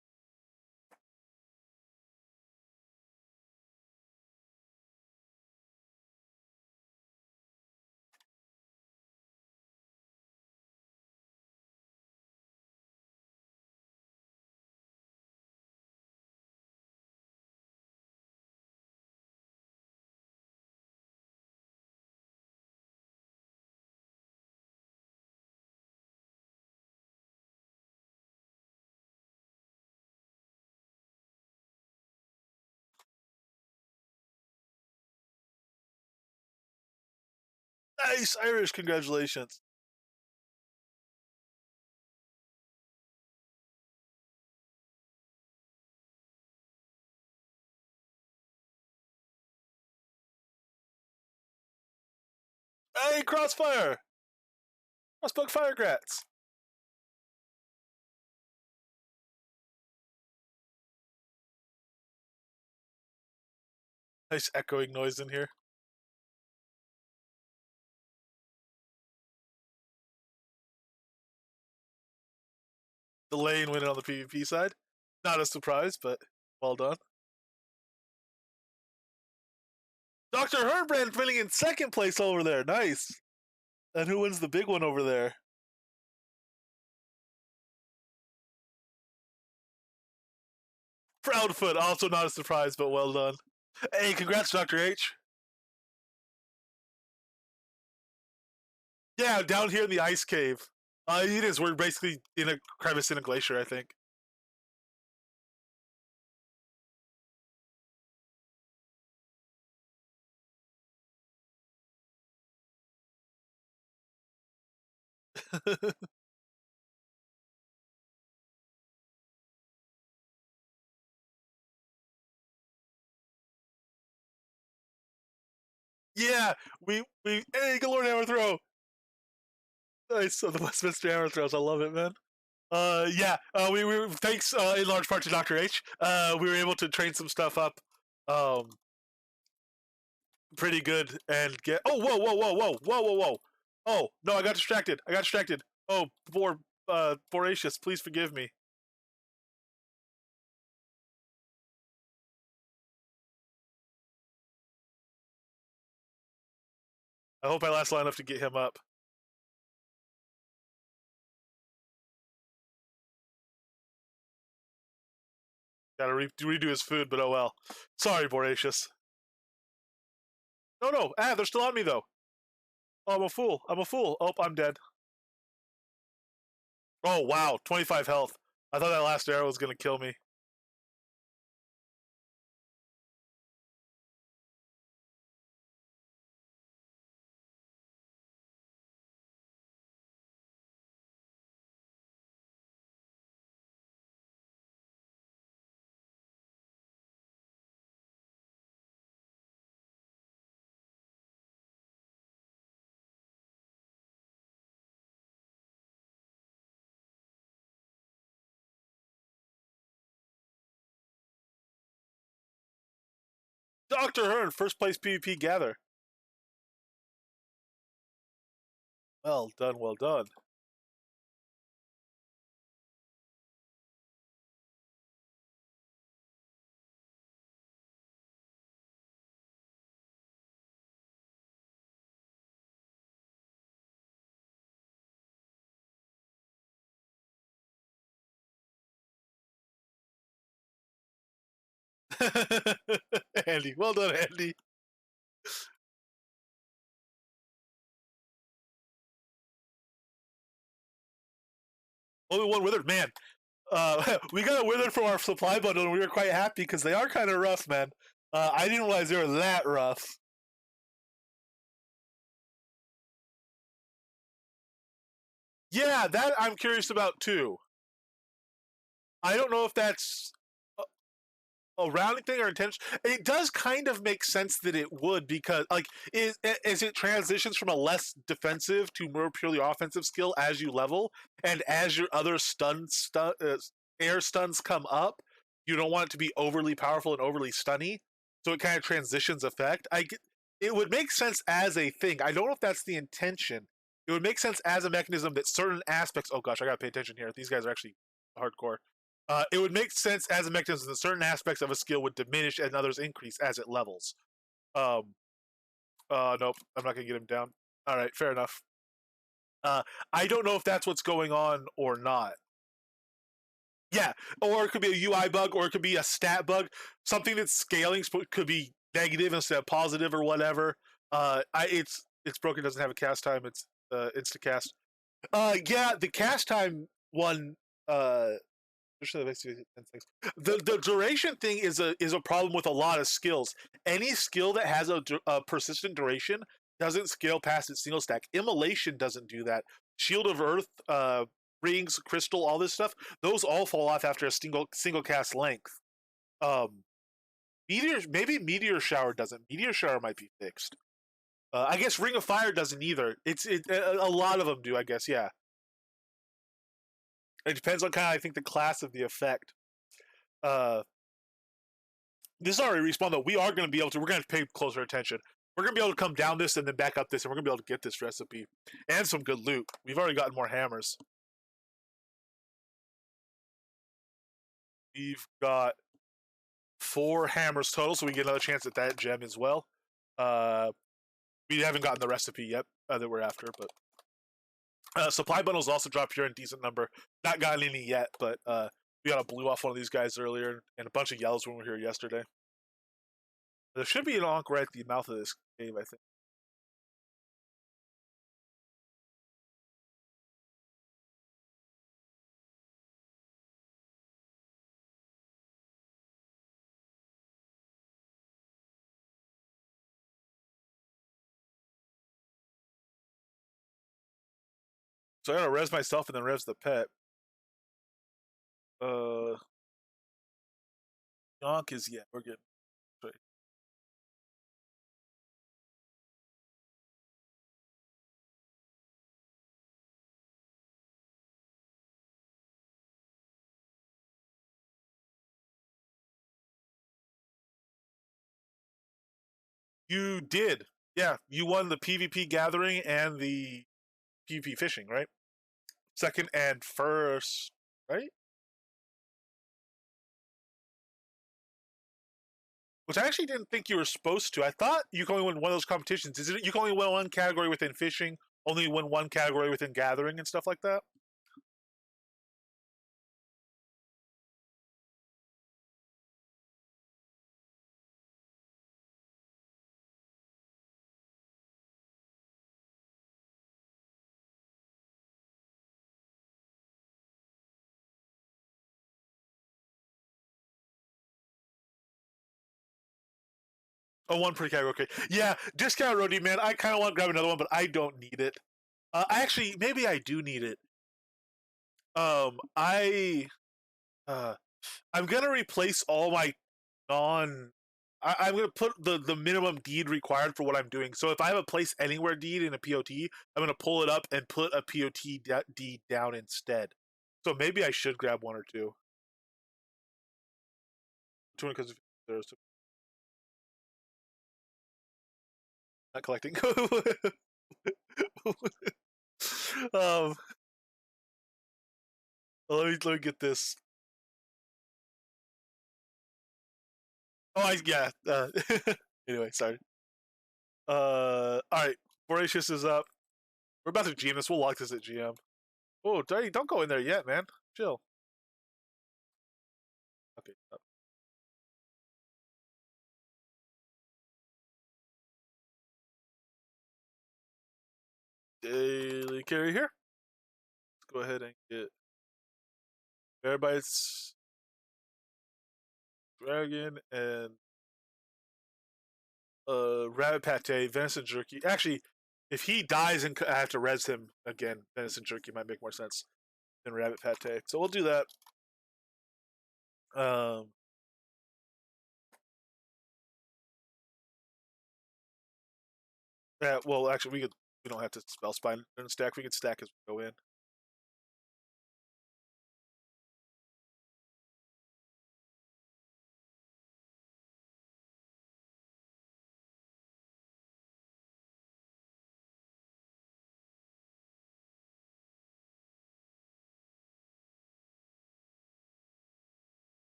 Nice, Irish, congratulations. Hey, Crossfire! Crossbug Firegrats. Nice echoing noise in here. The lane winning on the PvP side. Not a surprise, but well done. Dr. Herbrand winning in second place over there. Nice. And who wins the big one over there? Proudfoot, also not a surprise, but well done. Hey, congrats, Dr. H. Yeah, down here in the ice cave. It is. We're basically in a crevice in a glacier, I think. Yeah, we hey, good Lord Hammer Throw. Nice, so the Westminster Hammer Throws. I love it, man. Yeah, we were thanks in large part to Dr. H. We were able to train some stuff up, um, pretty good and get. Oh, whoa, whoa, whoa, whoa, whoa, whoa, whoa! Oh no, I got distracted. I got distracted. Oh, voracious, please forgive me. I hope I last long enough to get him up. Gotta redo his food, but oh well. Sorry, voracious. No, no, they're still on me though. Oh, I'm a fool. I'm a fool. Oh, I'm dead. Oh wow, 25 health. I thought that last arrow was gonna kill me. Dr. Hearn, first place PvP gather. Well done, well done. Andy, well done, Andy. Only one withered, man. We got a withered from our supply bundle, and we were quite happy because they are kind of rough, man. I didn't realize they were that rough. Yeah, that I'm curious about too. I don't know if that's a rounding thing or intention. It does kind of make sense that it would because, like, is it transitions from a less defensive to more purely offensive skill as you level, and as your other air stuns come up, you don't want it to be overly powerful and overly stunny, so it kind of transitions effect. It would make sense as a thing. I don't know if that's the intention. It would make sense as a mechanism that certain aspects. Oh gosh, I gotta pay attention here. These guys are actually hardcore. It would make sense as a mechanism that certain aspects of a skill would diminish and others increase as it levels. Um, nope, I'm not gonna get him down. All right, fair enough. I don't know if that's what's going on or not. Yeah, or it could be a UI bug, or it could be a stat bug. Something that's scaling could be negative instead of positive or whatever. It's broken. Doesn't have a cast time. It's insta cast. Yeah, the cast time one. Uh, the duration thing is a problem with a lot of skills. Any skill that has a persistent duration doesn't scale past its single stack. Immolation doesn't do that. Shield of Earth, rings, crystal, all this stuff, those all fall off after a single cast length. Um, Meteor Shower doesn't. Meteor Shower might be fixed. I guess Ring of Fire doesn't either. A lot of them do. I guess, yeah. It depends on kind of, I think, the class of the effect. Uh, this is already respawn though. We are going to be able to. We're going to pay closer attention. We're going to be able to come down this and then back up this, and we're going to be able to get this recipe and some good loot. We've already gotten more hammers. We've got 4 hammers total, so we get another chance at that gem as well. Uh, we haven't gotten the recipe yet that we're after, but supply bundles also dropped here in decent number. Not gotten any yet, but we got a blue off one of these guys earlier and a bunch of yellows when we were here yesterday. There should be an Ankh right at the mouth of this cave, I think. So I gotta res myself and then res the pet. Uh, Ankh is, yeah, we're good. Sorry. You did. Yeah, you won the PvP gathering and the PvP fishing, right? Second and first, right? Which I actually didn't think you were supposed to. I thought you can only win one of those competitions. Is it you can only win one category within fishing, only win one category within gathering and stuff like that? Oh, one per category. Okay. Yeah, discount roadie, man. I kind of want to grab another one, but I don't need it. I actually, maybe I do need it. I uh, I'm gonna replace all my non. I'm gonna put the minimum deed required for what I'm doing. So if I have a place anywhere deed in a POT, I'm gonna pull it up and put a POT deed down instead. So maybe I should grab one or two. 200 because there's not collecting. um, let me get this. Oh, yeah. Anyway, sorry. All right. Voracious is up. We're about to GM this. We'll lock this at GM. Oh, don't go in there yet, man. Chill. Okay. Daily carry here. Let's go ahead and get Terabytes, dragon, and rabbit pate, venison jerky. Actually, if he dies and I have to res him again, venison jerky might make more sense than rabbit pate. So we'll do that. Um, yeah. Well, actually, we don't have to spell spine and stack. We can stack as we go in.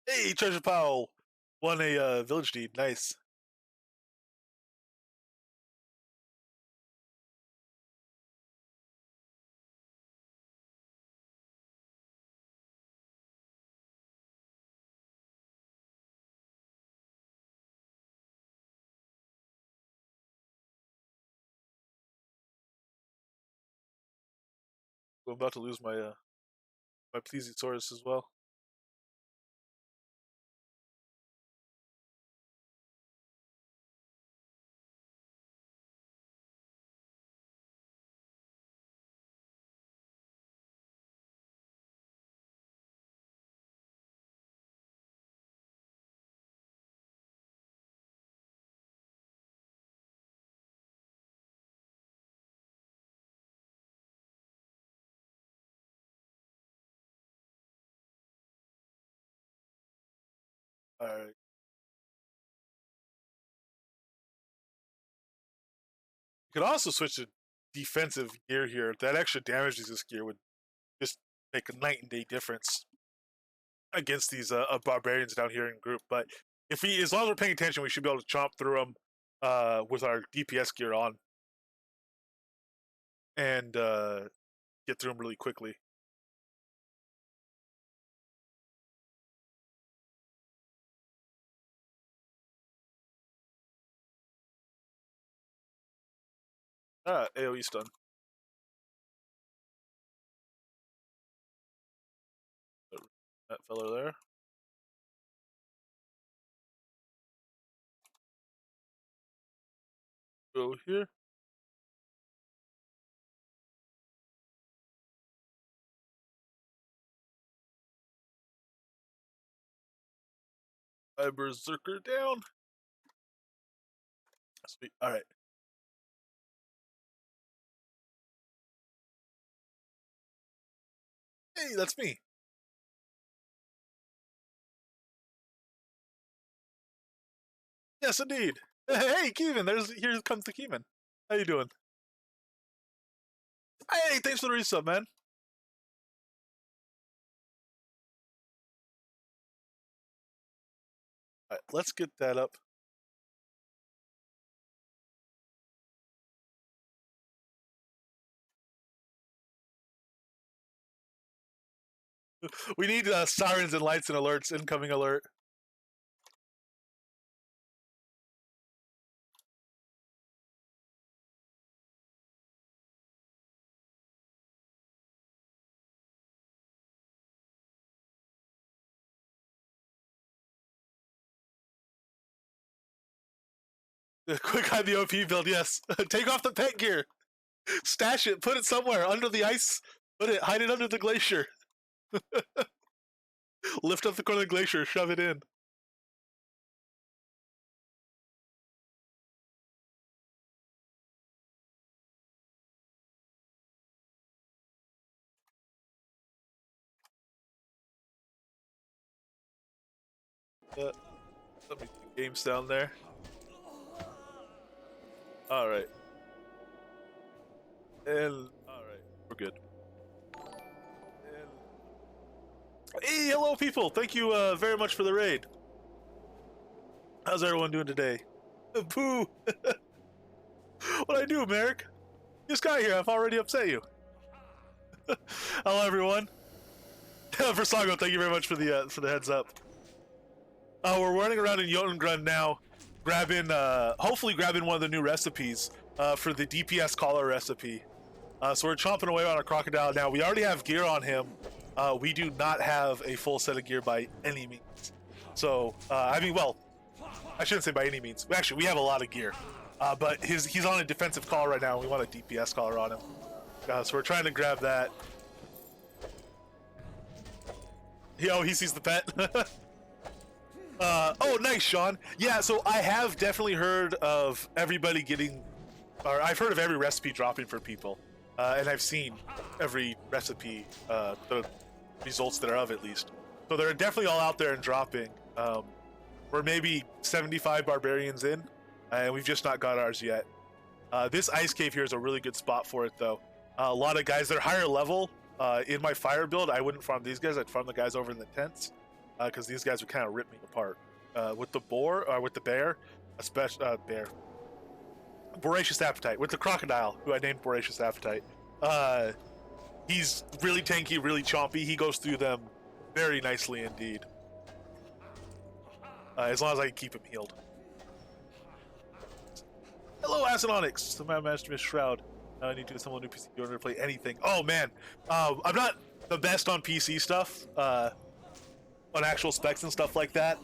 Hey, Treasure Powell won a village deed. Nice. I'm about to lose my plesiosaurus as well. All right. You could also switch to defensive gear here. That extra damage this gear would just make a night and day difference against these barbarians down here in group. But if we, as long as we're paying attention, we should be able to chomp through them with our DPS gear on and get through them really quickly. AoE stun. That fellow there. Go here. I berserker down. Sweet. All right. Hey, that's me. Yes, indeed. Hey, Kevin. Here comes the Kevin. How you doing? Hey, thanks for the resub, man. All right, let's get that up. We need sirens and lights and alerts. Incoming alert. Quick hide the OP build, yes. Take off the pet gear. Stash it. Put it somewhere under the ice. Hide it under the glacier. Lift up the corner of the glacier. Shove it in. Let me get games down there. All right. And all right, we're good. And, hey, hello, people! Thank you very much for the raid. How's everyone doing today? Pooh! What I do, Merrick? This guy here, I've already upset you. Hello, everyone. Versago, thank you very much for the heads up. We're running around in Jotungrund now, hopefully grabbing one of the new recipes for the DPS collar recipe. So we're chomping away on our crocodile now. We already have gear on him. We do not have a full set of gear by any means. So, I mean, well, I shouldn't say by any means. Actually, we have a lot of gear. But he's on a defensive collar right now, and we want a DPS collar on him. So we're trying to grab that. He sees the pet. Oh, nice, Sean. Yeah, so I have definitely heard of everybody getting, or I've heard of every recipe dropping for people. And I've seen every recipe, the results that are of, at least. So they're definitely all out there and dropping. We're maybe 75 barbarians in, and we've just not got ours yet. This ice cave here is a really good spot for it, though. A lot of guys that are higher level. In my fire build, I wouldn't farm these guys. I'd farm the guys over in the tents, because these guys would kind of rip me apart. With the boar, or with the bear, especially bear. Voracious Appetite, with the crocodile, who I named Voracious Appetite. He's really tanky, really chompy. He goes through them very nicely indeed. As long as I can keep him healed. Hello, Asinonyx! Somehow managed to miss Shroud. I need to assemble a new PC in order to play anything. Oh man, I'm not the best on PC stuff, on actual specs and stuff like that.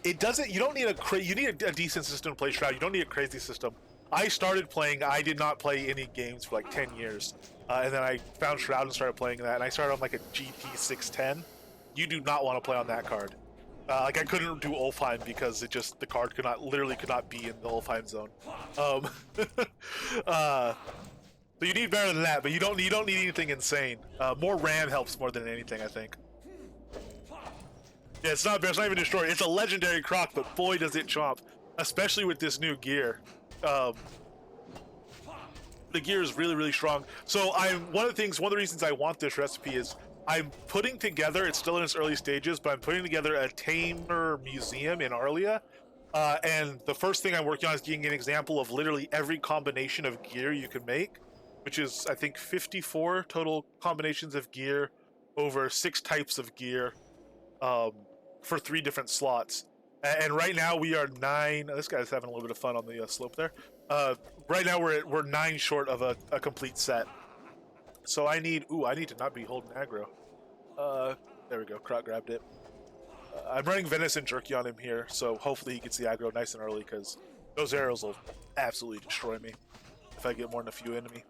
It doesn't. You don't need you need a decent system to play Shroud. You don't need a crazy system. I started playing. I did not play any games for like 10 years, and then I found Shroud and started playing that. And I started on like a GT 610. You do not want to play on that card. Like I couldn't do Ulfheim because the card literally could not be in the Ulfheim zone. So you need better than that, but you don't need anything insane. More RAM helps more than anything, I think. Yeah, it's not even destroyed. It's a legendary croc, but boy does it chomp, especially with this new gear. The gear is really, really strong. So one of the reasons I want this recipe is I'm putting together, it's still in its early stages, but I'm putting together a Tamer Museum in Arlia. And the first thing I'm working on is getting an example of literally every combination of gear you can make, which is, I think, 54 total combinations of gear over 6 types of gear for 3 different slots. And right now we are 9. This guy's having a little bit of fun on the slope there. Right now we're 9 short of a complete set. So I need to not be holding aggro. There we go, Croc grabbed it. I'm running Venison Jerky on him here, so hopefully he gets the aggro nice and early, because those arrows will absolutely destroy me if I get more than a few into me.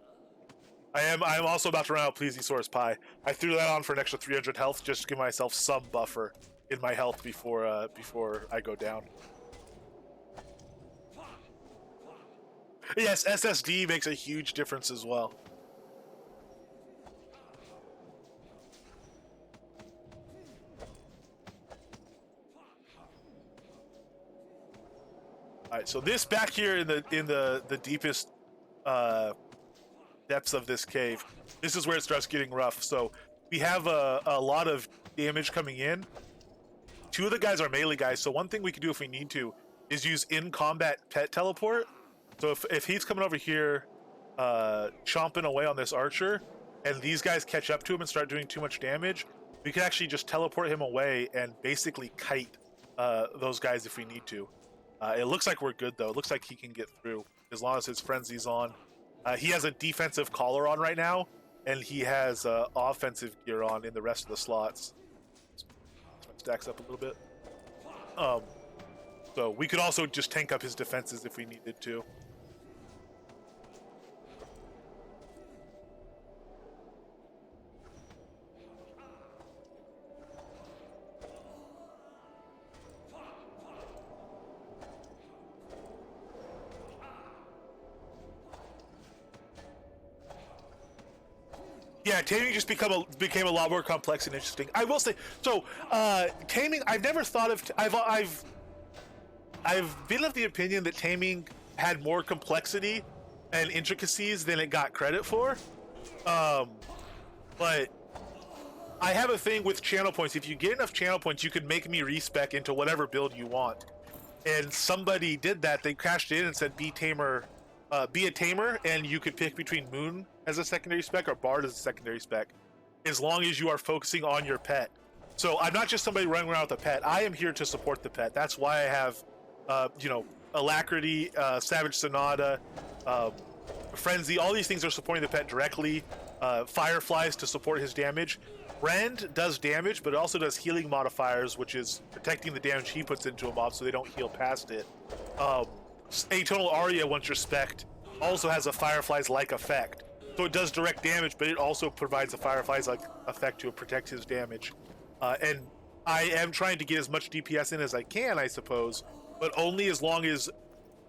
I am also about to run out Plesiosaurus Pie. I threw that on for an extra 300 health just to give myself some buffer in my health before I go down. Yes, SSD makes a huge difference as well. All right, so this back here in the deepest depths of this cave, this is where it starts getting rough. So we have a lot of damage coming in. 2 of the guys are melee guys, so one thing we can do if we need to is use in-combat pet teleport. So if he's coming over here, chomping away on this archer, and these guys catch up to him and start doing too much damage, we can actually just teleport him away and basically kite those guys if we need to. It looks like we're good, though. It looks like he can get through as long as his frenzy's on. He has a defensive collar on right now, and he has offensive gear on in the rest of the slots. Stacks up a little bit. So we could also just tank up his defenses if we needed to. Yeah, taming just became a lot more complex and interesting. I will say, so taming. I've never thought of. I've been of the opinion that taming had more complexity and intricacies than it got credit for. But I have a thing with channel points. If you get enough channel points, you can make me respec into whatever build you want. And somebody did that. They crashed in and said, "Be tamer." Be a tamer, and you could pick between Moon as a secondary spec or Bard as a secondary spec, as long as you are focusing on your pet. So I'm not just somebody running around with a pet. I am here to support the pet. That's why I have, Alacrity, Savage Sonata, Frenzy, all these things are supporting the pet directly. Fireflies to support his damage. Rend does damage, but it also does healing modifiers, which is protecting the damage he puts into a mob so they don't heal past it. Atonal Aria, once you're spec'd, also has a Fireflies-like effect. So it does direct damage, but it also provides a Fireflies-like effect to protect his damage. And I am trying to get as much DPS in as I can, I suppose, but only as long as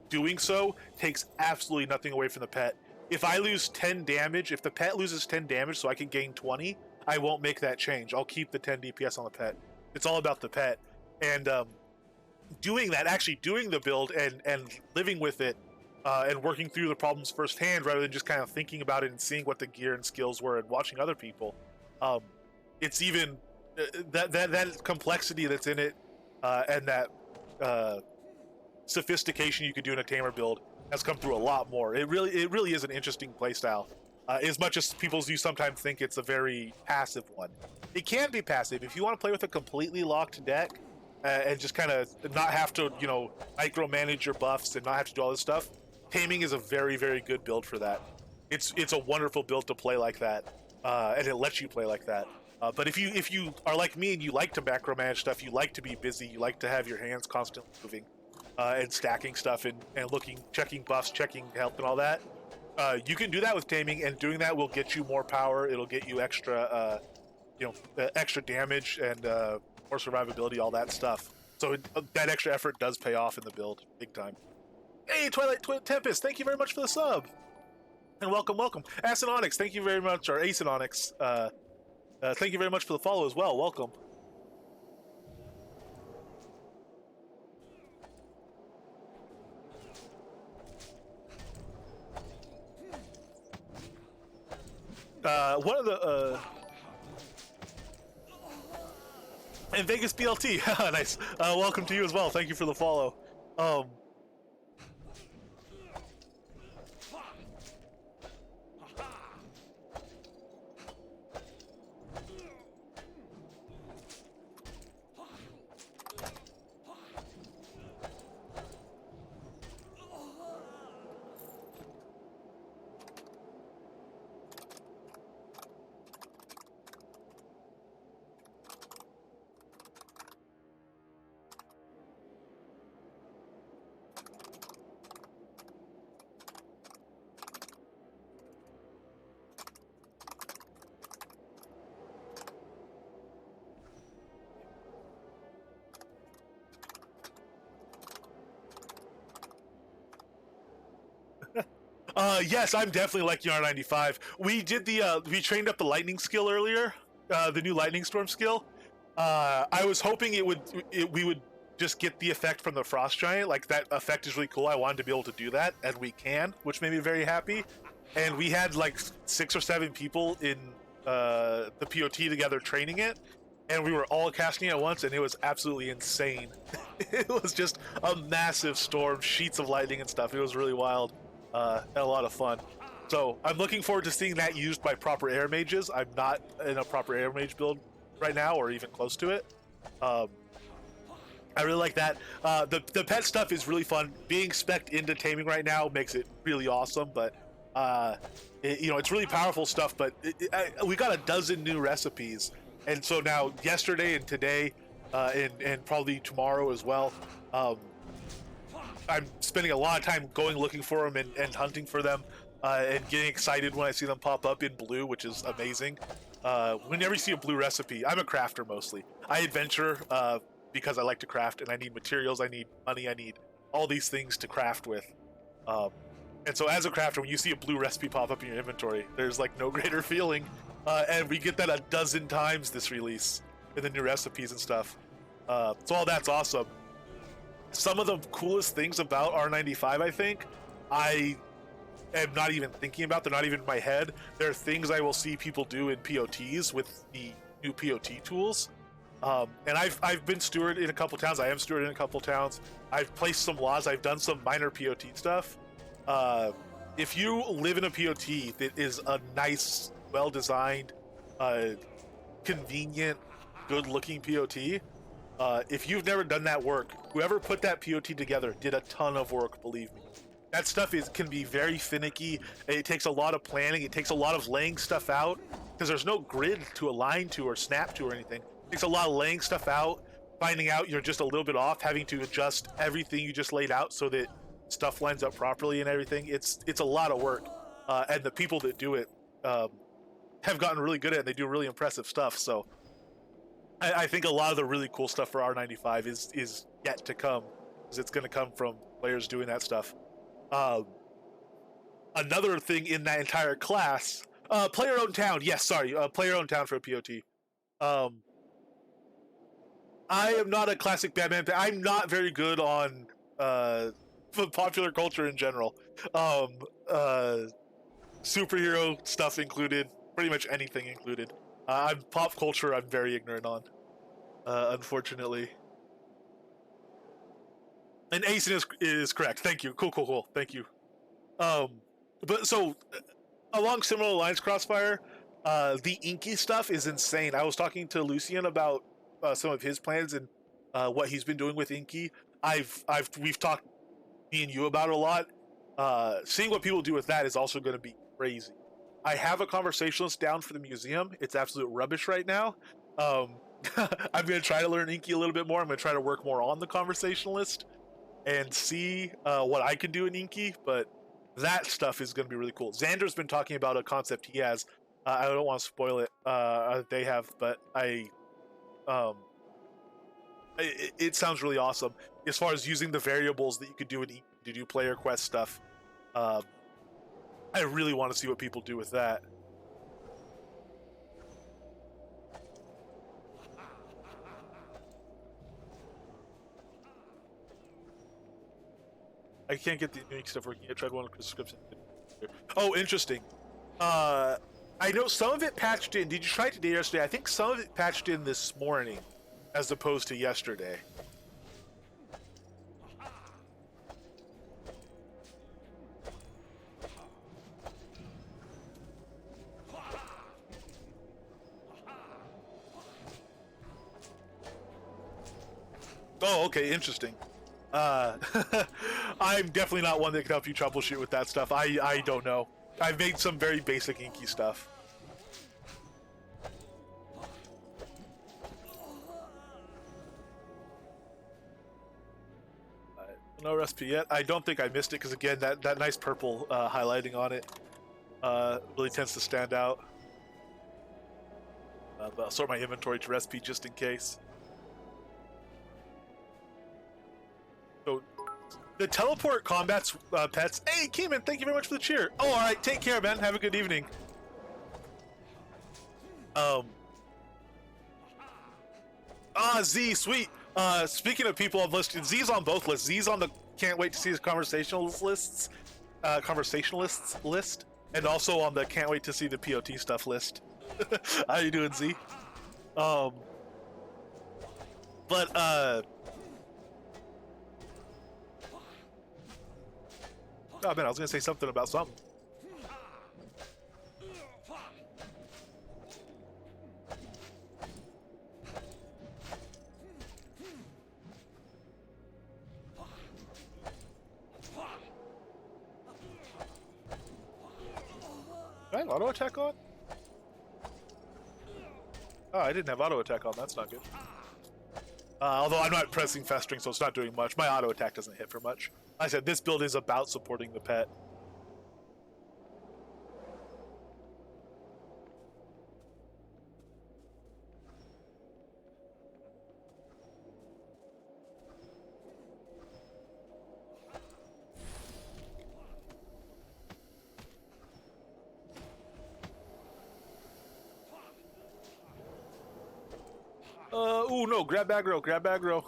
doing so takes absolutely nothing away from the pet. If I lose 10 damage, if the pet loses 10 damage so I can gain 20, I won't make that change. I'll keep the 10 DPS on the pet. It's all about the pet. And doing that, actually doing the build and living with it and working through the problems firsthand rather than just kind of thinking about it and seeing what the gear and skills were and watching other people. It's even that complexity that's in it and that sophistication you could do in a tamer build has come through a lot more. It really is an interesting playstyle. As much as people do sometimes think it's a very passive one. It can be passive. If you want to play with a completely locked deck and just kind of not have to, micromanage your buffs and not have to do all this stuff, Taming is a very, very good build for that. It's a wonderful build to play like that, and it lets you play like that. But if you are like me and you like to macromanage stuff, you like to be busy, you like to have your hands constantly moving and stacking stuff and checking buffs, checking health and all that, you can do that with Taming, and doing that will get you more power. It'll get you extra, extra damage and more survivability, all that stuff. So that extra effort does pay off in the build, big time. Hey, Tempest, thank you very much for the sub, and welcome. Asinonyx, thank you very much, or Asinonyx, thank you very much for the follow as well. Welcome. One of the and Vegas BLT, nice. Welcome to you as well. Thank you for the follow. Yes, I'm definitely like R95. We did we trained up the lightning skill earlier, the new lightning storm skill. I was hoping we would just get the effect from the frost giant. Like, that effect is really cool. I wanted to be able to do that, and we can, which made me very happy. And we had like 6 or 7 people in the POT together training it, and we were all casting at once, and it was absolutely insane. It was just a massive storm, sheets of lightning and stuff. It was really wild. And a lot of fun. So I'm looking forward to seeing that used by proper air mages. I'm not in a proper air mage build right now, or even close to it. I really like that. The pet stuff is really fun. Being spec'd into Taming right now makes it really awesome, but it's really powerful stuff. But we got a dozen new recipes, and so now yesterday and today, and probably tomorrow as well. I'm spending a lot of time going looking for them and hunting for them, and getting excited when I see them pop up in blue, which is amazing. Whenever you see a blue recipe, I'm a crafter mostly. I adventure because I like to craft, and I need materials, I need money, I need all these things to craft with. And so as a crafter, when you see a blue recipe pop up in your inventory, there's like no greater feeling. And we get that a dozen times this release in the new recipes and stuff. So all that's awesome. Some of the coolest things about R95, I think, I am not even thinking about. They're not even in my head. There are things I will see people do in POTs with the new POT tools. And I've been steward in a couple towns. I am steward in a couple towns. I've placed some laws. I've done some minor POT stuff. If you live in a POT that is a nice, well-designed, convenient, good-looking POT, if you've never done that work, whoever put that POT together did a ton of work, believe me. that stuff can be very finicky. It takes a lot of planning. It takes a lot of laying stuff out because there's no grid to align to or snap to or anything. It takes a lot of laying stuff out, finding out you're just a little bit off, having to adjust everything you just laid out so that stuff lines up properly and everything. It's a lot of work, and the people that do it have gotten really good at it. And they do really impressive stuff. So I think a lot of the really cool stuff for R95 is yet to come, because it's going to come from players doing that stuff. Another thing in that entire class, player-owned town. Yes, sorry, player-owned town for a POT. I am not a classic Batman. I'm not very good on popular culture in general. Superhero stuff included, pretty much anything included. I'm pop culture. I'm very ignorant on, unfortunately. And Asen is correct. Thank you. Cool. Thank you. But so along similar lines, Crossfire, the Inky stuff is insane. I was talking to Lucian about some of his plans and what he's been doing with Inky. We've talked, me and you, about it a lot. Seeing what people do with that is also going to be crazy. I have a conversationalist down for the museum. It's absolute rubbish right now. I'm going to try to learn Inky a little bit more. I'm going to try to work more on the conversationalist and see what I can do in Inky, but that stuff is going to be really cool. Xander's been talking about a concept he has. I don't want to spoil it. They have, but it sounds really awesome as far as using the variables that you could do in Inky to do player quest stuff. I really want to see what people do with that. I can't get the unique stuff working. I tried one description. Oh, interesting. I know some of it patched in. Did you try it today or yesterday? I think some of it patched in this morning as opposed to yesterday. Oh, okay, interesting. I'm definitely not one that can help you troubleshoot with that stuff. I don't know. I've made some very basic Inky stuff. No recipe yet. I don't think I missed it because, again, that nice purple highlighting on it really tends to stand out. But I'll sort my inventory to recipe just in case. So, the teleport combats pets. Hey, Keeman, thank you very much for the cheer. Oh, all right. Take care, man. Have a good evening. Z, sweet. Speaking of people I've listed, Z's on both lists. Z's on the can't wait to see his conversationalists list, and also on the can't wait to see the POT stuff list. How you doing, Z? Oh man, I was gonna say something about something. Do I have auto attack on? Oh, I didn't have auto attack on. That's not good. Although I'm not pressing festering, so it's not doing much. My auto attack doesn't hit for much. Like I said, this build is about supporting the pet. Ooh, no, grab aggro, grab aggro.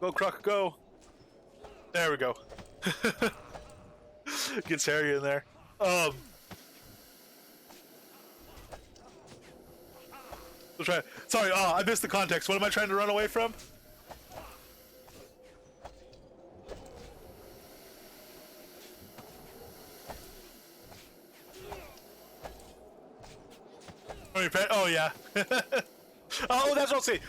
Go, Croc, go. There we go. Gets hairy in there. Sorry, I missed the context. What am I trying to run away from? Oh, yeah. Oh, that's what I'll say.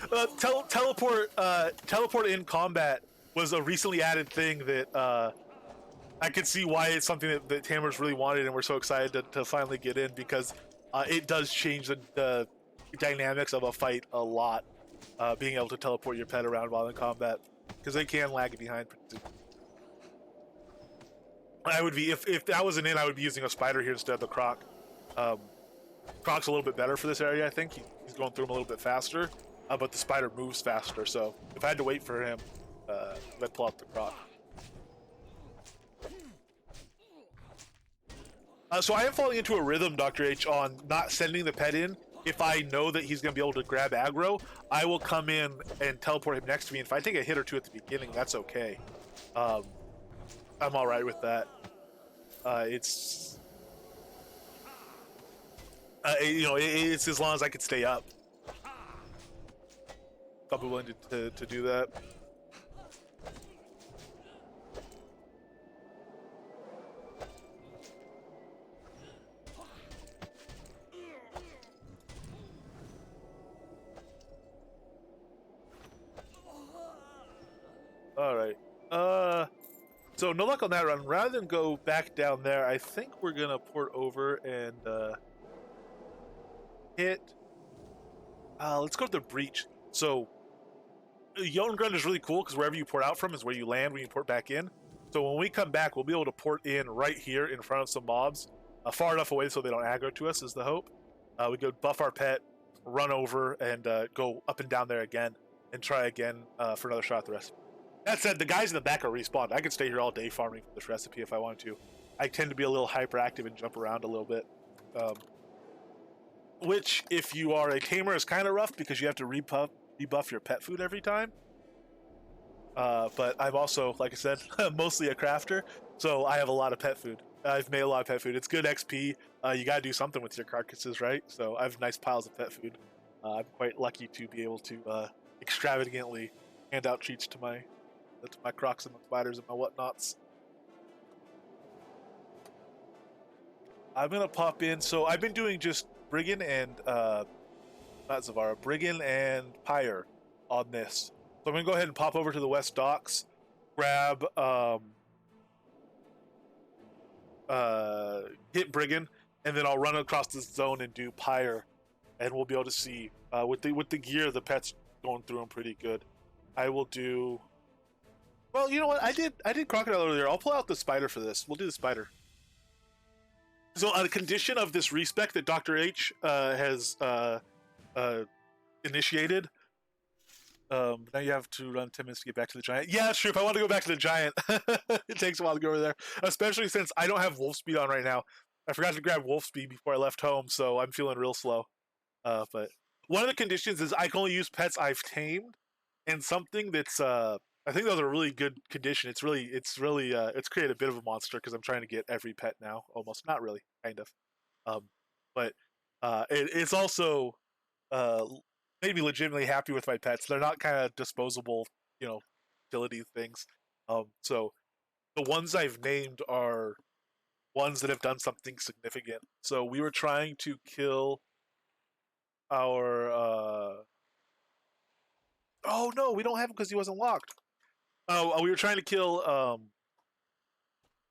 Teleport in combat was a recently added thing that I could see why it's something that Tamers really wanted, and we're so excited to finally get in, because it does change the dynamics of a fight a lot. Being able to teleport your pet around while in combat, because they can lag behind. I would be, if that wasn't in, I would be using a spider here instead of the croc. Um, Croc's a little bit better for this area, I think. He's going through them a little bit faster, but the spider moves faster. So if I had to wait for him, I'd pull out the croc. So I am falling into a rhythm, Dr. H, on not sending the pet in. If I know that he's going to be able to grab aggro, I will come in and teleport him next to me. And if I take a hit or two at the beginning, that's okay. I'm all right with that. It's as long as I can stay up. I'll be willing to do that. All right. So no luck on that run. Rather than go back down there, I think we're gonna port over and hit. Let's go to the breach. So Yongrun is really cool because wherever you port out from is where you land when you port back in. So when we come back, we'll be able to port in right here in front of some mobs, far enough away so they don't aggro to us is the hope. We go buff our pet, run over, and go up and down there again, and try again for another shot at the recipe. That said, the guys in the back are respawned. I could stay here all day farming for this recipe if I wanted to. I tend to be a little hyperactive and jump around a little bit. Which, if you are a tamer, is kind of rough because you have to rebuff your pet food every time. But I'm also, like I said, mostly a crafter, so I have a lot of pet food. I've made a lot of pet food. It's good XP. You gotta do something with your carcasses, right? So I have nice piles of pet food. I'm quite lucky to be able to extravagantly hand out treats to my crocs and my spiders and my whatnots. I'm gonna pop in. So I've been doing just Brigand and not Zavara, Brigand and Pyre on this. So I'm gonna go ahead and pop over to the West Docks, grab hit Brigand, and then I'll run across this zone and do Pyre, and we'll be able to see with the gear the pet's going through them pretty good. I will do. Well, you know what? I did crocodile earlier. I'll pull out the spider for this. We'll do the spider. So on a condition of this respec that Dr. H has initiated, now you have to run 10 minutes to get back to the giant. Yeah, sure. If I want to go back to the giant, it takes a while to go over there, especially since I don't have wolf speed on right now. I forgot to grab wolf speed before I left home, so I'm feeling real slow. But one of the conditions is I can only use pets I've tamed, and something that's I think those are a really good condition. It's created a bit of a monster because I'm trying to get every pet now. Almost, not really, kind of. But it's also made me legitimately happy with my pets. They're not kind of disposable, utility things. So the ones I've named are ones that have done something significant. So we were trying to kill our. Oh no, we don't have him because he wasn't locked. We were trying to kill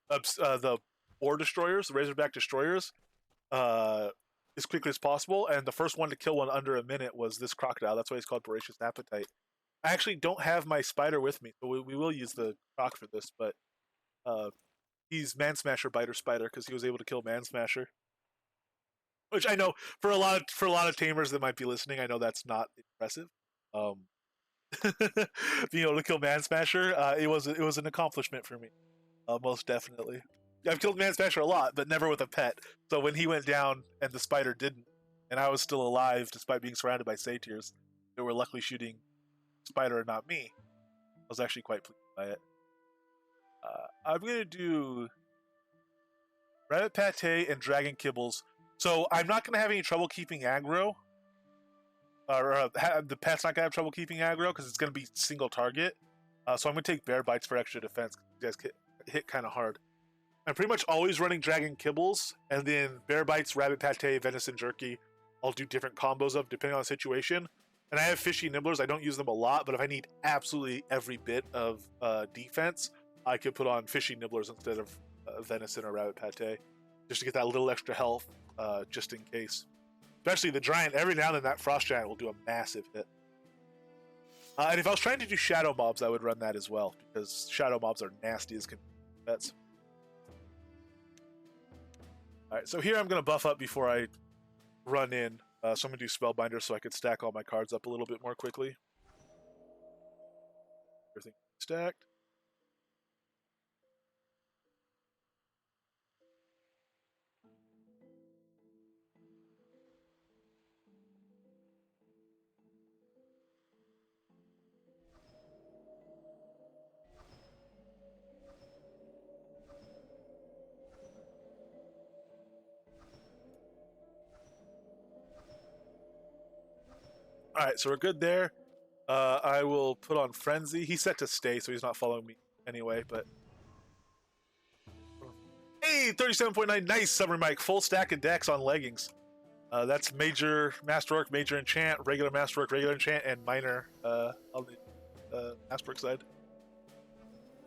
the ore destroyers, the Razorback destroyers, as quickly as possible. And the first one to kill one under a minute was this crocodile. That's why he's called Voracious Appetite. I actually don't have my spider with me, so we will use the croc for this. But he's Man Smasher Biter Spider because he was able to kill Man Smasher. Which I know for a lot of tamers that might be listening, I know that's not impressive. Being able to kill Man Smasher, it was an accomplishment for me, most definitely. I've killed Man Smasher a lot, but never with a pet. So when he went down and the spider didn't, and I was still alive despite being surrounded by satyrs that were luckily shooting spider and not me, I was actually quite pleased by it. I'm gonna do rabbit pate and dragon kibbles. So I'm not gonna have any trouble keeping aggro. The pet's not gonna have trouble keeping aggro because it's gonna be single target. So I'm gonna take bear bites for extra defense. You guys hit kind of hard. I'm pretty much always running dragon kibbles, and then bear bites, rabbit pate, venison jerky. I'll do different combos of depending on the situation. And I have fishy nibblers. I don't use them a lot, but if I need absolutely every bit of defense, I could put on fishing nibblers instead of venison or rabbit pate, just to get that little extra health, just in case. Especially the giant, every now and then that frost giant will do a massive hit. And if I was trying to do shadow mobs, I would run that as well, because shadow mobs are nasty as pets. Alright, so here I'm going to buff up before I run in. So I'm going to do Spellbinder so I could stack all my cards up a little bit more quickly. Everything stacked. Alright, so we're good there. I will put on Frenzy. He's set to stay, so he's not following me anyway, but... Hey, 37.9, nice, Summer Mike. Full stack of decks on leggings. That's Major Masterwork, Major Enchant, Regular Masterwork, Regular Enchant, and Minor on the Masterwork side.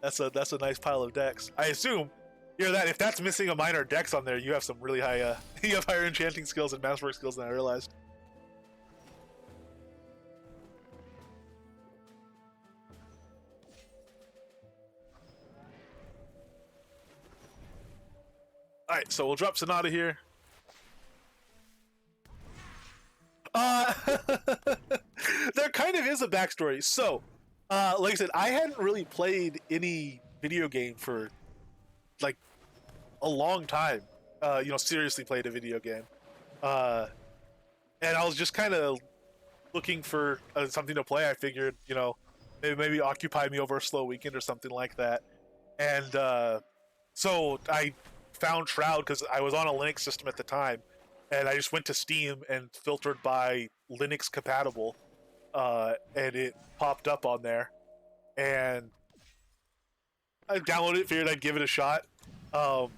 That's a nice pile of decks. I assume, that if that's missing a Minor dex on there, you have some really high, you have higher enchanting skills and Masterwork skills than I realized. Alright, so we'll drop Sonata here. There kind of is a backstory. So, like I said, I hadn't really played any video game for, like, a long time. Seriously played a video game. And I was just kind of looking for something to play. I figured, maybe occupy me over a slow weekend or something like that. And so I found Shroud because I was on a Linux system at the time, and I just went to Steam and filtered by Linux compatible, and it popped up on there, and I downloaded it, figured I'd give it a shot, and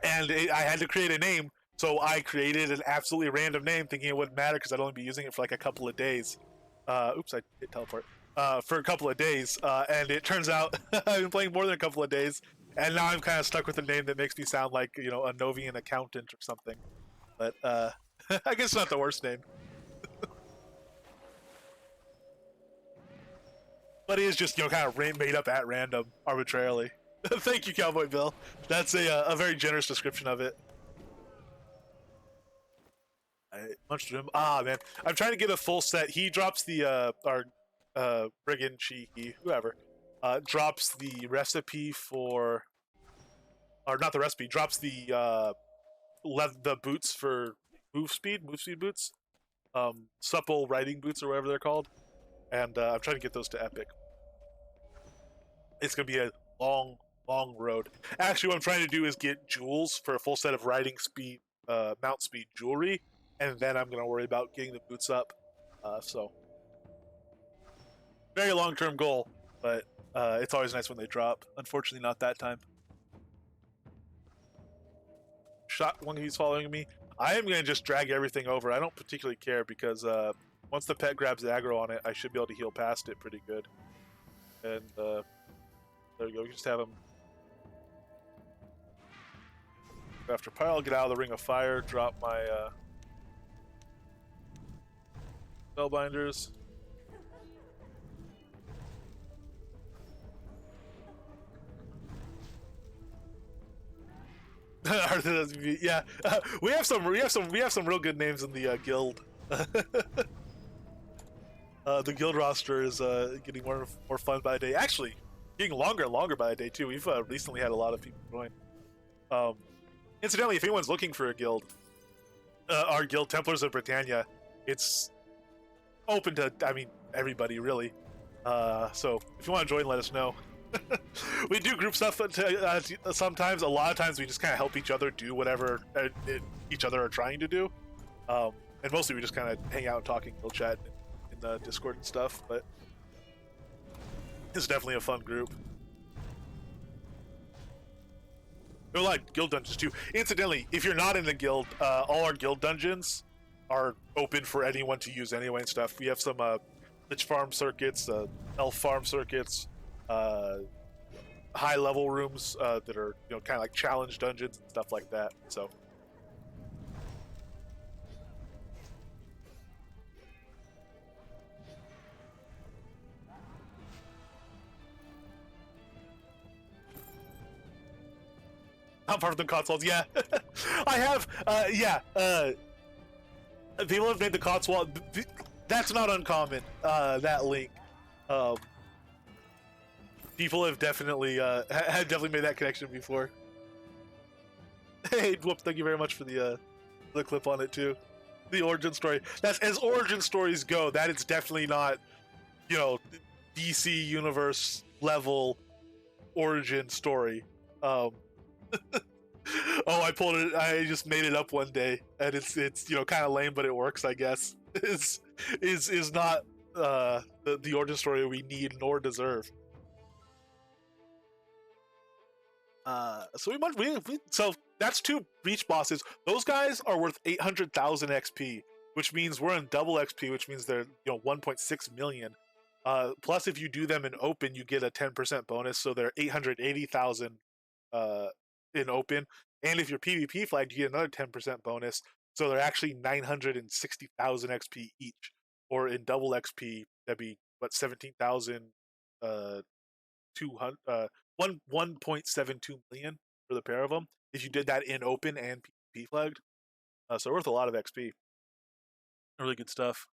I had to create a name, so I created an absolutely random name thinking it wouldn't matter because I'd only be using it for like a couple of days. Oops, I hit teleport. For a couple of days, and it turns out I've been playing more than a couple of days, and now I'm kind of stuck with a name that makes me sound like, a Novian accountant or something. But, I guess not the worst name. But it is just, kind of made up at random, arbitrarily. Thank you, Cowboy Bill. That's a very generous description of it. Much to him. Ah, man. I'm trying to get a full set. He drops the, Brigand, whoever, drops the recipe for, or not the recipe, drops the boots for move speed boots, supple riding boots or whatever they're called, and I'm trying to get those to Epic. It's gonna be a long road. Actually, what I'm trying to do is get jewels for a full set of riding speed, mount speed jewelry, and then I'm gonna worry about getting the boots up. So. Very long-term goal, but it's always nice when they drop. Unfortunately, not that time. Shot one of these following me. I am going to just drag everything over. I don't particularly care because once the pet grabs the aggro on it, I should be able to heal past it pretty good. And there we go. We just have him. After Pile, get out of the Ring of Fire, drop my Spellbinders. Yeah, we have some real good names in the guild. The guild roster is getting more fun by the day. Actually, getting longer and longer by the day too. We've recently had a lot of people join. Incidentally, if anyone's looking for a guild, our guild, Templars of Britannia, it's open to everybody really. So if you want to join, let us know. We do group stuff sometimes. A lot of times we just kind of help each other do whatever each other are trying to do, and mostly we just kind of hang out and talk in guild chat in the Discord and stuff, but it's definitely a fun group. There are a lot of guild dungeons too. Incidentally, if you're not in the guild, all our guild dungeons are open for anyone to use anyway and stuff. We have some Lich Farm circuits, Elf Farm circuits, high level rooms that are kind of like challenge dungeons and stuff like that. So. Not part of the consoles, yeah. I have, yeah. People have made the console. That's not uncommon. That link. Um, people have definitely had definitely made that connection before. Hey, whoop! Thank you very much for the clip on it too. The origin story. That's as origin stories go. That is definitely not, you know, DC universe level origin story. Um, oh, I pulled it. I just made it up one day, and it's kind of lame, but it works, I guess. Is not the origin story we need nor deserve. So so that's 2 beach bosses. Those guys are worth 800,000 XP, which means we're in double XP, which means they're 1.6 million. Plus, if you do them in open, you get a 10% bonus, so they're 880,000 in open. And if you're PvP flagged, you get another 10% bonus, so they're actually 960,000 XP each. Or in double XP, that'd be what 17,000 200 1.72 million for the pair of them if you did that in open and PvP flagged. So worth a lot of XP. Really good stuff.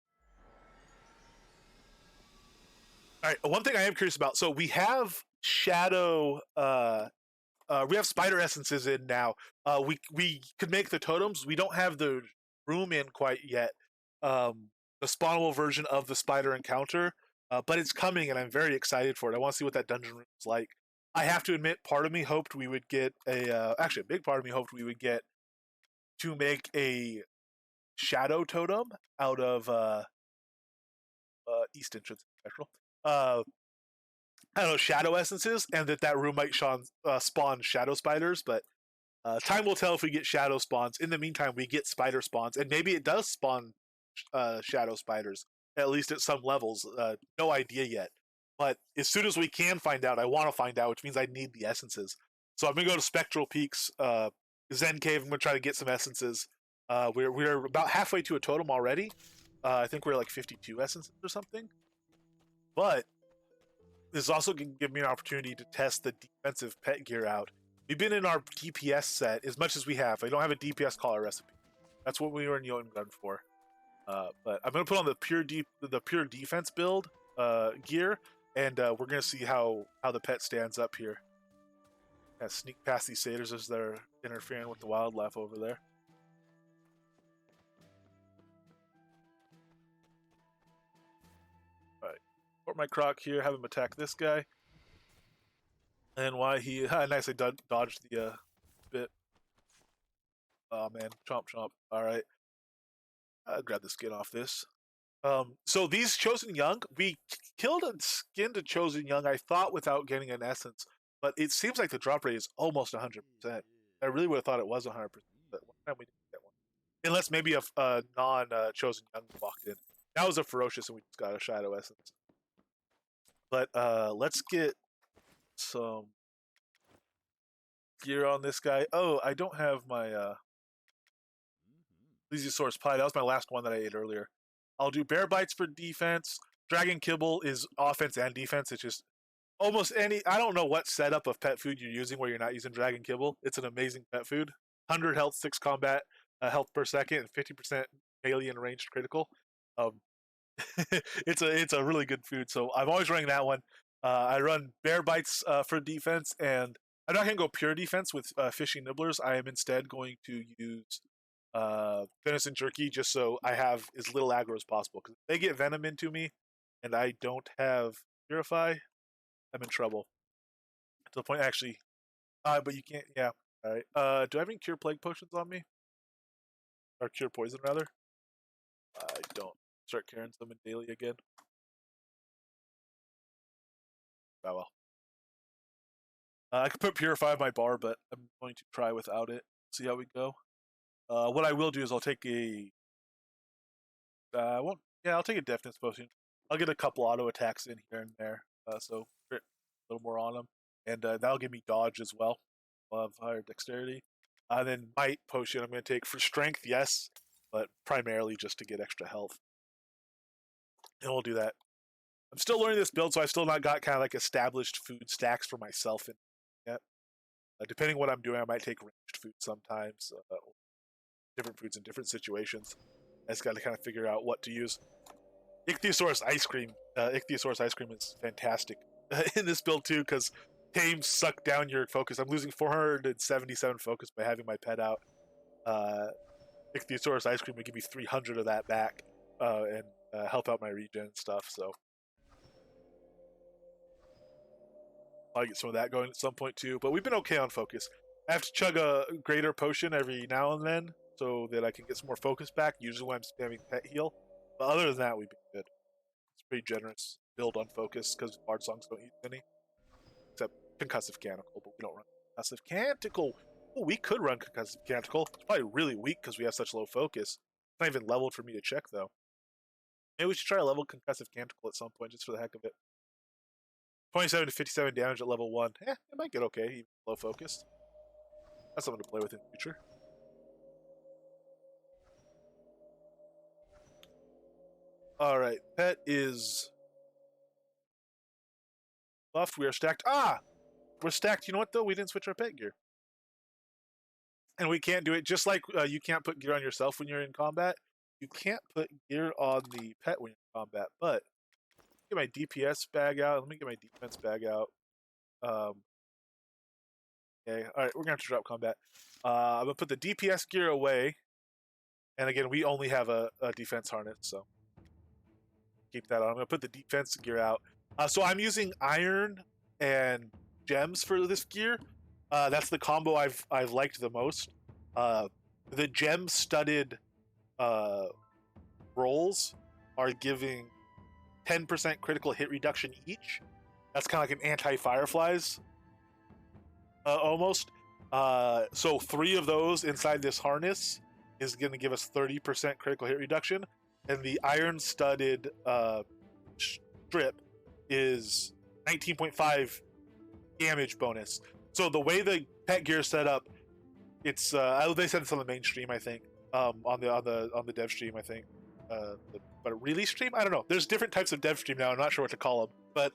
All right, one thing I am curious about. So we have shadow. We have spider essences in now. We could make the totems. We don't have the room in quite yet. The spawnable version of the spider encounter, but it's coming, and I'm very excited for it. I want to see what that dungeon room is like. I have to admit, part of me hoped we would get actually a big part of me hoped we would get to make a shadow totem out of East Entrance Spectral. I don't know, shadow essences, and that room might spawn shadow spiders, but time will tell if we get shadow spawns. In the meantime, we get spider spawns, and maybe it does spawn shadow spiders, at least at some levels. No idea yet. But as soon as we can find out, I want to find out, which means I need the essences. So I'm going to go to Spectral Peaks, Zen Cave. I'm going to try to get some essences. We're about halfway to a totem already. I think we're like 52 essences or something. But this also can give me an opportunity to test the defensive pet gear out. We've been in our DPS set as much as we have. I don't have a DPS collar recipe. That's what we were in Jotun for. But I'm going to put on the pure defense build gear, and we're going to see how the pet stands up here. Kind of sneak past these satyrs as they're interfering with the wildlife over there. All right, port my croc here, have him attack this guy. And why he nicely dodged the bit. Oh man, chomp chomp. All right, grab the skin off this. So these chosen young, we killed and skinned a chosen young, I thought, without getting an essence, but it seems like the drop rate is almost 100%. I really would have thought it was 100%, but one time we didn't get one. Unless maybe a non-chosen young walked in. That was a ferocious, and we just got a shadow essence. But let's get some gear on this guy. Oh, I don't have my Plesiosaurus pie. That was my last one that I ate earlier. I'll do bear bites for defense. Dragon kibble is offense and defense. It's just almost any. I don't know what setup of pet food you're using where you're not using dragon kibble. It's an amazing pet food. 100 health, 6 combat health per second, and 50% melee and ranged critical. It's a really good food. So I'm always running that one. I run bear bites for defense, and I'm not going to go pure defense with fishy nibblers. I am instead going to use venison jerky just so I have as little aggro as possible. Because if they get venom into me and I don't have purify, I'm in trouble. To the point, actually, but you can't. Yeah. All right. Do I have any cure plague potions on me? Or cure poison rather? I don't. Start carrying some in daily again. Oh well. I could put purify on my bar, but I'm going to try without it. See how we go. What I will do is I'll take a. I won't. Yeah, I'll take a deafness potion. I'll get a couple auto attacks in here and there, so a little more on them. and that'll give me dodge as well. I'll have higher dexterity. Then might potion I'm going to take for strength, yes, but primarily just to get extra health. And we'll do that. I'm still learning this build, so I've still not got kind of like established food stacks for myself in yet. Depending what I'm doing, I might take ranged food sometimes, different foods in different situations. I just got to kind of figure out what to use. Ichthyosaurus ice cream. Ichthyosaurus ice cream is fantastic in this build too, because tames suck down your focus. I'm losing 477 focus by having my pet out. Ichthyosaurus ice cream would give me 300 of that back and help out my regen and stuff. So I'll get some of that going at some point too. But we've been okay on focus. I have to chug a greater potion every now and then so that I can get some more focus back. Usually when I'm spamming pet heal. But other than that, we've been good. It's pretty generous build on focus because bard songs don't use any, except concussive canticle. But we don't run concussive canticle. Oh, we could run concussive canticle. It's probably really weak because we have such low focus. It's not even leveled for me to check though. Maybe we should try a level concussive canticle at some point just for the heck of it. 27 to 57 damage at level 1. It might get okay, even low focus. That's something to play with in the future. Alright, pet is buffed. We are stacked. We're stacked. You know what, though? We didn't switch our pet gear. And we can't do it just like you can't put gear on yourself when you're in combat. You can't put gear on the pet when you're in combat, but get my DPS bag out. Let me get my defense bag out. Okay, all right, we're gonna have to drop combat. I'm gonna put the DPS gear away, and again, we only have a defense harness, so keep that on. I'm gonna put the defense gear out. So I'm using iron and gems for this gear. That's the combo I've liked the most. The gem studded rolls are giving 10% critical hit reduction each. That's kind of like an anti-fireflies almost. So 3 of those inside this harness is going to give us 30% critical hit reduction, and the iron studded strip is 19.5 damage bonus. So the way the pet gear is set up, it's they said it's on the main stream, I think, on the dev stream, I think. But a release stream? I don't know. There's different types of dev stream now. I'm not sure what to call them. But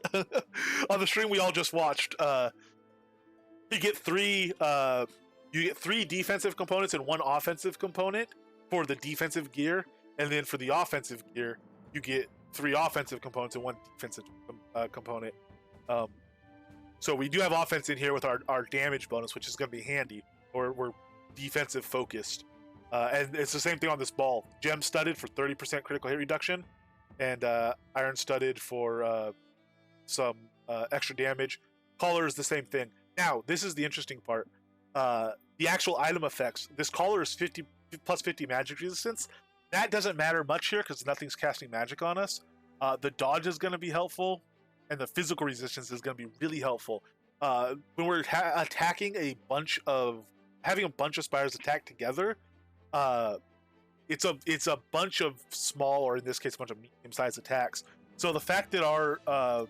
on the stream we all just watched, you get 3 defensive components and 1 offensive component for the defensive gear, and then for the offensive gear, you get 3 offensive components and 1 defensive component. So we do have offense in here with our damage bonus, which is going to be handy. We're defensive focused. And it's the same thing on this ball. Gem studded for 30% critical hit reduction, and iron studded for some extra damage. Collar is the same thing. Now, this is the interesting part. The actual item effects. This collar is 50 plus 50 magic resistance. That doesn't matter much here because nothing's casting magic on us. The dodge is going to be helpful, and the physical resistance is going to be really helpful. When we're attacking having a bunch of spiders attack together, it's a bunch of small, or in this case, a bunch of medium-sized attacks. So the fact that our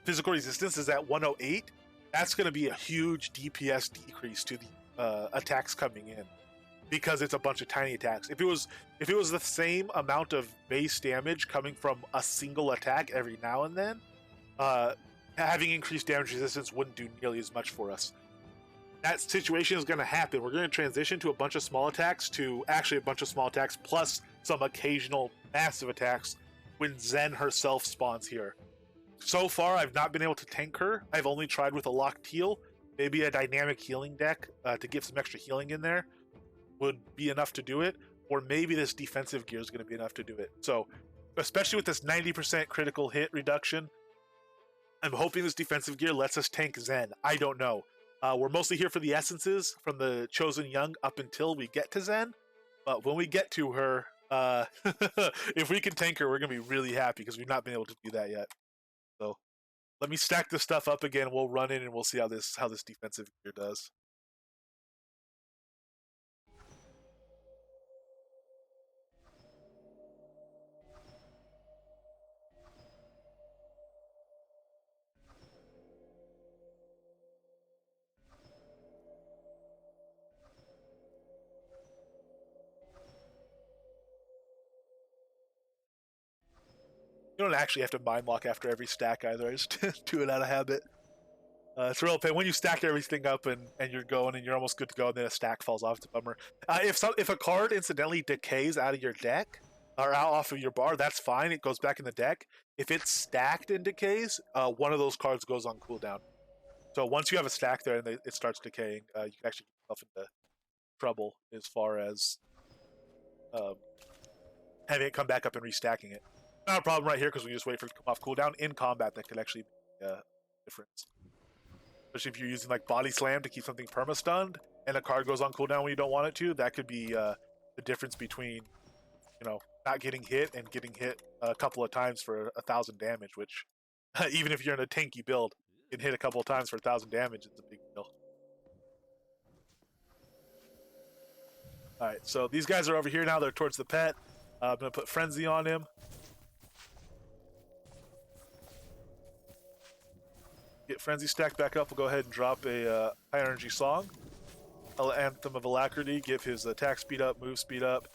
physical resistance is at 108, that's going to be a huge DPS decrease to the attacks coming in, because it's a bunch of tiny attacks. If it was the same amount of base damage coming from a single attack every now and then, having increased damage resistance wouldn't do nearly as much for us. That situation is going to happen. We're going to transition to a bunch of small attacks to actually a bunch of small attacks plus some occasional massive attacks when Zen herself spawns here. So far, I've not been able to tank her. I've only tried with a locked heal. Maybe a dynamic healing deck to get some extra healing in there would be enough to do it. Or maybe this defensive gear is going to be enough to do it. So, especially with this 90% critical hit reduction, I'm hoping this defensive gear lets us tank Zen. I don't know. We're mostly here for the essences from the Chosen Young up until we get to Zen. But when we get to her, if we can tank her, we're going to be really happy because we've not been able to do that yet. So let me stack this stuff up again. We'll run in and we'll see how this defensive gear does. You don't actually have to mind lock after every stack either. I just do it out of habit. It's a real pain when you stack everything up and you're going and you're almost good to go, and then a stack falls off. It's a bummer. If a card incidentally decays out of your deck or out off of your bar, that's fine. It goes back in the deck. If it's stacked and decays, one of those cards goes on cooldown. So once you have a stack there and it starts decaying, you can actually get yourself into trouble as far as having it come back up and restacking it. Not a problem right here because we just wait for it to come off cooldown. In combat, that could actually make a difference. Especially if you're using like body slam to keep something perma-stunned and a card goes on cooldown when you don't want it to, that could be the difference between, not getting hit and getting hit a couple of times for 1,000 damage, which even if you're in a tanky build, you can hit a couple of times for 1,000 damage. It's a big deal. Alright, so these guys are over here now. They're towards the pet. I'm going to put Frenzy on him. Get Frenzy stacked back up. We'll go ahead and drop a high energy song. Anthem of Alacrity. Give his attack speed up, move speed up.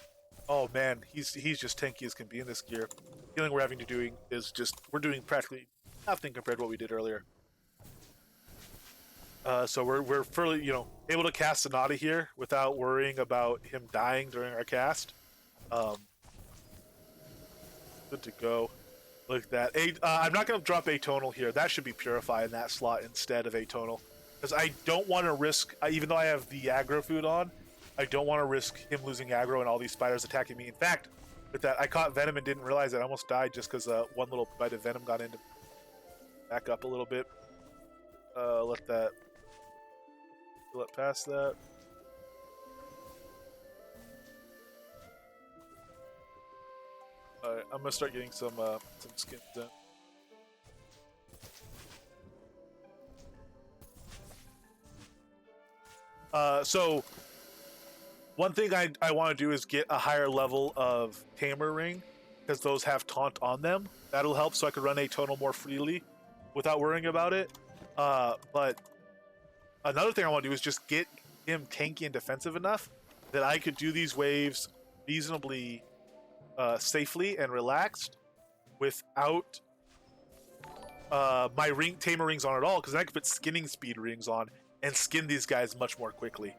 Oh man, he's just tanky as can be in this gear. The healing we're having to doing is just, we're doing practically nothing compared to what we did earlier. So we're fairly, able to cast Sonata here without worrying about him dying during our cast. Good to go. Look at that. I'm not going to drop Atonal here. That should be Purify in that slot instead of Atonal. Because I don't want to risk, even though I have the aggro food on, I don't want to risk him losing aggro and all these spiders attacking me. In fact, with that, I caught Venom and didn't realize it. I almost died just because one little bite of Venom got into me. Back up a little bit. Let past that. Alright, I'm gonna start getting some skins in. So one thing I want to do is get a higher level of Tamer Ring, because those have taunt on them. That'll help so I can run Atonal more freely without worrying about it. But another thing I want to do is just get him tanky and defensive enough that I could do these waves reasonably safely and relaxed without my tamer rings on at all, because I could put skinning speed rings on and skin these guys much more quickly,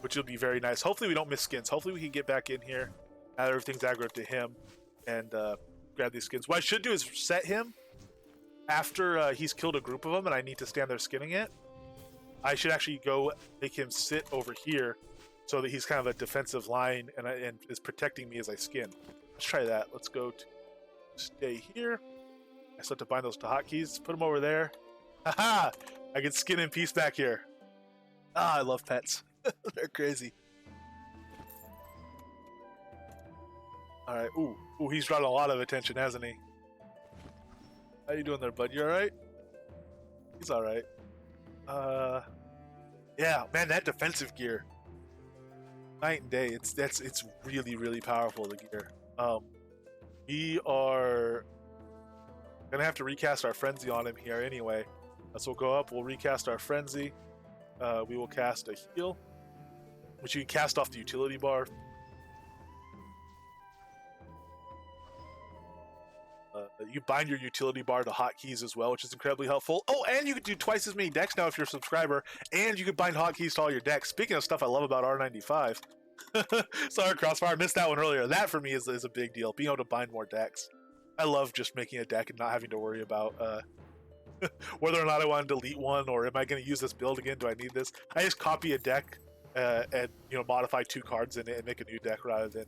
which will be very nice. Hopefully we don't miss skins. Hopefully we can get back in here, add everything's aggro to him, and grab these skins. What I should do is set him after he's killed a group of them and I need to stand there skinning it. I should actually go make him sit over here so that he's kind of a defensive line and is protecting me as I skin. Let's try that. Let's go to stay here. I still have to bind those to hotkeys. Put them over there. Haha! I can skin in peace back here. Ah, I love pets. They're crazy. Alright. Ooh, he's drawn a lot of attention, hasn't he? How you doing there, bud? You alright? He's alright. Yeah, man, that defensive gear. Night and day. It's really, really powerful, the gear. We are gonna have to recast our frenzy on him here anyway. So we'll go up, we'll recast our frenzy. We will cast a heal, which you can cast off the utility bar. You bind your utility bar to hotkeys as well, which is incredibly helpful. Oh, and you can do twice as many decks now if you're a subscriber, and you can bind hotkeys to all your decks. Speaking of stuff I love about R95. Sorry, Crossfire, I missed that one earlier. That for me is a big deal, being able to bind more decks. I love just making a deck and not having to worry about whether or not I want to delete one, or am I going to use this build again? Do I need this? I just copy a deck and modify 2 cards in it and make a new deck rather than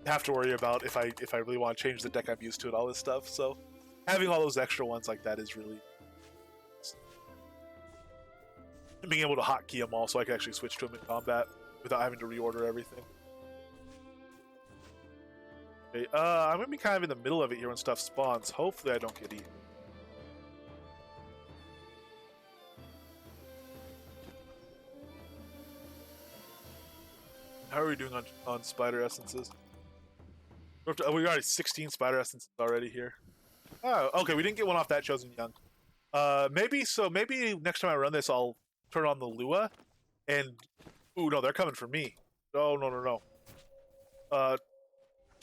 have to worry about if I really want to change the deck I'm used to and all this stuff. So having all those extra ones like that is really and being able to hotkey them all so I can actually switch to them in combat without having to reorder everything. Okay, I'm gonna be kind of in the middle of it here when stuff spawns. Hopefully I don't get eaten. How are we doing on spider essences? We got 16 spider essences already here. Oh, okay, we didn't get one off that chosen young. Maybe next time I run this, I'll turn on the Lua, and ooh, no, they're coming for me. No.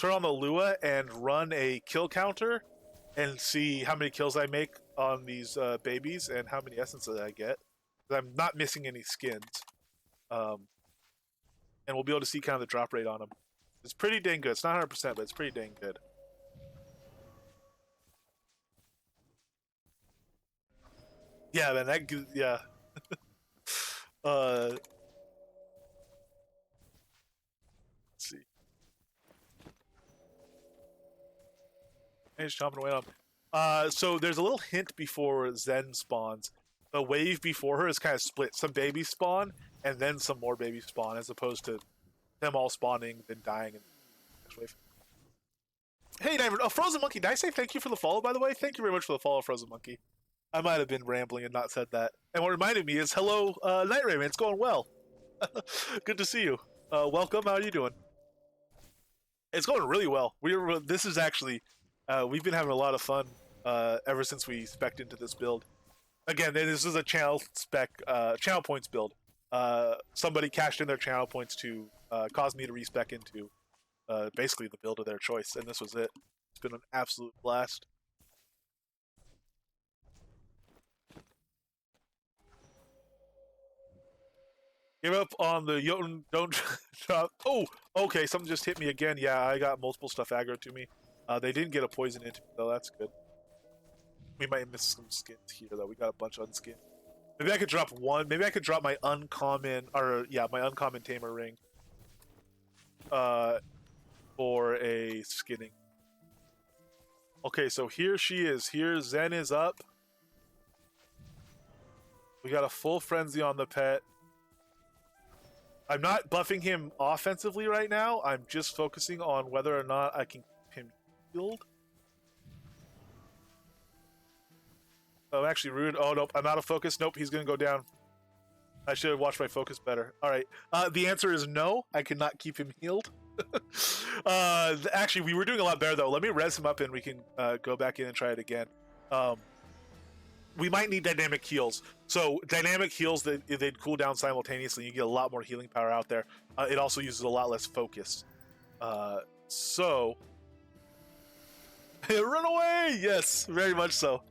turn on the Lua and run a kill counter and see how many kills I make on these babies and how many essences I get. I'm not missing any skins. And we'll be able to see kind of the drop rate on them. It's pretty dang good. It's not 100%, but it's pretty dang good. Yeah, man, yeah. Let's see. Hey, just chomping away on him. So there's a little hint before Zen spawns. The wave before her is kind of split. Some babies spawn, and then some more babies spawn, as opposed to them all spawning, then dying in the next wave. Hey, Frozen Monkey, did I say thank you for the follow, by the way? Thank you very much for the follow, Frozen Monkey. I might have been rambling and not said that. And what reminded me is, hello, Night Ray, man. It's going well. Good to see you. Welcome. How are you doing? It's going really well. This is actually, we've been having a lot of fun ever since we spec'd into this build. Again, this is a channel points build. Somebody cashed in their channel points to cause me to respec into basically the build of their choice, and this was it. It's been an absolute blast. Give up on the Jotun, don't drop. Oh, okay, something just hit me again. Yeah, I got multiple stuff aggro to me. They didn't get a poison into me, though. That's good. We might miss some skins here, though. We got a bunch of unskins. Maybe I could drop one. Maybe I could drop my uncommon, my uncommon tamer ring. For a skinning. Okay, so here she is. Here, Zen is up. We got a full frenzy on the pet. I'm not buffing him offensively right now. I'm just focusing on whether or not I can keep him healed. Oh, actually, rude. Oh, nope. I'm out of focus. Nope, he's going to go down. I should have watched my focus better. All right. The answer is no. I cannot keep him healed. Actually, we were doing a lot better, though. Let me res him up and we can go back in and try it again. We might need dynamic heals. So dynamic heals, they'd cool down simultaneously. You get a lot more healing power out there. It also uses a lot less focus. So run away! Yes, very much so.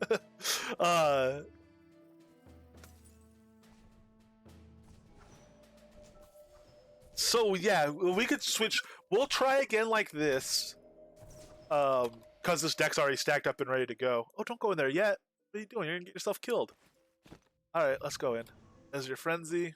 So yeah, we could switch. We'll try again like this. Because this deck's already stacked up and ready to go. Oh, don't go in there yet. What are you doing? You're gonna get yourself killed. Alright, let's go in. There's your frenzy.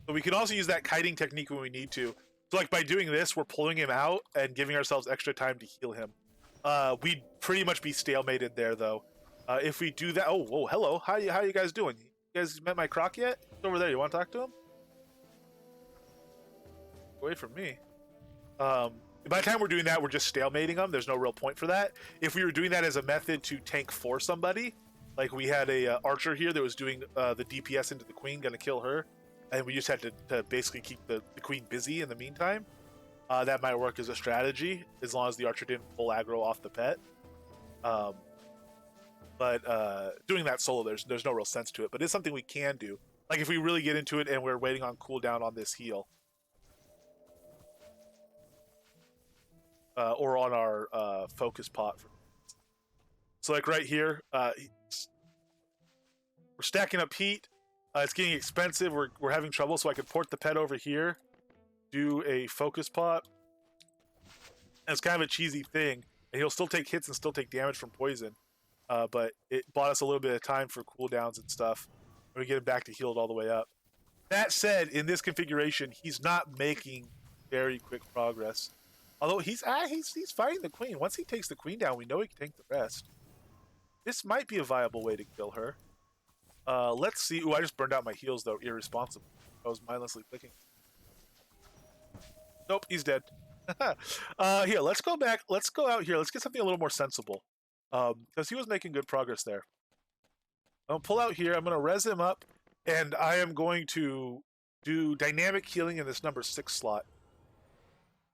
But we can also use that kiting technique when we need to. So like by doing this, we're pulling him out and giving ourselves extra time to heal him. We'd pretty much be stalemated there though. If we do that, oh, hello. How you guys doing? You guys met my croc yet? It's over there. You want to talk to him? Away from me. By the time we're doing that, we're just stalemating them. There's no real point for that. If we were doing that as a method to tank for somebody, like we had a archer here that was doing the DPS into the queen, gonna kill her, and we just had to basically keep the queen busy in the meantime, that might work as a strategy, as long as the archer didn't full aggro off the pet. But doing that solo, there's no real sense to it. But it's something we can do. Like if we really get into it and we're waiting on cooldown on this heal. Or on our focus pot. So like right here, we're stacking up heat. It's getting expensive. We're having trouble, so I could port the pet over here, do a focus pot. And it's kind of a cheesy thing. And he'll still take hits and still take damage from poison. But it bought us a little bit of time for cooldowns and stuff. And we get him back to healed all the way up. That said, in this configuration, he's not making very quick progress. Although he's fighting the queen. Once he takes the queen down, we know he can take the rest. This might be a viable way to kill her. Let's see. Ooh, I just burned out my heals, though. Irresponsible. I was mindlessly clicking. Nope, he's dead. Here, let's go back. Let's go out here. Let's get something a little more sensible. Because he was making good progress there. I'll pull out here. I'm going to res him up. And I am going to do dynamic healing in this number 6 slot.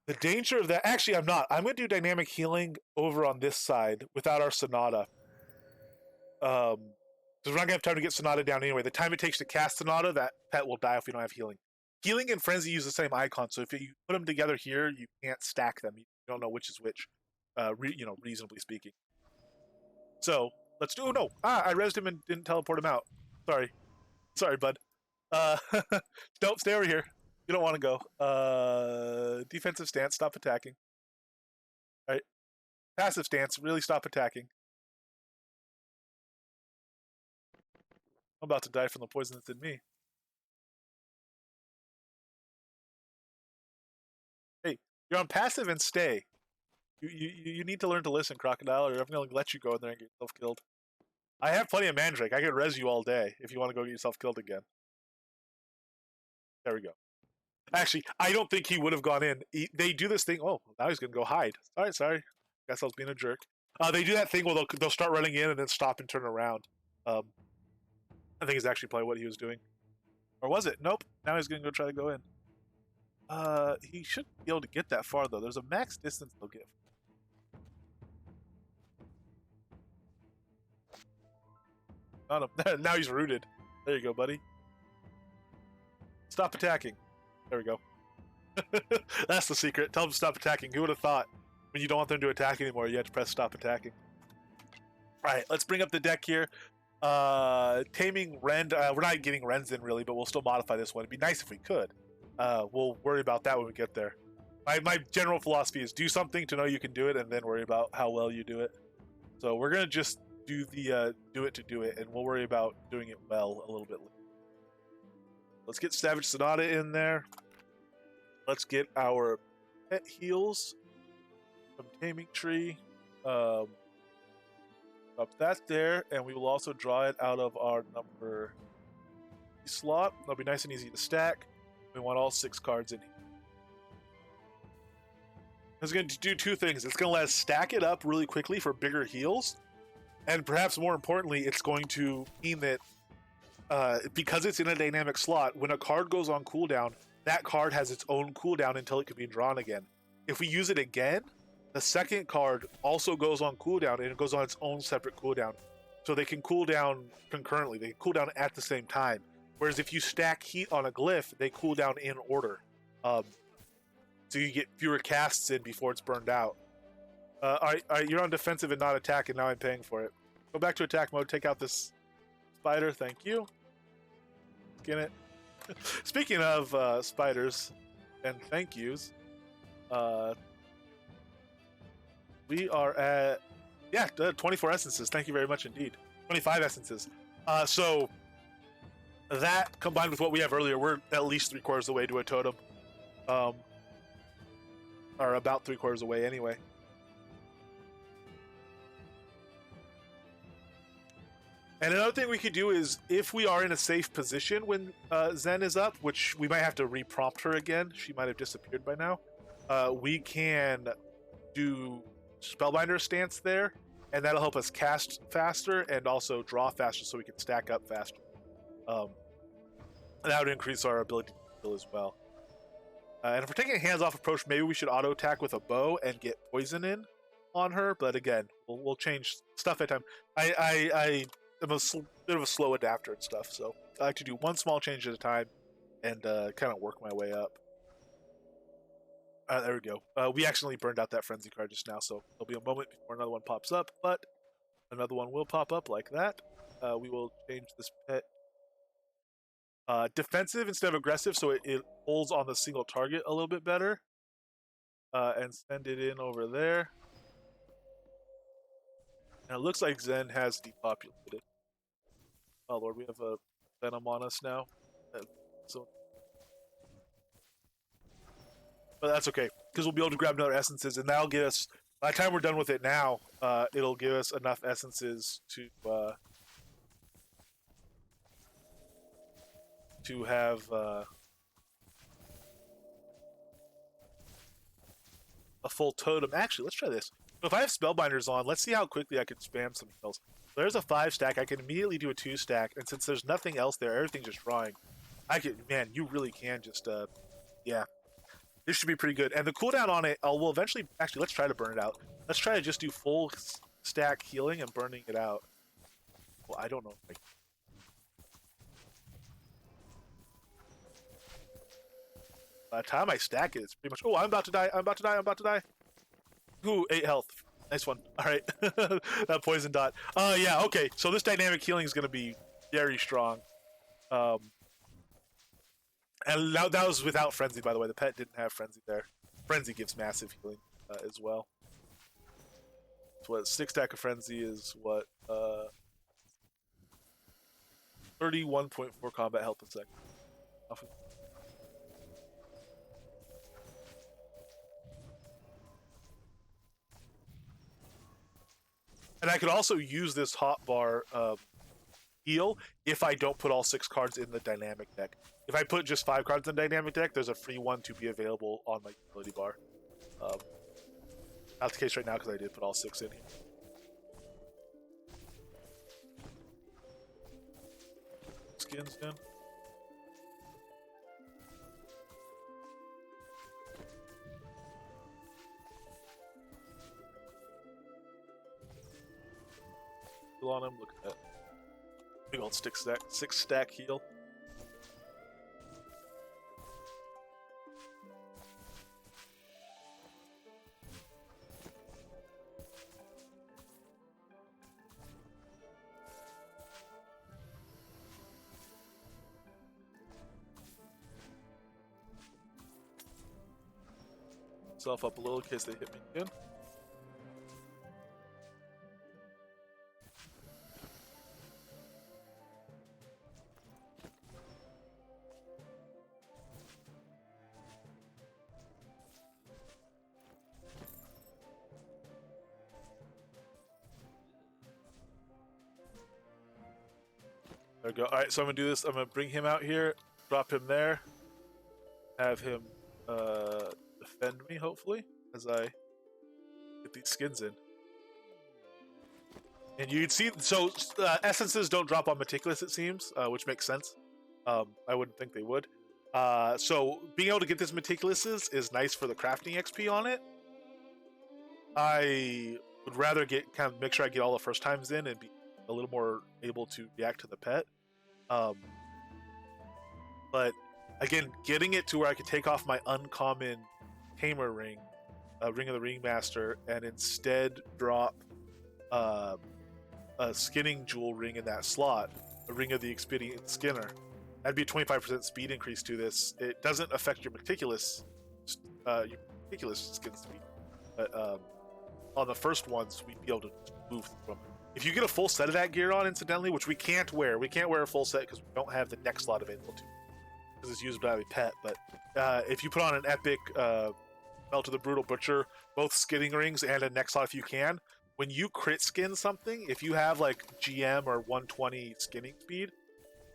The danger of that... Actually, I'm not. I'm going to do dynamic healing over on this side without our Sonata. Because we're not gonna have time to get Sonata down anyway. The time it takes to cast Sonata, that pet will die if we don't have healing. Healing and Frenzy use the same icon, so if you put them together here, you can't stack them. You don't know which is which, reasonably speaking. So let's do. Oh no! I rezzed him and didn't teleport him out. Sorry, bud. Uh, don't stay over here. You don't want to go. Defensive stance. Stop attacking. All right. Passive stance. Really stop attacking. I'm about to die from the poison that's in me. Hey, you're on passive and stay. You need to learn to listen, Crocodile, or I'm going to let you go in there and get yourself killed. I have plenty of Mandrake. I can res you all day if you want to go get yourself killed again. There we go. Actually, I don't think he would have gone in. They do this thing. Oh, now he's going to go hide. Sorry. Guess I was being a jerk. They do that thing where they'll start running in and then stop and turn around. I think is actually probably what he was doing. Or was it? Nope. Now he's going to go try to go in. He should be able to get that far, though. There's a max distance they'll give. Now he's rooted. There you go, buddy. Stop attacking. There we go. That's the secret. Tell them to stop attacking. Who would have thought? When you don't want them to attack anymore, you have to press stop attacking. Alright, let's bring up the deck here. Taming Rend. We're not getting Rends in, really, but we'll still modify this one. It'd be nice if we could. We'll worry about that when we get there. My general philosophy is do something to know you can do it, and then worry about how well you do it. So we're going to just do the do it to do it, and we'll worry about doing it well a little bit later. Let's get Savage Sonata in there. Let's get our pet heals from Taming Tree. Up that there, and we will also draw it out of our number slot. That'll be nice and easy to stack. We want all 6 cards in here. It's going to do 2 things. It's going to let us stack it up really quickly for bigger heals, and perhaps more importantly, it's going to mean that because it's in a dynamic slot, when a card goes on cooldown, that card has its own cooldown until it can be drawn again. If we use it again, the second card also goes on cooldown, and it goes on its own separate cooldown. So they can cool down concurrently. They can cool down at the same time. Whereas if you stack heat on a glyph, they cool down in order. So you get fewer casts in before it's burned out. Alright, you're on defensive and not attack, and now I'm paying for it. Go back to attack mode, take out this spider, thank you. Skin it. Speaking of spiders and thank yous, we are at 24 essences. Thank you very much indeed. 25 essences. So that combined with what we have earlier, we're at least 3/4 of the way to a totem. Or about 3/4 away anyway. And another thing we could do is, if we are in a safe position when Zen is up, which we might have to re-prompt her again, she might have disappeared by now, we can do Spellbinder stance there, and that'll help us cast faster and also draw faster so we can stack up faster. And that would increase our ability to heal as well. And if we're taking a hands-off approach, maybe we should auto-attack with a bow and get poison in on her, but again, we'll change stuff at a time. I am a bit of a slow adapter and stuff, so I like to do one small change at a time and kind of work my way up. There we go. We accidentally burned out that frenzy card just now, so there'll be a moment before another one pops up, but another one will pop up like that. We will change this pet defensive instead of aggressive, so it holds on the single target a little bit better. And send it in over there. Now it looks like Zen has depopulated. Oh lord, we have a Venom on us now. So, but that's okay, because we'll be able to grab another essences, and that'll get us, by the time we're done with it now, it'll give us enough essences to have a full totem. Actually, let's try this. If I have Spellbinders on, let's see how quickly I can spam some spells. There's a 5 stack. I can immediately do a 2 stack, and since there's nothing else there, everything's just drawing. Man, you really can just, yeah. This should be pretty good. And the cooldown on it, we'll eventually, let's try to burn it out. Let's try to just do full stack healing and burning it out. Well, I don't know. Like, by the time I stack it, it's pretty much. Oh, I'm about to die. I'm about to die. I'm about to die. Ooh, 8 health. Nice one. All right, that poison dot. Yeah. Okay. So this dynamic healing is gonna be very strong. Um, and that was without frenzy, by the way. The pet didn't have frenzy there. Frenzy gives massive healing as well. So what 6 stack of frenzy is what 31.4 combat health a second. And I could also use this hotbar heal if I don't put all 6 cards in the dynamic deck. If I put just 5 cards in the dynamic deck, there's a free one to be available on my utility bar. Not the case right now because I did put all 6 in here. Skins in. Heal on him. Look at that. Big old 6 stack heal. Myself up a little in case they hit me again. There we go. All right, so I'm gonna do this. I'm gonna bring him out here, drop him there, have him defend me, hopefully, as I get these skins in. And you can see, so essences don't drop on Meticulous, it seems, which makes sense. I wouldn't think they would. So being able to get this Meticulous is nice for the crafting XP on it. I would rather make sure I get all the first times in and be a little more able to react to the pet. But again, getting it to where I could take off my uncommon Tamer ring, Ring of the Ringmaster, and instead drop a skinning jewel ring in that slot, a Ring of the Expedient Skinner. That'd be a 25% speed increase to this. It doesn't affect your meticulous skin speed, but on the first ones, we'd be able to move from. If you get a full set of that gear on, incidentally, which we can't wear a full set because we don't have the next slot available to, because it's used by a pet. But if you put on an epic Melt of the Brutal Butcher, both skinning rings and a next slot if you can, when you crit skin something, if you have like GM or 120 skinning speed,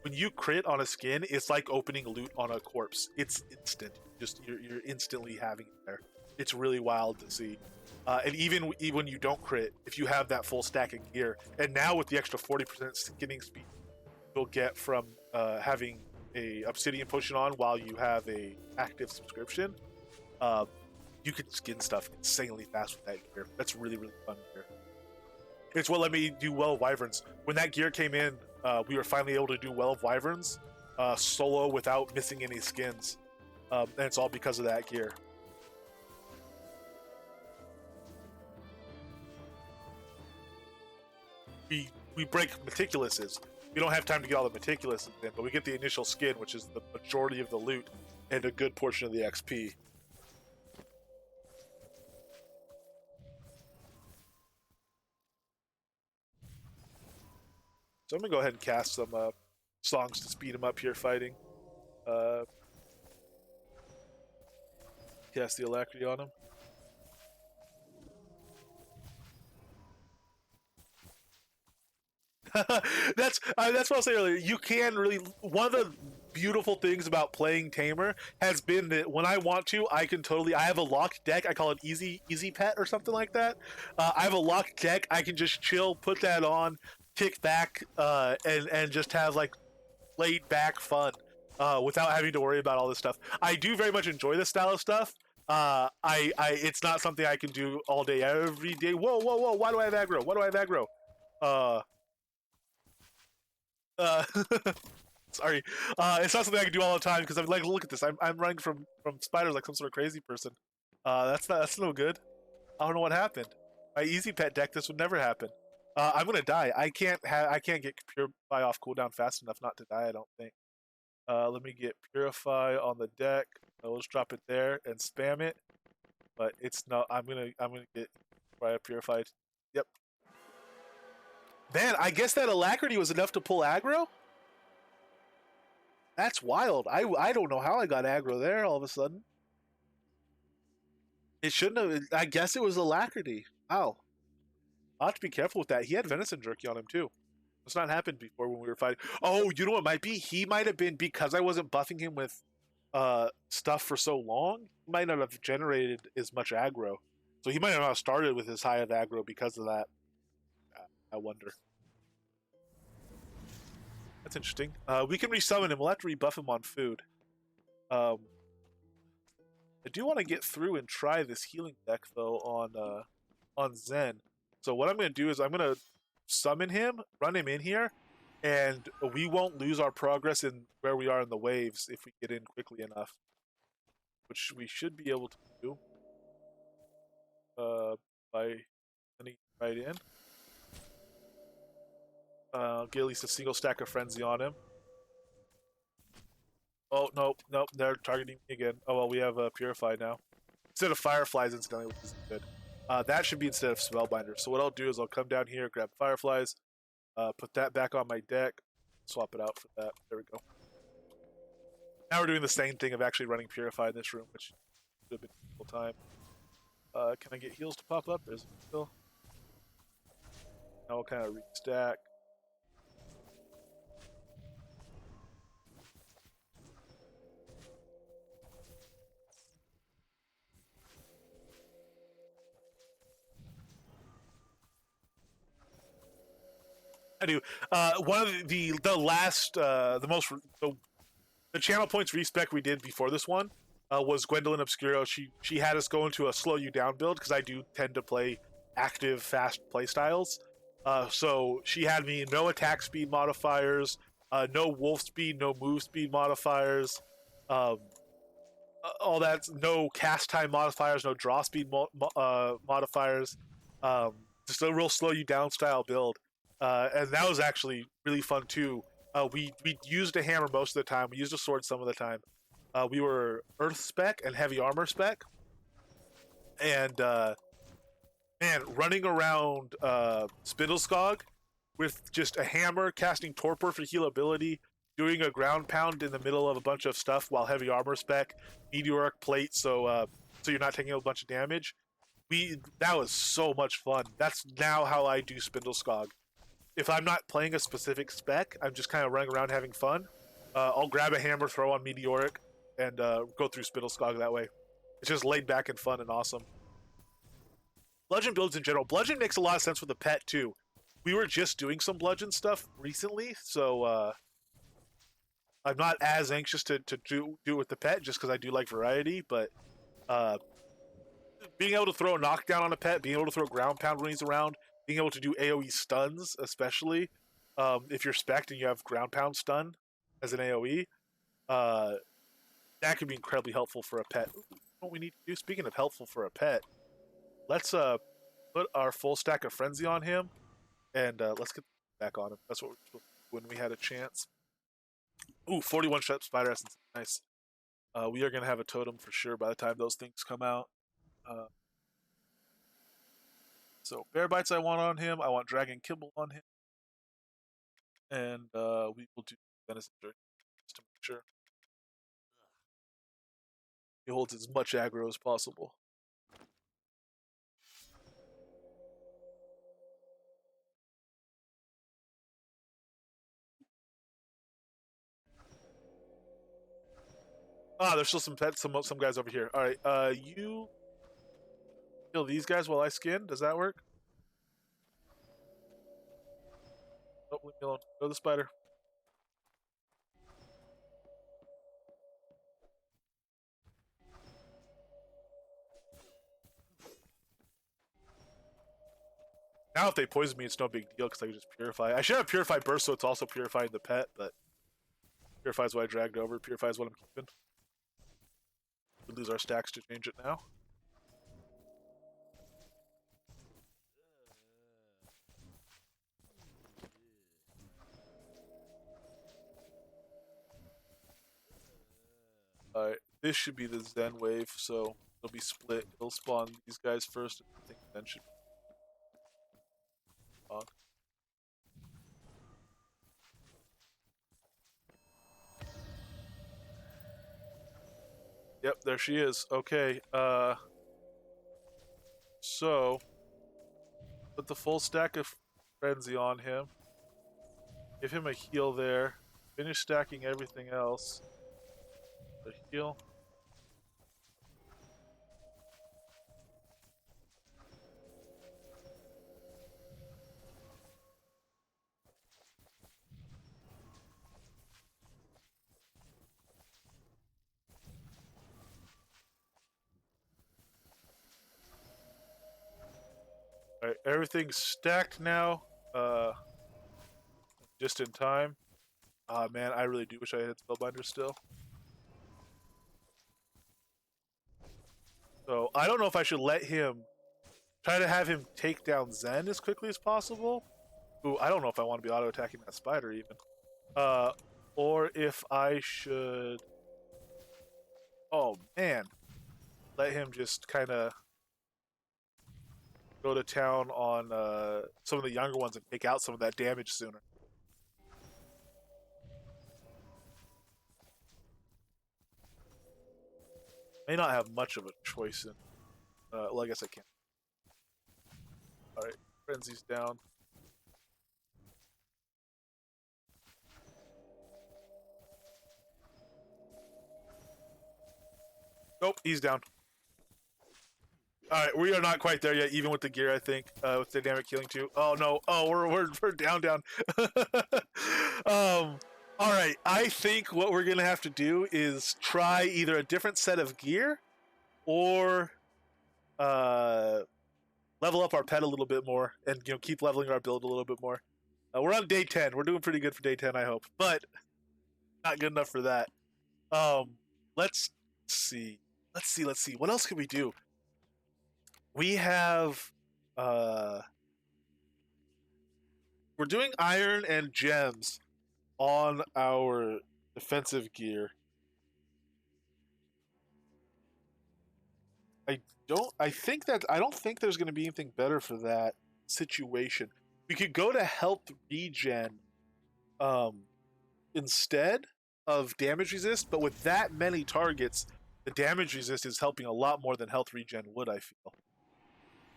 when you crit on a skin, it's like opening loot on a corpse. It's instant. Just you're instantly having it there. It's really wild to see. And even when you don't crit, if you have that full stack of gear, and now with the extra 40% skinning speed you'll get from having a Obsidian Potion on while you have a active subscription, you can skin stuff insanely fast with that gear. That's really, really fun gear. It's what let me do Well of Wyverns. When that gear came in, we were finally able to do Well of Wyverns solo without missing any skins. And it's all because of that gear. We break Meticulouses. We don't have time to get all the Meticulouses in, but we get the initial skin, which is the majority of the loot and a good portion of the XP. So I'm gonna go ahead and cast some songs to speed him up here fighting. Cast the Alacrity on him. That's what I was saying earlier. You can really, one of the beautiful things about playing Tamer has been that when I want to, I have a locked deck. I call it easy pet or something like that. I have a locked deck. I can just chill, put that on, kick back, and just have like laid back fun without having to worry about all this stuff. I do very much enjoy this style of stuff. It's not something I can do all day every day. Whoa! Why do I have aggro? Uh, sorry. It's not something I can do all the time because I'm like, look at this. I'm running from spiders like some sort of crazy person. That's no good. I don't know what happened. My easy pet deck, this would never happen. I'm gonna die. I can't get purify off cooldown fast enough not to die. I don't think. Let me get purify on the deck. I'll just drop it there and spam it. But it's no. I'm gonna get purified. Yep. Man, I guess that alacrity was enough to pull aggro. That's wild. I don't know how I got aggro there all of a sudden. It shouldn't have. I guess it was alacrity. Wow. I'll have to be careful with that. He had venison jerky on him too. It's not happened before when we were fighting. Oh, you know what might be? He might have been because I wasn't buffing him with stuff for so long. He might not have generated as much aggro. So he might not have started with as high of aggro because of that. I wonder. That's interesting. We can resummon him. We'll have to rebuff him on food. I do want to get through and try this healing deck though on Zen. So what I'm going to do is I'm going to summon him, run him in here, and we won't lose our progress in where we are in the waves if we get in quickly enough, which we should be able to do by sending right in. Get at least a single stack of frenzy on him. Oh, nope, they're targeting me again. Oh, well, we have Purify now. Instead of Fireflies, incidentally, which is good. That should be instead of Spellbinder. So what I'll do is I'll come down here, grab Fireflies, put that back on my deck, swap it out for that. There we go. Now we're doing the same thing of actually running Purify in this room, which should have been a full time. Can I get heals to pop up? There's a heal. Now we'll kind of restack. I do. One of the last the channel points respec we did before this one was Gwendolyn Obscuro. She had us go into a slow you down build because I do tend to play active, fast play styles. So she had me no attack speed modifiers, no wolf speed, no move speed modifiers, all that, no cast time modifiers, no draw speed modifiers. Just a real slow you down style build. And that was actually really fun too. We used a hammer most of the time. We used a sword some of the time. We were earth spec and heavy armor spec, and man, running around Spindleskog with just a hammer, casting torpor for heal ability, doing a ground pound in the middle of a bunch of stuff while heavy armor spec, meteoric plate, so you're not taking a bunch of damage. That was so much fun. That's now how I do Spindleskog. If I'm not playing a specific spec, I'm just kind of running around having fun. I'll grab a hammer, throw on meteoric, and go through Spindleskog that way. It's just laid back and fun and awesome. Bludgeon builds in general. Bludgeon makes a lot of sense with the pet too. We were just doing some bludgeon stuff recently, so I'm not as anxious to do it with the pet just because I do like variety. But being able to throw a knockdown on a pet, being able to throw ground pound when he's around, being able to do AoE stuns, especially if you're spec'd and you have ground pound stun as an AoE, that can be incredibly helpful for a pet. What we need to do, speaking of helpful for a pet, let's put our full stack of frenzy on him, and let's get back on him. That's what we're supposed to do when we had a chance. Ooh, 41 shot spider essence, nice. We are gonna have a totem for sure by the time those things come out. So bear bites I want on him. I want dragon kibble on him, and we will do venison jerky just to make sure he holds as much aggro as possible. Ah, there's still some pets, some guys over here. All right, you kill these guys while I skin. Does that work? Nope, leave me alone. Go the spider. Now if they poison me, it's no big deal because I can just purify. I should have Purify Burst, so it's also purifying the pet, but Purify is what I dragged over. Purify is what I'm keeping. We lose our stacks to change it now. Alright, this should be the Zen wave, so it'll be split. It'll spawn these guys first, and I think Zen should spawn. Yep, there she is. Okay, so put the full stack of Frenzy on him. Give him a heal there. Finish stacking everything else. The heal. Alright, everything's stacked now. Just in time. Ah, man, I really do wish I had Spellbinder still. So, I don't know if I should let him... Try to have him take down Zen as quickly as possible. Ooh, I don't know if I want to be auto-attacking that spider, even. Or if I should... Oh, man. Let him just kind of... go to town on some of the younger ones and take out some of that damage sooner. May not have much of a choice in. Well, I guess I can. Alright, Frenzy's down. Nope, he's down. Alright, we are not quite there yet, even with the gear, I think. With dynamic healing too. Oh no. Oh, we're down. Alright, I think what we're gonna have to do is try either a different set of gear or level up our pet a little bit more and keep leveling our build a little bit more. We're on day 10. We're doing pretty good for day 10, I hope. But not good enough for that. Let's see. What else can we do? We have we're doing iron and gems on our defensive gear. I don't think there's going to be anything better for that situation. We could go to health regen instead of damage resist, but with that many targets, the damage resist is helping a lot more than health regen would, I feel.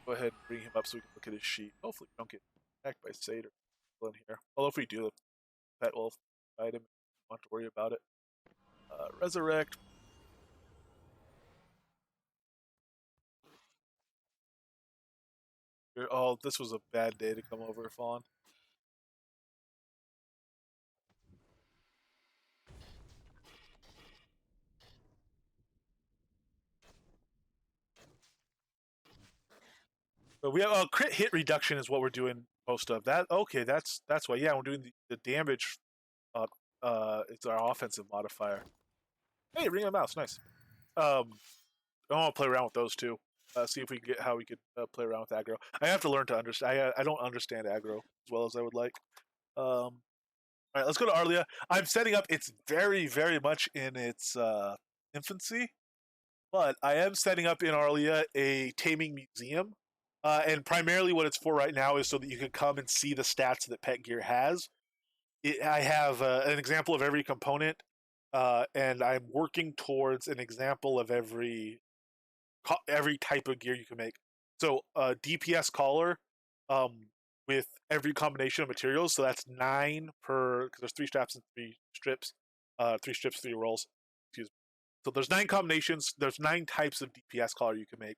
Go ahead and bring him up so we can look at his sheet. Hopefully we don't get attacked by Satyr in here. Although if we do, the pet will fight him. Don't have to worry about it. Resurrect. Oh, this was a bad day to come over, Fawn. But we have crit hit reduction is what we're doing most of. That okay, that's why. Yeah, we're doing the damage. It's our offensive modifier. Hey, ring of the mouse, nice. I want to play around with those too. See if we can get how we could play around with aggro. I have to learn to understand. I don't understand aggro as well as I would like. All right, let's go to Arlia. I'm setting up. It's very, very much in its infancy, but I am setting up in Arlia a taming museum. And primarily what it's for right now is so that you can come and see the stats that Pet Gear has. I have an example of every component, and I'm working towards an example of every type of gear you can make. So DPS collar with every combination of materials. So that's 9 per, because there's 3 straps and 3 strips. 3 strips, 3 rolls. Excuse me. So there's 9 combinations. There's 9 types of DPS collar you can make.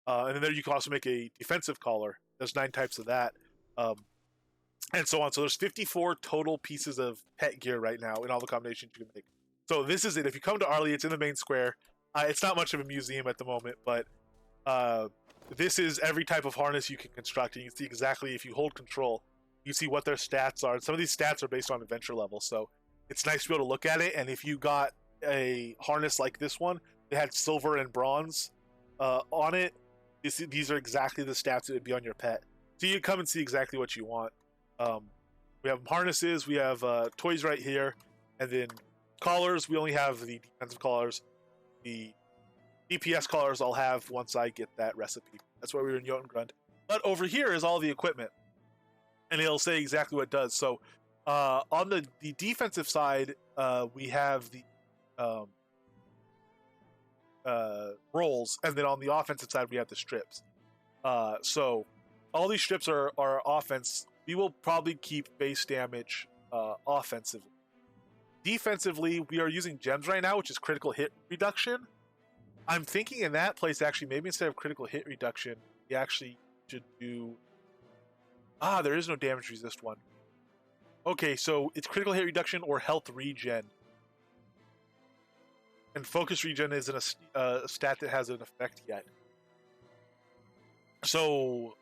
And then there you can also make a defensive collar. There's 9 types of that. And so on. So there's 54 total pieces of pet gear right now in all the combinations you can make. So this is it. If you come to Arlie, it's in the main square. It's not much of a museum at the moment, but this is every type of harness you can construct, and you can see exactly if you hold control, you see what their stats are. And some of these stats are based on adventure level, so it's nice to be able to look at it. And if you got a harness like this one that had silver and bronze on it, these are exactly the stats that would be on your pet. So you come and see exactly what you want. We have harnesses, we have toys right here, and then collars. We only have the defensive collars. The DPS collars I'll have once I get that recipe. That's why we were in Jotungrund. But over here is all the equipment, and it'll say exactly what it does. So on the defensive side, we have the rolls, and then on the offensive side, we have the strips. So all these strips are offense. We will probably keep base damage offensively. Defensively, we are using gems right now, which is critical hit reduction. I'm thinking in that place, actually, maybe instead of critical hit reduction, we actually should do... there is no damage resist one. Okay, so it's critical hit reduction or health regen. And focus regen isn't a stat that has an effect yet. So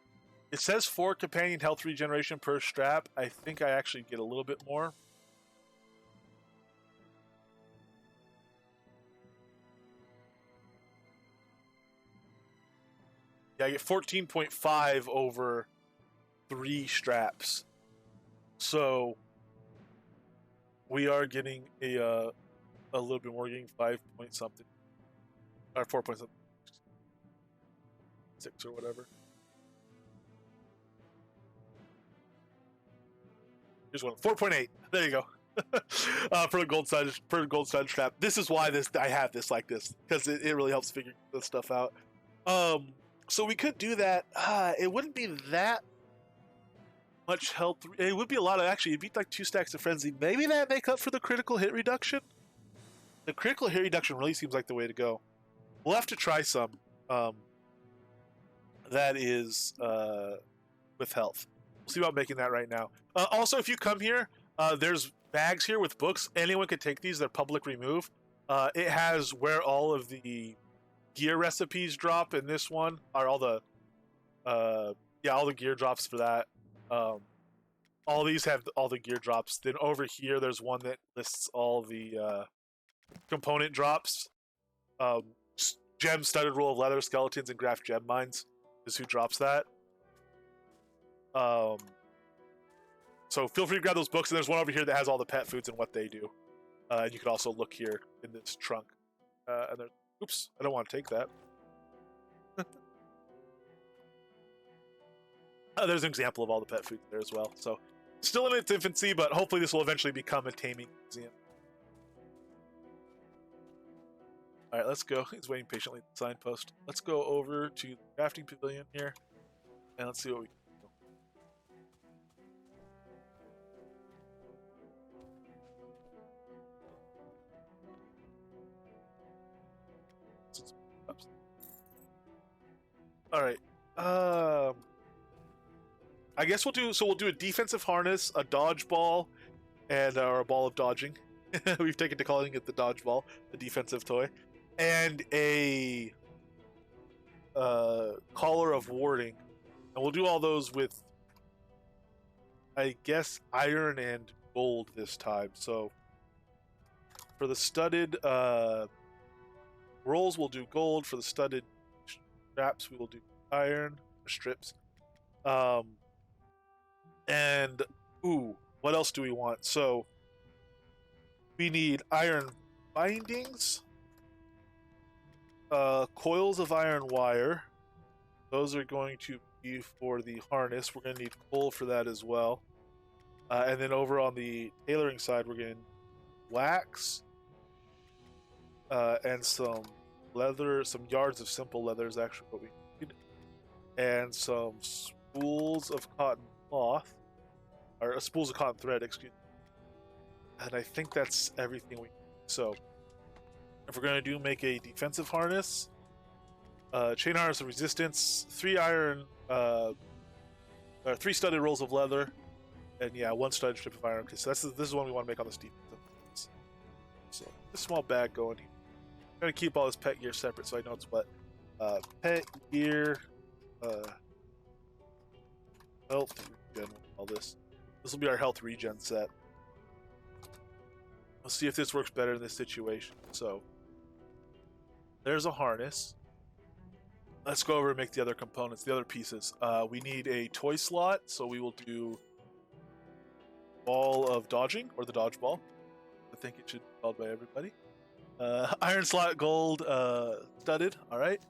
it says 4 companion health regeneration per strap. I think I actually get a little bit more. Yeah, I get 14.5 over 3 straps. So we are getting a little bit more, getting 5 point something. Or 4 point something. 6 or whatever. Here's one. 4.8. There you go. For the gold side strap. This is why I have this like this, because it really helps figure this stuff out. So we could do that. It wouldn't be that much health. It would be a lot of, actually, it'd be like 2 stacks of frenzy. Maybe that make up for the critical hit reduction. The critical hit reduction really seems like the way to go. We'll have to try some. That is with health. We'll see about making that right now. Also, if you come here, there's bags here with books. Anyone can take these. They're public remove. It has where all of the gear recipes drop in this one, are all the all the gear drops for that. All these have all the gear drops. Then over here there's one that lists all the component drops. Gem studded roll of leather, skeletons, and graft gem mines is who drops that. So feel free to grab those books, and there's one over here that has all the pet foods and what they do. You can also look here in this trunk. And there's, oops, I don't want to take that. There's an example of all the pet food there as well. So still in its infancy, but hopefully this will eventually become a taming museum. All right, let's go. He's waiting patiently at the signpost. Let's go over to the crafting pavilion here, and let's see what we can do. All right. I guess we'll do a defensive harness, a dodgeball, and or a ball of dodging. We've taken to calling it the dodgeball, the defensive toy, and a collar of warding, and we'll do all those with, I guess, iron and gold this time. So for the studded rolls, we'll do gold. For the studded straps, we will do iron strips. And what else do we want? So we need iron bindings, coils of iron wire. Those are going to be for the harness. We're going to need coal for that as well. And then over on the tailoring side, we're going to wax and some leather, some yards of simple leather is actually what we need, and some spools of cotton cloth, or spools of cotton thread, excuse me. And I think that's everything we need. So if we're going to make a defensive harness, chain harness of resistance, 3 iron, or 3 studded rolls of leather, and 1 studded strip of iron. Okay, so this is one we want to make on this defensive harness. So this small bag going here. I'm going to keep all this pet gear separate so I know it's what. Pet gear, Health regen. All this. This will be our health regen set. Let's see if this works better in this situation. So, there's a harness. Let's go over and make the other components, the other pieces. We need a toy slot, so we will do ball of dodging, or the dodge ball. I think it should be called by everybody. Iron slot, gold, studded. All right.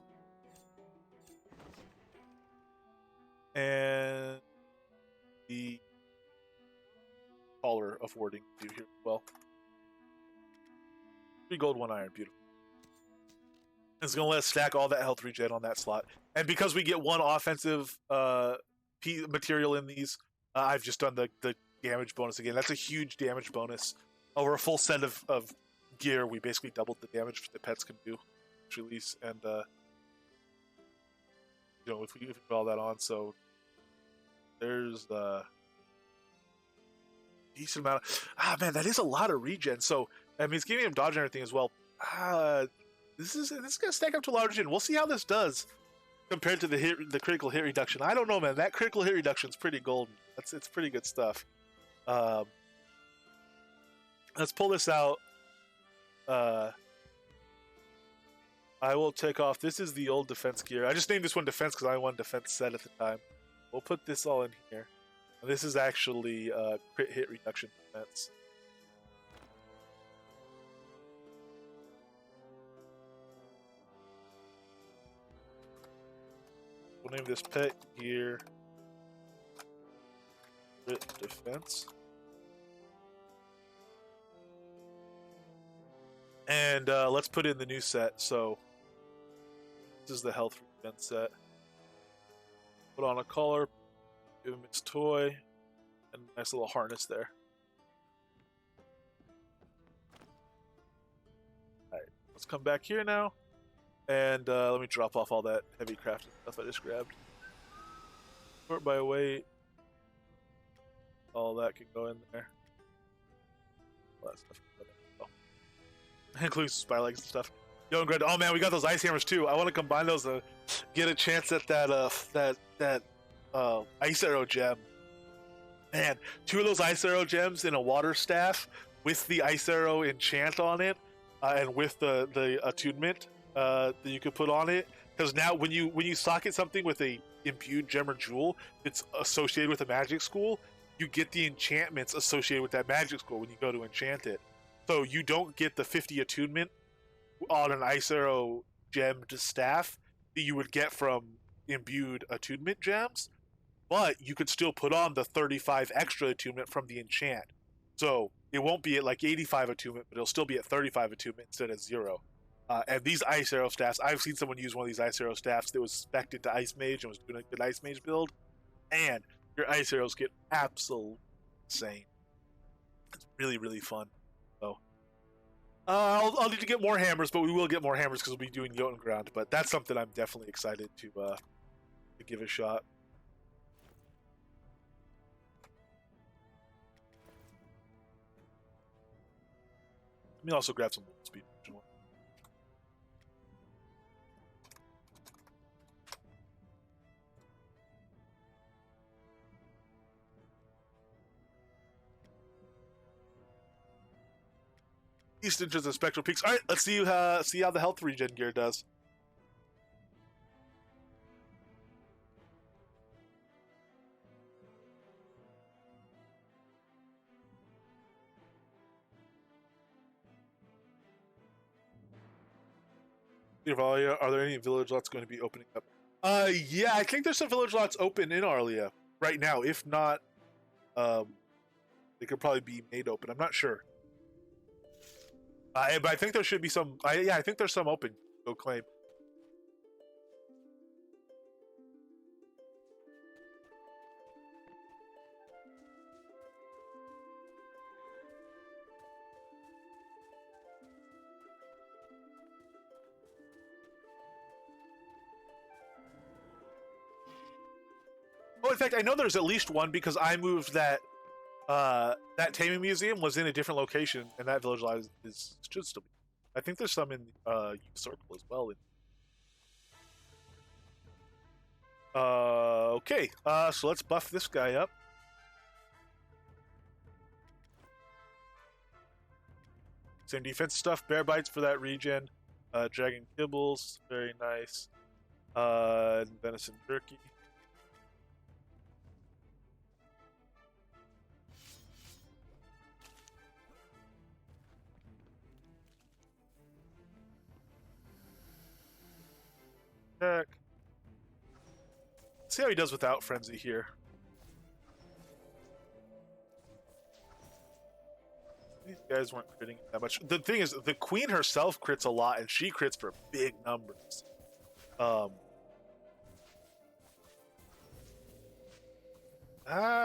And the collar of warding do here as well. 3 gold, 1 iron. Beautiful. It's going to let us stack all that health regen on that slot. And because we get 1 offensive material in these, I've just done the damage bonus again. That's a huge damage bonus. Over a full set of gear, we basically doubled the damage the pets can do. Release and if we put all that on, so there's the decent amount of, man, that is a lot of regen. So I mean, it's giving him dodge and everything as well. This is gonna stack up to a large regen. We'll see how this does compared to the critical hit reduction. I don't know, man. That critical hit reduction is pretty golden. It's pretty good stuff. Let's pull this out. I will take off. This is the old defense gear. I just named this one defense because I wanted defense set at the time. We'll put this all in here. And this is actually crit hit reduction defense. We'll name this pet gear crit defense. And let's put in the new set. So this is the health regen set. Put on a collar, give him its toy, and a nice little harness there. Alright, let's come back here now. And let me drop off all that heavy crafting stuff I just grabbed. Sort by weight. All that can go in there. All that stuff can go in there. Includes spy legs and stuff. Yo, and Greg, oh man, we got those ice hammers too. I want to combine those to get a chance at that ice arrow gem. Man, 2 of those ice arrow gems in a water staff with the ice arrow enchant on it, and with the attunement that you could put on it. Because now when you socket something with a imbued gem or jewel that's associated with a magic school, you get the enchantments associated with that magic school when you go to enchant it. So you don't get the 50 attunement on an ice arrow gemmed staff that you would get from imbued attunement gems, but you could still put on the 35 extra attunement from the enchant. So it won't be at like 85 attunement, but it'll still be at 35 attunement instead of 0. And these ice arrow staffs, I've seen someone use one of these ice arrow staffs that was spec'd into Ice Mage and was doing a good Ice Mage build, and your ice arrows get absolutely insane. It's really, really fun. So I'll need to get more hammers, but we will get more hammers because we'll be doing Jotunground. But that's something I'm definitely excited to give a shot. Let me also grab some speed. East into the spectral peaks. All right, let's see how the health regen gear does. Arlia, are there any village lots going to be opening up? Yeah, I think there's some village lots open in Arlia right now. If not, they could probably be made open. I'm not sure. But I think there should be some. Yeah, I think there's some open. Go claim. Oh, in fact, I know there's at least one because I moved that. That taming museum was in a different location, and that village lot should still be. I think there's some in Circle as well. Okay. So let's buff this guy up. Same defense stuff. Bear bites for that regen. Dragon kibbles, very nice. Venison jerky. Check. See how he does without frenzy here. These guys weren't critting that much. The thing is, the queen herself crits a lot, and she crits for big numbers.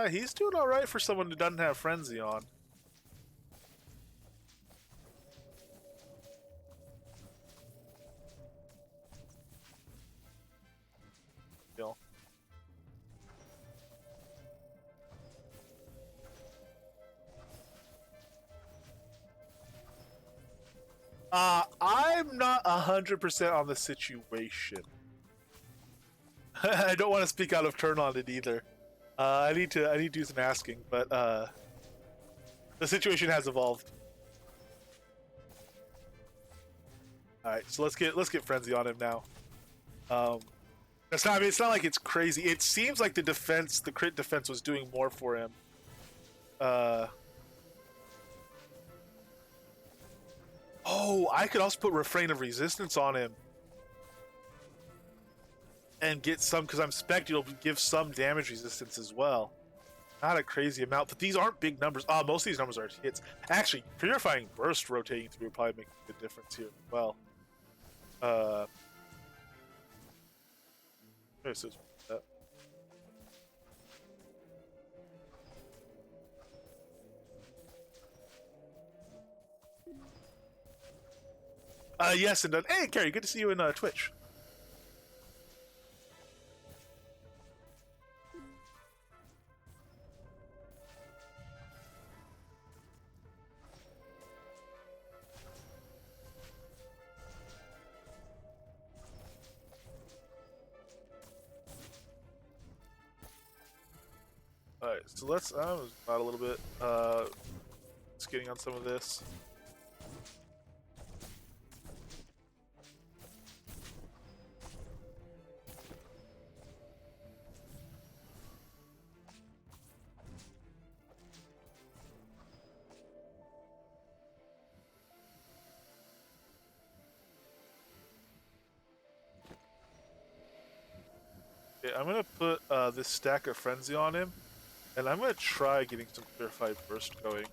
He's doing all right for someone who doesn't have frenzy on. Kill. I'm not 100% on the situation. I don't want to speak out of turn on it either. I need to do some asking, but the situation has evolved. All right, so let's get frenzy on him now. It's not. I mean, it's not like it's crazy. It seems like the crit defense, was doing more for him. Oh, I could also put refrain of resistance on him and get some, because I'm spec'd it'll give some damage resistance as well. Not a crazy amount, but these aren't big numbers. Most of these numbers are hits. Actually, Purifying Burst rotating through would probably make a good difference here as well. Yes, and hey, Carrie, good to see you in Twitch. Alright, so let's out a little bit. Just getting on some of this. Okay, I'm gonna put this stack of frenzy on him. And I'm going to try getting some Purified Burst going.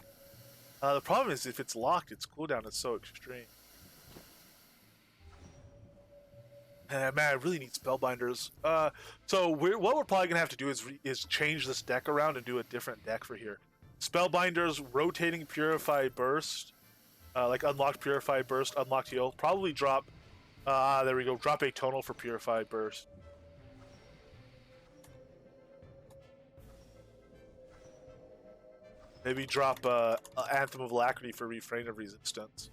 The problem is if it's locked, its cooldown is so extreme. Man, I really need Spellbinders. So what we're probably going to have to do is change this deck around and do a different deck for here. Spellbinders, rotating Purified Burst, like unlocked Purified Burst, unlocked heal. Probably drop, there we go, drop a tonal for Purified Burst. Maybe drop Anthem of Alacrity for Refrain of Resistance.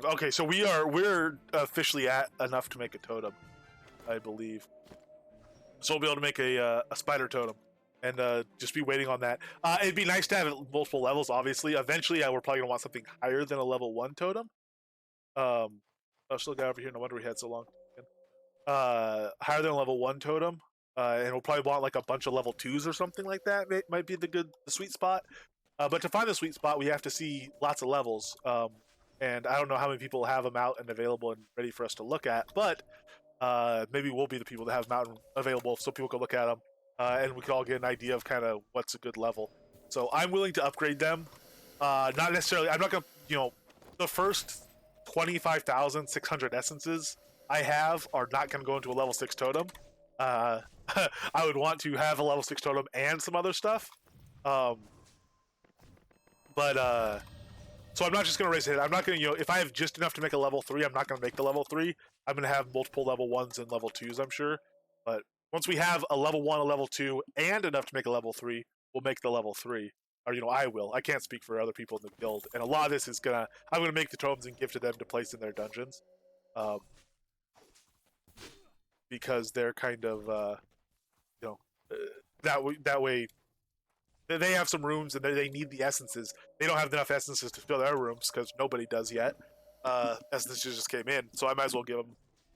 Okay, so we're officially at enough to make a totem, I believe. So we'll be able to make a spider totem, and just be waiting on that. It'd be nice to have it at multiple levels. Obviously, eventually, we're probably gonna want something higher than a level 1 totem. Oh, still got over here. No wonder we had so long. Higher than a level 1 totem, and we'll probably want like a bunch of level 2s or something like that. Might be the sweet spot. But to find the sweet spot, we have to see lots of levels. And I don't know how many people have them out and available and ready for us to look at, but maybe we'll be the people that have them out and available so people can look at them, and we can all get an idea of kind of what's a good level. So I'm willing to upgrade them. Not necessarily, I'm not going to, the first 25,600 essences I have are not going to go into a level 6 totem. Uh, I would want to have a level 6 totem and some other stuff. Um, but so I'm not just gonna raise it. I'm not gonna, if I have just enough to make a level 3, I'm not gonna make the level 3. I'm gonna have multiple level 1s and level 2s, I'm sure. But once we have a level 1, a level 2, and enough to make a level 3, we'll make the level 3. Or I will. I can't speak for other people in the guild. And a lot of this is I'm gonna make the totems and give to them to place in their dungeons, um, because they're kind of you know uh, that way they have some rooms and they need the essences. They don't have enough essences to fill their rooms because nobody does yet. Essences just came in, so I might as well give them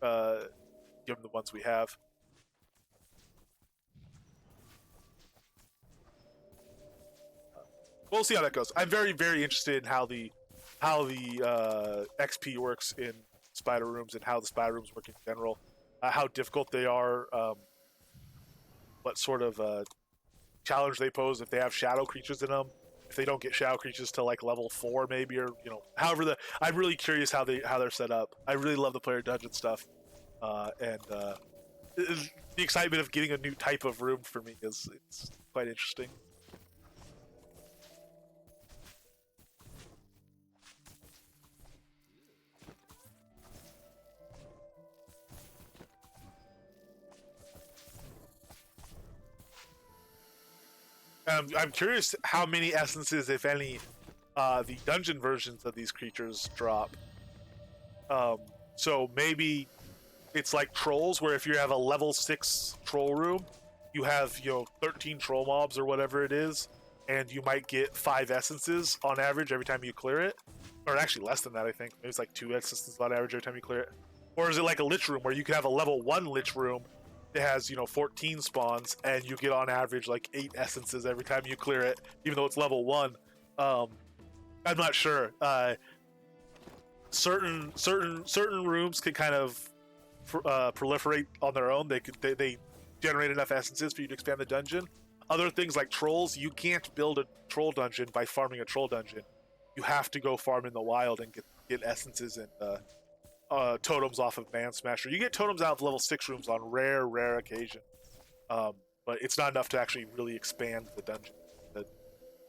the ones we have. We'll see how that goes. I'm very very interested in how the XP works in spider rooms and how the spider rooms work in general. How difficult they are. What sort of challenge they pose if they have shadow creatures in them. If they don't get shadow creatures to like level 4 maybe, or however I'm really curious how they're set up. I really love the player dungeon stuff, and the excitement of getting a new type of room for me it's quite interesting. I'm curious how many essences, if any, the dungeon versions of these creatures drop. Um, so maybe it's like trolls, where if you have a level 6 troll room, you have 13 troll mobs or whatever it is, and you might get 5 essences on average every time you clear it, or actually less than that. I think maybe it's like 2 essences on average every time you clear it. Or is it like a lich room where you can have a level 1 lich room that has 14 spawns, and you get on average like 8 essences every time you clear it, even though it's level 1. um, I'm not sure. Certain rooms can kind of proliferate on their own. They generate enough essences for you to expand the dungeon. Other things like trolls, you can't build a troll dungeon by farming a troll dungeon. You have to go farm in the wild and get essences and totems off of Man Smasher. You get totems out of level 6 rooms on rare occasion, um, but it's not enough to actually really expand the dungeon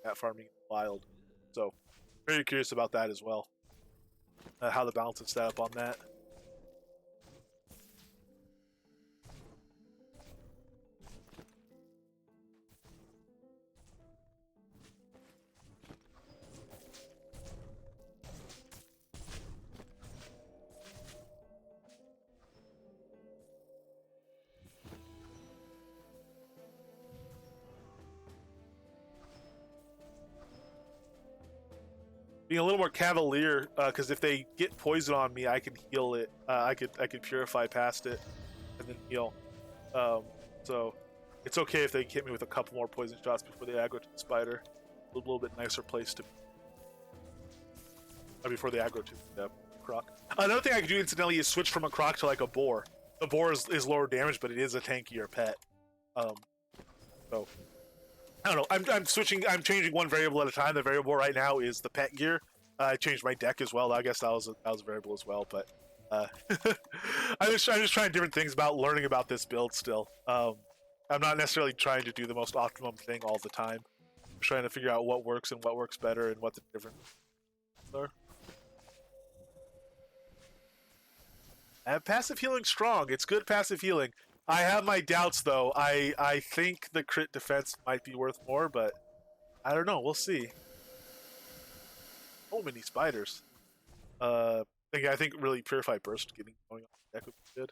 at farming in the wild. So very curious about that as well. How the balance is set up on that. Being a little more cavalier, because if they get poison on me, I can heal it. I could purify past it and then heal. Um, so it's okay if they hit me with a couple more poison shots before they aggro to the spider. A little bit nicer place to before they aggro to the croc. Another thing I could do incidentally is switch from a croc to like a boar. The boar is lower damage, but it is a tankier pet. Um, so I don't know. I'm switching. I'm changing one variable at a time. The variable right now is the pet gear. I changed my deck as well. I guess that was a variable as well. But I'm just trying different things about learning about this build still. I'm not necessarily trying to do the most optimum thing all the time. I'm trying to figure out what works and what works better and what the different are. Passive healing strong. It's good passive healing. I have my doubts though. I think the crit defense might be worth more, but I don't know. We'll see. So many spiders. I think really Purify Burst getting going on the deck would be good.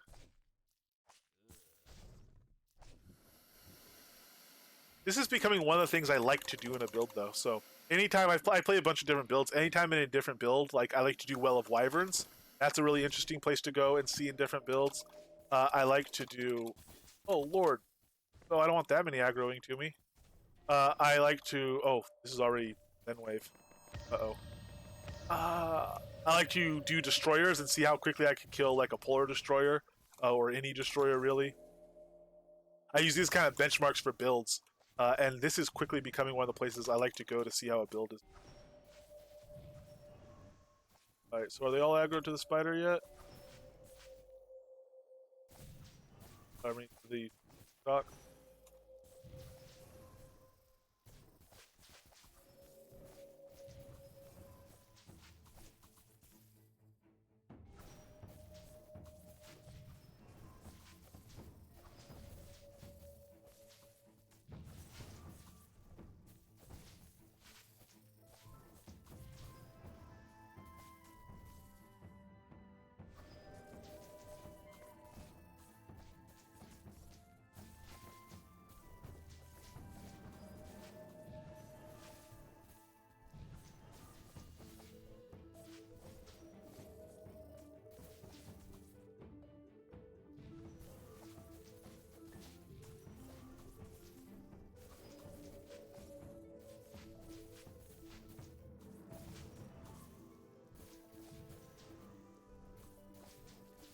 This is becoming one of the things I like to do in a build though. So anytime I play a bunch of different builds, anytime in a different build, like I like to do Well of Wyverns. That's a really interesting place to go and see in different builds. I like to do. Oh lord. Oh, I don't want that many aggroing to me. I like to. Oh, this is already then wave. Uh-oh. I like to do destroyers and see how quickly I can kill like a polar destroyer, or any destroyer really. I use these kind of benchmarks for builds, and this is quickly becoming one of the places I like to go to see how a build is. Alright, so are they all aggro to the spider yet? I mean, the stock.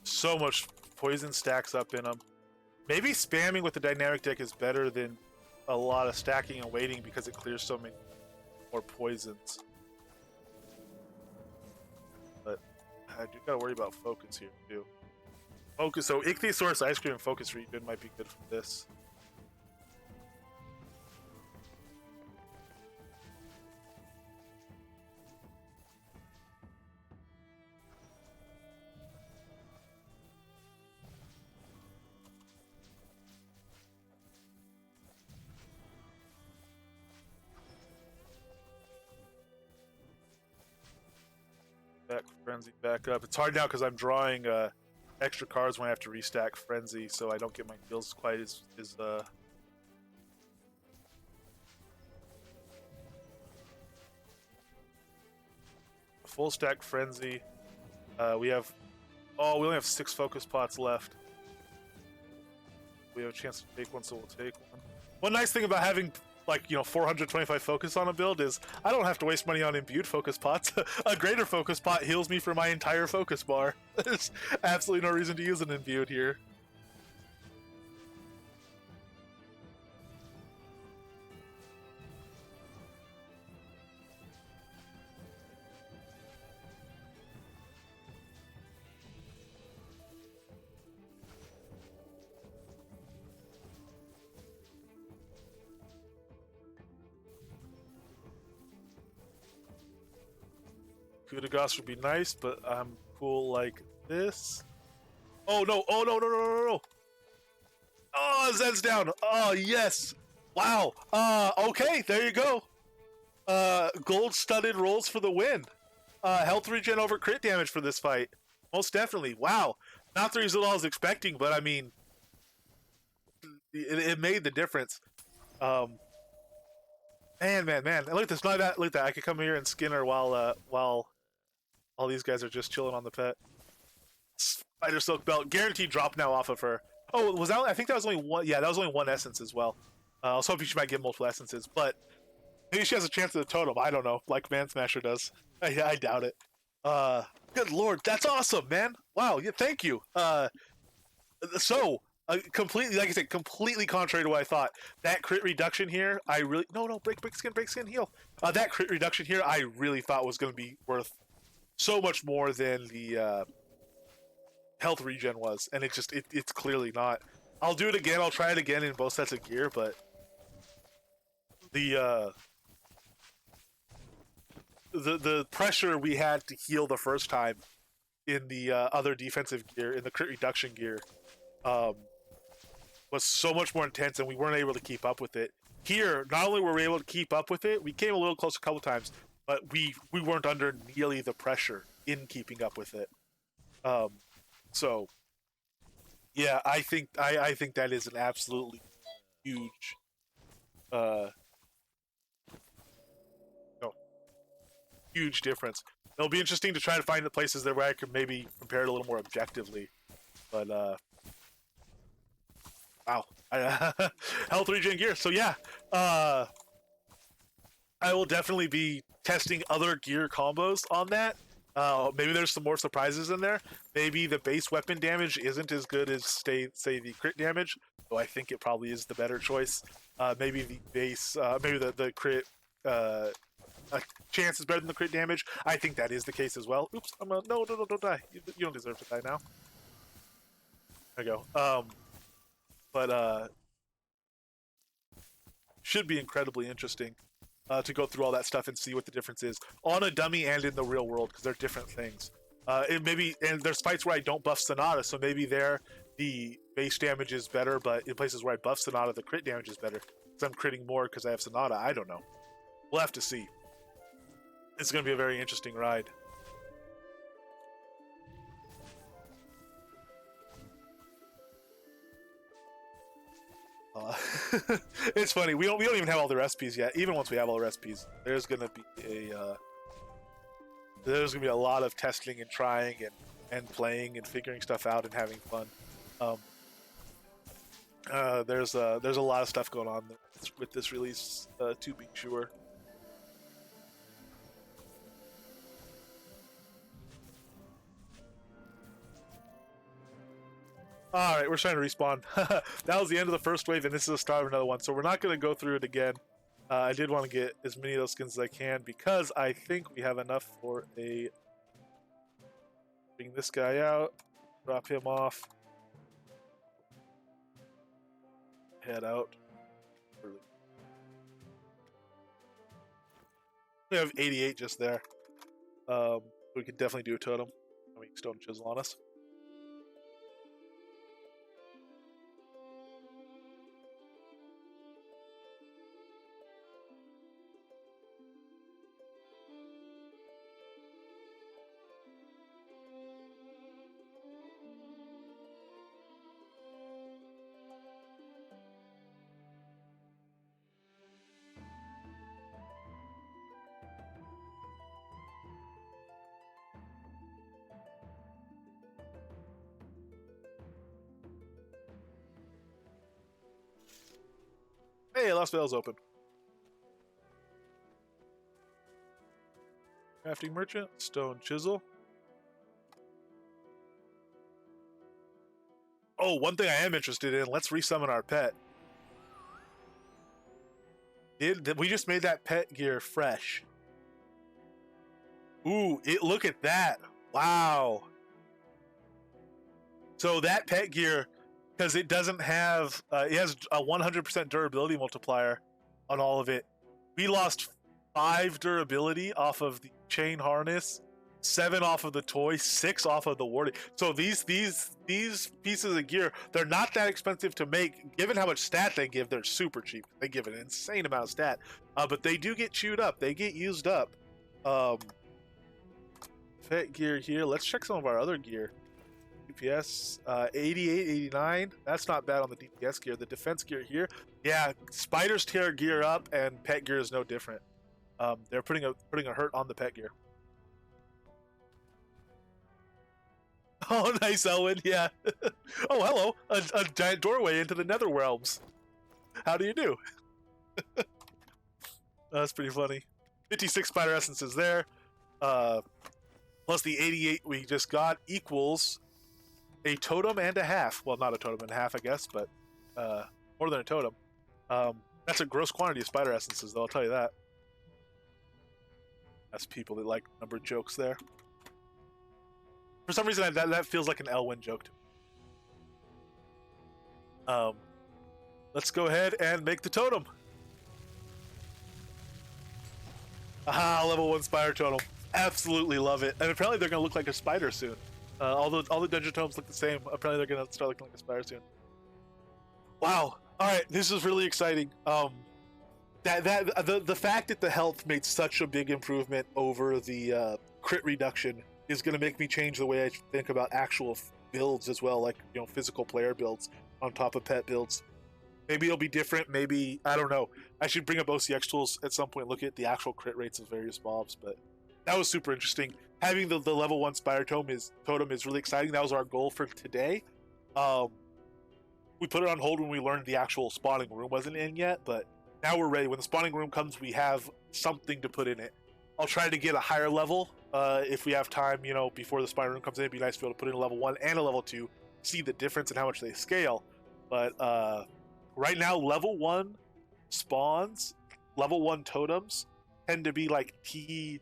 So much poison stacks up in them. Maybe spamming with the dynamic deck is better than a lot of stacking and waiting because it clears so many more poisons. But I do gotta worry about focus here too. Focus, so Ichthyosaurus Ice Cream and Focus Regen might be good for this. Back Frenzy back up. It's hard now because I'm drawing extra cards when I have to restack Frenzy, so I don't get my heals quite as full stack Frenzy. We have we only have 6 focus pots left. We have a chance to take one, so we'll take one. One nice thing about having 425 focus on a build is I don't have to waste money on imbued focus pots. A greater focus pot heals me for my entire focus bar. There's absolutely no reason to use an imbued here. Coup de grace would be nice, but I'm cool like this. Oh no! Oh no! No! No! No! No! Oh, Zen's down. Oh yes! Wow. Okay, there you go. Gold-studded rolls for the win. Health regen over crit damage for this fight. Most definitely. Wow. Not the result I was expecting, but I mean, it made the difference. Man. Look at this. Look at that. I could come here and skin her while all these guys are just chilling on the pet. Spider Silk Belt. Guaranteed drop now off of her. Oh, was that? I think that was only one. Yeah, that was only one essence as well. I was hoping she might get multiple essences, but maybe she has a chance at the totem. I don't know, like Man Smasher does. I doubt it. Good lord, that's awesome, man. Wow, yeah, thank you. Completely, like I said, completely contrary to what I thought. That crit reduction here, I really break skin, heal. That crit reduction here, I really thought was going to be worth so much more than the health regen was, and it's clearly not. I'll do it again. I'll try it again in both sets of gear, but the pressure we had to heal the first time in the other defensive gear, in the crit reduction gear, was so much more intense, and we weren't able to keep up with it. Here, not only were we able to keep up with it, we came a little close a couple times, but we weren't under nearly the pressure in keeping up with it. So, yeah, I think that is an absolutely huge, huge difference. It'll be interesting to try to find the places there where I could maybe compare it a little more objectively. But wow, health regen gear. So yeah, I will definitely be testing other gear combos on that. Maybe there's some more surprises in there. Maybe the base weapon damage isn't as good as say the crit damage, though I think it probably is the better choice. Maybe the base, maybe the crit chance is better than the crit damage. I think that is the case as well. Oops, no, don't die. You don't deserve to die now. There we go. but should be incredibly interesting to go through all that stuff and see what the difference is on a dummy and in the real world, because they're different things. And there's fights where I don't buff Sonata, so maybe there the base damage is better, but in places where I buff Sonata, the crit damage is better because I'm critting more because I have Sonata. I don't know. We'll have to see. It's going to be a very interesting ride. It's funny. We don't even have all the recipes yet. Even once we have all the recipes, there's gonna be a lot of testing and trying and playing and figuring stuff out and having fun. There's a lot of stuff going on with this release, to be sure. All right, we're trying to respawn. That was the end of the first wave, and this is the start of another one. So we're not going to go through it again. I did want to get as many of those skins as I can because I think we have enough for a... Bring this guy out, drop him off, head out. We have 88 just there. We could definitely do a totem. We can stone chisel on us. Hey, Lost Vale's open. Crafting merchant, stone chisel. Oh, one thing I am interested in, let's resummon our pet. We just made that pet gear fresh. Ooh, look at that. Wow. So that pet gear, because it doesn't have, it has a 100% durability multiplier on all of it. We lost 5 durability off of the chain harness, 7 off of the toy, 6 off of the warding. So these pieces of gear, they're not that expensive to make. Given how much stat they give, they're super cheap. They give an insane amount of stat, but they do get chewed up. They get used up. Pet gear here. Let's check some of our other gear. DPS 88, 89. That's not bad on the DPS gear. The defense gear here, yeah, spiders tear gear up, and pet gear is no different. They're putting a hurt on the pet gear. Oh, nice, Elwin. Yeah. Oh, hello. A giant doorway into the nether realms. How do you do? That's pretty funny. 56 spider essences there. Plus the 88 we just got equals a totem and a half. Well, not a totem and a half, I guess, but more than a totem. That's a gross quantity of spider essences, though, I'll tell you that. That's people that like number jokes there. For some reason, that feels like an Elwin joke to me. Let's go ahead and make the totem. Aha, level 1 spider totem. Absolutely love it. And apparently they're going to look like a spider soon. All the dungeon totems look the same. Apparently they're going to start looking like a spider soon. Wow. All right, this is really exciting. The fact that the health made such a big improvement over the crit reduction is going to make me change the way I think about actual builds as well, like, you know, physical player builds on top of pet builds. Maybe it'll be different. Maybe, I don't know. I should bring up OCX tools at some point, look at the actual crit rates of various mobs, but that was super interesting. Having the level 1 spider totem is really exciting. That was our goal for today. We put it on hold when we learned the actual spawning room wasn't in yet, but now we're ready. When the spawning room comes, we have something to put in it. I'll try to get a higher level if we have time, you know, before the spawning room comes in. It'd be nice to be able to put in a level 1 and a level 2, see the difference in how much they scale. But right now, level 1 spawns, level 1 totems tend to be like T3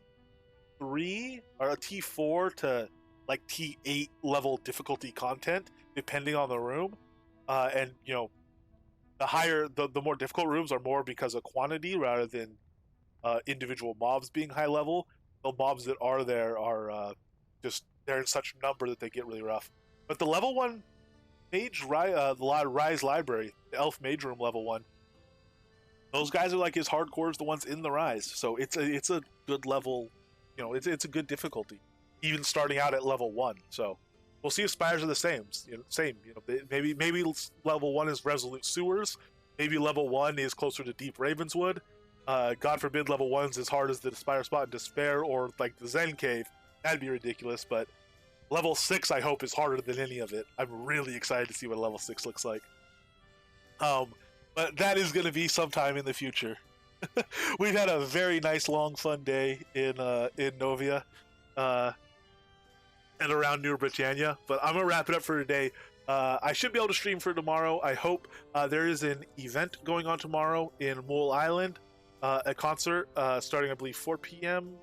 or a T4 to like T8 level difficulty content, depending on the room. And, you know, the more difficult rooms are more because of quantity rather than individual mobs being high level. The mobs that are there are just they're in such number that they get really rough. But the level 1 mage the Rise library, the elf mage room level 1, those guys are like as hardcore as the ones in the Rise. So it's a good level, it's a good difficulty, even starting out at level 1. So we'll see if spires are the same. Maybe level 1 is Resolute Sewers. Maybe level 1 is closer to Deep Ravenswood. God forbid level 1's as hard as the Spire Spot in Despair or like the Zen Cave. That'd be ridiculous, but level 6 I hope is harder than any of it. I'm really excited to see what level 6 looks like. But that is going to be sometime in the future. We've had a very nice, long, fun day in Novia and around New Britannia. But I'm going to wrap it up for today. I should be able to stream for tomorrow. I hope there is an event going on tomorrow in Mole Island, a concert starting, I believe, 4 p.m.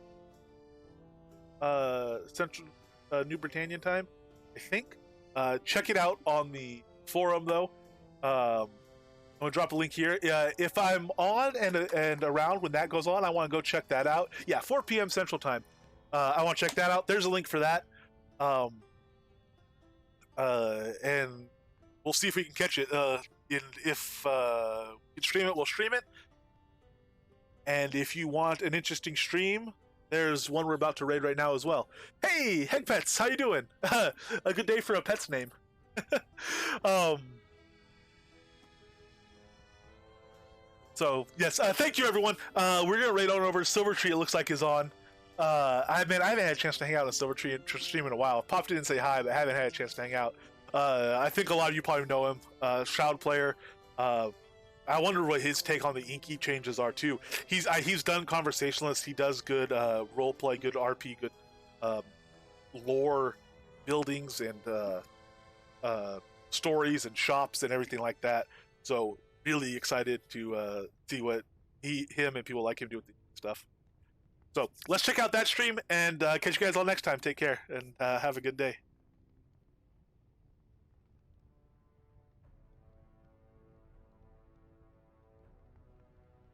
Central New Britannia time, I think. Check it out on the forum, though. I'm gonna drop a link here. If I'm on and around when that goes on, I want to go check that out. Yeah, 4 p.m. Central Time. I want to check that out. There's a link for that. And we'll see if we can catch it. If we can stream it, we'll stream it. And if you want an interesting stream, there's one we're about to raid right now as well. Hey, Heck Pets, how you doing? A good day for a pet's name. So yes, thank you everyone. We're gonna raid on over. Silver Tree, it looks like, is on. I haven't had a chance to hang out on Silver Tree and stream in a while. Pop didn't say hi, but I haven't had a chance to hang out. I think a lot of you probably know him. Shroud player. I wonder what his take on the Inky changes are too. He's done conversationalist. He does good role play, good RP, good lore buildings and stories and shops and everything like that. So really excited to see what him and people like him do with the stuff. So let's check out that stream and catch you guys all next time. Take care and have a good day.